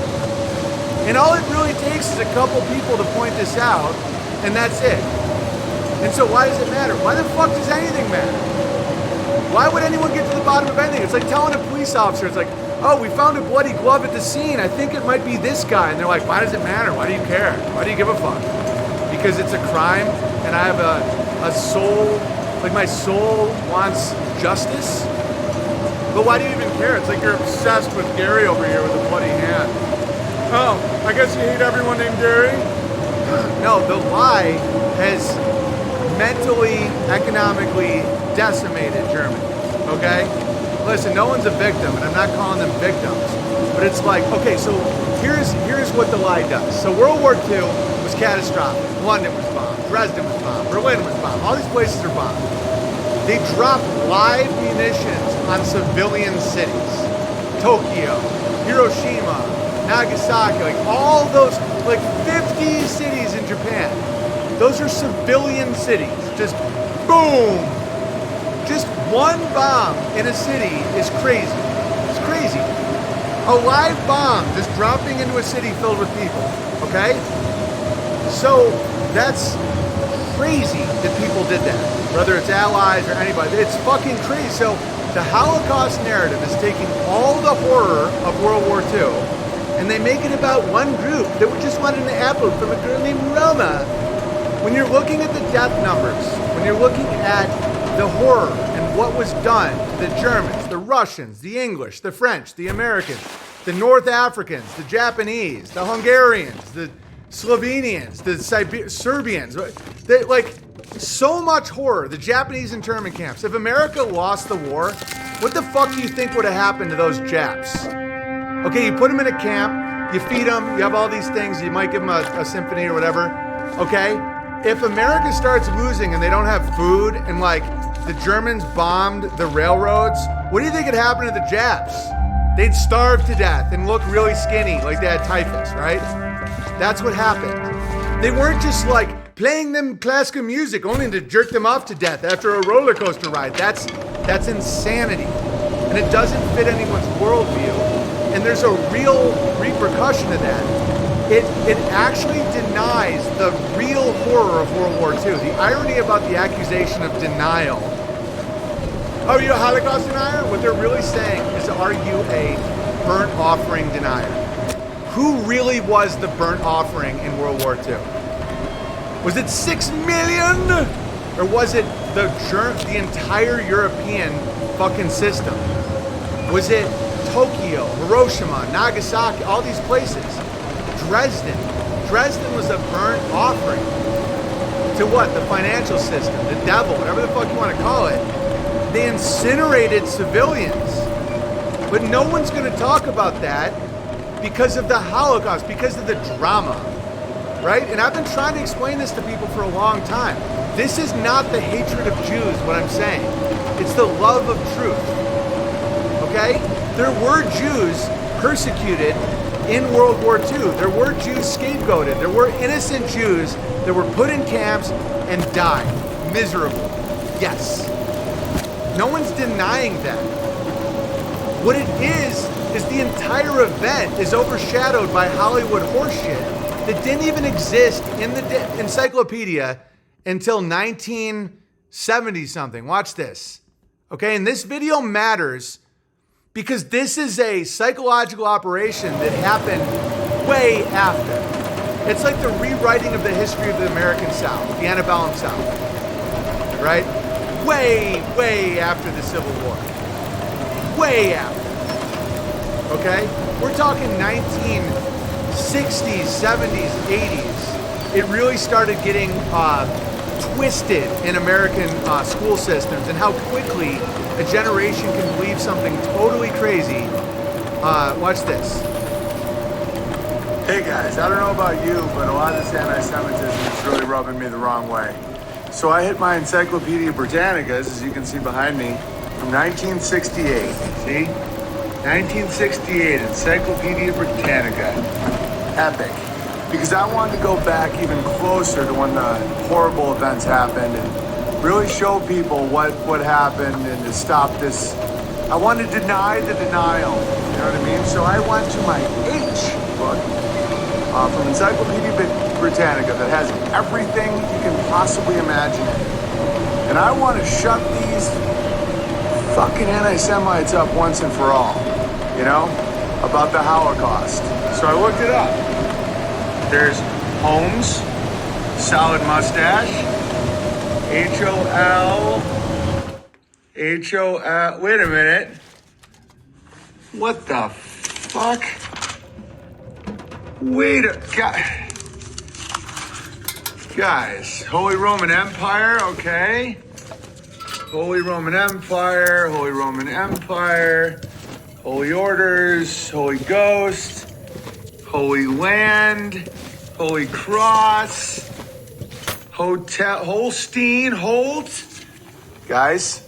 And all it really takes is a couple people to point this out, and that's it. And so why does it matter? Why the fuck does anything matter? Why would anyone get to the bottom of anything? It's like telling a police officer, it's like, oh, we found a bloody glove at the scene. I think it might be this guy. And they're like, why does it matter? Why do you care? Why do you give a fuck? Because it's a crime and I have a soul, like my soul wants justice. But why do you even care? It's like you're obsessed with Gary over here with a bloody hand. Oh, I guess you hate everyone named Gary? No, the lie has mentally, economically decimated Germany, okay? Listen, no one's a victim, and I'm not calling them victims, but it's like, okay, so here's what the lie does. So World War II was catastrophic. London was bombed, Dresden was bombed, Berlin was bombed, all these places are bombed. They dropped live munitions on civilian cities. Tokyo, Hiroshima, Nagasaki, like all those, like 50 cities in Japan. Those are civilian cities, just boom. Just one bomb in a city is crazy. It's crazy. A live bomb just dropping into a city filled with people, okay? So that's crazy that people did that, whether it's allies or anybody. It's fucking crazy. So the Holocaust narrative is taking all the horror of World War II and they make it about one group that just wanted an apple from a girl named Roma. When you're looking at the death numbers, when you're looking at the horror and what was done to the Germans, the Russians, the English, the French, the Americans, the North Africans, the Japanese, the Hungarians, the Slovenians, the Serbians, they, like so much horror, the Japanese internment camps. If America lost the war, what the fuck do you think would have happened to those Japs? Okay, you put them in a camp, you feed them, you have all these things, you might give them a symphony or whatever, okay? If America starts losing and they don't have food and like the Germans bombed the railroads, what do you think would happen to the Japs? They'd starve to death and look really skinny like they had typhus, right? That's what happened. They weren't just like playing them classical music only to jerk them off to death after a roller coaster ride. That's insanity. And it doesn't fit anyone's worldview. And there's a real repercussion of that. It actually denies the real horror of World War II. The irony about the accusation of denial. Oh, you're a Holocaust denier? What they're really saying is, are you a burnt offering denier? Who really was the burnt offering in World War II? Was it 6 million? Or was it the entire European fucking system? Was it Tokyo, Hiroshima, Nagasaki, all these places? Dresden was a burnt offering to what? The financial system, the devil, whatever the fuck you want to call it. They incinerated civilians. But no one's going to talk about that because of the Holocaust, because of the drama, right? And I've been trying to explain this to people for a long time. This is not the hatred of Jews, what I'm saying. It's the love of truth, okay? There were Jews persecuted in World War II. There were Jews scapegoated. There were innocent Jews that were put in camps and died miserable. Yes. No one's denying that. What it is the entire event is overshadowed by Hollywood horseshit that didn't even exist in the encyclopedia until 1970 something. Watch this. Okay, and this video matters because this is a psychological operation that happened way after. It's like the rewriting of the history of the American South, the antebellum South, right? Way after the Civil War. Way after. Okay? We're talking 1960s, 70s, 80s. It really started getting twisted in American school systems and how quickly a generation can believe something totally crazy. Watch this. Hey guys, I don't know about you, but a lot of this anti-Semitism is really rubbing me the wrong way. So I hit my Encyclopedia Britannicas, as you can see behind me, from 1968. See? 1968, Encyclopedia Britannica. Epic. Because I wanted to go back even closer to when the horrible events happened and really show people what happened and to stop this. I wanted to deny the denial, you know what I mean? So I went to my H book from Encyclopedia Britannica that has everything you can possibly imagine. And I want to shut these fucking anti-Semites up once and for all, you know, about the Holocaust. So I looked it up. There's Holmes, solid mustache, H-O-L, wait a minute. What the fuck? Guys, Holy Roman Empire, okay. Holy Roman Empire, Holy Roman Empire, Holy Orders, Holy Ghost, Holy Land, Holy Cross, Hotel, Holstein, Holt. Guys,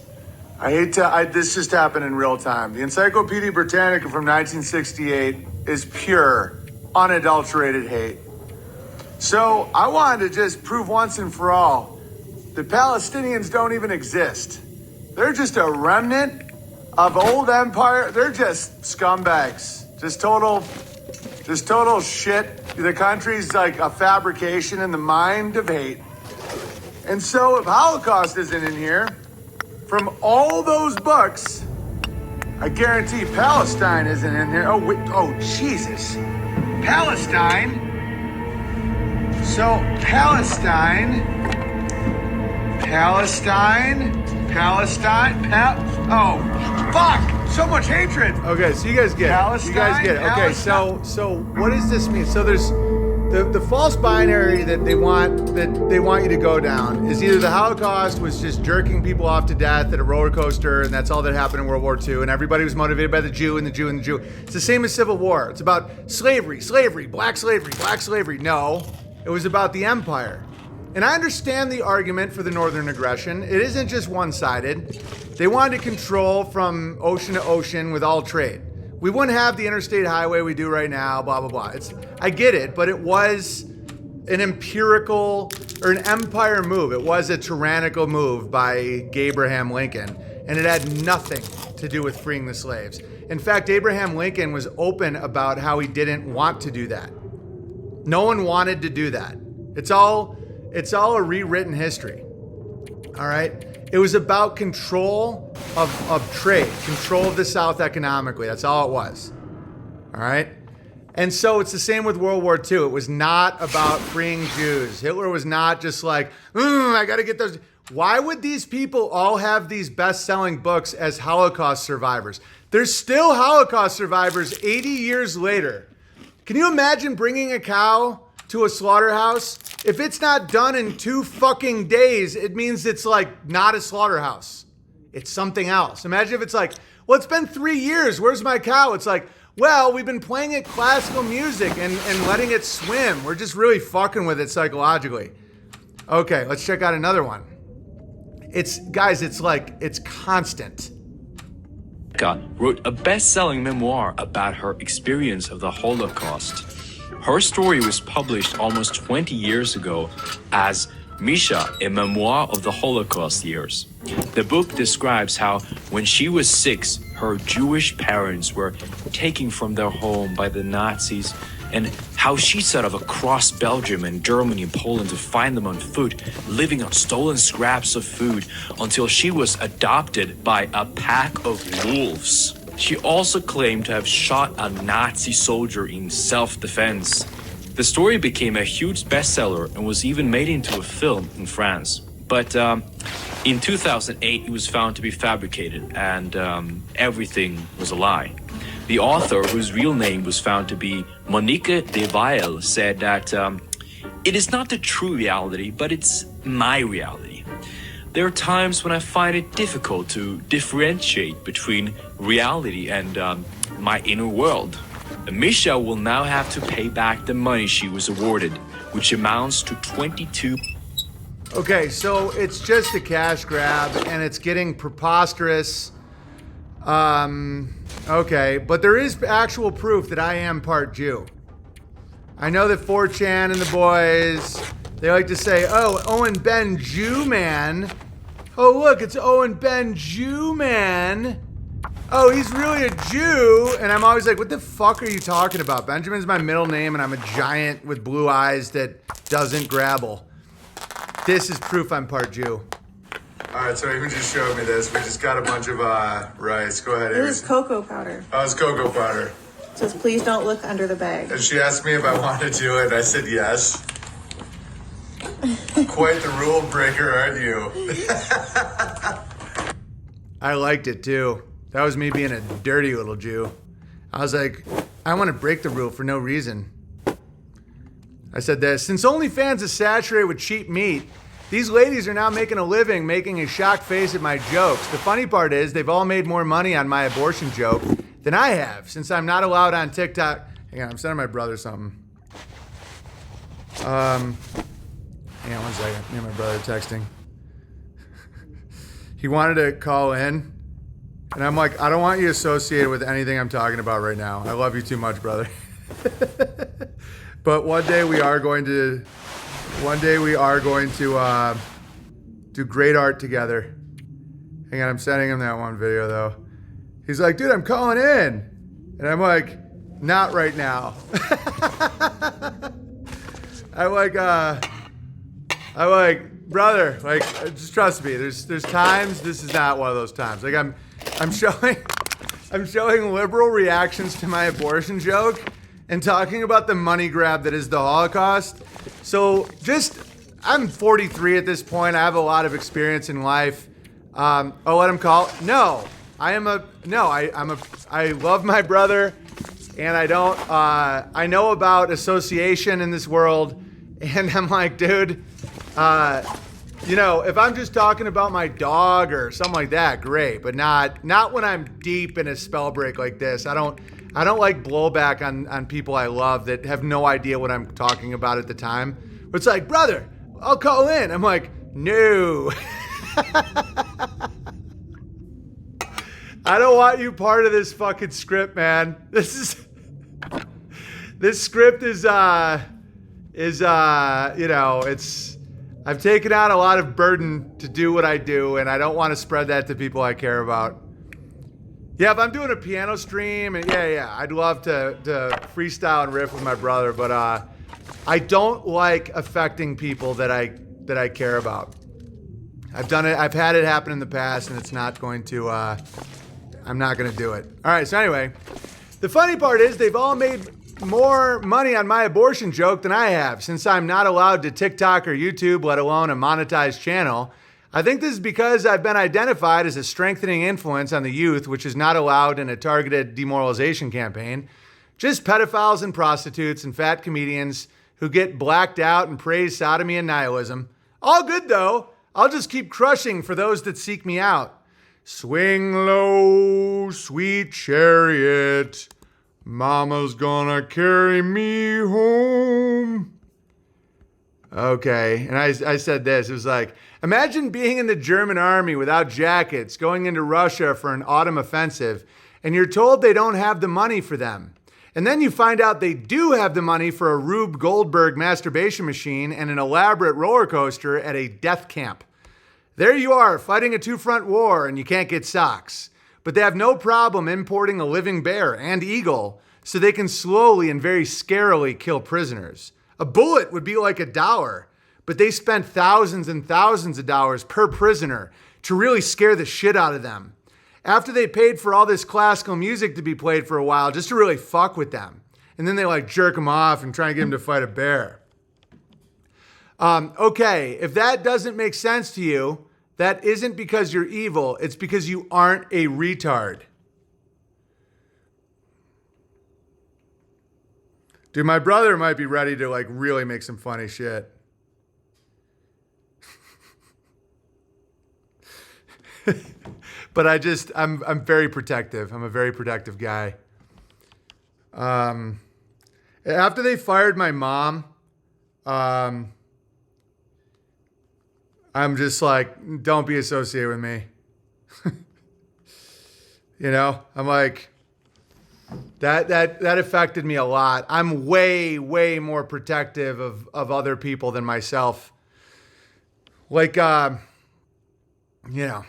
this just happened in real time. The Encyclopedia Britannica from 1968 is pure, unadulterated hate. So I wanted to just prove once and for all the Palestinians don't even exist. They're just a remnant of old empire. They're just scumbags. Just total shit. The country's like a fabrication in the mind of hate. And so if Holocaust isn't in here, from all those books, I guarantee Palestine isn't in here. Oh, Jesus. Palestine. So Palestine. Oh, fuck! So much hatred. Okay, so you guys get Palestine, it. You guys get it. Okay, so what does this mean? So there's the false binary that they want you to go down is either the Holocaust was just jerking people off to death at a roller coaster, and that's all that happened in World War II, and everybody was motivated by the Jew and the Jew and the Jew. It's the same as Civil War. It's about slavery, black slavery. No, it was about the empire. And I understand the argument for the northern aggression. It isn't just one-sided. They wanted to control from ocean to ocean with all trade. We wouldn't have the interstate highway we do right now, blah, blah, blah. I get it, but it was an empirical or an empire move. It was a tyrannical move by Abraham Lincoln, and it had nothing to do with freeing the slaves. In fact, Abraham Lincoln was open about how he didn't want to do that. No one wanted to do that. It's all a rewritten history. All right? It was about control of trade, control of the South economically. That's all it was. All right? And so it's the same with World War II. It was not about freeing Jews. Hitler was not just like, I got to get those. Why would these people all have these best-selling books as Holocaust survivors? There's still Holocaust survivors 80 years later. Can you imagine bringing a cow to a slaughterhouse If it's not done in 2 fucking days, it means it's like not a slaughterhouse. It's something else. Imagine if it's like, well, it's been 3 years. Where's my cow? It's like, well, we've been playing it classical music and letting it swim. We're just really fucking with it psychologically. Okay, let's check out another one. It's constant. Wrote a best-selling memoir about her experience of the Holocaust. Her story was published almost 20 years ago as Misha, a memoir of the Holocaust years. The book describes how, when she was 6, her Jewish parents were taken from their home by the Nazis, and how she set off across Belgium and Germany and Poland to find them on foot, living on stolen scraps of food, until she was adopted by a pack of wolves. She also claimed to have shot a Nazi soldier in self-defense. The story became a huge bestseller and was even made into a film in France. But in 2008, it was found to be fabricated, and everything was a lie. The author, whose real name was found to be Monique de Weil, said that it is not the true reality, but it's my reality. There are times when I find it difficult to differentiate between reality and my inner world. Misha will now have to pay back the money she was awarded, which amounts to 22. Okay, so it's just a cash grab, and it's getting preposterous. Okay, but there is actual proof that I am part Jew. I know that 4chan and the boys, they like to say, oh, Owen Ben Jew Man. Oh, look, it's Owen Ben Jew Man. Oh, he's really a Jew. And I'm always like, what the fuck are you talking about? Benjamin's my middle name, and I'm a giant with blue eyes that doesn't grabble. This is proof I'm part Jew. All right, so Amy just showed me this. We just got a bunch of rice. Go ahead, It Amy. was cocoa powder. Oh, it's cocoa powder. It says, please don't look under the bag. And she asked me if I wanted to do it. I said yes. Quite the rule breaker, aren't you? I liked it too. That was me being a dirty little Jew. I was like, I want to break the rule for no reason. I said this, since OnlyFans is saturated with cheap meat, these ladies are now making a living making a shocked face at my jokes. The funny part is they've all made more money on my abortion joke than I have, since I'm not allowed on TikTok. Hang on, I'm sending my brother something. Hang on 1 second. Me and my brother texting. He wanted to call in, and I'm like, I don't want you associated with anything I'm talking about right now. I love you too much, brother. But one day we are going to do great art together. Hang on, I'm sending him that one video though. He's like, dude, I'm calling in. And I'm like, not right now. I'm like, brother, like, just trust me. There's times, this is not one of those times. Like I'm showing liberal reactions to my abortion joke and talking about the money grab that is the Holocaust. So I'm 43 at this point. I have a lot of experience in life. I'll let him call. No, I love my brother, and I know about association in this world, and I'm like, dude, if I'm just talking about my dog or something like that, great, but not when I'm deep in a spell break like this. I don't like blowback on people I love that have no idea what I'm talking about at the time. It's like, brother, I'll call in. I'm like, no. I don't want you part of this fucking script, man. This script is I've taken out a lot of burden to do what I do, and I don't want to spread that to people I care about. Yeah, if I'm doing a piano stream, and yeah, I'd love to freestyle and riff with my brother, but I don't like affecting people that I care about. I've done it. I've had it happen in the past, and it's not going to. I'm not going to do it. All right. So anyway, the funny part is they've all made more money on my abortion joke than I have, since I'm not allowed to TikTok or YouTube, let alone a monetized channel. I think this is because I've been identified as a strengthening influence on the youth, which is not allowed in a targeted demoralization campaign. Just pedophiles and prostitutes and fat comedians who get blacked out and praise sodomy and nihilism. All good though. I'll just keep crushing for those that seek me out. Swing low, sweet chariot. Mama's gonna carry me home. Okay, and I said this. It was like, imagine being in the German army without jackets, going into Russia for an autumn offensive, and you're told they don't have the money for them. And then you find out they do have the money for a Rube Goldberg masturbation machine and an elaborate roller coaster at a death camp. There you are, fighting a two-front war, and you can't get socks. But they have no problem importing a living bear and eagle so they can slowly and very scarily kill prisoners. A bullet would be like $1, but they spent thousands and thousands of dollars per prisoner to really scare the shit out of them. After they paid for all this classical music to be played for a while just to really fuck with them. And then they like jerk them off and try and get them to fight a bear. Okay, if that doesn't make sense to you, that isn't because you're evil. It's because you aren't a retard. Dude, my brother might be ready to like really make some funny shit. But I'm very protective. I'm a very protective guy. After they fired my mom, I'm just like, don't be associated with me. You know, I'm like, that affected me a lot. I'm way, way more protective of other people than myself. Like, you know,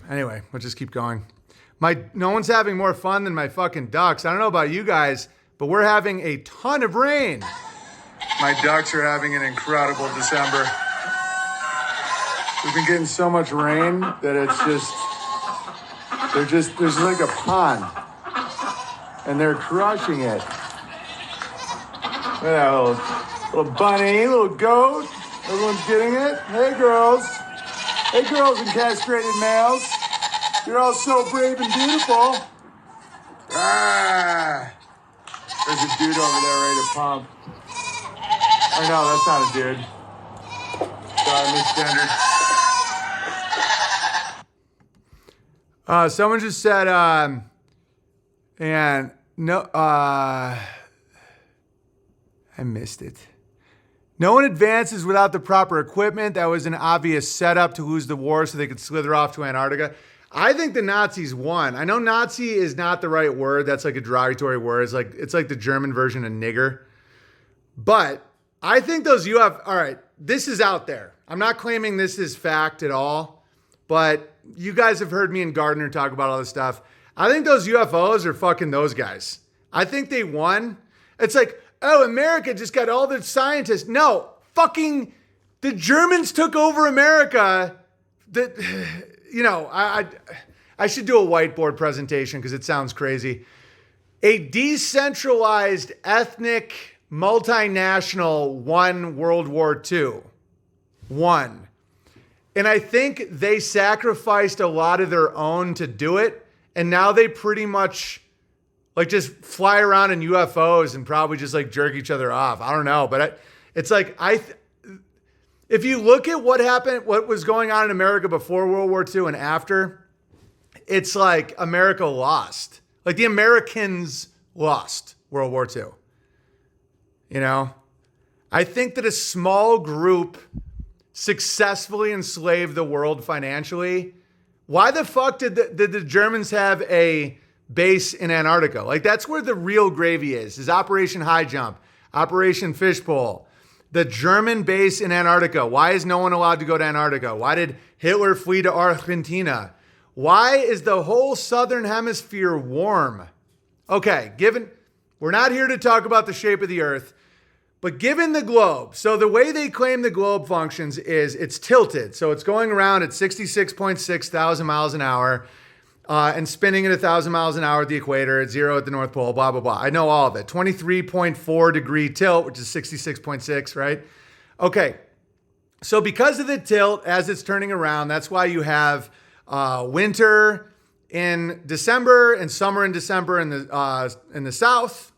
anyway, we'll just keep going. No one's having more fun than my fucking ducks. I don't know about you guys, but we're having a ton of rain. My ducks are having an incredible December. We've been getting so much rain that there's like a pond. And they're crushing it. Look at that little bunny, little goat. Everyone's getting it. Hey, girls. Hey, girls and castrated males. You're all so brave and beautiful. Ah. There's a dude over there ready to pump. Oh, no, that's not a dude. Sorry, misgendered. Someone just said, and no, I missed it. No one advances without the proper equipment. That was an obvious setup to lose the war so they could slither off to Antarctica. I think the Nazis won. I know Nazi is not the right word. That's like a derogatory word. It's like the German version of nigger. But I think those all right, this is out there. I'm not claiming this is fact at all, but you guys have heard me and Gardner talk about all this stuff. I think those UFOs are fucking those guys. I think they won. It's like, oh, America just got all the scientists. No, fucking the Germans took over America. You know, I should do a whiteboard presentation because it sounds crazy. A decentralized, ethnic, multinational won World War II. Won. And I think they sacrificed a lot of their own to do it. And now they pretty much like just fly around in UFOs and probably just like jerk each other off. I don't know. But it's like, if you look at what happened, what was going on in America before World War II and after, it's like America lost. Like the Americans lost World War II. You know, I think that a small group successfully enslaved the world financially. Why the fuck did the Germans have a base in Antarctica? Like that's where the real gravy is Operation High Jump, Operation Fishbowl. The German base in Antarctica. Why is no one allowed to go to Antarctica? Why did Hitler flee to Argentina? Why is the whole southern hemisphere warm? Okay, we're not here to talk about the shape of the earth, but given the globe, so the way they claim the globe functions is it's tilted. So it's going around at 66.6 thousand miles an hour and spinning at 1,000 miles an hour at the equator, at 0 at the North Pole, blah, blah, blah. I know all of it. 23.4 degree tilt, which is 66.6, right? Okay. So because of the tilt, as it's turning around, that's why you have winter in December and summer in December in the south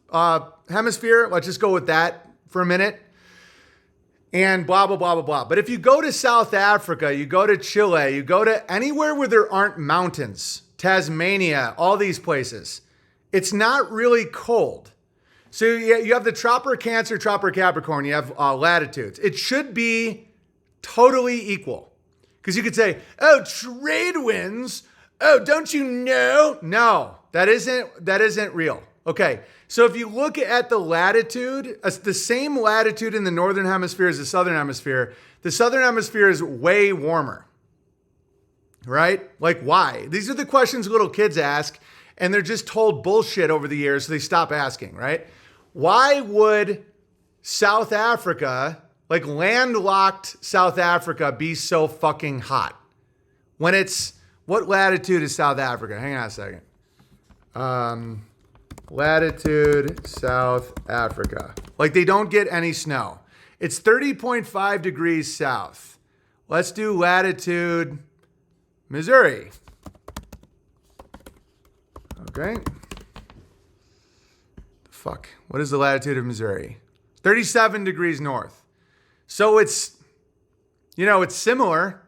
hemisphere. Let's just go with that for a minute. and blah, blah, blah, blah, blah. But if you go to South Africa, you go to Chile, you go to anywhere where there aren't mountains, Tasmania, all these places, it's not really cold. So you have the Tropic Cancer, Tropic Capricorn, you have latitudes. It should be totally equal. Because you could say, oh, trade winds. Oh, don't you know? No, that isn't real. Okay, so if you look at the latitude, the same latitude in the northern hemisphere as the southern hemisphere is way warmer, right? Like, why? These are the questions little kids ask, and they're just told bullshit over the years, so they stop asking, right? Why would South Africa, like landlocked South Africa, be so fucking hot? When it's, what latitude is South Africa? Hang on a second. Latitude South Africa. Like they don't get any snow. It's 30.5 degrees south. Let's do latitude Missouri. Okay. Fuck. What is the latitude of Missouri? 37 degrees north. So it's, it's similar.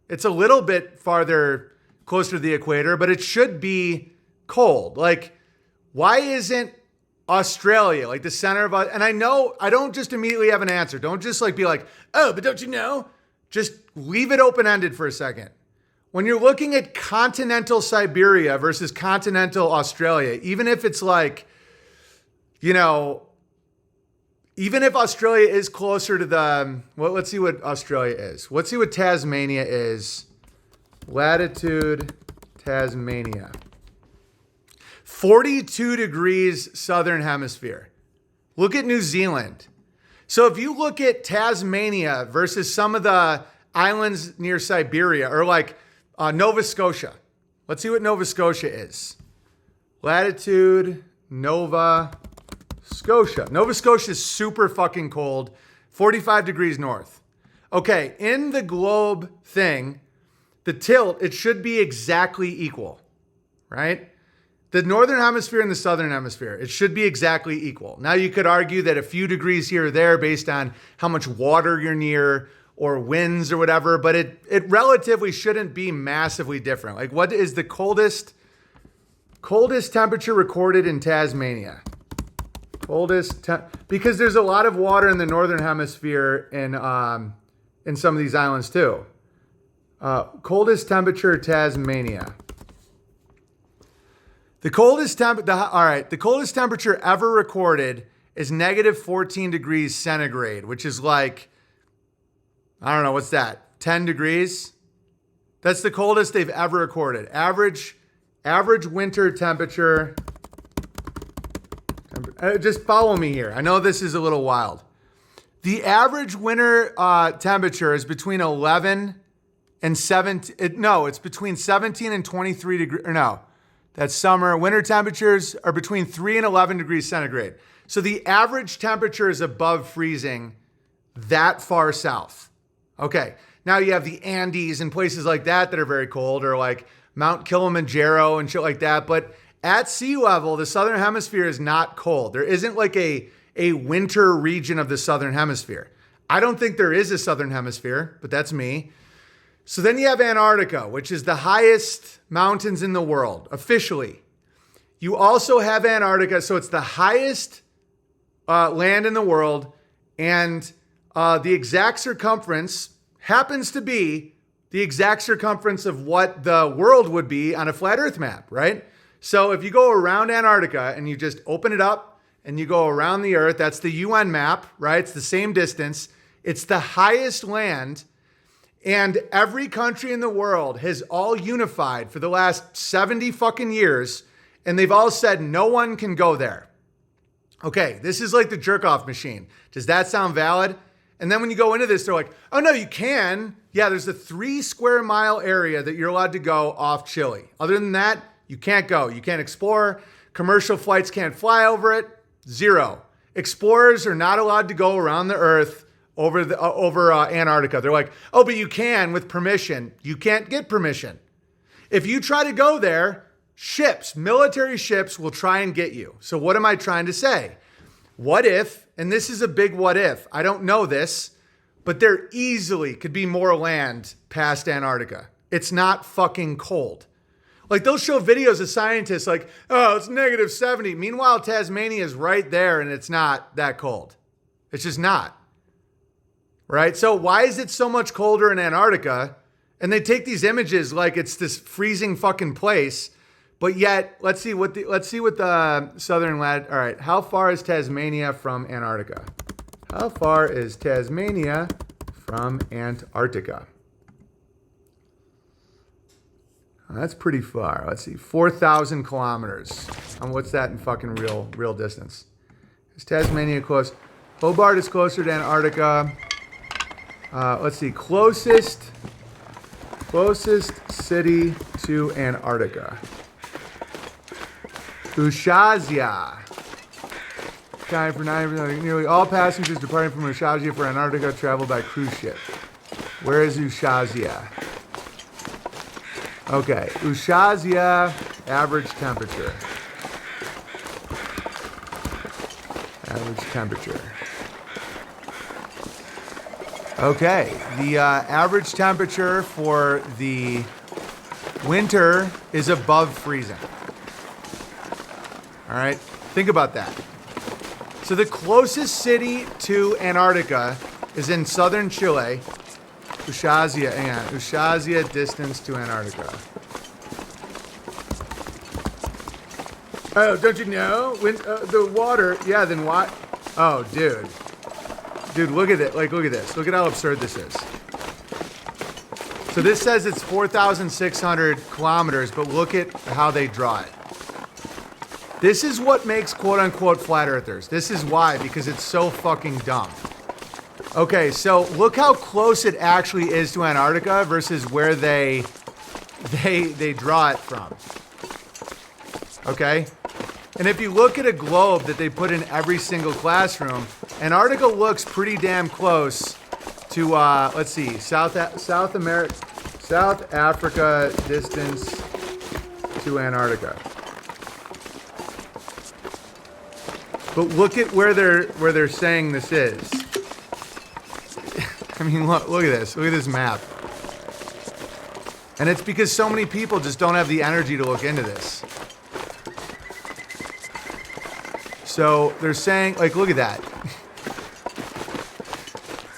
It's a little bit farther closer to the equator, but it should be cold. Like, why isn't Australia like the center of, and I know I don't just immediately have an answer. Don't just like be like, oh, but don't you know? Just leave it open-ended for a second. When you're looking at continental Siberia versus continental Australia, even if it's like, even if Australia is closer to the, well, let's see what Australia is. Let's see what Tasmania is. Latitude Tasmania. 42 degrees southern hemisphere. Look at New Zealand. So if you look at Tasmania versus some of the islands near Siberia, or like Nova Scotia. Let's see what Nova Scotia is. Latitude Nova Scotia. Nova Scotia is super fucking cold. 45 degrees north. Okay, in the globe thing, the tilt, it should be exactly equal, right? The northern hemisphere and the southern hemisphere, it should be exactly equal. Now you could argue that a few degrees here or there based on how much water you're near or winds or whatever, but it relatively shouldn't be massively different. Like, what is the coldest temperature recorded in Tasmania? Because there's a lot of water in the northern hemisphere in some of these islands too. Coldest temperature Tasmania. The coldest temperature ever recorded is negative 14 degrees centigrade, which is like, I don't know, what's that? 10 degrees? That's the coldest they've ever recorded. Average winter temperature. Just follow me here. I know this is a little wild. The average winter temperature is between 11 and 17. It's between 17 and 23 degrees. Or no. That's summer. Winter temperatures are between 3 and 11 degrees centigrade. So the average temperature is above freezing that far south. Okay. Now you have the Andes and places like that are very cold, or like Mount Kilimanjaro and shit like that. But at sea level, the southern hemisphere is not cold. There isn't like a winter region of the southern hemisphere. I don't think there is a southern hemisphere, but that's me. So then you have Antarctica, which is the highest mountains in the world, officially. You also have Antarctica, so it's the highest land in the world, and the exact circumference happens to be the exact circumference of what the world would be on a flat Earth map, right? So if you go around Antarctica and you just open it up and you go around the Earth, that's the UN map, right? It's the same distance. It's the highest land. And every country in the world has all unified for the last 70 fucking years, and they've all said no one can go there. Okay, this is like the jerk-off machine. Does that sound valid? And then when you go into this, they're like, oh no, you can. Yeah, there's a 3 square mile area that you're allowed to go off Chile. Other than that, you can't go. You can't explore. Commercial flights can't fly over it. 0. Explorers are not allowed to go around the Earth over Antarctica. They're like, oh, but you can with permission. You can't get permission. If you try to go there, military ships will try and get you. So what am I trying to say? What if, and this is a big what if, I don't know this, but there easily could be more land past Antarctica. It's not fucking cold. Like, they'll show videos of scientists like, oh, it's negative 70. Meanwhile, Tasmania is right there and it's not that cold. It's just not. Right? So why is it so much colder in Antarctica? And they take these images like it's this freezing fucking place. But yet, let's see what the southern lat. All right, how far is Tasmania from Antarctica? How far is Tasmania from Antarctica? That's pretty far. Let's see, 4,000 kilometers. And what's that in fucking real distance? Is Tasmania close? Hobart is closer to Antarctica. Let's see, closest city to Antarctica. Ushazia. Time for 9%. Nearly all passengers departing from Ushazia for Antarctica travel by cruise ship. Where is Ushazia? Okay, Ushazia, average temperature. Average temperature. Okay, the average temperature for the winter is above freezing. All right, think about that. So the closest city to Antarctica is in southern Chile. Ushazia, hang on. Ushazia distance to Antarctica. Oh, don't you know? When the water, yeah, then what? Oh, dude. Dude, look at it. Like, look at this. Look at how absurd this is. So this says it's 4,600 kilometers, but look at how they draw it. This is what makes quote-unquote flat earthers. This is why, because it's so fucking dumb. Okay, so look how close it actually is to Antarctica versus where they draw it from. Okay? And if you look at a globe that they put in every single classroom, Antarctica looks pretty damn close to let's see, South Africa distance to Antarctica. But look at where they're saying this is. I mean, look at this. Look at this map. And it's because so many people just don't have the energy to look into this. So they're saying, like, look at that.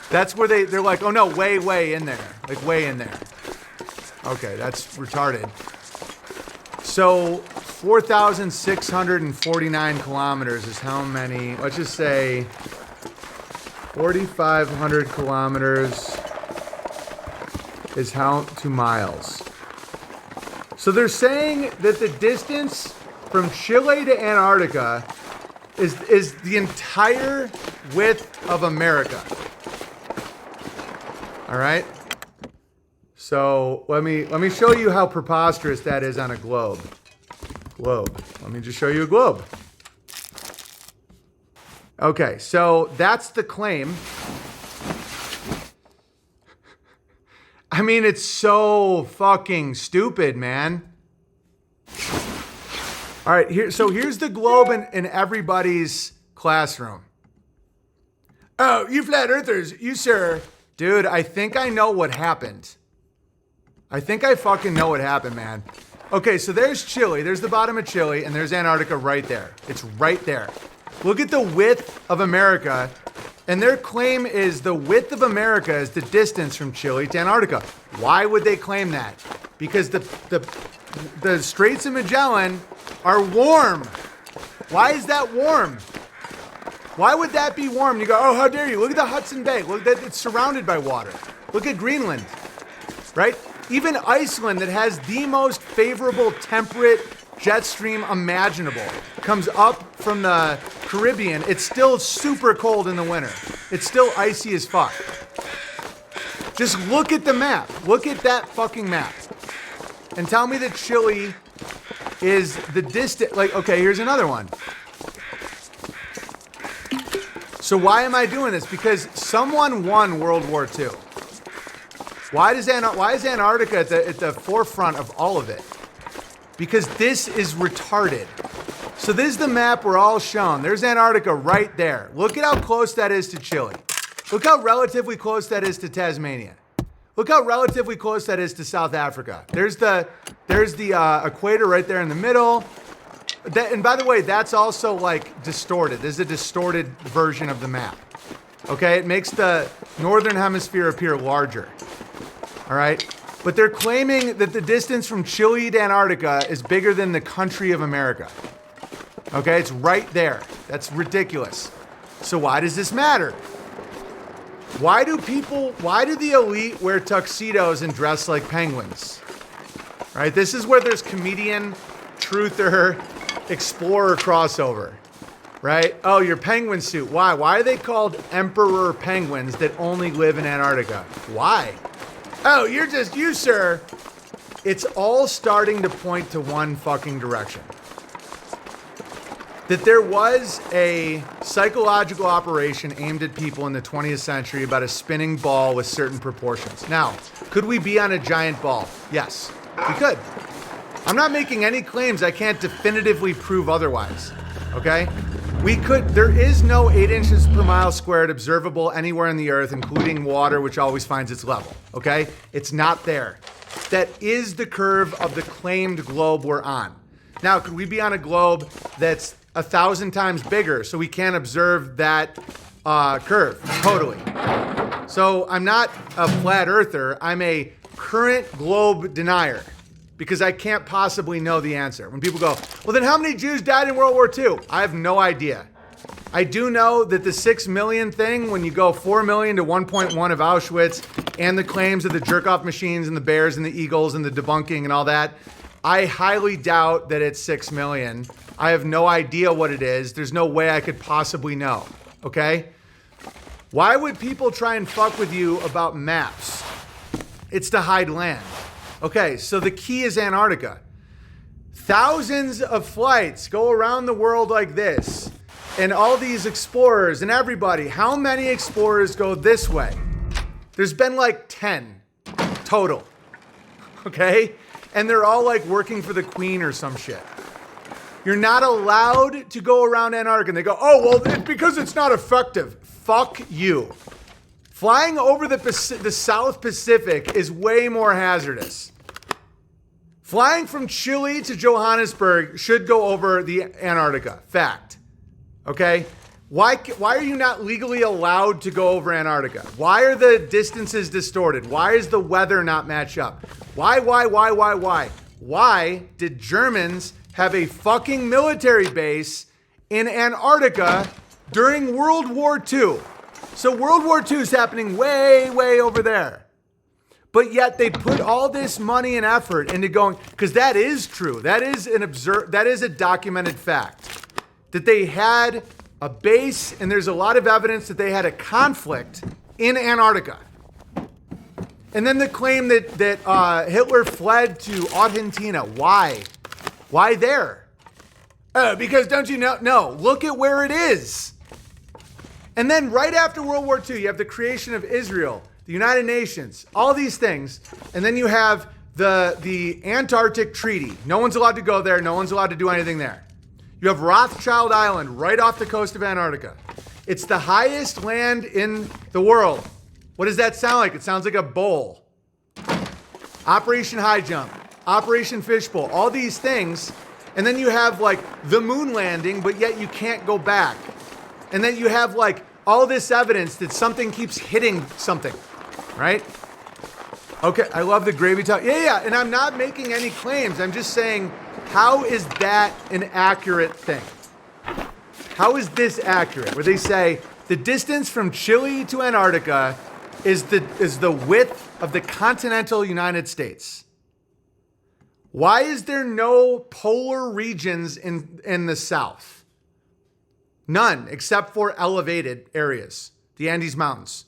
That's where they're like, oh no, way in there. Like, way in there. Okay, that's retarded. So 4,649 kilometers is how many, let's just say 4,500 kilometers is how to miles. So they're saying that the distance from Chile to Antarctica is the entire width of America. All right? So let me show you how preposterous that is on a globe. Let me just show you a globe. Okay, so that's the claim. I mean, it's so fucking stupid, man. All right, here's the globe in everybody's classroom. Oh, you flat earthers, you sir. Dude, I think I know what happened. I think I fucking know what happened, man. Okay, so there's Chile. There's the bottom of Chile, and there's Antarctica right there. It's right there. Look at the width of America, and their claim is the width of America is the distance from Chile to Antarctica. Why would they claim that? Because the Straits of Magellan are warm. Why is that warm? Why would that be warm? You go, oh, how dare you? Look at the Hudson Bay. Look, that it's surrounded by water. Look at Greenland, right? Even Iceland, that has the most favorable temperate jet stream imaginable, comes up from the Caribbean. It's still super cold in the winter. It's still icy as fuck. Just look at the map. Look at that fucking map. And tell me that Chile is the distant, like, okay, here's another one. So why am I doing this? Because someone won World War II. Why is Antarctica at the forefront of all of it? Because this is retarded. So this is the map we're all shown. There's Antarctica right there. Look at how close that is to Chile. Look how relatively close that is to Tasmania. Look how relatively close that is to South Africa. There's the equator right there in the middle. And by the way, that's also like distorted. This is a distorted version of the map. Okay, it makes the northern hemisphere appear larger. All right, but they're claiming that the distance from Chile to Antarctica is bigger than the country of America. Okay, it's right there. That's ridiculous. So why does this matter? Why do the elite wear tuxedos and dress like penguins? Right, this is where there's comedian, truther, explorer crossover. Right? Oh, your penguin suit. Why? Why are they called emperor penguins that only live in Antarctica? Why? Oh, you're just you, sir. It's all starting to point to one fucking direction. That there was a psychological operation aimed at people in the 20th century about a spinning ball with certain proportions. Now, could we be on a giant ball? Yes, we could. I'm not making any claims. I can't definitively prove otherwise. Okay? We could. There is no 8 inches per mile squared observable anywhere in the earth, including water, which always finds its level. Okay? It's not there. That is the curve of the claimed globe we're on. Now, could we be on a globe that's 1,000 times bigger so we can't observe that curve? Totally. So I'm not a flat earther. I'm a current globe denier because I can't possibly know the answer. When people go, well, then how many Jews died in World War II? I have no idea. I do know that the 6 million thing, when you go 4 million to 1.1 of Auschwitz and the claims of the jerk-off machines and the bears and the eagles and the debunking and all that, I highly doubt that it's 6 million. I have no idea what it is. There's no way I could possibly know, okay? Why would people try and fuck with you about maps? It's to hide land. Okay, so the key is Antarctica. Thousands of flights go around the world like this, and all these explorers and everybody, how many explorers go this way? There's been like 10 total, okay? And they're all like working for the Queen or some shit. You're not allowed to go around Antarctica. And they go, oh, well, it's because it's not effective. Fuck you. Flying over the South Pacific is way more hazardous. Flying from Chile to Johannesburg should go over the Antarctica. Fact. Okay? Why are you not legally allowed to go over Antarctica? Why are the distances distorted? Why is the weather not match up? Why? Why did Germans have a fucking military base in Antarctica during World War II? So World War II is happening way, way over there. But yet they put all this money and effort into going, because that is true. That is a documented fact. That they had a base, and there's a lot of evidence that they had a conflict in Antarctica. And then the claim that Hitler fled to Argentina. Why? Why there? Oh, because don't you know? No, look at where it is. And then right after World War II, you have the creation of Israel, the United Nations, all these things. And then you have the Antarctic Treaty. No one's allowed to go there. No one's allowed to do anything there. You have Rothschild Island right off the coast of Antarctica. It's the highest land in the world. What does that sound like? It sounds like a bowl. Operation High Jump, Operation Fishbowl, all these things. And then you have like the moon landing, but yet you can't go back. And then you have like all this evidence that something keeps hitting something, right? Okay, I love the gravy talk. Yeah, and I'm not making any claims. I'm just saying, how is that an accurate thing? How is this accurate? Where they say the distance from Chile to Antarctica is the width of the continental United States. Why is there no polar regions in the south? None, except for elevated areas, the Andes Mountains.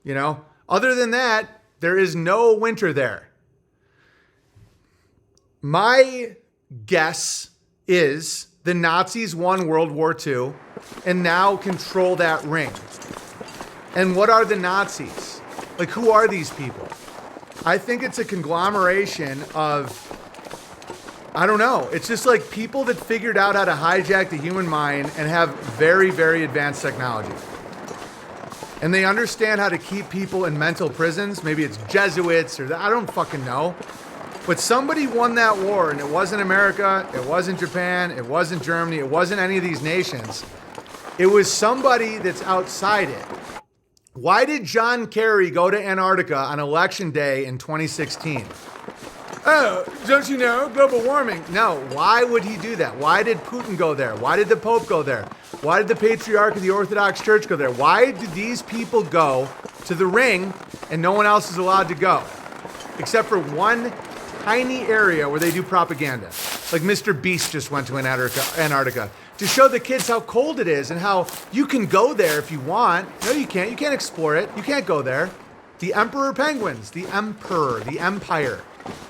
You know, other than that, there is no winter there. My guess is the Nazis won World War II and now control that ring. And what are the Nazis? Like, who are these people? I think it's a conglomeration of, I don't know. It's just like people that figured out how to hijack the human mind and have very, very advanced technology. and they understand how to keep people in mental prisons. Maybe it's Jesuits or I don't fucking know. But somebody won that war, and it wasn't America, it wasn't Japan, it wasn't Germany, it wasn't any of these nations. It was somebody that's outside it. Why did John Kerry go to Antarctica on election day in 2016? Oh, don't you know, global warming. No, why would he do that? Why did Putin go there? Why did the Pope go there? Why did the Patriarch of the Orthodox Church go there? Why did these people go to the ring and no one else is allowed to go? Except for one tiny area where they do propaganda. Like Mr. Beast just went to Antarctica to show the kids how cold it is and how you can go there if you want. No, you can't. You can't explore it. You can't go there. The emperor penguins, the emperor, the empire,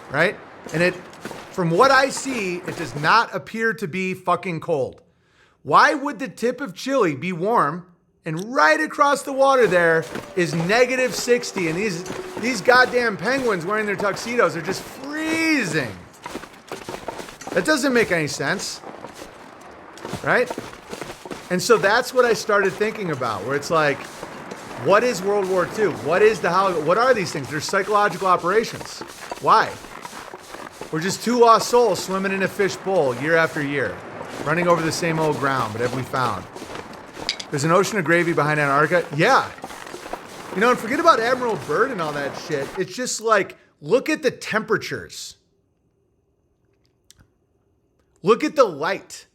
right? And it, from what I see, it does not appear to be fucking cold. Why would the tip of Chile be warm and right across the water there is negative 60 and these goddamn penguins wearing their tuxedos are just freezing? That doesn't make any sense, right? And so that's what I started thinking about, where it's like, what is World War II? What are these things? They're psychological operations. Why? We're just two lost souls swimming in a fish bowl year after year, running over the same old ground, but have we found? There's an ocean of gravy behind Antarctica? Yeah. You know, and forget about Admiral Byrd and all that shit. It's just like, look at the temperatures. Look at the light.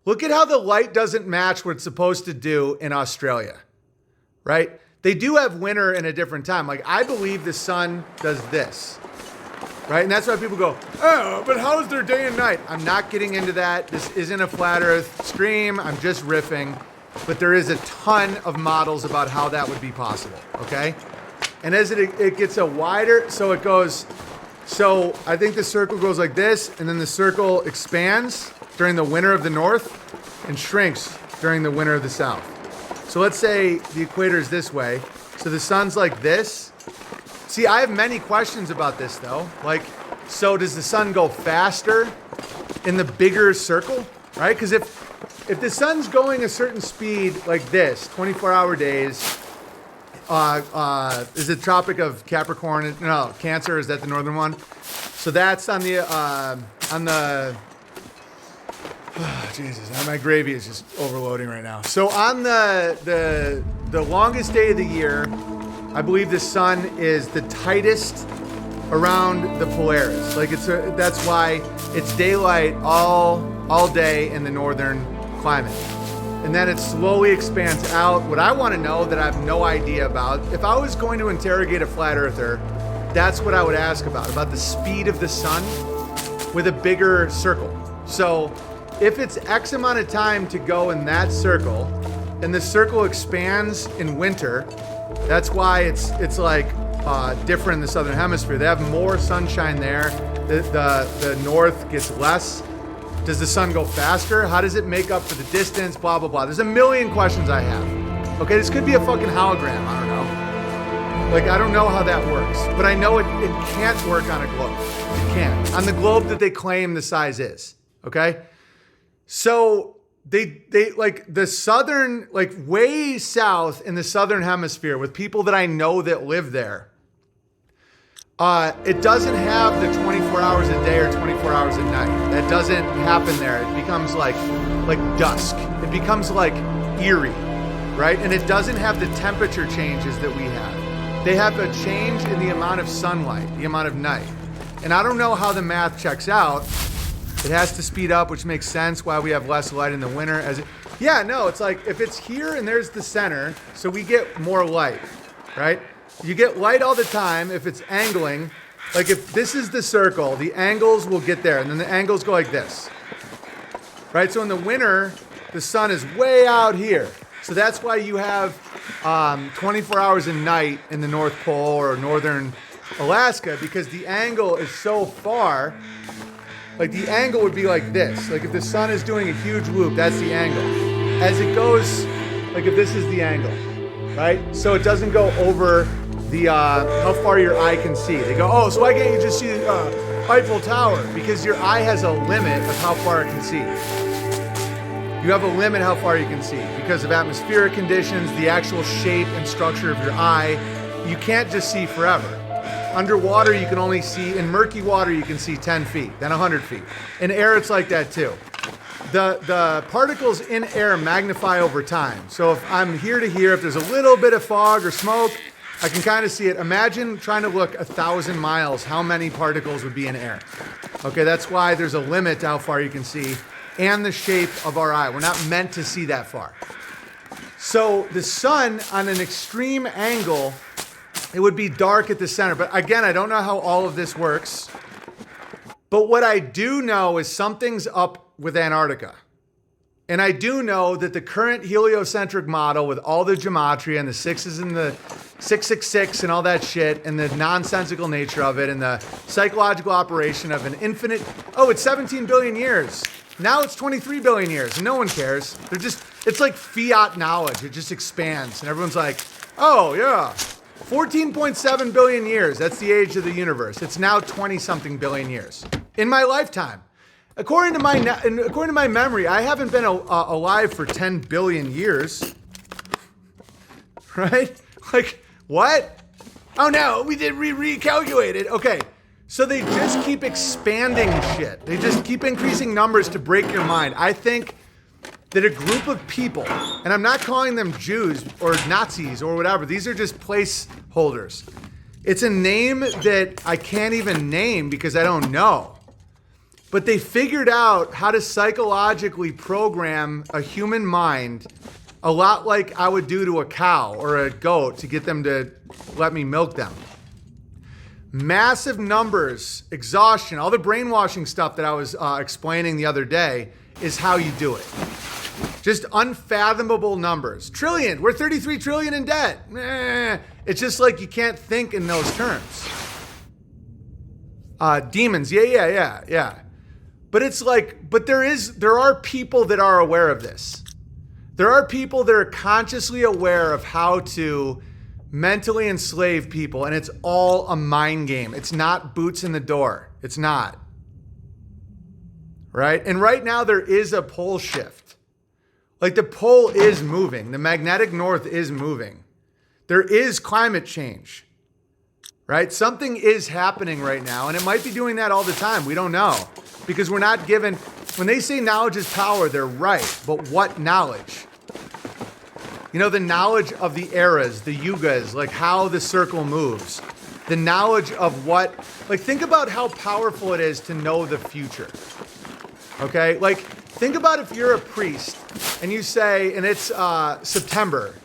Look at how the light doesn't match what it's supposed to do in Australia, right? They do have winter in a different time. Like, I believe the sun does this, right? And that's why people go, oh, but how is their day and night? I'm not getting into that. This isn't a flat earth stream. I'm just riffing. But there is a ton of models about how that would be possible, okay? And as it gets a wider, so it goes, so I think the circle goes like this, and then the circle expands during the winter of the north and shrinks during the winter of the south. So let's say the equator is this way. So the sun's like this. See, I have many questions about this though. Like, so does the sun go faster in the bigger circle, right? Because if the sun's going a certain speed like this, 24-hour days, is it Tropic of Capricorn? No, Cancer, is that the northern one? So that's on the, Jesus, my gravy is just overloading right now. So on the longest day of the year, I believe the sun is the tightest around the Polaris. Like that's why it's daylight all day in the northern climate. And then it slowly expands out. What I want to know that I have no idea about, if I was going to interrogate a flat earther, that's what I would ask about the speed of the sun with a bigger circle. So if it's X amount of time to go in that circle and the circle expands in winter, that's why it's like different in the southern hemisphere. They have more sunshine there. The north gets less. Does the sun go faster? How does it make up for the distance? Blah, blah, blah. There's a million questions I have. Okay, this could be a fucking hologram. I don't know. Like, I don't know how that works. But I know it can't work on a globe. It can't. On the globe that they claim the size is. Okay? So they like the southern, like way south in the southern hemisphere with people that I know that live there. It doesn't have the 24 hours a day or 24 hours a night. That doesn't happen there. It becomes like dusk. It becomes like eerie, right? And it doesn't have the temperature changes that we have. They have a change in the amount of sunlight, the amount of night. And I don't know how the math checks out. It has to speed up, which makes sense why we have less light in the winter. It's like if it's here and there's the center, so we get more light, right? You get light all the time if it's angling. Like if this is the circle, the angles will get there, and then the angles go like this, right? So in the winter, the sun is way out here. So that's why you have 24 hours a night in the North Pole or northern Alaska, because the angle is so far. Like the angle would be like this. Like if the sun is doing a huge loop, that's the angle. As it goes, like if this is the angle, right? So it doesn't go over the how far your eye can see. They go, oh, so why can't you just see Eiffel Tower? Because your eye has a limit of how far it can see. You have a limit how far you can see because of atmospheric conditions, the actual shape and structure of your eye. You can't just see forever. Underwater, you can only see, in murky water, you can see 10 feet, then 100 feet. In air, it's like that too. The particles in air magnify over time. So if I'm here to here, if there's a little bit of fog or smoke, I can kind of see it. Imagine trying to look 1,000 miles, how many particles would be in air. Okay, that's why there's a limit to how far you can see and the shape of our eye. We're not meant to see that far. So the sun on an extreme angle, it would be dark at the center. But again, I don't know how all of this works. But what I do know is something's up with Antarctica. And I do know that the current heliocentric model with all the gematria and the sixes and the 666 and all that shit and the nonsensical nature of it and the psychological operation of an infinite, oh, it's 17 billion years. Now it's 23 billion years and no one cares. It's like fiat knowledge. It just expands and everyone's like, oh yeah, 14.7 billion years. That's the age of the universe. It's now 20 something billion years in my lifetime. According to my memory, I haven't been alive for 10 billion years. Right? Like, what? Oh no, we recalculated. Okay, so they just keep expanding shit. They just keep increasing numbers to break your mind. I think that a group of people, and I'm not calling them Jews or Nazis or whatever, these are just placeholders. It's a name that I can't even name because I don't know. But they figured out how to psychologically program a human mind a lot like I would do to a cow or a goat to get them to let me milk them. Massive numbers, exhaustion, all the brainwashing stuff that I was explaining the other day is how you do it. Just unfathomable numbers. Trillion, we're 33 trillion in debt. It's just like you can't think in those terms. Demons, yeah. But it's like, there are people that are aware of this. There are people that are consciously aware of how to mentally enslave people, and it's all a mind game. It's not boots in the door. It's not. Right? And right now there is a pole shift. Like the pole is moving. The magnetic north is moving. There is climate change. Right? Something is happening right now, and it might be doing that all the time. We don't know. Because we're not given, when they say knowledge is power, they're right. But what knowledge? You know, the knowledge of the eras, the yugas, like how the circle moves. The knowledge of what, like think about how powerful it is to know the future. Okay? Like think about if you're a priest and you say, and it's September,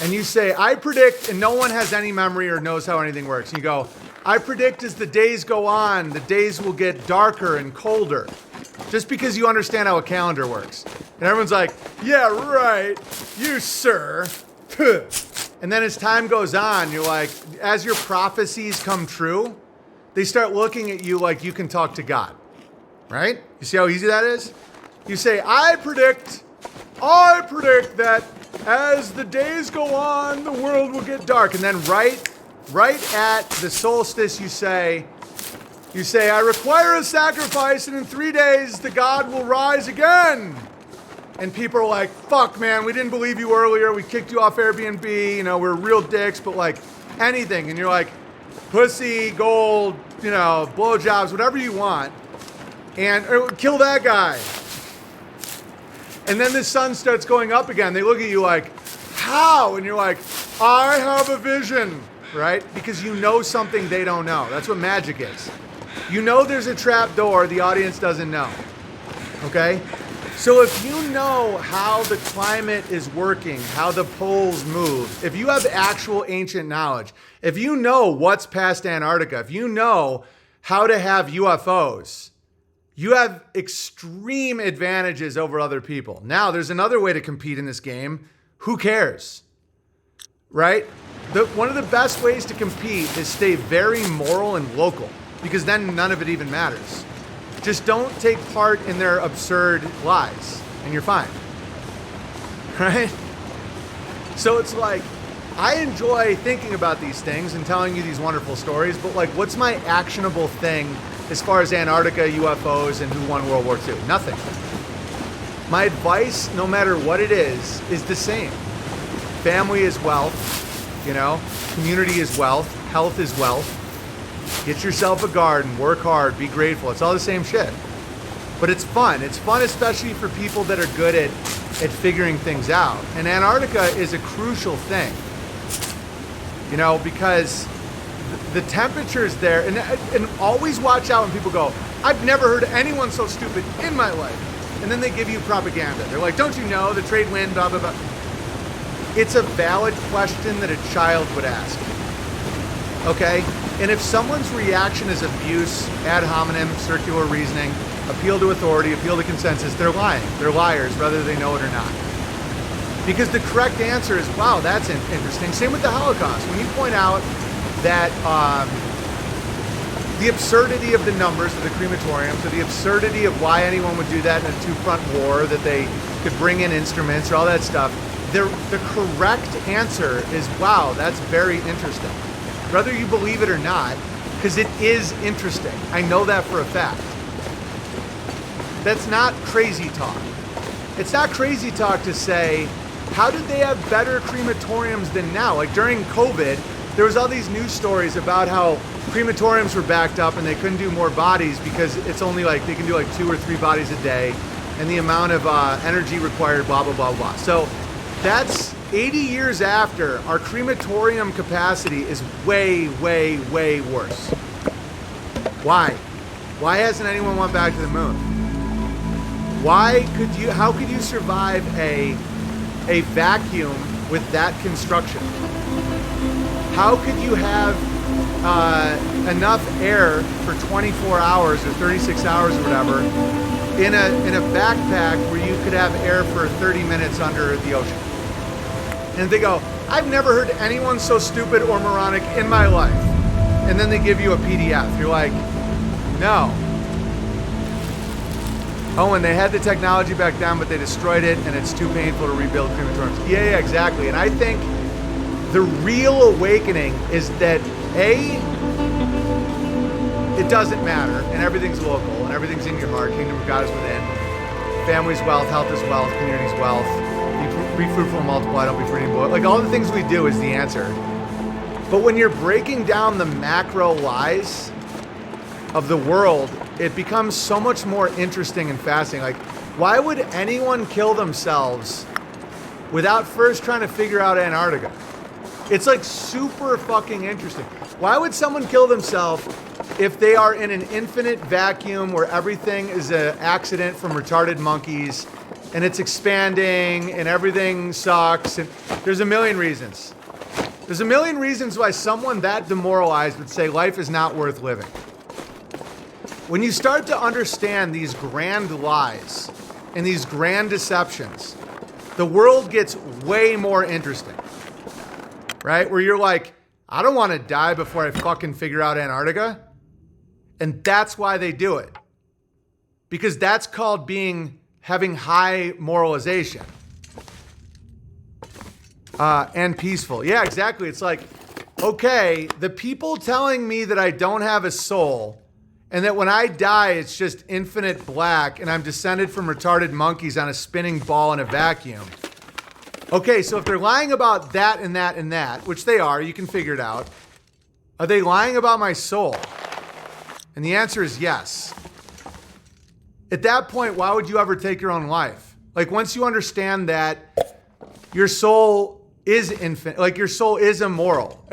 and you say, I predict, and no one has any memory or knows how anything works. And you go, I predict as the days go on, the days will get darker and colder. Just because you understand how a calendar works. And everyone's like, yeah, right, you sir. And then as time goes on, you're like, as your prophecies come true, they start looking at you like you can talk to God. Right? You see how easy that is? You say, I predict that as the days go on, the world will get dark. And then right at the solstice, you say, I require a sacrifice, and in 3 days, the God will rise again. And people are like, fuck, man, we didn't believe you earlier. We kicked you off Airbnb. You know, we're real dicks, but like anything. And you're like, pussy, gold, you know, blowjobs, whatever you want. And kill that guy. And then the sun starts going up again. They look at you like, how? And you're like, I have a vision, right? Because you know something they don't know. That's what magic is. You know there's a trap door the audience doesn't know, okay? So if you know how the climate is working, how the poles move, if you have actual ancient knowledge, if you know what's past Antarctica, if you know how to have UFOs, you have extreme advantages over other people. Now, there's another way to compete in this game. Who cares? Right? One of the best ways to compete is stay very moral and local, because then none of it even matters. Just don't take part in their absurd lies, and you're fine. Right? So it's like, I enjoy thinking about these things and telling you these wonderful stories, but like, what's my actionable thing as far as Antarctica, UFOs, and who won World War II? Nothing. My advice, no matter what it is the same. Family is wealth, you know, community is wealth, health is wealth. Get yourself a garden, work hard, be grateful. It's all the same shit. But it's fun. It's fun especially for people that are good at figuring things out. And Antarctica is a crucial thing, you know, because the temperatures there, and always watch out when people go, I've never heard anyone so stupid in my life. And then they give you propaganda. They're like, don't you know the trade wind, blah, blah, blah. It's a valid question that a child would ask. Okay? And if someone's reaction is abuse, ad hominem, circular reasoning, appeal to authority, appeal to consensus, they're lying. They're liars, whether they know it or not. Because the correct answer is, wow, that's interesting. Same with the Holocaust. When you point out that the absurdity of the numbers of the crematoriums, or the absurdity of why anyone would do that in a two-front war, that they could bring in instruments or all that stuff, the correct answer is, wow, that's very interesting. Whether you believe it or not, because it is interesting. I know that for a fact. That's not crazy talk. It's not crazy talk to say, how did they have better crematoriums than now? Like during COVID, there was all these news stories about how crematoriums were backed up and they couldn't do more bodies because it's only like, they can do like 2 or 3 bodies a day, and the amount of energy required, blah, blah, blah, blah. So that's 80 years after, our crematorium capacity is way, way, way worse. Why? Why hasn't anyone went back to the moon? How could you survive a vacuum with that construction? How could you have enough air for 24 hours or 36 hours or whatever in a backpack where you could have air for 30 minutes under the ocean? And they go, I've never heard anyone so stupid or moronic in my life. And then they give you a PDF. You're like, no. Oh, and they had the technology back then, but they destroyed it, and it's too painful to rebuild crematoriums. Yeah, exactly. And I think the real awakening is that, A, it doesn't matter, and everything's local, and everything's in your heart. Kingdom of God is within. Family's wealth, health is wealth, community's wealth. Be fruitful and multiply, don't be fruity and boy. Like, all the things we do is the answer. But when you're breaking down the macro lies of the world, it becomes so much more interesting and fascinating. Like, why would anyone kill themselves without first trying to figure out Antarctica? It's like super fucking interesting. Why would someone kill themselves if they are in an infinite vacuum where everything is an accident from retarded monkeys and it's expanding and everything sucks? And there's a million reasons. There's a million reasons why someone that demoralized would say life is not worth living. When you start to understand these grand lies and these grand deceptions, the world gets way more interesting, right? Where you're like, I don't want to die before I fucking figure out Antarctica. And that's why they do it. Because that's called having high moralization. And peaceful. Yeah, exactly. It's like, okay, the people telling me that I don't have a soul and that when I die, it's just infinite black and I'm descended from retarded monkeys on a spinning ball in a vacuum. Okay, so if they're lying about that and that and that, which they are, you can figure it out, are they lying about my soul? And the answer is yes. At that point, why would you ever take your own life? Like, once you understand that your soul is infinite, like your soul is immortal.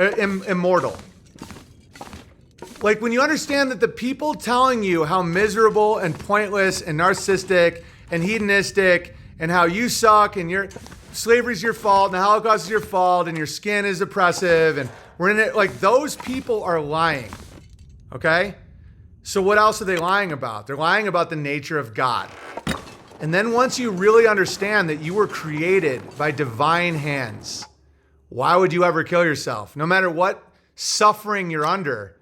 Like, when you understand that the people telling you how miserable and pointless and narcissistic and hedonistic and how you suck and slavery's your fault and the Holocaust is your fault and your skin is oppressive and we're in it, like, those people are lying. Okay? So what else are they lying about? They're lying about the nature of God. And then once you really understand that you were created by divine hands, why would you ever kill yourself? No matter what suffering you're under,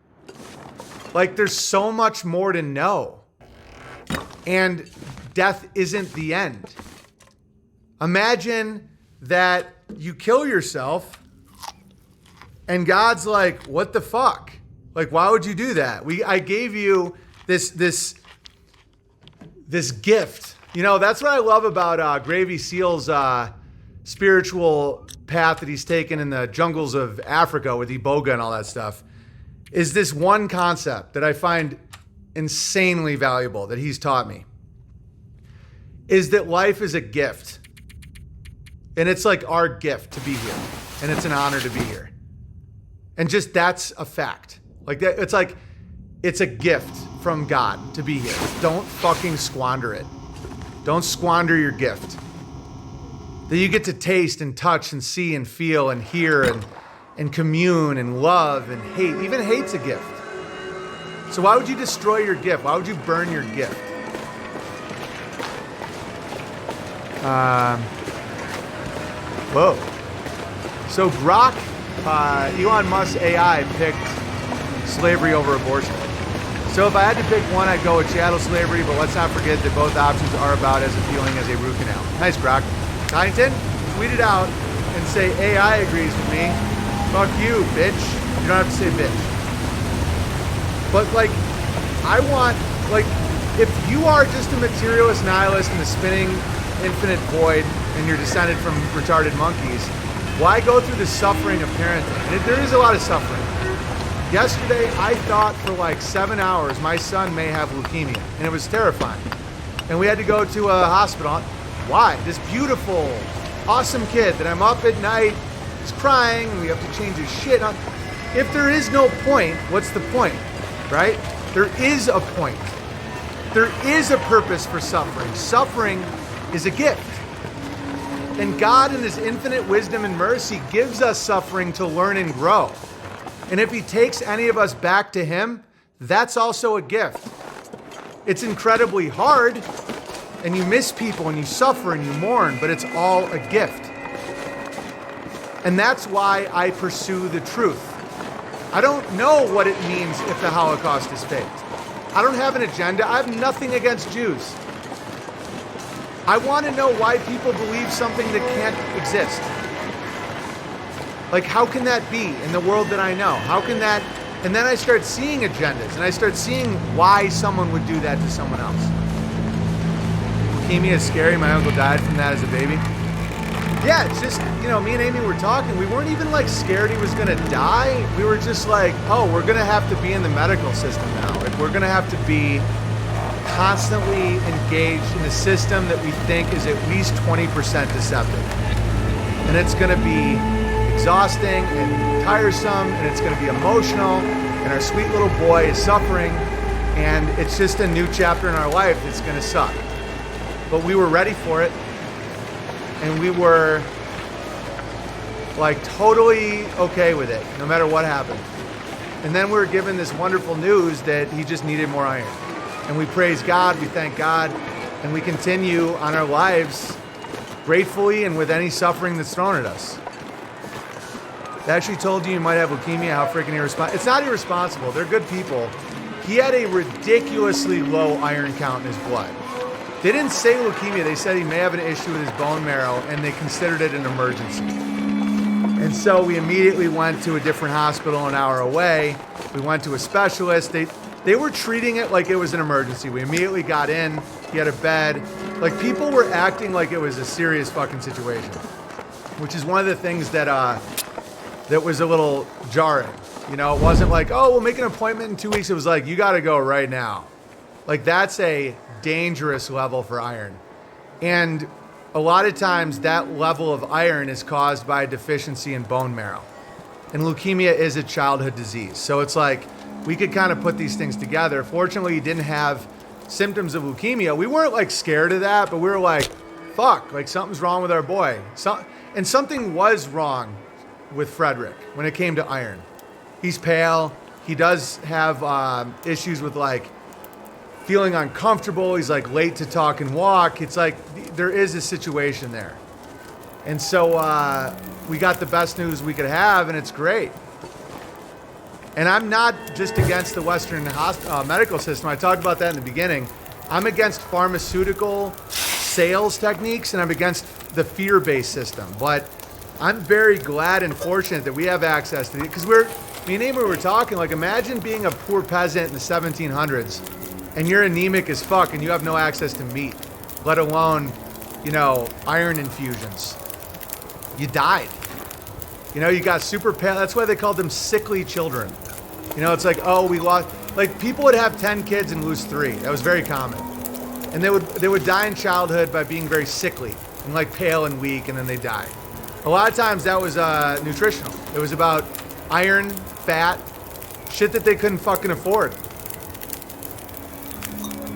like, there's so much more to know. And death isn't the end. Imagine that you kill yourself and God's like, what the fuck? Like, why would you do that? I gave you this gift You know, that's what I love about Gravy Seal's spiritual path that he's taken in the jungles of Africa with Iboga and all that stuff, is this one concept that I find insanely valuable that he's taught me, is that life is a gift. And it's like our gift to be here. And it's an honor to be here. And just that's a fact. Like that, it's a gift from God to be here. Don't fucking squander it. Don't squander your gift. That you get to taste and touch and see and feel and hear and commune and love and hate. Even hate's a gift. So why would you destroy your gift? Why would you burn your gift? Whoa. So Grok, Elon Musk's AI picked slavery over abortion. So if I had to pick one, I'd go with chattel slavery, but let's not forget that both options are about as appealing as a root canal. Nice, Grok. Huntington, tweet it out and say AI agrees with me. Fuck you, bitch. You don't have to say bitch. But like, I want, like, if you are just a materialist nihilist in the spinning infinite void and you're descended from retarded monkeys, why go through the suffering of parenting? And there is a lot of suffering. Yesterday, I thought for like 7 hours my son may have leukemia, and it was terrifying. And we had to go to a hospital. Why? This beautiful, awesome kid that I'm up at night, is crying, and we have to change his shit. If there is no point, what's the point, right? There is a point. There is a purpose for suffering. Suffering is a gift. And God, in his infinite wisdom and mercy, gives us suffering to learn and grow. And if he takes any of us back to him, that's also a gift. It's incredibly hard, and you miss people, and you suffer, and you mourn, but it's all a gift. And that's why I pursue the truth. I don't know what it means if the Holocaust is faked. I don't have an agenda. I have nothing against Jews. I want to know why people believe something that can't exist. Like, how can that be in the world that I know? How can that? And then I start seeing agendas, and I start seeing why someone would do that to someone else. Leukemia is scary. My uncle died from that as a baby. Yeah, it's just, you know, me and Amy were talking. We weren't even like scared he was going to die. We were just like, oh, we're going to have to be in the medical system now. Like, we're going to have to be constantly engaged in a system that we think is at least 20% deceptive. And it's going to be exhausting and tiresome, and it's going to be emotional, and our sweet little boy is suffering, and it's just a new chapter in our life that's going to suck. But we were ready for it, and we were like totally okay with it, no matter what happened. And then we were given this wonderful news that he just needed more iron. And we praise God, we thank God, and we continue on our lives gratefully and with any suffering that's thrown at us. They actually told you might have leukemia. How freaking irresponsible. It's not irresponsible. They're good people. He had a ridiculously low iron count in his blood. They didn't say leukemia. They said he may have an issue with his bone marrow, and they considered it an emergency. And so we immediately went to a different hospital an hour away. We went to a specialist. They were treating it like it was an emergency. We immediately got in. He had a bed. Like, people were acting like it was a serious fucking situation, which is one of the things that was a little jarring. You know, it wasn't like, oh, we'll make an appointment in 2 weeks. It was like, you got to go right now. Like, that's a dangerous level for iron. And a lot of times that level of iron is caused by a deficiency in bone marrow. And leukemia is a childhood disease. So it's like, we could kind of put these things together. Fortunately, he didn't have symptoms of leukemia. We weren't like scared of that, but we were like, fuck, like something's wrong with our boy. And something was wrong with Frederick when it came to iron. He's pale. He does have issues with like feeling uncomfortable. He's like late to talk and walk. It's like there is a situation there. And so we got the best news we could have, and it's great. And I'm not just against the Western medical system. I talked about that in the beginning. I'm against pharmaceutical sales techniques, and I'm against the fear-based system. But I'm very glad and fortunate that we have access to it. Because me and Amy were talking, like, imagine being a poor peasant in the 1700s, and you're anemic as fuck, and you have no access to meat. let alone, iron infusions. You died. You got super pale. That's why they called them sickly children. It's like, oh, we lost. Like, people would have 10 kids and lose 3. That was very common. And they would die in childhood by being very sickly and like pale and weak, and then they die. A lot of times that was nutritional. It was about iron, fat, shit that they couldn't fucking afford.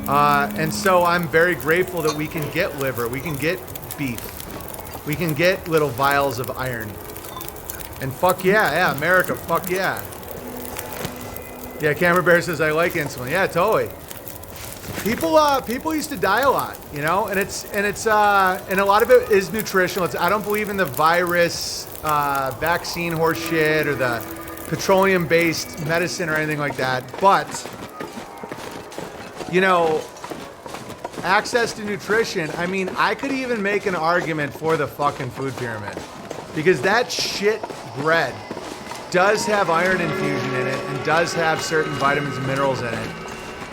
And so I'm very grateful that we can get liver, we can get beef, we can get little vials of iron. And fuck yeah, America, fuck yeah. Yeah, Camera Bear says I like insulin. Yeah, totally. People used to die a lot, and a lot of it is nutritional. I don't believe in the virus, vaccine horse shit or the petroleum-based medicine or anything like that. But, access to nutrition, I mean, I could even make an argument for the fucking food pyramid. Because that shit bread does have iron infusion in it and does have certain vitamins and minerals in it.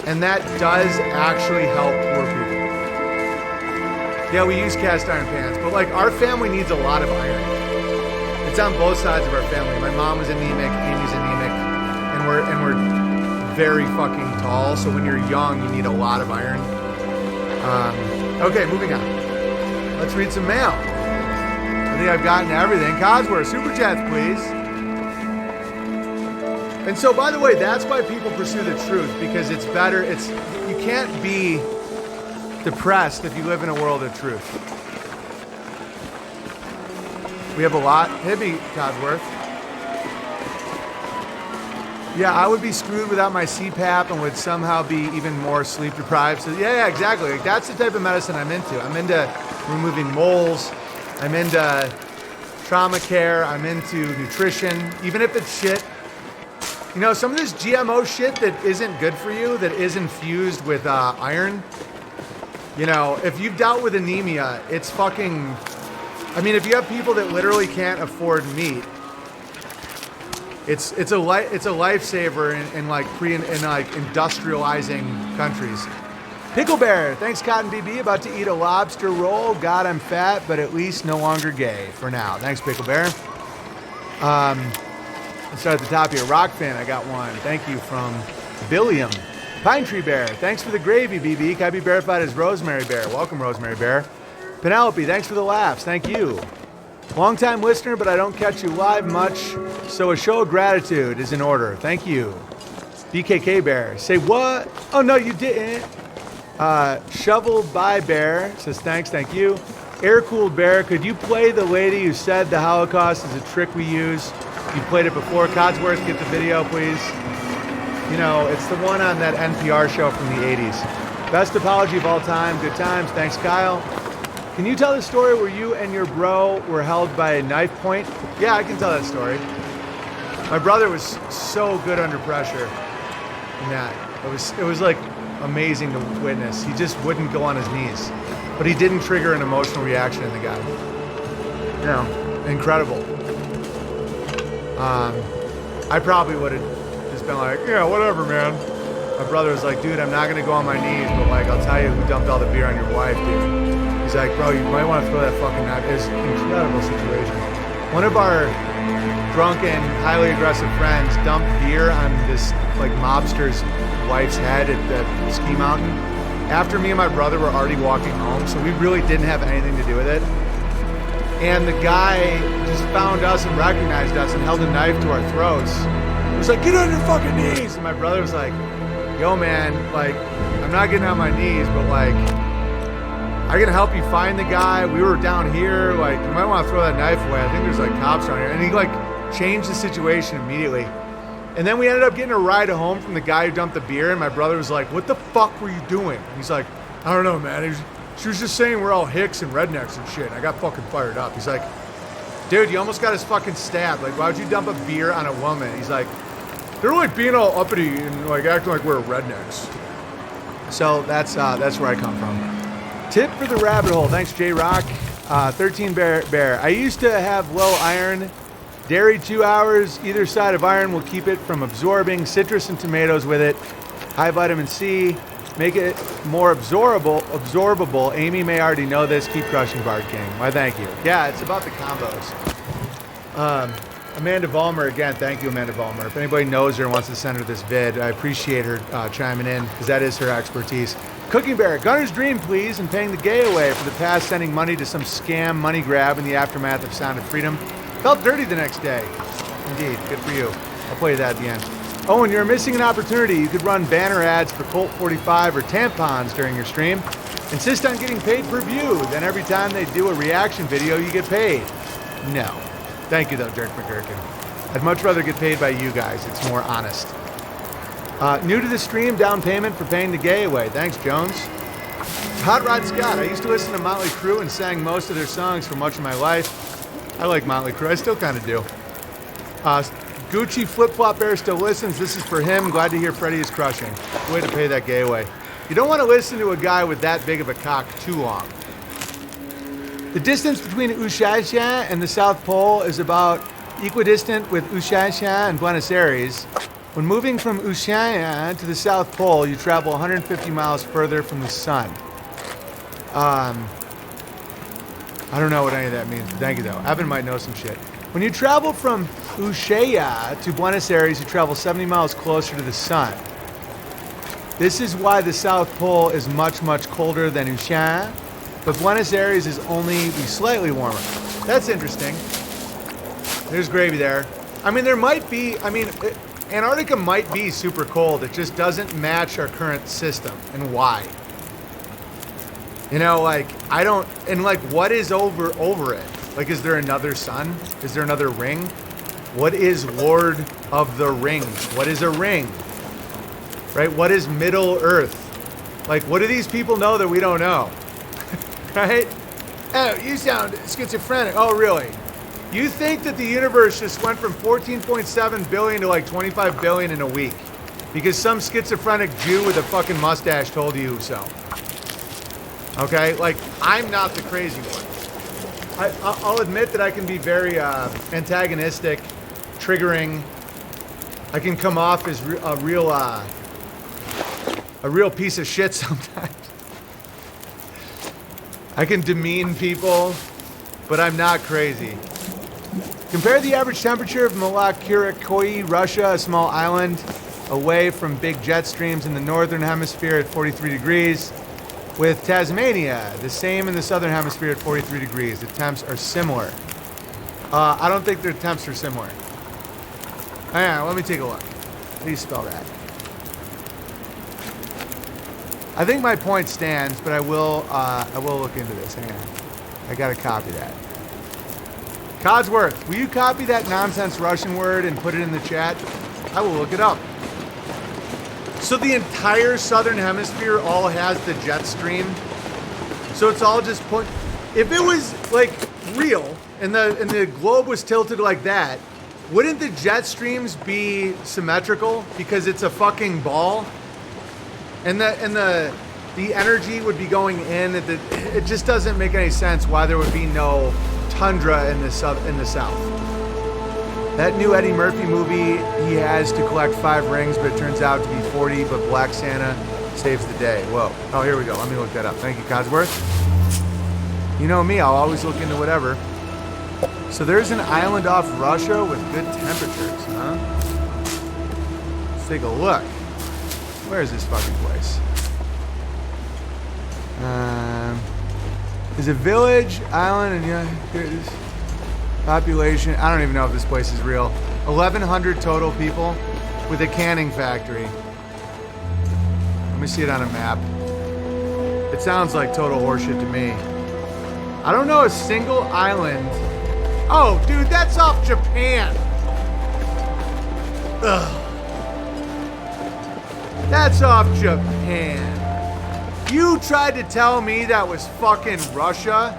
And that does actually help poor people. Yeah, we use cast iron pans, but like our family needs a lot of iron. It's on both sides of our family. My mom was anemic, Amy's anemic, and we're very fucking tall. So when you're young, you need a lot of iron. Okay, moving on. Let's read some mail. I think I've gotten everything. Cosworth, super chats, please. And so, by the way, that's why people pursue the truth, because it's better. You can't be depressed if you live in a world of truth. We have a lot. Hit me, Cosworth. Yeah, I would be screwed without my CPAP and would somehow be even more sleep deprived. So yeah, exactly. Like, that's the type of medicine I'm into. I'm into removing moles. I'm into trauma care. I'm into nutrition, even if it's shit. Some of this GMO shit that isn't good for you, that is infused with iron, if you've dealt with anemia, it's fucking... I mean, if you have people that literally can't afford meat, it's a lifesaver in industrializing countries. Pickle Bear, thanks Cotton BB, about to eat a lobster roll. God, I'm fat, but at least no longer gay for now. Thanks, Pickle Bear. Let's start at the top here. Rock fan, I got one. Thank you from Billiam. Pine Tree Bear, thanks for the gravy, BB. Can I be verified as Rosemary Bear? Welcome, Rosemary Bear. Penelope, thanks for the laughs. Thank you. Long-time listener, but I don't catch you live much, so a show of gratitude is in order. Thank you. BKK Bear, say what? Oh, no, you didn't. Shovel by Bear says thanks, thank you. Air-cooled Bear, could you play the lady who said the Holocaust is a trick we use? You played it before. Codsworth, get the video, please. It's the one on that NPR show from the 80s. Best apology of all time. Good times. Thanks, Kyle. Can you tell the story where you and your bro were held by a knife point? Yeah, I can tell that story. My brother was so good under pressure in that. It was like amazing to witness. He just wouldn't go on his knees. But he didn't trigger an emotional reaction in the guy. Incredible. I probably would have just been like, yeah, whatever, man. My brother was like, dude, I'm not going to go on my knees, but like, I'll tell you who dumped all the beer on your wife, dude. He's like, bro, you might want to throw that fucking knife. It was an incredible situation. One of our drunken, highly aggressive friends dumped beer on this like mobster's wife's head at the ski mountain. After me and my brother were already walking home, so we really didn't have anything to do with it. And the guy just found us and recognized us and held a knife to our throats. He was like, get on your fucking knees. And my brother was like, yo, man, like, I'm not getting on my knees, but like, I can help you find the guy. We were down here. Like, you might want to throw that knife away. I think there's like cops around here. And he like changed the situation immediately. And then we ended up getting a ride home from the guy who dumped the beer. And my brother was like, what the fuck were you doing? He's like, I don't know, man. She was just saying we're all hicks and rednecks and shit. And I got fucking fired up. He's like, dude, you almost got us fucking stabbed. Like, why would you dump a beer on a woman? He's like, they're like being all uppity and like acting like we're rednecks. So that's where I come from. Tip for the rabbit hole. Thanks, J-Rock. 13 Bear. I used to have low iron. Dairy 2 hours. Either side of iron will keep it from absorbing. Citrus and tomatoes with it. High vitamin C. make it more absorbable. Amy may already know this. Keep crushing, Bard King. Why, thank you. Yeah, it's about the combos. Amanda Vollmer, again, thank you, Amanda Vollmer. If anybody knows her and wants to send her this vid, I appreciate her chiming in, because that is her expertise. Cooking Bear, Gunner's Dream, please, and paying the gay away for the past sending money to some scam money grab in the aftermath of Sound of Freedom. Felt dirty the next day. Indeed, good for you. I'll play that at the end. Owen, you're missing an opportunity. You could run banner ads for Colt 45 or tampons during your stream. Insist on getting paid per view. Then every time they do a reaction video, you get paid. No. Thank you, though, Dirk McGurkin. I'd much rather get paid by you guys. It's more honest. New to the stream, down payment for paying the gay away. Thanks, Jones. Hot Rod Scott. I used to listen to Motley Crue and sang most of their songs for much of my life. I like Motley Crue. I still kind of do. Gucci Flip Flop Bear still listens. This is for him. Glad to hear Freddie is crushing. Way to pay that gay away. You don't want to listen to a guy with that big of a cock too long. The distance between Ushuaia and the South Pole is about equidistant with Ushuaia and Buenos Aires. When moving from Ushuaia to the South Pole, you travel 150 miles further from the sun. I don't know what any of that means, but thank you, though. Evan might know some shit. When you travel from Ushuaia to Buenos Aires, you travel 70 miles closer to the sun. This is why the South Pole is much, much colder than Ushuaia, but Buenos Aires is only slightly warmer. That's interesting. There's gravy there. I mean, there might be, Antarctica might be super cold. It just doesn't match our current system. And why? You know, like, I don't, and like, what is over it? Like, is there another sun? Is there another ring? What is Lord of the Rings? What is a ring? Right? What is Middle Earth? Like, what do these people know that we don't know? Right? Oh, you sound schizophrenic. Oh, really? You think that the universe just went from 14.7 billion to like 25 billion in a week because some schizophrenic Jew with a fucking mustache told you so. Okay? Like, I'm not the crazy one. I'll admit that I can be very antagonistic, triggering. I can come off as a real piece of shit sometimes. I can demean people, but I'm not crazy. Compare the average temperature of Malakurikoi, Russia, a small island away from big jet streams in the northern hemisphere at 43 degrees, with Tasmania, the same in the southern hemisphere at 43 degrees. The temps are similar. I don't think their temps are similar. Hang on, let me take a look. How do you spell that? I think my point stands, but I will look into this. Hang on. I gotta copy that. Codsworth, will you copy that nonsense Russian word and put it in the chat? I will look it up. So the entire southern hemisphere all has the jet stream. So it's all just put. If it was like real and the globe was tilted like that, wouldn't the jet streams be symmetrical because it's a fucking ball? And the energy would be going in. It just doesn't make any sense why there would be no tundra in the south. That new Eddie Murphy movie, he has to collect 5 rings, but it turns out to be 40, but Black Santa saves the day. Whoa. Oh, here we go. Let me look that up. Thank you, Codsworth. You know me, I'll always look into whatever. So there's an island off Russia with good temperatures, huh? Let's take a look. Where is this fucking place? Is a village, island, and yeah, here it is. Population, I don't even know if this place is real. 1,100 total people with a canning factory. Let me see it on a map. It sounds like total horseshit to me. I don't know a single island. Oh, dude, that's off Japan. Ugh. That's off Japan. You tried to tell me that was fucking Russia?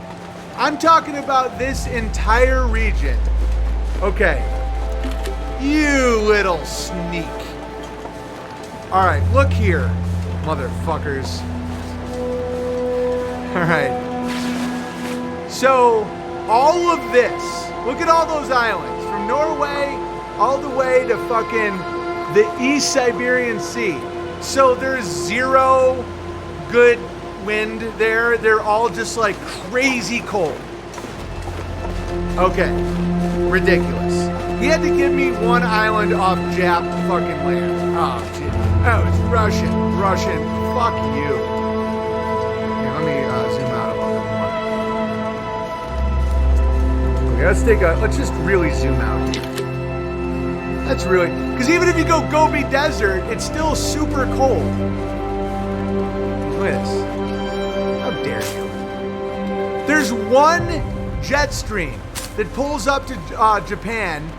I'm talking about this entire region. Okay. You little sneak. Alright, look here, motherfuckers. Alright. So, all of this, look at all those islands. From Norway all the way to fucking the East Siberian Sea. So there's zero good wind there. They're all just like crazy cold. Okay, ridiculous. He had to give me one island off Jap fucking land. Oh, shit. Oh, it's Russian. Fuck you. Okay, let me zoom out a little bit more. Okay, let's just really zoom out here. That's really, because even if you go Gobi Desert, it's still super cold. Look at this. How dare you? There's one jet stream that pulls up to Japan,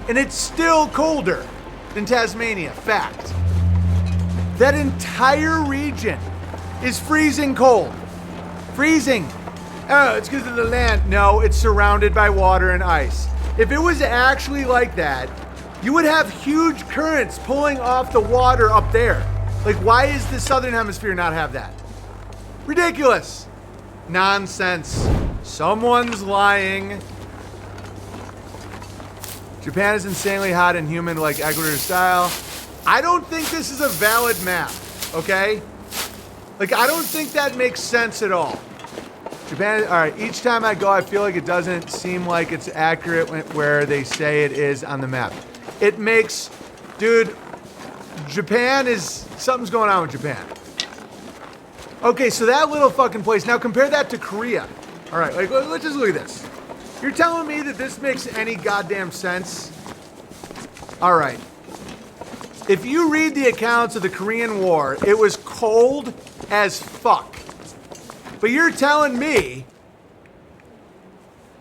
and it's still colder than Tasmania. Fact. That entire region is freezing cold. Freezing. Oh, it's because of the land. No, it's surrounded by water and ice. If it was actually like that, you would have huge currents pulling off the water up there. Like, why is the southern hemisphere not have that? Ridiculous. Nonsense. Someone's lying. Japan is insanely hot and humid like Ecuador style. I don't think this is a valid map, okay? Like, I don't think that makes sense at all. Japan, all right, each time I go, I feel like it doesn't seem like it's accurate where they say it is on the map. It makes, dude, Japan is, something's going on with Japan. Okay, so that little fucking place, now compare that to Korea. All right, like, let's just look at this. You're telling me that this makes any goddamn sense? All right. If you read the accounts of the Korean War, it was cold as fuck. But you're telling me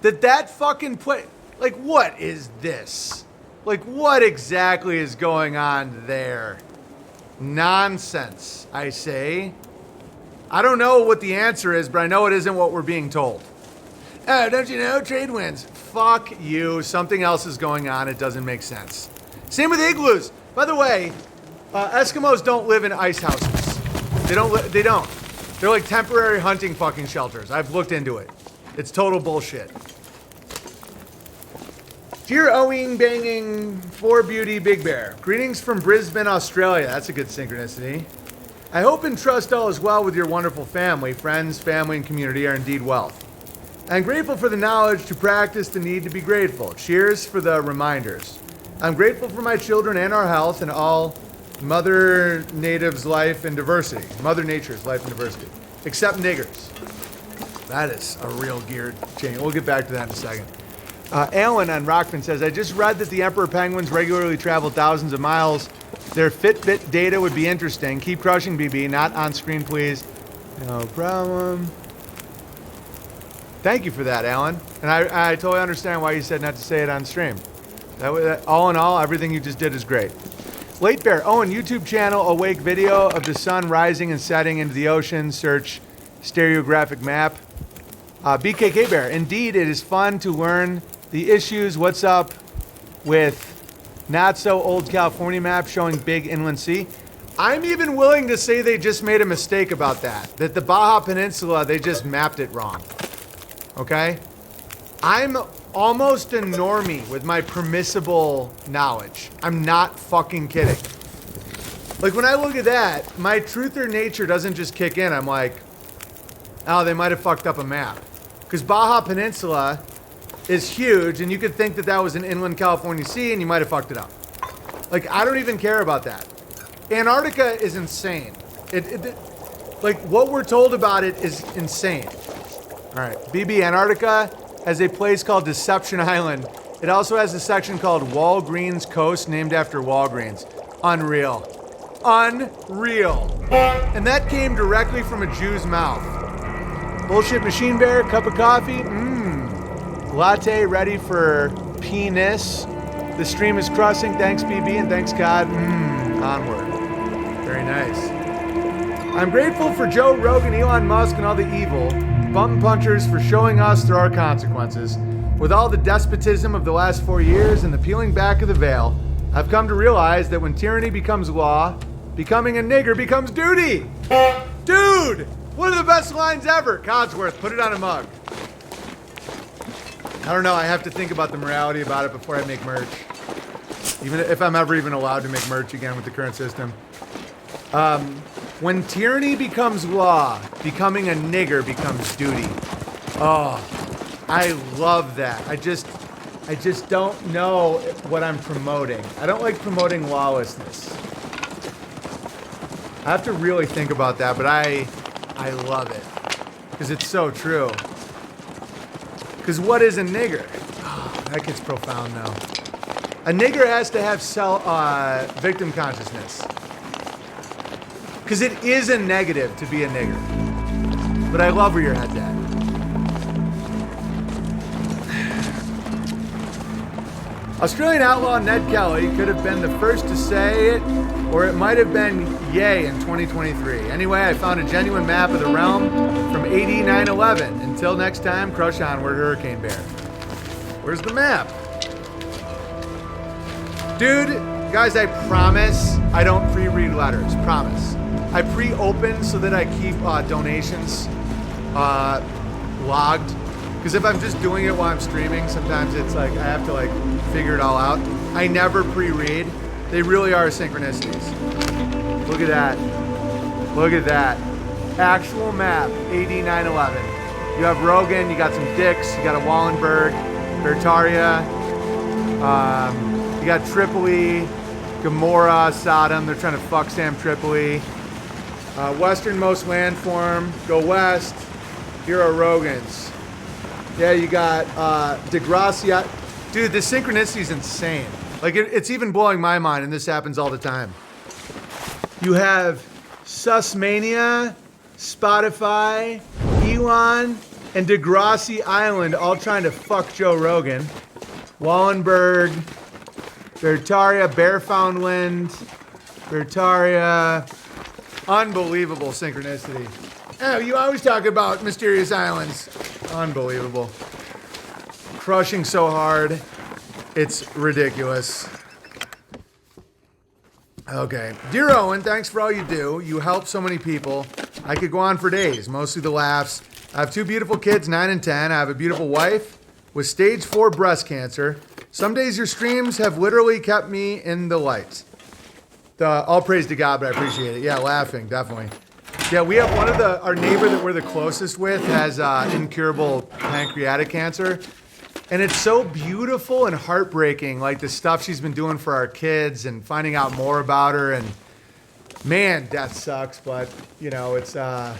that fucking place, like, what is this? Like, what exactly is going on there? Nonsense, I say. I don't know what the answer is, but I know it isn't what we're being told. Oh, don't you know? Trade winds. Fuck you. Something else is going on. It doesn't make sense. Same with igloos. By the way, Eskimos don't live in ice houses. They don't. They're like temporary hunting fucking shelters. I've looked into it. It's total bullshit. Dear Owing Banging for Beauty Big Bear, greetings from Brisbane, Australia. That's a good synchronicity. I hope and trust all is well with your wonderful family. Friends, family, and community are indeed wealth. I'm grateful for the knowledge to practice the need to be grateful. Cheers for the reminders. I'm grateful for my children and our health and all Mother Nature's life and diversity. Except niggers. That is a real gear change. We'll get back to that in a second. Alan on Rockman says, I just read that the emperor penguins regularly travel thousands of miles. Their Fitbit data would be interesting. Keep crushing, BB. Not on screen, please. No problem. Thank you for that, Alan. And I totally understand why you said not to say it on stream. That, all in all, everything you just did is great. Late Bear, Owen, YouTube channel, awake video of the sun rising and setting into the ocean. Search stereographic map. BKK Bear, indeed, it is fun to learn the issues. What's up with not so old California map showing big inland sea? I'm even willing to say they just made a mistake about that. That the Baja Peninsula, they just mapped it wrong. Okay? I'm almost a normie with my permissible knowledge. I'm not fucking kidding. Like, when I look at that, my truth or nature doesn't just kick in. I'm like, oh, they might have fucked up a map. Because Baja Peninsula is huge, and you could think that that was an inland California sea, and you might have fucked it up. Like, I don't even care about that. Antarctica is insane. Like, what we're told about it is insane. All right, BB, Antarctica has a place called Deception Island. It also has a section called Walgreens Coast, named after Walgreens. Unreal. Unreal. And that came directly from a Jew's mouth. Bullshit Machine Bear, cup of coffee. Latte ready for penis. The stream is crossing. Thanks, BB, and thanks, God. Onward. Very nice. I'm grateful for Joe Rogan, Elon Musk, and all the evil bum punchers for showing us there are consequences. With all the despotism of the last 4 years and the peeling back of the veil, I've come to realize that when tyranny becomes law, becoming a nigger becomes duty. Dude, one of the best lines ever. Codsworth, put it on a mug. I don't know, I have to think about the morality about it before I make merch. Even if I'm ever even allowed to make merch again with the current system. When tyranny becomes law, becoming a nigger becomes duty. Oh, I love that. I just don't know what I'm promoting. I don't like promoting lawlessness. I have to really think about that, but I love it. Because it's so true. Because what is a nigger? Oh, that gets profound now. A nigger has to have victim consciousness. Because it is a negative to be a nigger. But I love where your head's at. Australian outlaw Ned Kelly could have been the first to say it, or it might have been yay in 2023. Anyway, I found a genuine map of the realm from AD 9/11. Until next time, crush onward, Hurricane Bear. Where's the map? Dude, guys, I promise I don't pre-read letters. Promise. I pre-open so that I keep donations logged. Because if I'm just doing it while I'm streaming, sometimes it's like I have to like figure it all out. I never pre-read. They really are synchronicities. Look at that. Look at that. Actual map, AD 9/11. You have Rogan, you got some dicks, you got a Wallenberg, Bertaria, you got Tripoli, Gomorrah, Sodom. They're trying to fuck Sam Tripoli. Westernmost landform, go west. Here are Rogans. Yeah, you got DeGracia. Dude, the synchronicity is insane. Like, it's even blowing my mind, and this happens all the time. You have Susmania, Spotify, Elon, and Degrassi Island all trying to fuck Joe Rogan. Wallenberg, Bertaria, Bearfoundland, Bertaria. Unbelievable synchronicity. Oh, you always talk about mysterious islands. Unbelievable. Crushing so hard. It's ridiculous. Okay. Dear Owen, thanks for all you do. You help so many people. I could go on for days, mostly the laughs. I have two beautiful kids, 9 and 10. I have a beautiful wife with stage 4 breast cancer. Some days your streams have literally kept me in the light. All praise to God, but I appreciate it. Yeah, laughing, definitely. Yeah, we have our neighbor that we're the closest with has incurable pancreatic cancer. And it's so beautiful and heartbreaking, like the stuff she's been doing for our kids and finding out more about her. And man, death sucks, but it's, what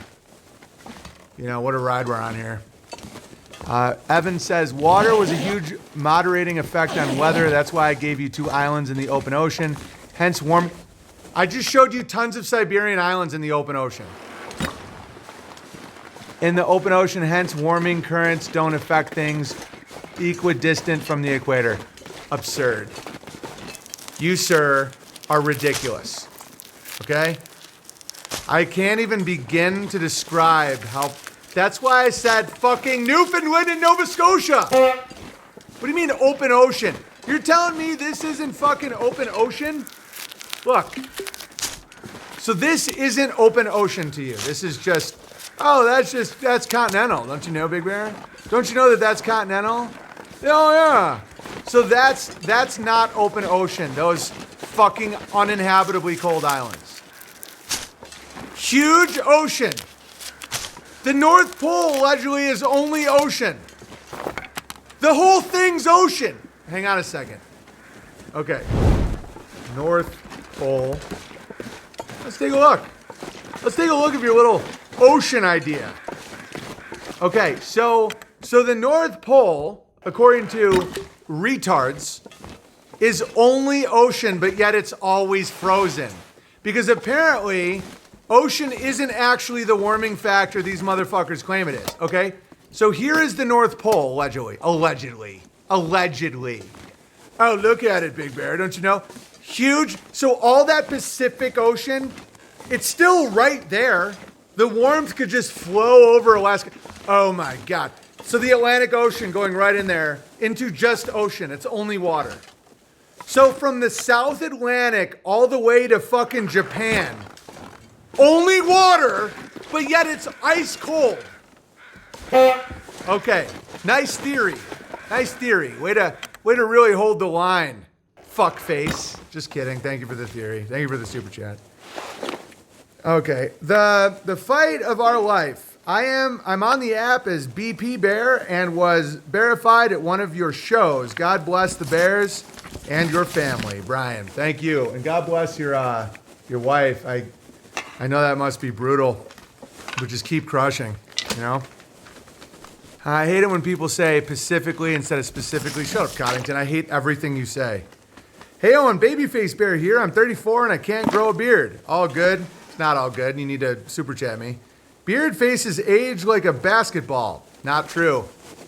a ride we're on here. Evan says, water was a huge moderating effect on weather. That's why I gave you 2 islands in the open ocean, hence warm. I just showed you tons of Siberian islands in the open ocean. In the open ocean, hence warming currents don't affect things equidistant from the equator. Absurd. You, sir, are ridiculous. Okay? I can't even begin to describe how... That's why I said fucking Newfoundland and Nova Scotia. What do you mean open ocean? You're telling me this isn't fucking open ocean? Look. So this isn't open ocean to you. This is just, that's continental. Don't you know, Big Bear? Don't you know that that's continental? Oh, yeah. So that's not open ocean. Those fucking uninhabitably cold islands. Huge ocean. The North Pole allegedly is only ocean. The whole thing's ocean. Hang on a second. Okay. North Pole. Let's take a look. Let's take a look at your little ocean idea. Okay, so the North Pole, according to retards, is only ocean, but yet it's always frozen. Because apparently, ocean isn't actually the warming factor these motherfuckers claim it is, okay? So here is the North Pole, allegedly. Oh, look at it, Big Bear, don't you know? Huge. So all that Pacific Ocean, it's still right there. The warmth could just flow over Alaska. Oh my God. So the Atlantic Ocean going right in there into just ocean. It's only water. So from the South Atlantic all the way to fucking Japan, only water, but yet it's ice cold. Okay. Nice theory. Nice theory. Way to really hold the line. Fuck face. Just kidding. Thank you for the theory. Thank you for the super chat. Okay. The fight of our life. I'm on the app as BP Bear and was verified at one of your shows. God bless the Bears and your family, Brian. Thank you. And God bless your wife. I know that must be brutal, but just keep crushing, you know? I hate it when people say Pacifically instead of specifically. Shut up, Coddington. I hate everything you say. Hey, Owen, Babyface Bear here. I'm 34 and I can't grow a beard. All good. It's not all good. You need to super chat me. Beard faces age like a basketball. Not true.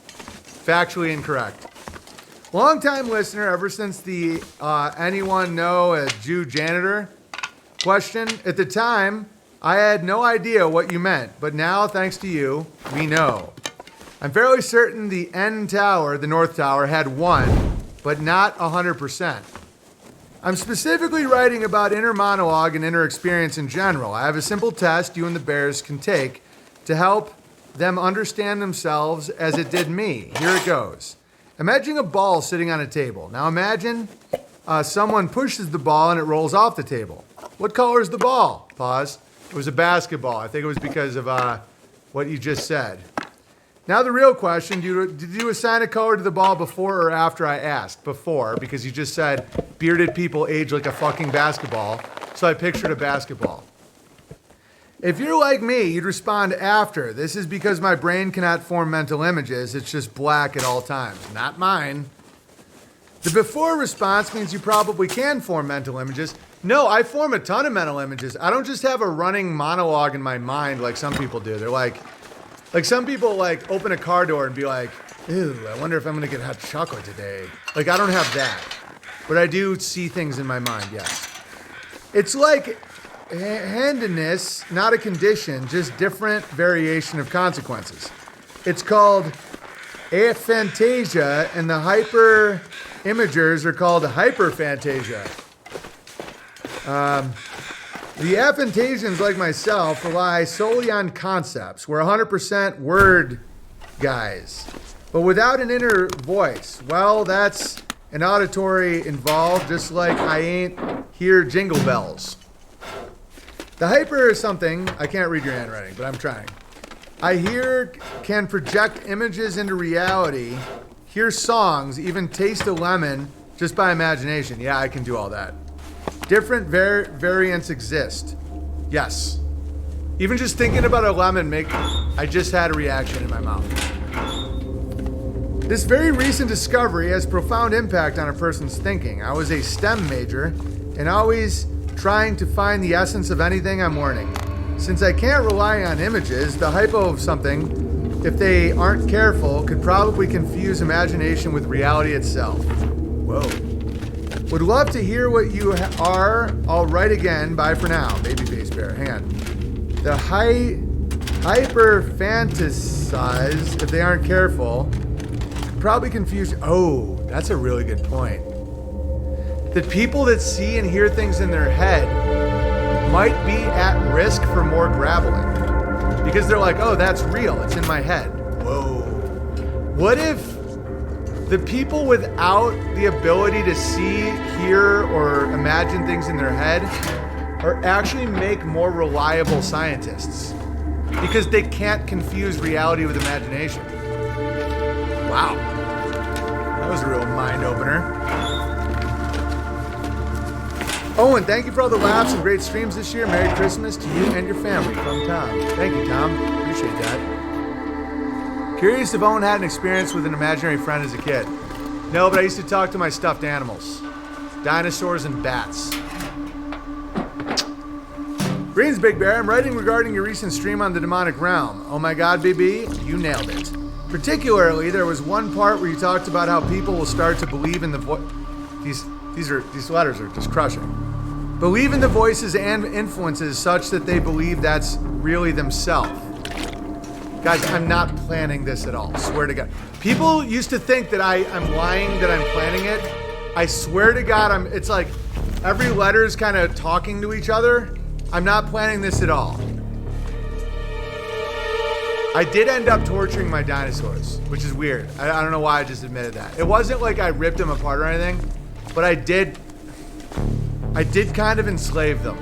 Factually incorrect. Long-time listener ever since the anyone know a Jew janitor question. At the time, I had no idea what you meant, but now, thanks to you, we know. I'm fairly certain the N Tower, the North Tower, had one, but not 100%. I'm specifically writing about inner monologue and inner experience in general. I have a simple test you and the Bears can take to help them understand themselves as it did me. Here it goes. Imagine a ball sitting on a table. Now imagine someone pushes the ball and it rolls off the table. What color is the ball? Pause. It was a basketball. I think it was because of what you just said. Now the real question, did you assign a color to the ball before or after I asked? Before, because you just said bearded people age like a fucking basketball, so I pictured a basketball. If you're like me, you'd respond after. This is because my brain cannot form mental images. It's just black at all times. Not mine. The before response means you probably can form mental images. No, I form a ton of mental images. I don't just have a running monologue in my mind like some people do. They're like some people like open a car door and be like, ew, I wonder if I'm going to get hot chocolate today. Like, I don't have that. But I do see things in my mind, yes. It's like handedness, not a condition, just different variation of consequences. It's called aphantasia, and the hyper imagers are called hyperphantasia. The aphantasians, like myself, rely solely on concepts. We're 100% word guys. But without an inner voice, well, that's an auditory involved, just like I ain't hear jingle bells. The hyper is something, I can't read your handwriting, but I'm trying. I can project images into reality, hear songs, even taste a lemon just by imagination. Yeah, I can do all that. Different variants exist. Yes. Even just thinking about a lemon I just had a reaction in my mouth. This very recent discovery has profound impact on a person's thinking. I was a STEM major and always trying to find the essence of anything I'm learning. Since I can't rely on images, the hypo of something, if they aren't careful, could probably confuse imagination with reality itself. Whoa. Would love to hear what you are. I'll write again. Bye for now. Babyface Bear. Hang on. The hyper fantasize, if they aren't careful, probably confuse. Oh, that's a really good point. The people that see and hear things in their head might be at risk for more graveling because they're like, oh, that's real. It's in my head. Whoa. What if the people without the ability to see, hear, or imagine things in their head are actually make more reliable scientists because they can't confuse reality with imagination? Wow. That was a real mind opener. Owen, thank you for all the laughs and great streams this year. Merry Christmas to you and your family from Tom. Thank you, Tom. Appreciate that. Curious if Owen had an experience with an imaginary friend as a kid. No, but I used to talk to my stuffed animals. Dinosaurs and bats. Greetings, Big Bear. I'm writing regarding your recent stream on the demonic realm. Oh my god, BB, you nailed it. Particularly, there was one part where you talked about how people will start to believe in the these letters are just crushing. Believe in the voices and influences such that they believe that's really themselves. Guys, I'm not planning this at all. Swear to God. People used to think that I'm lying, that I'm planning it. I swear to God, it's like every letter is kind of talking to each other. I'm not planning this at all. I did end up torturing my dinosaurs, which is weird. I don't know why I just admitted that. It wasn't like I ripped them apart or anything, but I did kind of enslave them.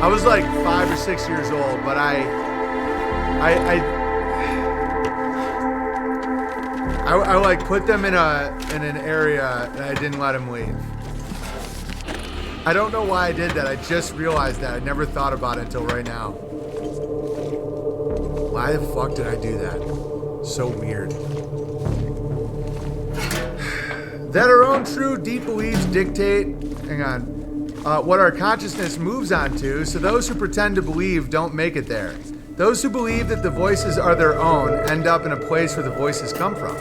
I was like 5 or 6 years old, but I like put them in an area and I didn't let them leave. I don't know why I did that. I just realized that. I never thought about it until right now. Why the fuck did I do that? So weird. That our own true deep beliefs dictate, what our consciousness moves onto, so those who pretend to believe don't make it there. Those who believe that the voices are their own end up in a place where the voices come from.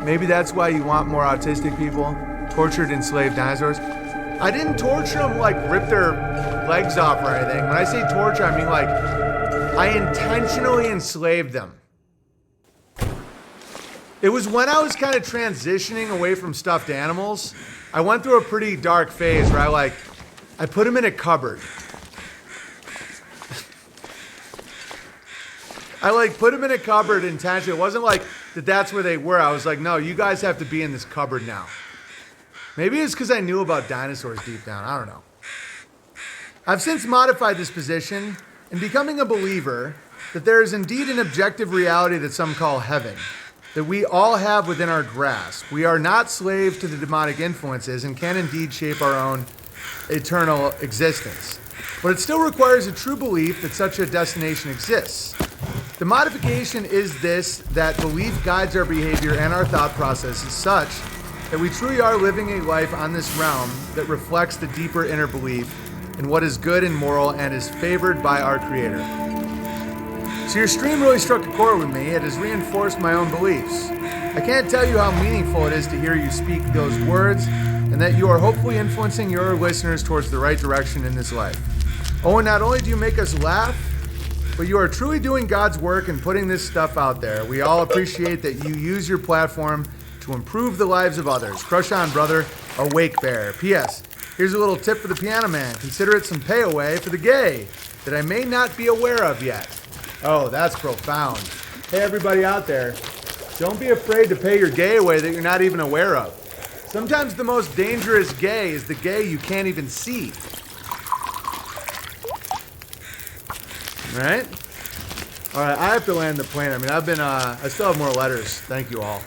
Maybe that's why you want more autistic people, tortured, enslaved dinosaurs. I didn't torture them, like rip their legs off or anything. When I say torture, I mean like I intentionally enslaved them. It was when I was kind of transitioning away from stuffed animals. I went through a pretty dark phase where I put them in a cupboard. I put them in a cupboard intentionally. It wasn't like that's where they were. I was like, no, you guys have to be in this cupboard now. Maybe it's because I knew about dinosaurs deep down. I don't know. I've since modified this position in becoming a believer that there is indeed an objective reality that some call heaven, that we all have within our grasp. We are not slaves to the demonic influences and can indeed shape our own eternal existence. But it still requires a true belief that such a destination exists. The modification is this, that belief guides our behavior and our thought processes such that we truly are living a life on this realm that reflects the deeper inner belief in what is good and moral and is favored by our Creator. So your stream really struck a chord with me. It has reinforced my own beliefs. I can't tell you how meaningful it is to hear you speak those words and that you are hopefully influencing your listeners towards the right direction in this life. Owen, not only do you make us laugh, but you are truly doing God's work and putting this stuff out there. We all appreciate that you use your platform to improve the lives of others. Crush on, brother. Awake Bear. P.S. Here's a little tip for the piano man. Consider it some pay-away for the gay that I may not be aware of yet. Oh, that's profound. Hey, everybody out there, don't be afraid to pay your gay away that you're not even aware of. Sometimes the most dangerous gay is the gay you can't even see. Right? All right, I have to land the plane. I mean, I still have more letters. Thank you all.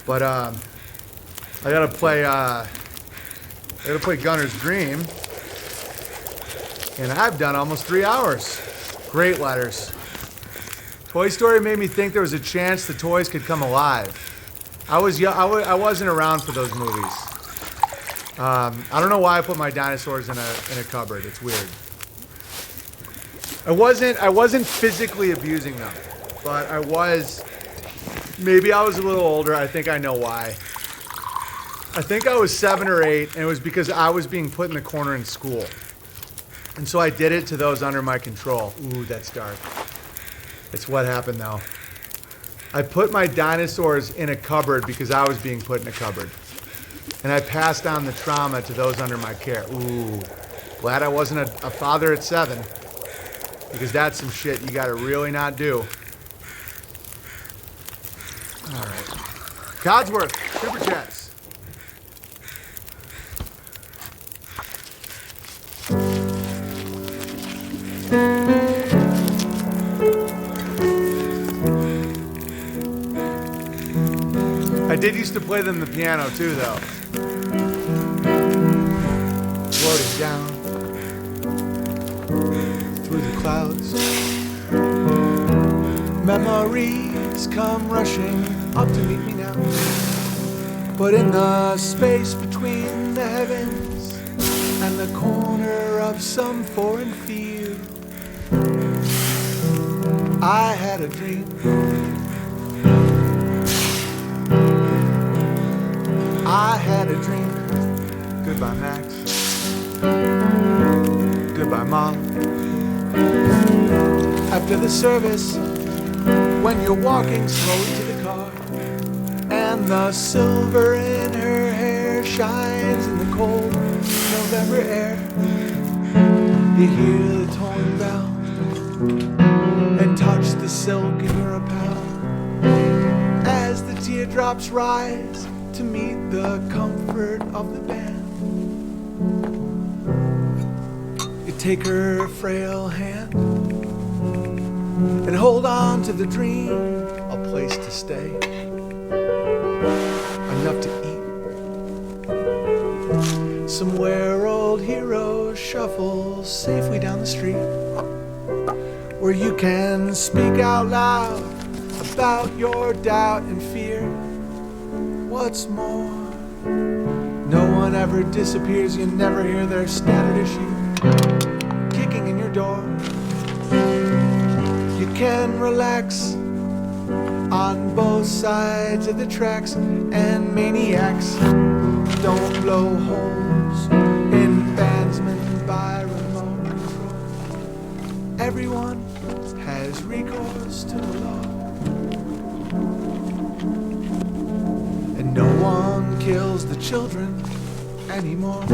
But I gotta play Gunner's Dream. And I've done almost 3 hours. Great letters. Toy Story made me think there was a chance the toys could come alive. I wasn't around for those movies. I don't know why I put my dinosaurs in a cupboard. It's weird. I wasn't physically abusing them, but I was. Maybe I was a little older. I think I know why. I think I was 7 or 8, and it was because I was being put in the corner in school. And so I did it to those under my control. Ooh, that's dark. It's what happened, though. I put my dinosaurs in a cupboard because I was being put in a cupboard. And I passed on the trauma to those under my care. Ooh, glad I wasn't a father at 7. Because that's some shit you gotta really not do. All right. Codsworth, Super Chats. I did used to play them the piano too, though. Floating down through the clouds, memories come rushing up to meet me now. But in the space between the heavens and the corner of some foreign field, I had a dream. I had a dream. Goodbye, Max. Goodbye, Mom. After the service, when you're walking slowly to the car, and the silver in her hair shines in the cold November air, you hear the tolling bell and touch the silk in your lapel as the teardrops rise to meet the comfort of the band. take her frail hand and hold on to the dream, a place to stay, enough to eat. Somewhere old heroes shuffle safely down the street, where you can speak out loud about your doubt and fear. What's more, no one ever disappears. You never hear their standard issue kicking in your door. You can relax on both sides of the tracks, and maniacs don't blow holes in bandsmen by remote control. Everyone has recourse to the law, and no one kills the children anymore.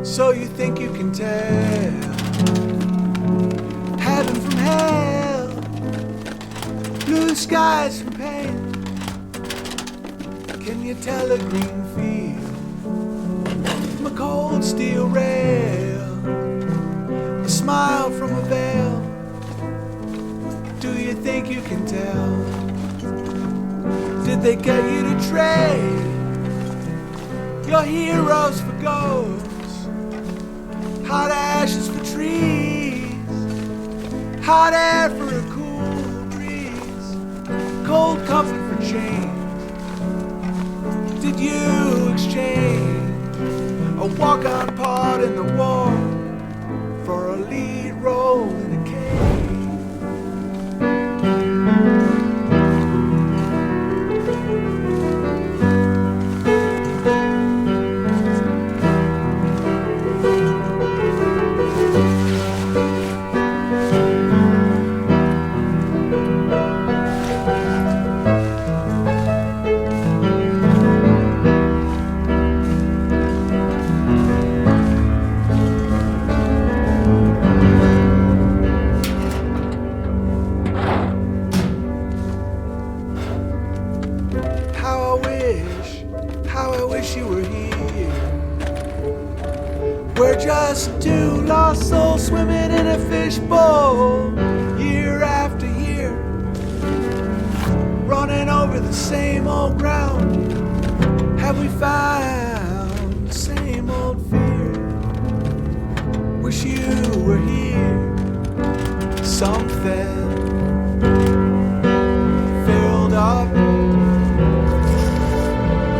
So you think you can tell heaven from hell, blue skies from pain? Can you tell a green field from a cold steel rail, a smile from a veil? Do you think you can tell? Did they get you to trade your heroes for ghosts? Hot ashes for trees, hot air for a cool breeze, cold comfort for change. Did you exchange a walk-on part in the war for a lead role in a cave? How I wish you were here. We're just two lost souls swimming in a fishbowl, year after year, running over the same old ground. Have we found the same old fear? Wish you were here. Something filled up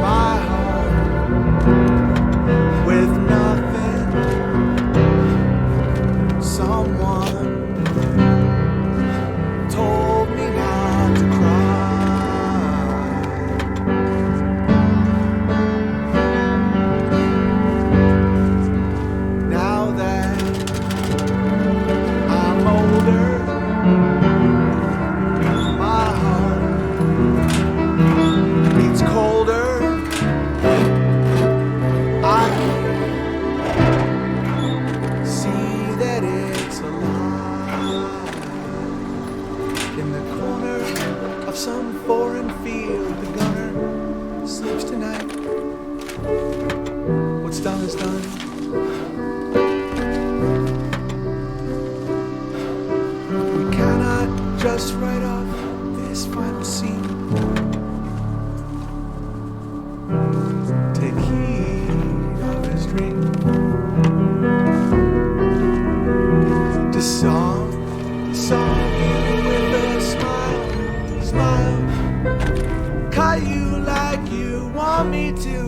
my heart with nothing. Someone told me not to cry. Now that I'm older, my heart beats colder. I can see that it's alive in the corner of some foreign field. The gunner sleeps tonight. What's done is done. We cannot just write off this final scene. Take heed of his dream. Disarm you with a smile, smile. Cut you like you want me to.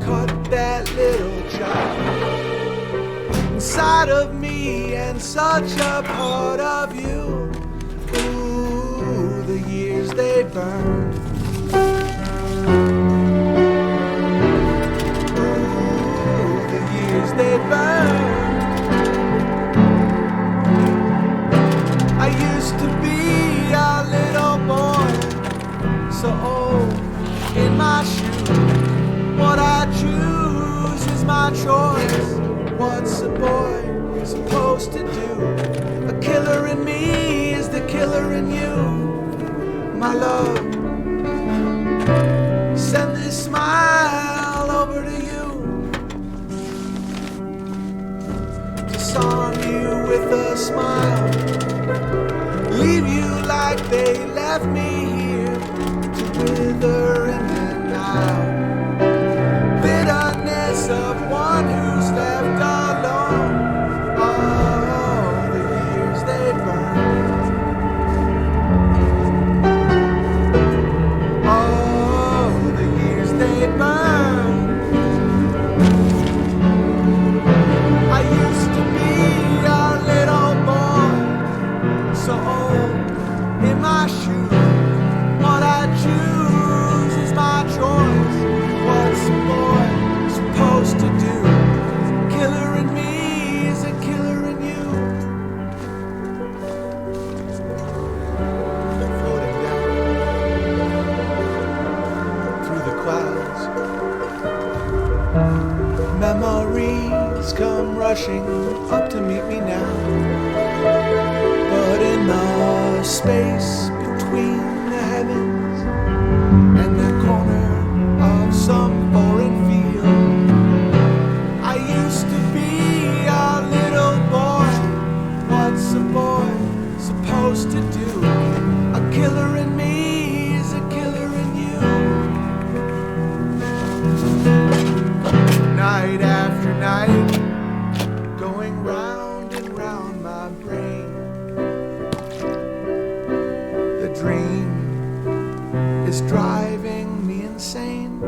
Cut that little child inside of me and such a part of you. Ooh, the years they burned. Ooh, the years they burned. I used to be a little boy, so old in my shoes. What I choose is my choice. What's a boy supposed to do? A killer in me is the killer in you, my love. Send this smile over to you. Disarm you with a smile. Leave you like they left me here to wither in the now. Bitterness of one who's left alone. Oh, the years they burn. Oh, the years they burn. I used to be a little boy, so old in my shoes. What I choose is my choice. What's a boy supposed to do? Killer in me is a killer in you. Floating down through the clouds. Memories come rushing up to meet me now. But in the space between the heavens and the corner of some foreign field, I used to be a little boy. What's a boy supposed to do? A killer in me is a killer in you. Night after night, going round and round my brain. The dream is driving me insane.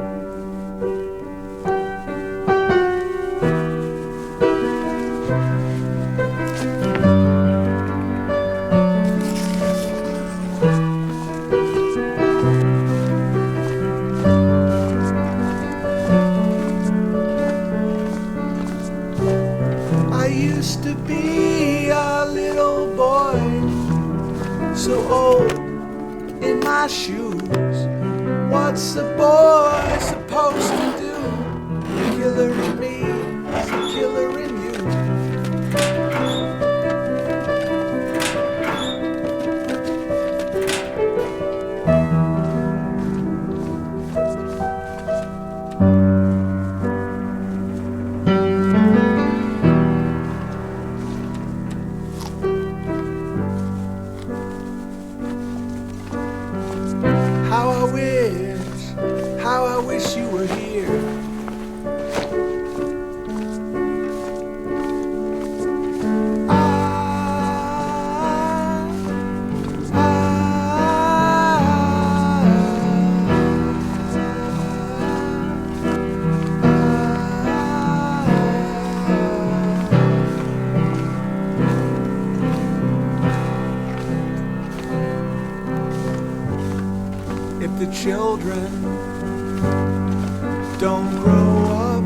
I used to be a little boy, so old in my shoes. What's a boy supposed to do? A killer in me is a killer in you. How I wish you were here. If the children don't grow up,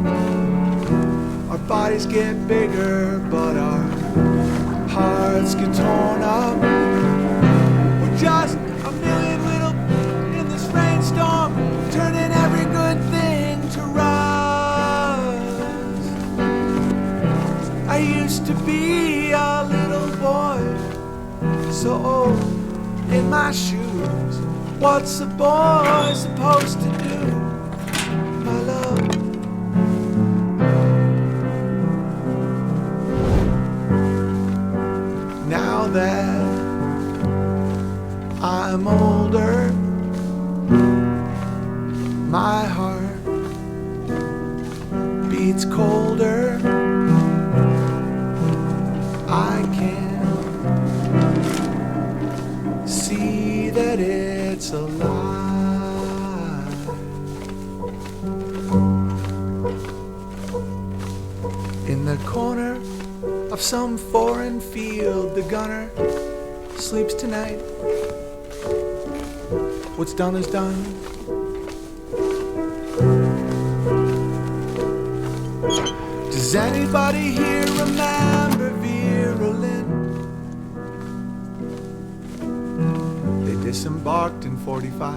our bodies get bigger, but our hearts get torn up. We're just a million little in this rainstorm, turning every good thing to rust. I used to be a little boy, so old in my shoes. What's a boy supposed to do, my love? Now that I'm I'm older, my heart beats colder. I can see that it's alive. In the corner of some foreign field, the gunner sleeps tonight. What's done is done. Does anybody here remember Virulent? They disembarked in 45,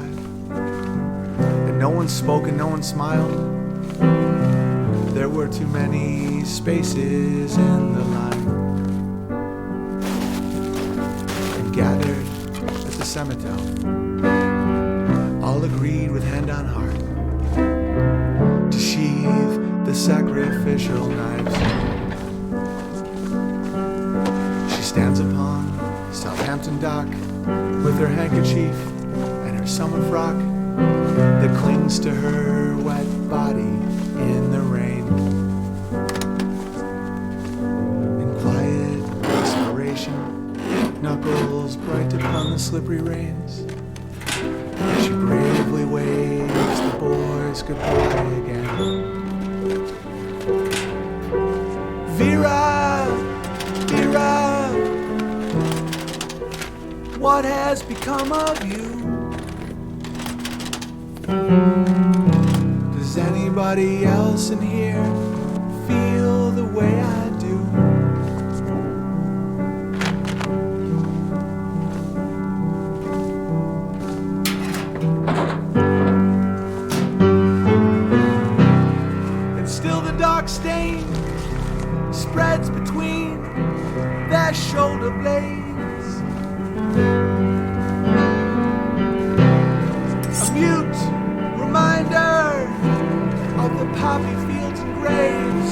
and no one spoke and no one smiled. There were too many spaces in the line. And gathered at the cemetery, all agreed with hand on heart to sheathe the sacrificial knives. She stands upon Southampton dock with her handkerchief and her summer frock that clings to her wet body in the rain. In quiet desperation, knuckles bright upon the slippery reins, she bravely waves the boys goodbye again. Vera, Vera, what has become of you? Does anybody else in here feel the way I do? And still the dark stain spreads between their shoulder blades. A mute reminder of the poppy fields and graves.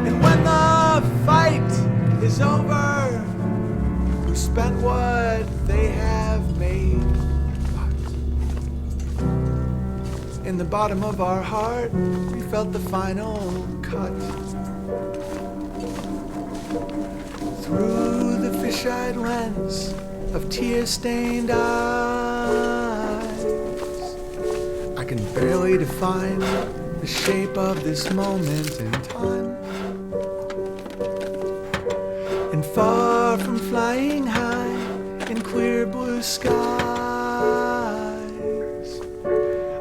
And when the fight is over, we spent what they have made. But in the bottom of our heart, we felt the final cut. Through the fish-eyed lens of tear-stained eyes, I can barely define the shape of this moment in time. And far from flying high in clear blue skies,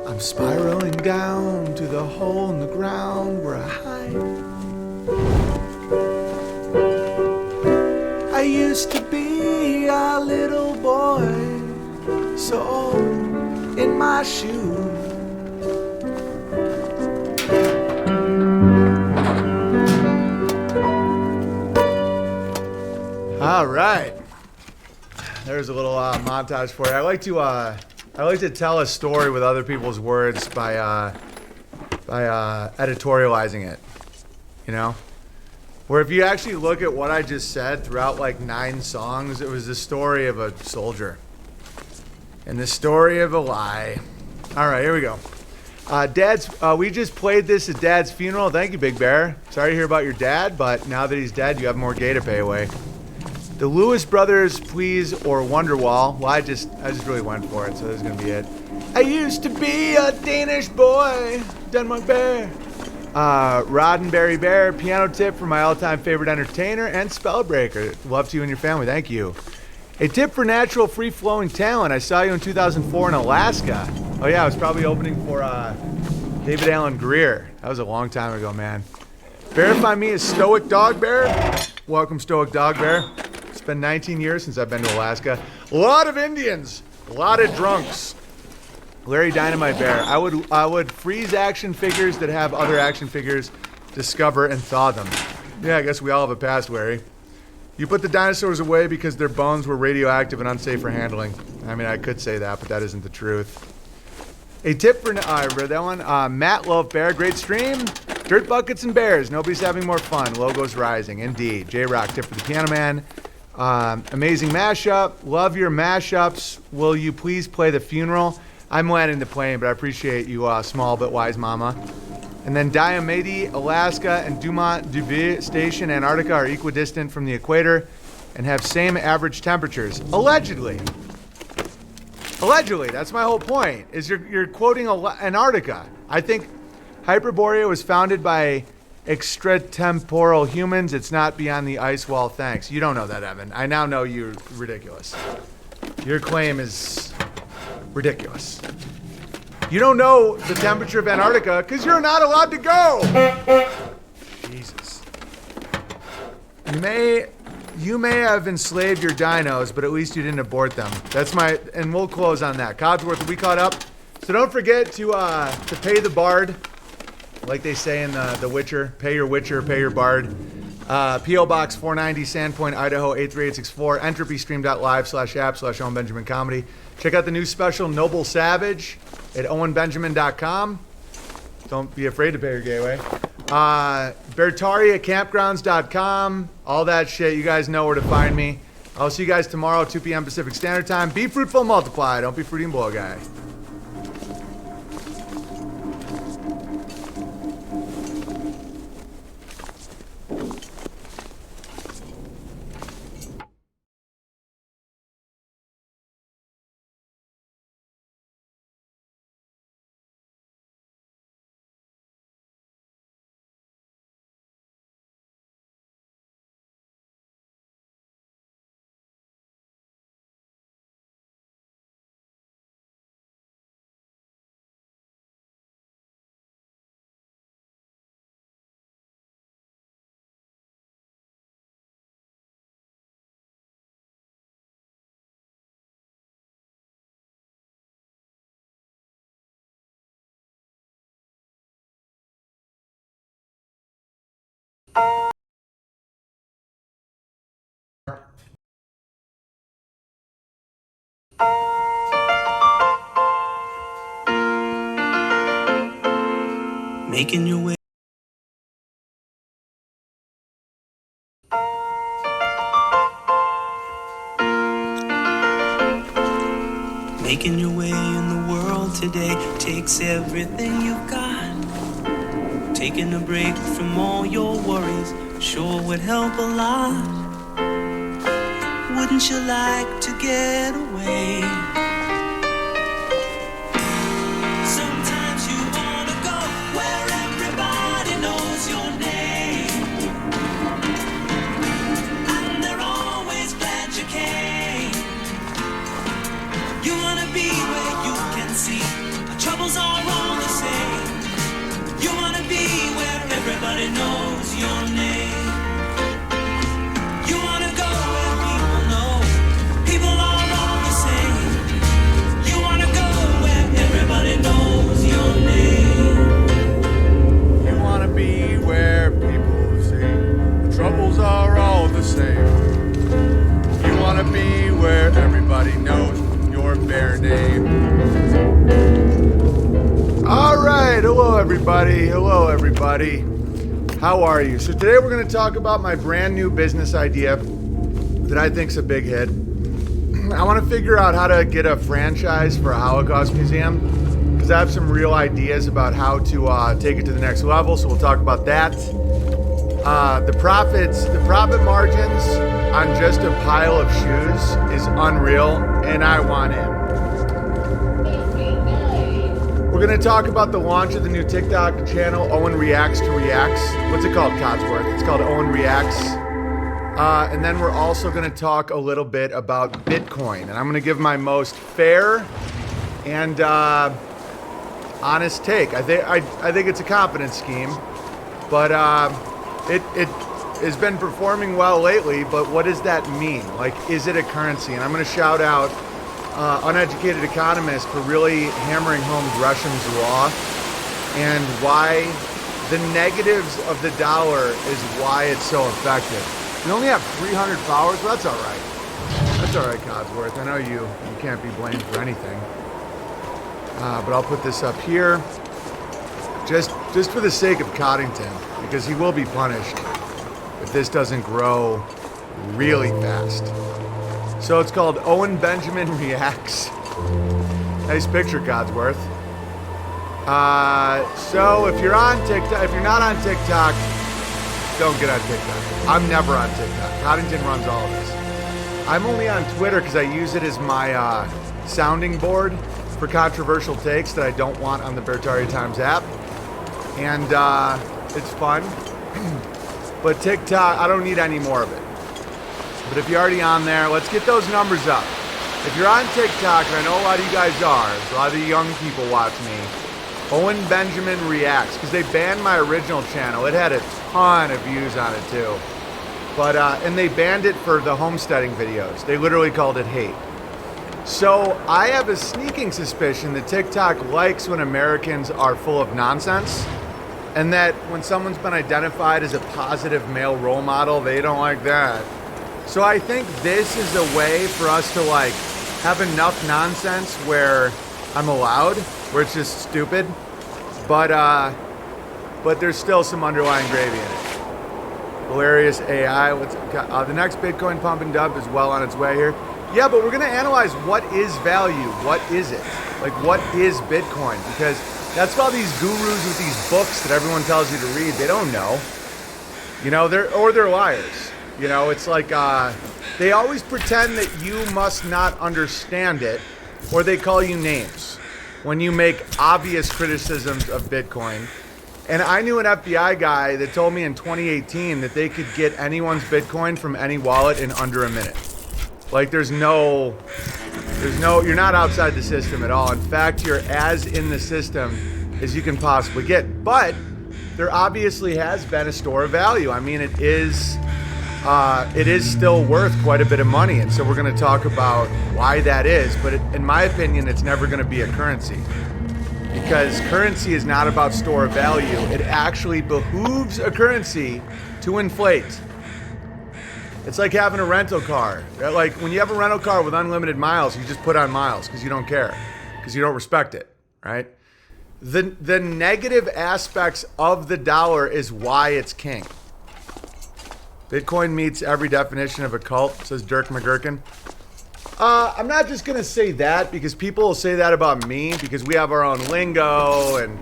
I'm spiraling down to the hole in the ground where I hide. I used to be a little boy, so old in my shoes. All right, there's a little montage for you. I like to tell a story with other people's words by editorializing it, you know? Where if you actually look at what I just said throughout like 9 songs, it was the story of a soldier and the story of a lie. All right, here we go. We just played this at Dad's funeral. Thank you, Big Bear. Sorry to hear about your dad, but now that he's dead, you have more gay to pay away. The Lewis Brothers, Please, or Wonderwall. Well, I just really went for it, so this is gonna be it. I used to be a Danish boy, Denmark Bear. Roddenberry Bear, piano tip for my all-time favorite entertainer and spellbreaker. Love to you and your family, thank you. A tip for natural free-flowing talent. I saw you in 2004 in Alaska. Oh yeah, I was probably opening for David Allen Greer. That was a long time ago, man. Verify me as Stoic Dog Bear. Welcome, Stoic Dog Bear. It's been 19 years since I've been to Alaska. A lot of Indians, a lot of drunks. Larry Dynamite Bear. I would freeze action figures that have other action figures discover and thaw them. Yeah, I guess we all have a past, Larry. You put the dinosaurs away because their bones were radioactive and unsafe for handling. I mean, I could say that, but that isn't the truth. A tip for... I read that one. Matt Love Bear, great stream. Dirt buckets and bears. Nobody's having more fun. Logos rising. Indeed. J-Rock, tip for the Piano Man. Amazing mashup. Love your mashups. Will you please play The Funeral? I'm landing the plane, but I appreciate you, small but wise mama. And then Diomede, Alaska, and Dumont D'Urville Station, Antarctica, are equidistant from the equator and have same average temperatures. Allegedly. Allegedly, that's my whole point, is you're quoting Antarctica. I think Hyperborea was founded by extratemporal humans. It's not beyond the ice wall. Thanks. You don't know that, Evan. I now know you're ridiculous. Your claim is ridiculous. You don't know the temperature of Antarctica because you're not allowed to go. Jesus. You may have enslaved your dinos, but at least you didn't abort them. That's my, and we'll close on that. Codsworth, we caught up. So don't forget to pay the bard, like they say in the Witcher. Pay your Witcher, pay your bard. P.O. Box 490, Sandpoint, Idaho 83864. Entropystream.live/app/Owen Benjamin Comedy. Check out the new special, Noble Savage, at owenbenjamin.com. Don't be afraid to pay your gateway. Bertari at campgrounds.com. All that shit. You guys know where to find me. I'll see you guys tomorrow, 2 p.m. Pacific Standard Time. Be fruitful, multiply. Don't be fruity and blow, guy. Making your way. Making your way in the world today takes everything you've got. Taking a break from all your worries sure would help a lot. Wouldn't you like to get away? Sometimes you wanna go where everybody knows your name, and they're always glad you came. You wanna be where you can see our troubles are all the same. You wanna be where everybody knows your name. You wanna go where people know people are all the same. You wanna go where everybody knows your name. You want to be where people say the troubles are all the same. You want to be where everybody knows your bare name. All right. Hello, everybody. Hello, everybody. How are you? So today we're going to talk about my brand new business idea that I think's a big hit. I want to figure out how to get a franchise for a Holocaust museum because I have some real ideas about how to take it to the next level. So we'll talk about that. The profit margins on just a pile of shoes is unreal, and I want in. We're going to talk about the launch of the new TikTok channel, Owen Reacts to Reacts. What's it called, Codsworth? It's called Owen Reacts. And then we're also going to talk a little bit about Bitcoin. And I'm going to give my most fair and honest take. I think it's a confidence scheme, but it has been performing well lately. But what does that mean? Like, is it a currency? And I'm going to shout out uneducated economists for really hammering home Gresham's law and why the negatives of the dollar is why it's so effective. We only have 300 followers. Well, that's all right. That's all right, Codsworth. I know you can't be blamed for anything. But I'll put this up here just for the sake of Coddington, because he will be punished if this doesn't grow really fast. So it's called Owen Benjamin Reacts. Nice picture, Codsworth. So if you're on TikTok, if you're not on TikTok, don't get on TikTok. I'm never on TikTok. Coddington runs all of this. I'm only on Twitter because I use it as my sounding board for controversial takes that I don't want on the Bertaria Times app. And it's fun. But TikTok, I don't need any more of it. But if you're already on there, let's get those numbers up. If you're on TikTok, and I know a lot of you guys are, a lot of the young people watch me, Owen Benjamin Reacts, because they banned my original channel. It had a ton of views on it too. But, and they banned it for the homesteading videos. They literally called it hate. So I have a sneaking suspicion that TikTok likes when Americans are full of nonsense, and that when someone's been identified as a positive male role model, they don't like that. So I think this is a way for us to like have enough nonsense where I'm allowed, where it's just stupid, but there's still some underlying gravy in it. Hilarious AI. The next Bitcoin pump and dump is well on its way here. Yeah, but we're gonna analyze what is value. What is it? Like, what is Bitcoin? Because that's why these gurus with these books that everyone tells you to read, they don't know. You know, they're liars. You know, it's like they always pretend that you must not understand it, or they call you names when you make obvious criticisms of Bitcoin. And I knew an FBI guy that told me in 2018 that they could get anyone's Bitcoin from any wallet in under a minute. Like you're not outside the system at all. In fact, you're as in the system as you can possibly get. But there obviously has been a store of value. I mean, it is still worth quite a bit of money. And so we're going to talk about why that is. But in my opinion, it's never going to be a currency. Because currency is not about store of value. It actually behooves a currency to inflate. It's like having a rental car. Like when you have a rental car with unlimited miles, you just put on miles because you don't care, because you don't respect it, right? The negative aspects of the dollar is why it's king. Bitcoin meets every definition of a cult, says Dirk McGurkin. I'm not just gonna say that because people will say that about me because we have our own lingo and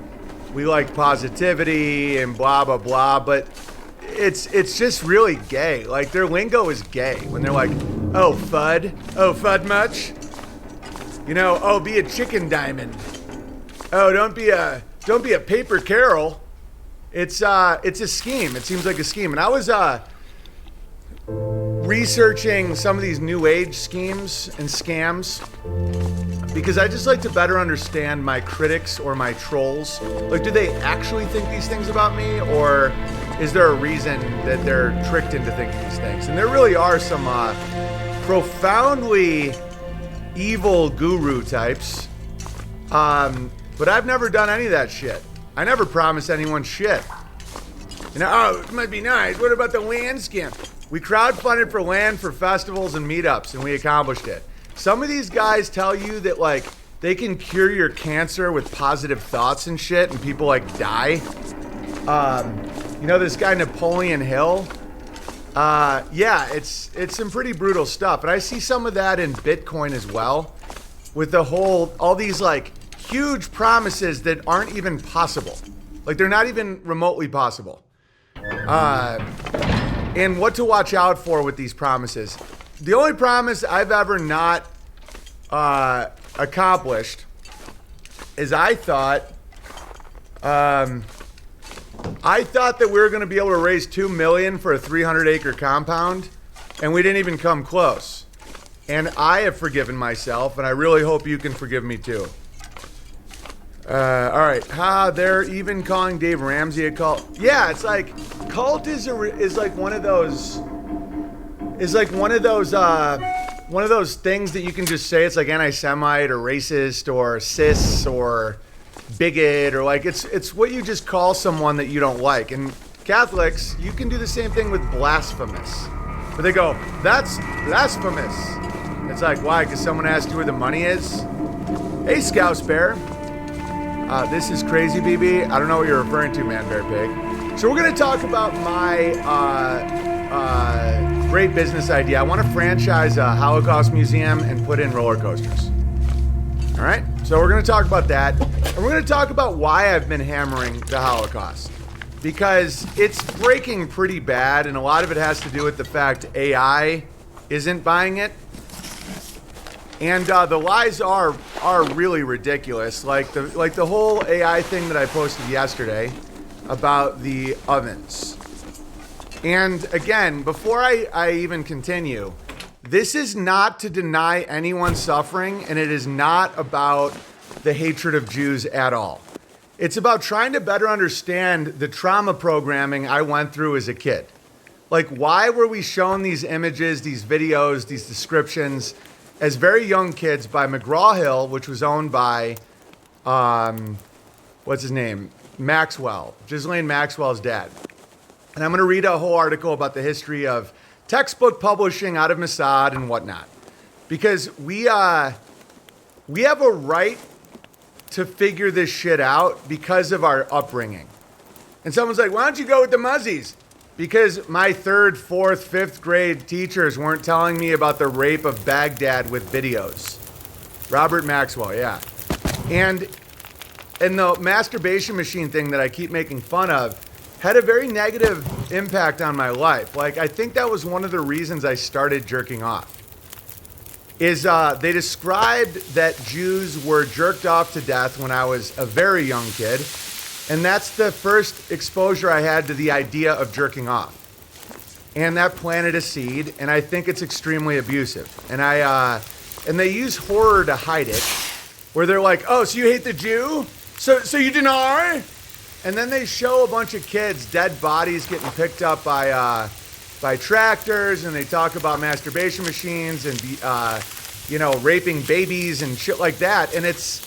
we like positivity and blah blah blah, but it's just really gay. Like their lingo is gay when they're like, oh FUD much? You know, oh be a chicken diamond. Oh don't be a paper Carol. It's a scheme. It seems like a scheme. And I was researching some of these new age schemes and scams because I just like to better understand my critics or my trolls. Like, do they actually think these things about me, or is there a reason that they're tricked into thinking these things? And there really are some profoundly evil guru types, but I've never done any of that shit. I never promise anyone shit. You know, oh, it might be nice. What about the land scam? We crowdfunded for land for festivals and meetups, and we accomplished it. Some of these guys tell you that, like, they can cure your cancer with positive thoughts and shit, and people, like, die. You know, this guy Napoleon Hill? Yeah, it's some pretty brutal stuff. And I see some of that in Bitcoin as well, with all these, like, huge promises that aren't even possible. Like, they're not even remotely possible. And what to watch out for with these promises. The only promise I've ever not accomplished is I thought that we were going to be able to raise $2 million for a 300-acre compound, and we didn't even come close. And I have forgiven myself, and I really hope you can forgive me too. All right. They're even calling Dave Ramsey a cult. Yeah, it's like cult is like one of those things that you can just say. It's like anti-Semite or racist or cis or bigot, or like it's what you just call someone that you don't like. And Catholics, you can do the same thing with blasphemous. But they go, that's blasphemous. It's like, why? Because someone asked you where the money is? Hey, Scouse Bear. This is Crazy BB. I don't know what you're referring to, Man Bear Pig. So we're going to talk about my great business idea. I want to franchise a Holocaust museum and put in roller coasters. All right, so we're going to talk about that. And we're going to talk about why I've been hammering the Holocaust. Because it's breaking pretty bad, and a lot of it has to do with the fact AI isn't buying it. And the lies are really ridiculous. Like the whole AI thing that I posted yesterday about the ovens. And again, before I even continue, this is not to deny anyone's suffering, and it is not about the hatred of Jews at all. It's about trying to better understand the trauma programming I went through as a kid. Like, why were we shown these images, these videos, these descriptions as very young kids by McGraw-Hill, which was owned by, what's his name? Maxwell, Ghislaine Maxwell's dad. And I'm going to read a whole article about the history of textbook publishing out of Mossad and whatnot. Because we have a right to figure this shit out because of our upbringing. And someone's like, why don't you go with the Muzzies? Because my 3rd, 4th, 5th grade teachers weren't telling me about the rape of Baghdad with videos. Robert Maxwell, yeah. And the masturbation machine thing that I keep making fun of had a very negative impact on my life. Like, I think that was one of the reasons I started jerking off. They described that Jews were jerked off to death when I was a very young kid. And that's the first exposure I had to the idea of jerking off. And that planted a seed, and I think it's extremely abusive. And they use horror to hide it, where they're like, oh, so you hate the Jew? So you deny? And then they show a bunch of kids, dead bodies getting picked up by tractors, and they talk about masturbation machines and, raping babies and shit like that. And it's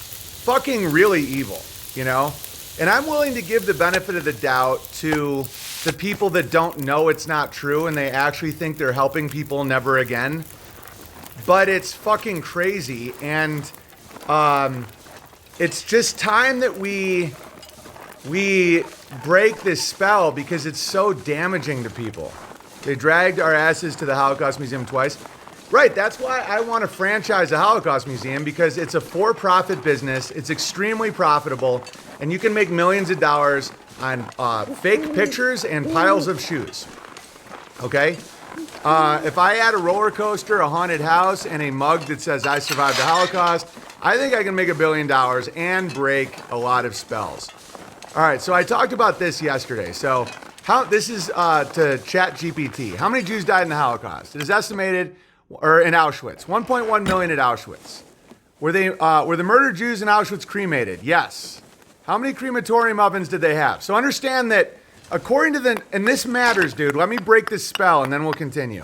fucking really evil, you know? And I'm willing to give the benefit of the doubt to the people that don't know it's not true and they actually think they're helping people never again. But it's fucking crazy. And it's just time that we break this spell because it's so damaging to people. They dragged our asses to the Holocaust Museum twice. Right, that's why I want to franchise the Holocaust Museum, because it's a for-profit business, it's extremely profitable, and you can make millions of dollars on fake pictures and piles of shoes. Okay? If I add a roller coaster, a haunted house, and a mug that says I survived the Holocaust, I think I can make $1 billion and break a lot of spells. All right, so I talked about this yesterday. So this is to ChatGPT. How many Jews died in the Holocaust? It is estimated, or in Auschwitz, 1.1 million at Auschwitz. Were the murdered Jews in Auschwitz cremated? Yes. How many crematorium ovens did they have? So understand that according to and this matters, dude. Let me break this spell and then we'll continue.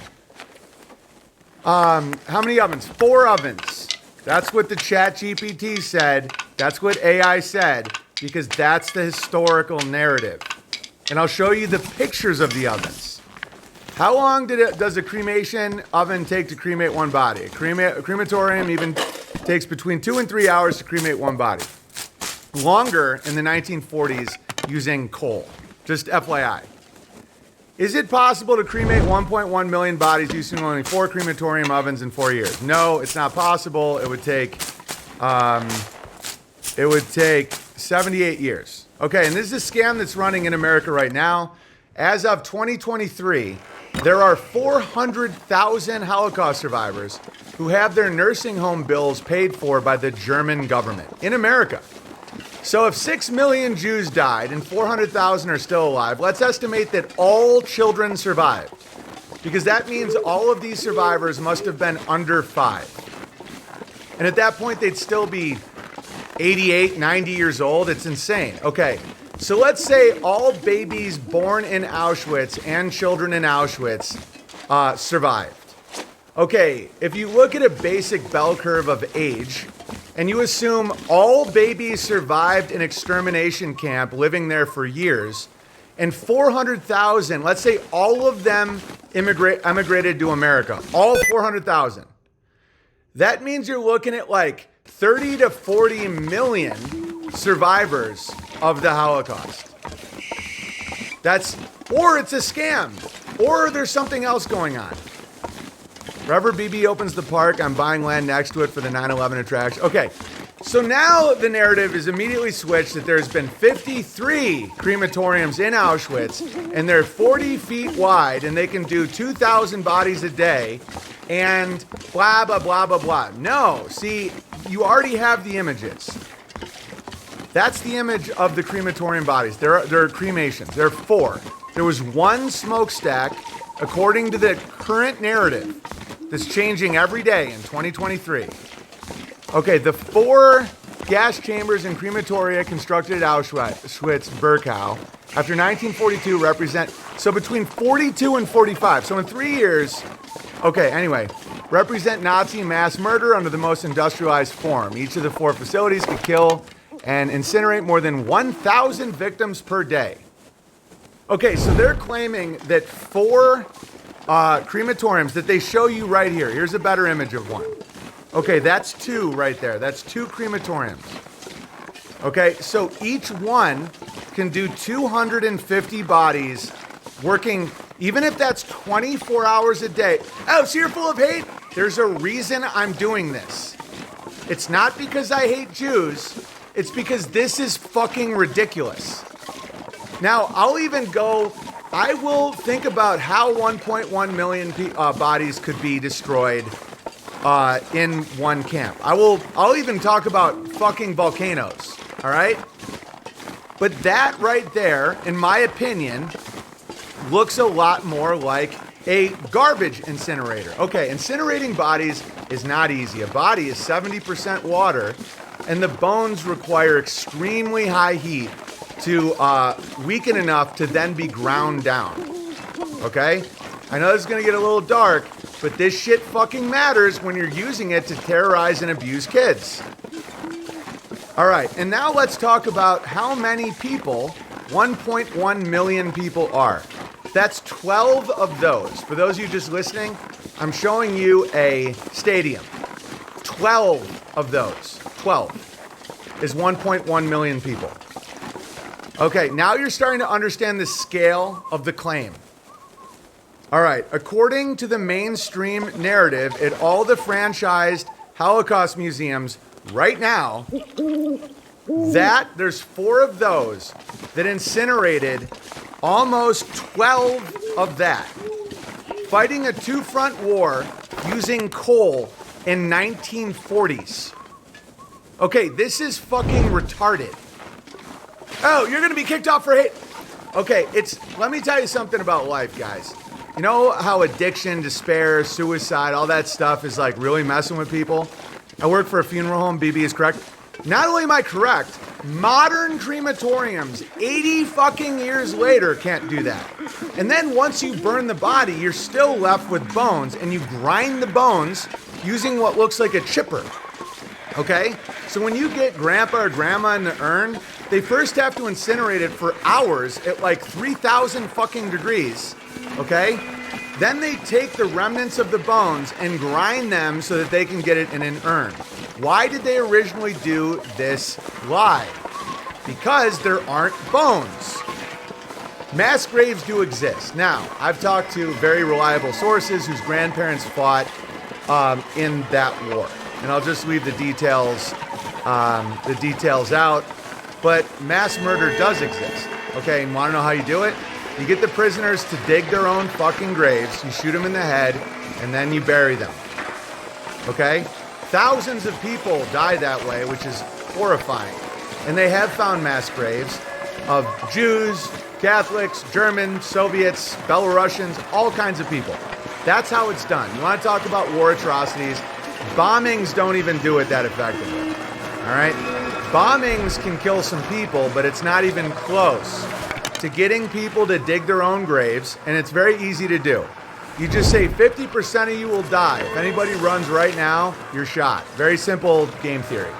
How many ovens? 4 ovens. That's what the ChatGPT said. That's what AI said, because that's the historical narrative. And I'll show you the pictures of the ovens. How long does a cremation oven take to cremate one body? A crematorium even takes between 2 and 3 hours to cremate one body. Longer in the 1940s using coal. Just FYI. Is it possible to cremate 1.1 million bodies using only 4 crematorium ovens in 4 years? No, it's not possible. It would take 78 years. Okay, and this is a scam that's running in America right now. As of 2023, there are 400,000 Holocaust survivors who have their nursing home bills paid for by the German government in America. So if 6 million Jews died and 400,000 are still alive, let's estimate that all children survived. Because that means all of these survivors must have been under 5. And at that point, they'd still be 88, 90 years old. It's insane. Okay. So let's say all babies born in Auschwitz and children in Auschwitz survived. Okay, if you look at a basic bell curve of age, and you assume all babies survived an extermination camp living there for years, and 400,000, let's say all of them emigrated to America, all 400,000. That means you're looking at like 30 to 40 million survivors of the Holocaust. Or it's a scam, or there's something else going on. Wherever BB opens the park, I'm buying land next to it for the 9/11 attraction. Okay, so now the narrative is immediately switched that there's been 53 crematoriums in Auschwitz, and they're 40 feet wide, and they can do 2,000 bodies a day, and blah, blah, blah, blah, blah. No, see, you already have the images. That's the image of the crematorium bodies. There are cremations. There are 4. There was 1 smokestack, according to the current narrative, that's changing every day in 2023. Okay, the 4 gas chambers and crematoria constructed at Auschwitz-Birkenau after 1942 represent, so between 42 and 45, so in 3 years, okay, anyway, represent Nazi mass murder under the most industrialized form. Each of the 4 facilities could kill and incinerate more than 1,000 victims per day. Okay, so they're claiming that 4 crematoriums that they show you right here. Here's a better image of one. Okay, that's 2 right there. That's 2 crematoriums. Okay, so each one can do 250 bodies working, even if that's 24 hours a day. Oh, so you're full of hate? There's a reason I'm doing this. It's not because I hate Jews. It's because this is fucking ridiculous. Now, I'll even go, I will think about how 1.1 million bodies could be destroyed in one camp. I'll even talk about fucking volcanoes, all right? But that right there, in my opinion, looks a lot more like a garbage incinerator. Okay, incinerating bodies is not easy. A body is 70% water, and the bones require extremely high heat to weaken enough to then be ground down. Okay? I know this is gonna get a little dark, but this shit fucking matters when you're using it to terrorize and abuse kids. All right, and now let's talk about how many people 1.1 million people are. That's 12 of those. For those of you just listening, I'm showing you a stadium. 12 of those. 12 is 1.1 million people. Okay, now you're starting to understand the scale of the claim. All right, according to the mainstream narrative at all the franchised Holocaust museums right now, that there's 4 of those that incinerated almost 12 of that, fighting a 2-front war using coal in 1940s. Okay, this is fucking retarded. Oh, you're gonna be kicked off for hate. Okay, let me tell you something about life, guys. You know how addiction, despair, suicide, all that stuff is like really messing with people? I work for a funeral home, BB is correct. Not only am I correct, modern crematoriums, 80 fucking years later, can't do that. And then once you burn the body, you're still left with bones, and you grind the bones using what looks like a chipper. Okay? So when you get grandpa or grandma in the urn, they first have to incinerate it for hours at like 3,000 fucking degrees. Okay? Then they take the remnants of the bones and grind them so that they can get it in an urn. Why did they originally do this live? Because there aren't bones. Mass graves do exist. Now, I've talked to very reliable sources whose grandparents fought in that war. And I'll just leave the details out. But mass murder does exist. Okay, and want to know how you do it? You get the prisoners to dig their own fucking graves, you shoot them in the head, and then you bury them. Okay? Thousands of people die that way, which is horrifying. And they have found mass graves of Jews, Catholics, Germans, Soviets, Belarusians, all kinds of people. That's how it's done. You want to talk about war atrocities? Bombings don't even do it that effectively. All right? Bombings can kill some people, but it's not even close to getting people to dig their own graves, and it's very easy to do. You just say 50% of you will die. If anybody runs right now, you're shot. Very simple game theory.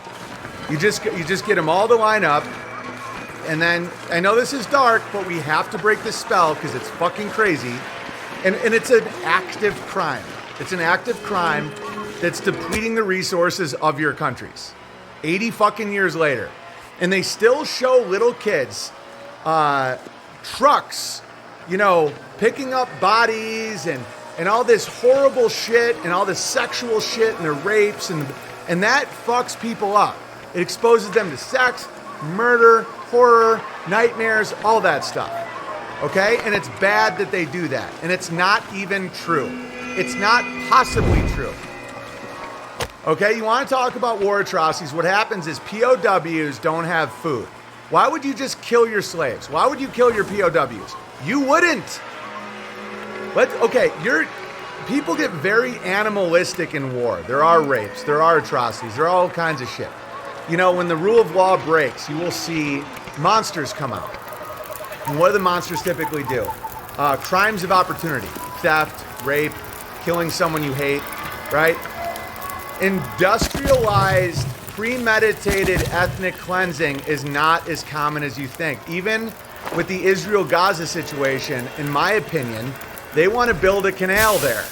You just get them all to line up, and then, I know this is dark, but we have to break this spell because it's fucking crazy, and it's an active crime. It's an active crime that's depleting the resources of your countries. 80 fucking years later. And they still show little kids trucks, picking up bodies and and all this horrible shit and all this sexual shit and the rapes and that fucks people up. It exposes them to sex, murder, horror, nightmares, all that stuff. Okay? And it's bad that they do that. And it's not even true. It's not possibly true. Okay? You want to talk about war atrocities? What happens is POWs don't have food. Why would you just kill your slaves? Why would you kill your POWs? You wouldn't. People get very animalistic in war. There are rapes, there are atrocities, there are all kinds of shit. You know, when the rule of law breaks, you will see monsters come out. And what do the monsters typically do? Crimes of opportunity, theft, rape, killing someone you hate, right? Industrialized, premeditated ethnic cleansing is not as common as you think. Even with the Israel-Gaza situation, in my opinion, they want to build a canal there.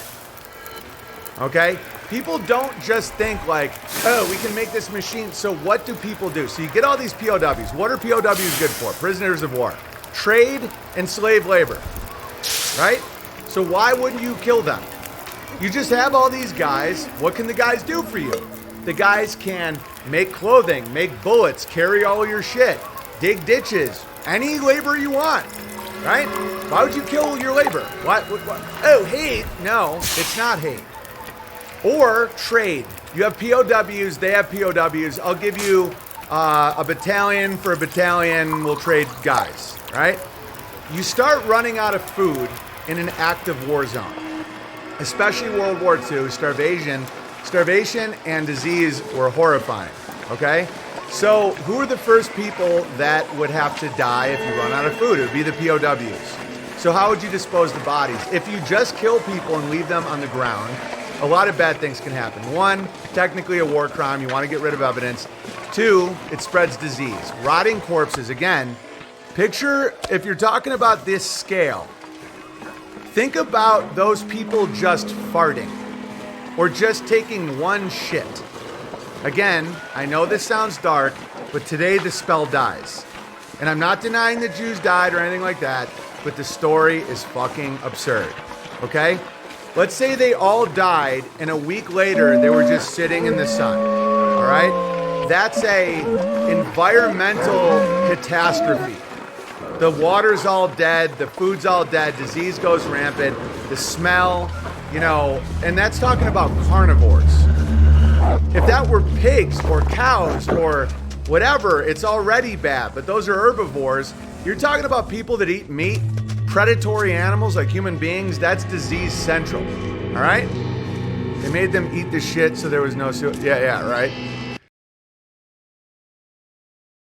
Okay? People don't just think like, oh, we can make this machine. So what do people do? So you get all these POWs. What are POWs good for? Prisoners of war. Trade and slave labor. Right? So why wouldn't you kill them? You just have all these guys. What can the guys do for you? The guys can make clothing, make bullets, carry all your shit, dig ditches, any labor you want. Right? Why would you kill your labor? What? Oh, hate? No, it's not hate. Or trade. You have POWs, they have POWs. I'll give you a battalion for a battalion. We'll trade guys, right? You start running out of food in an active war zone, especially World War II. Starvation and disease were horrifying, okay? So who are the first people that would have to die if you run out of food? It would be the POWs. So how would you dispose the bodies? If you just kill people and leave them on the ground, a lot of bad things can happen. One, technically a war crime. You want to get rid of evidence. Two, it spreads disease. Rotting corpses, again, picture, if you're talking about this scale, think about those people just farting or just taking one shit. Again, I know this sounds dark, but today the spell dies. And I'm not denying that Jews died or anything like that, but the story is fucking absurd. Okay? Let's say they all died and a week later they were just sitting in the sun. All right? That's a environmental catastrophe. The water's all dead, the food's all dead, disease goes rampant, the smell, and that's talking about carnivores. If that were pigs or cows or whatever, it's already bad, but those are herbivores. You're talking about people that eat meat, predatory animals like human beings, that's disease central, all right? They made them eat the shit so there was no, right?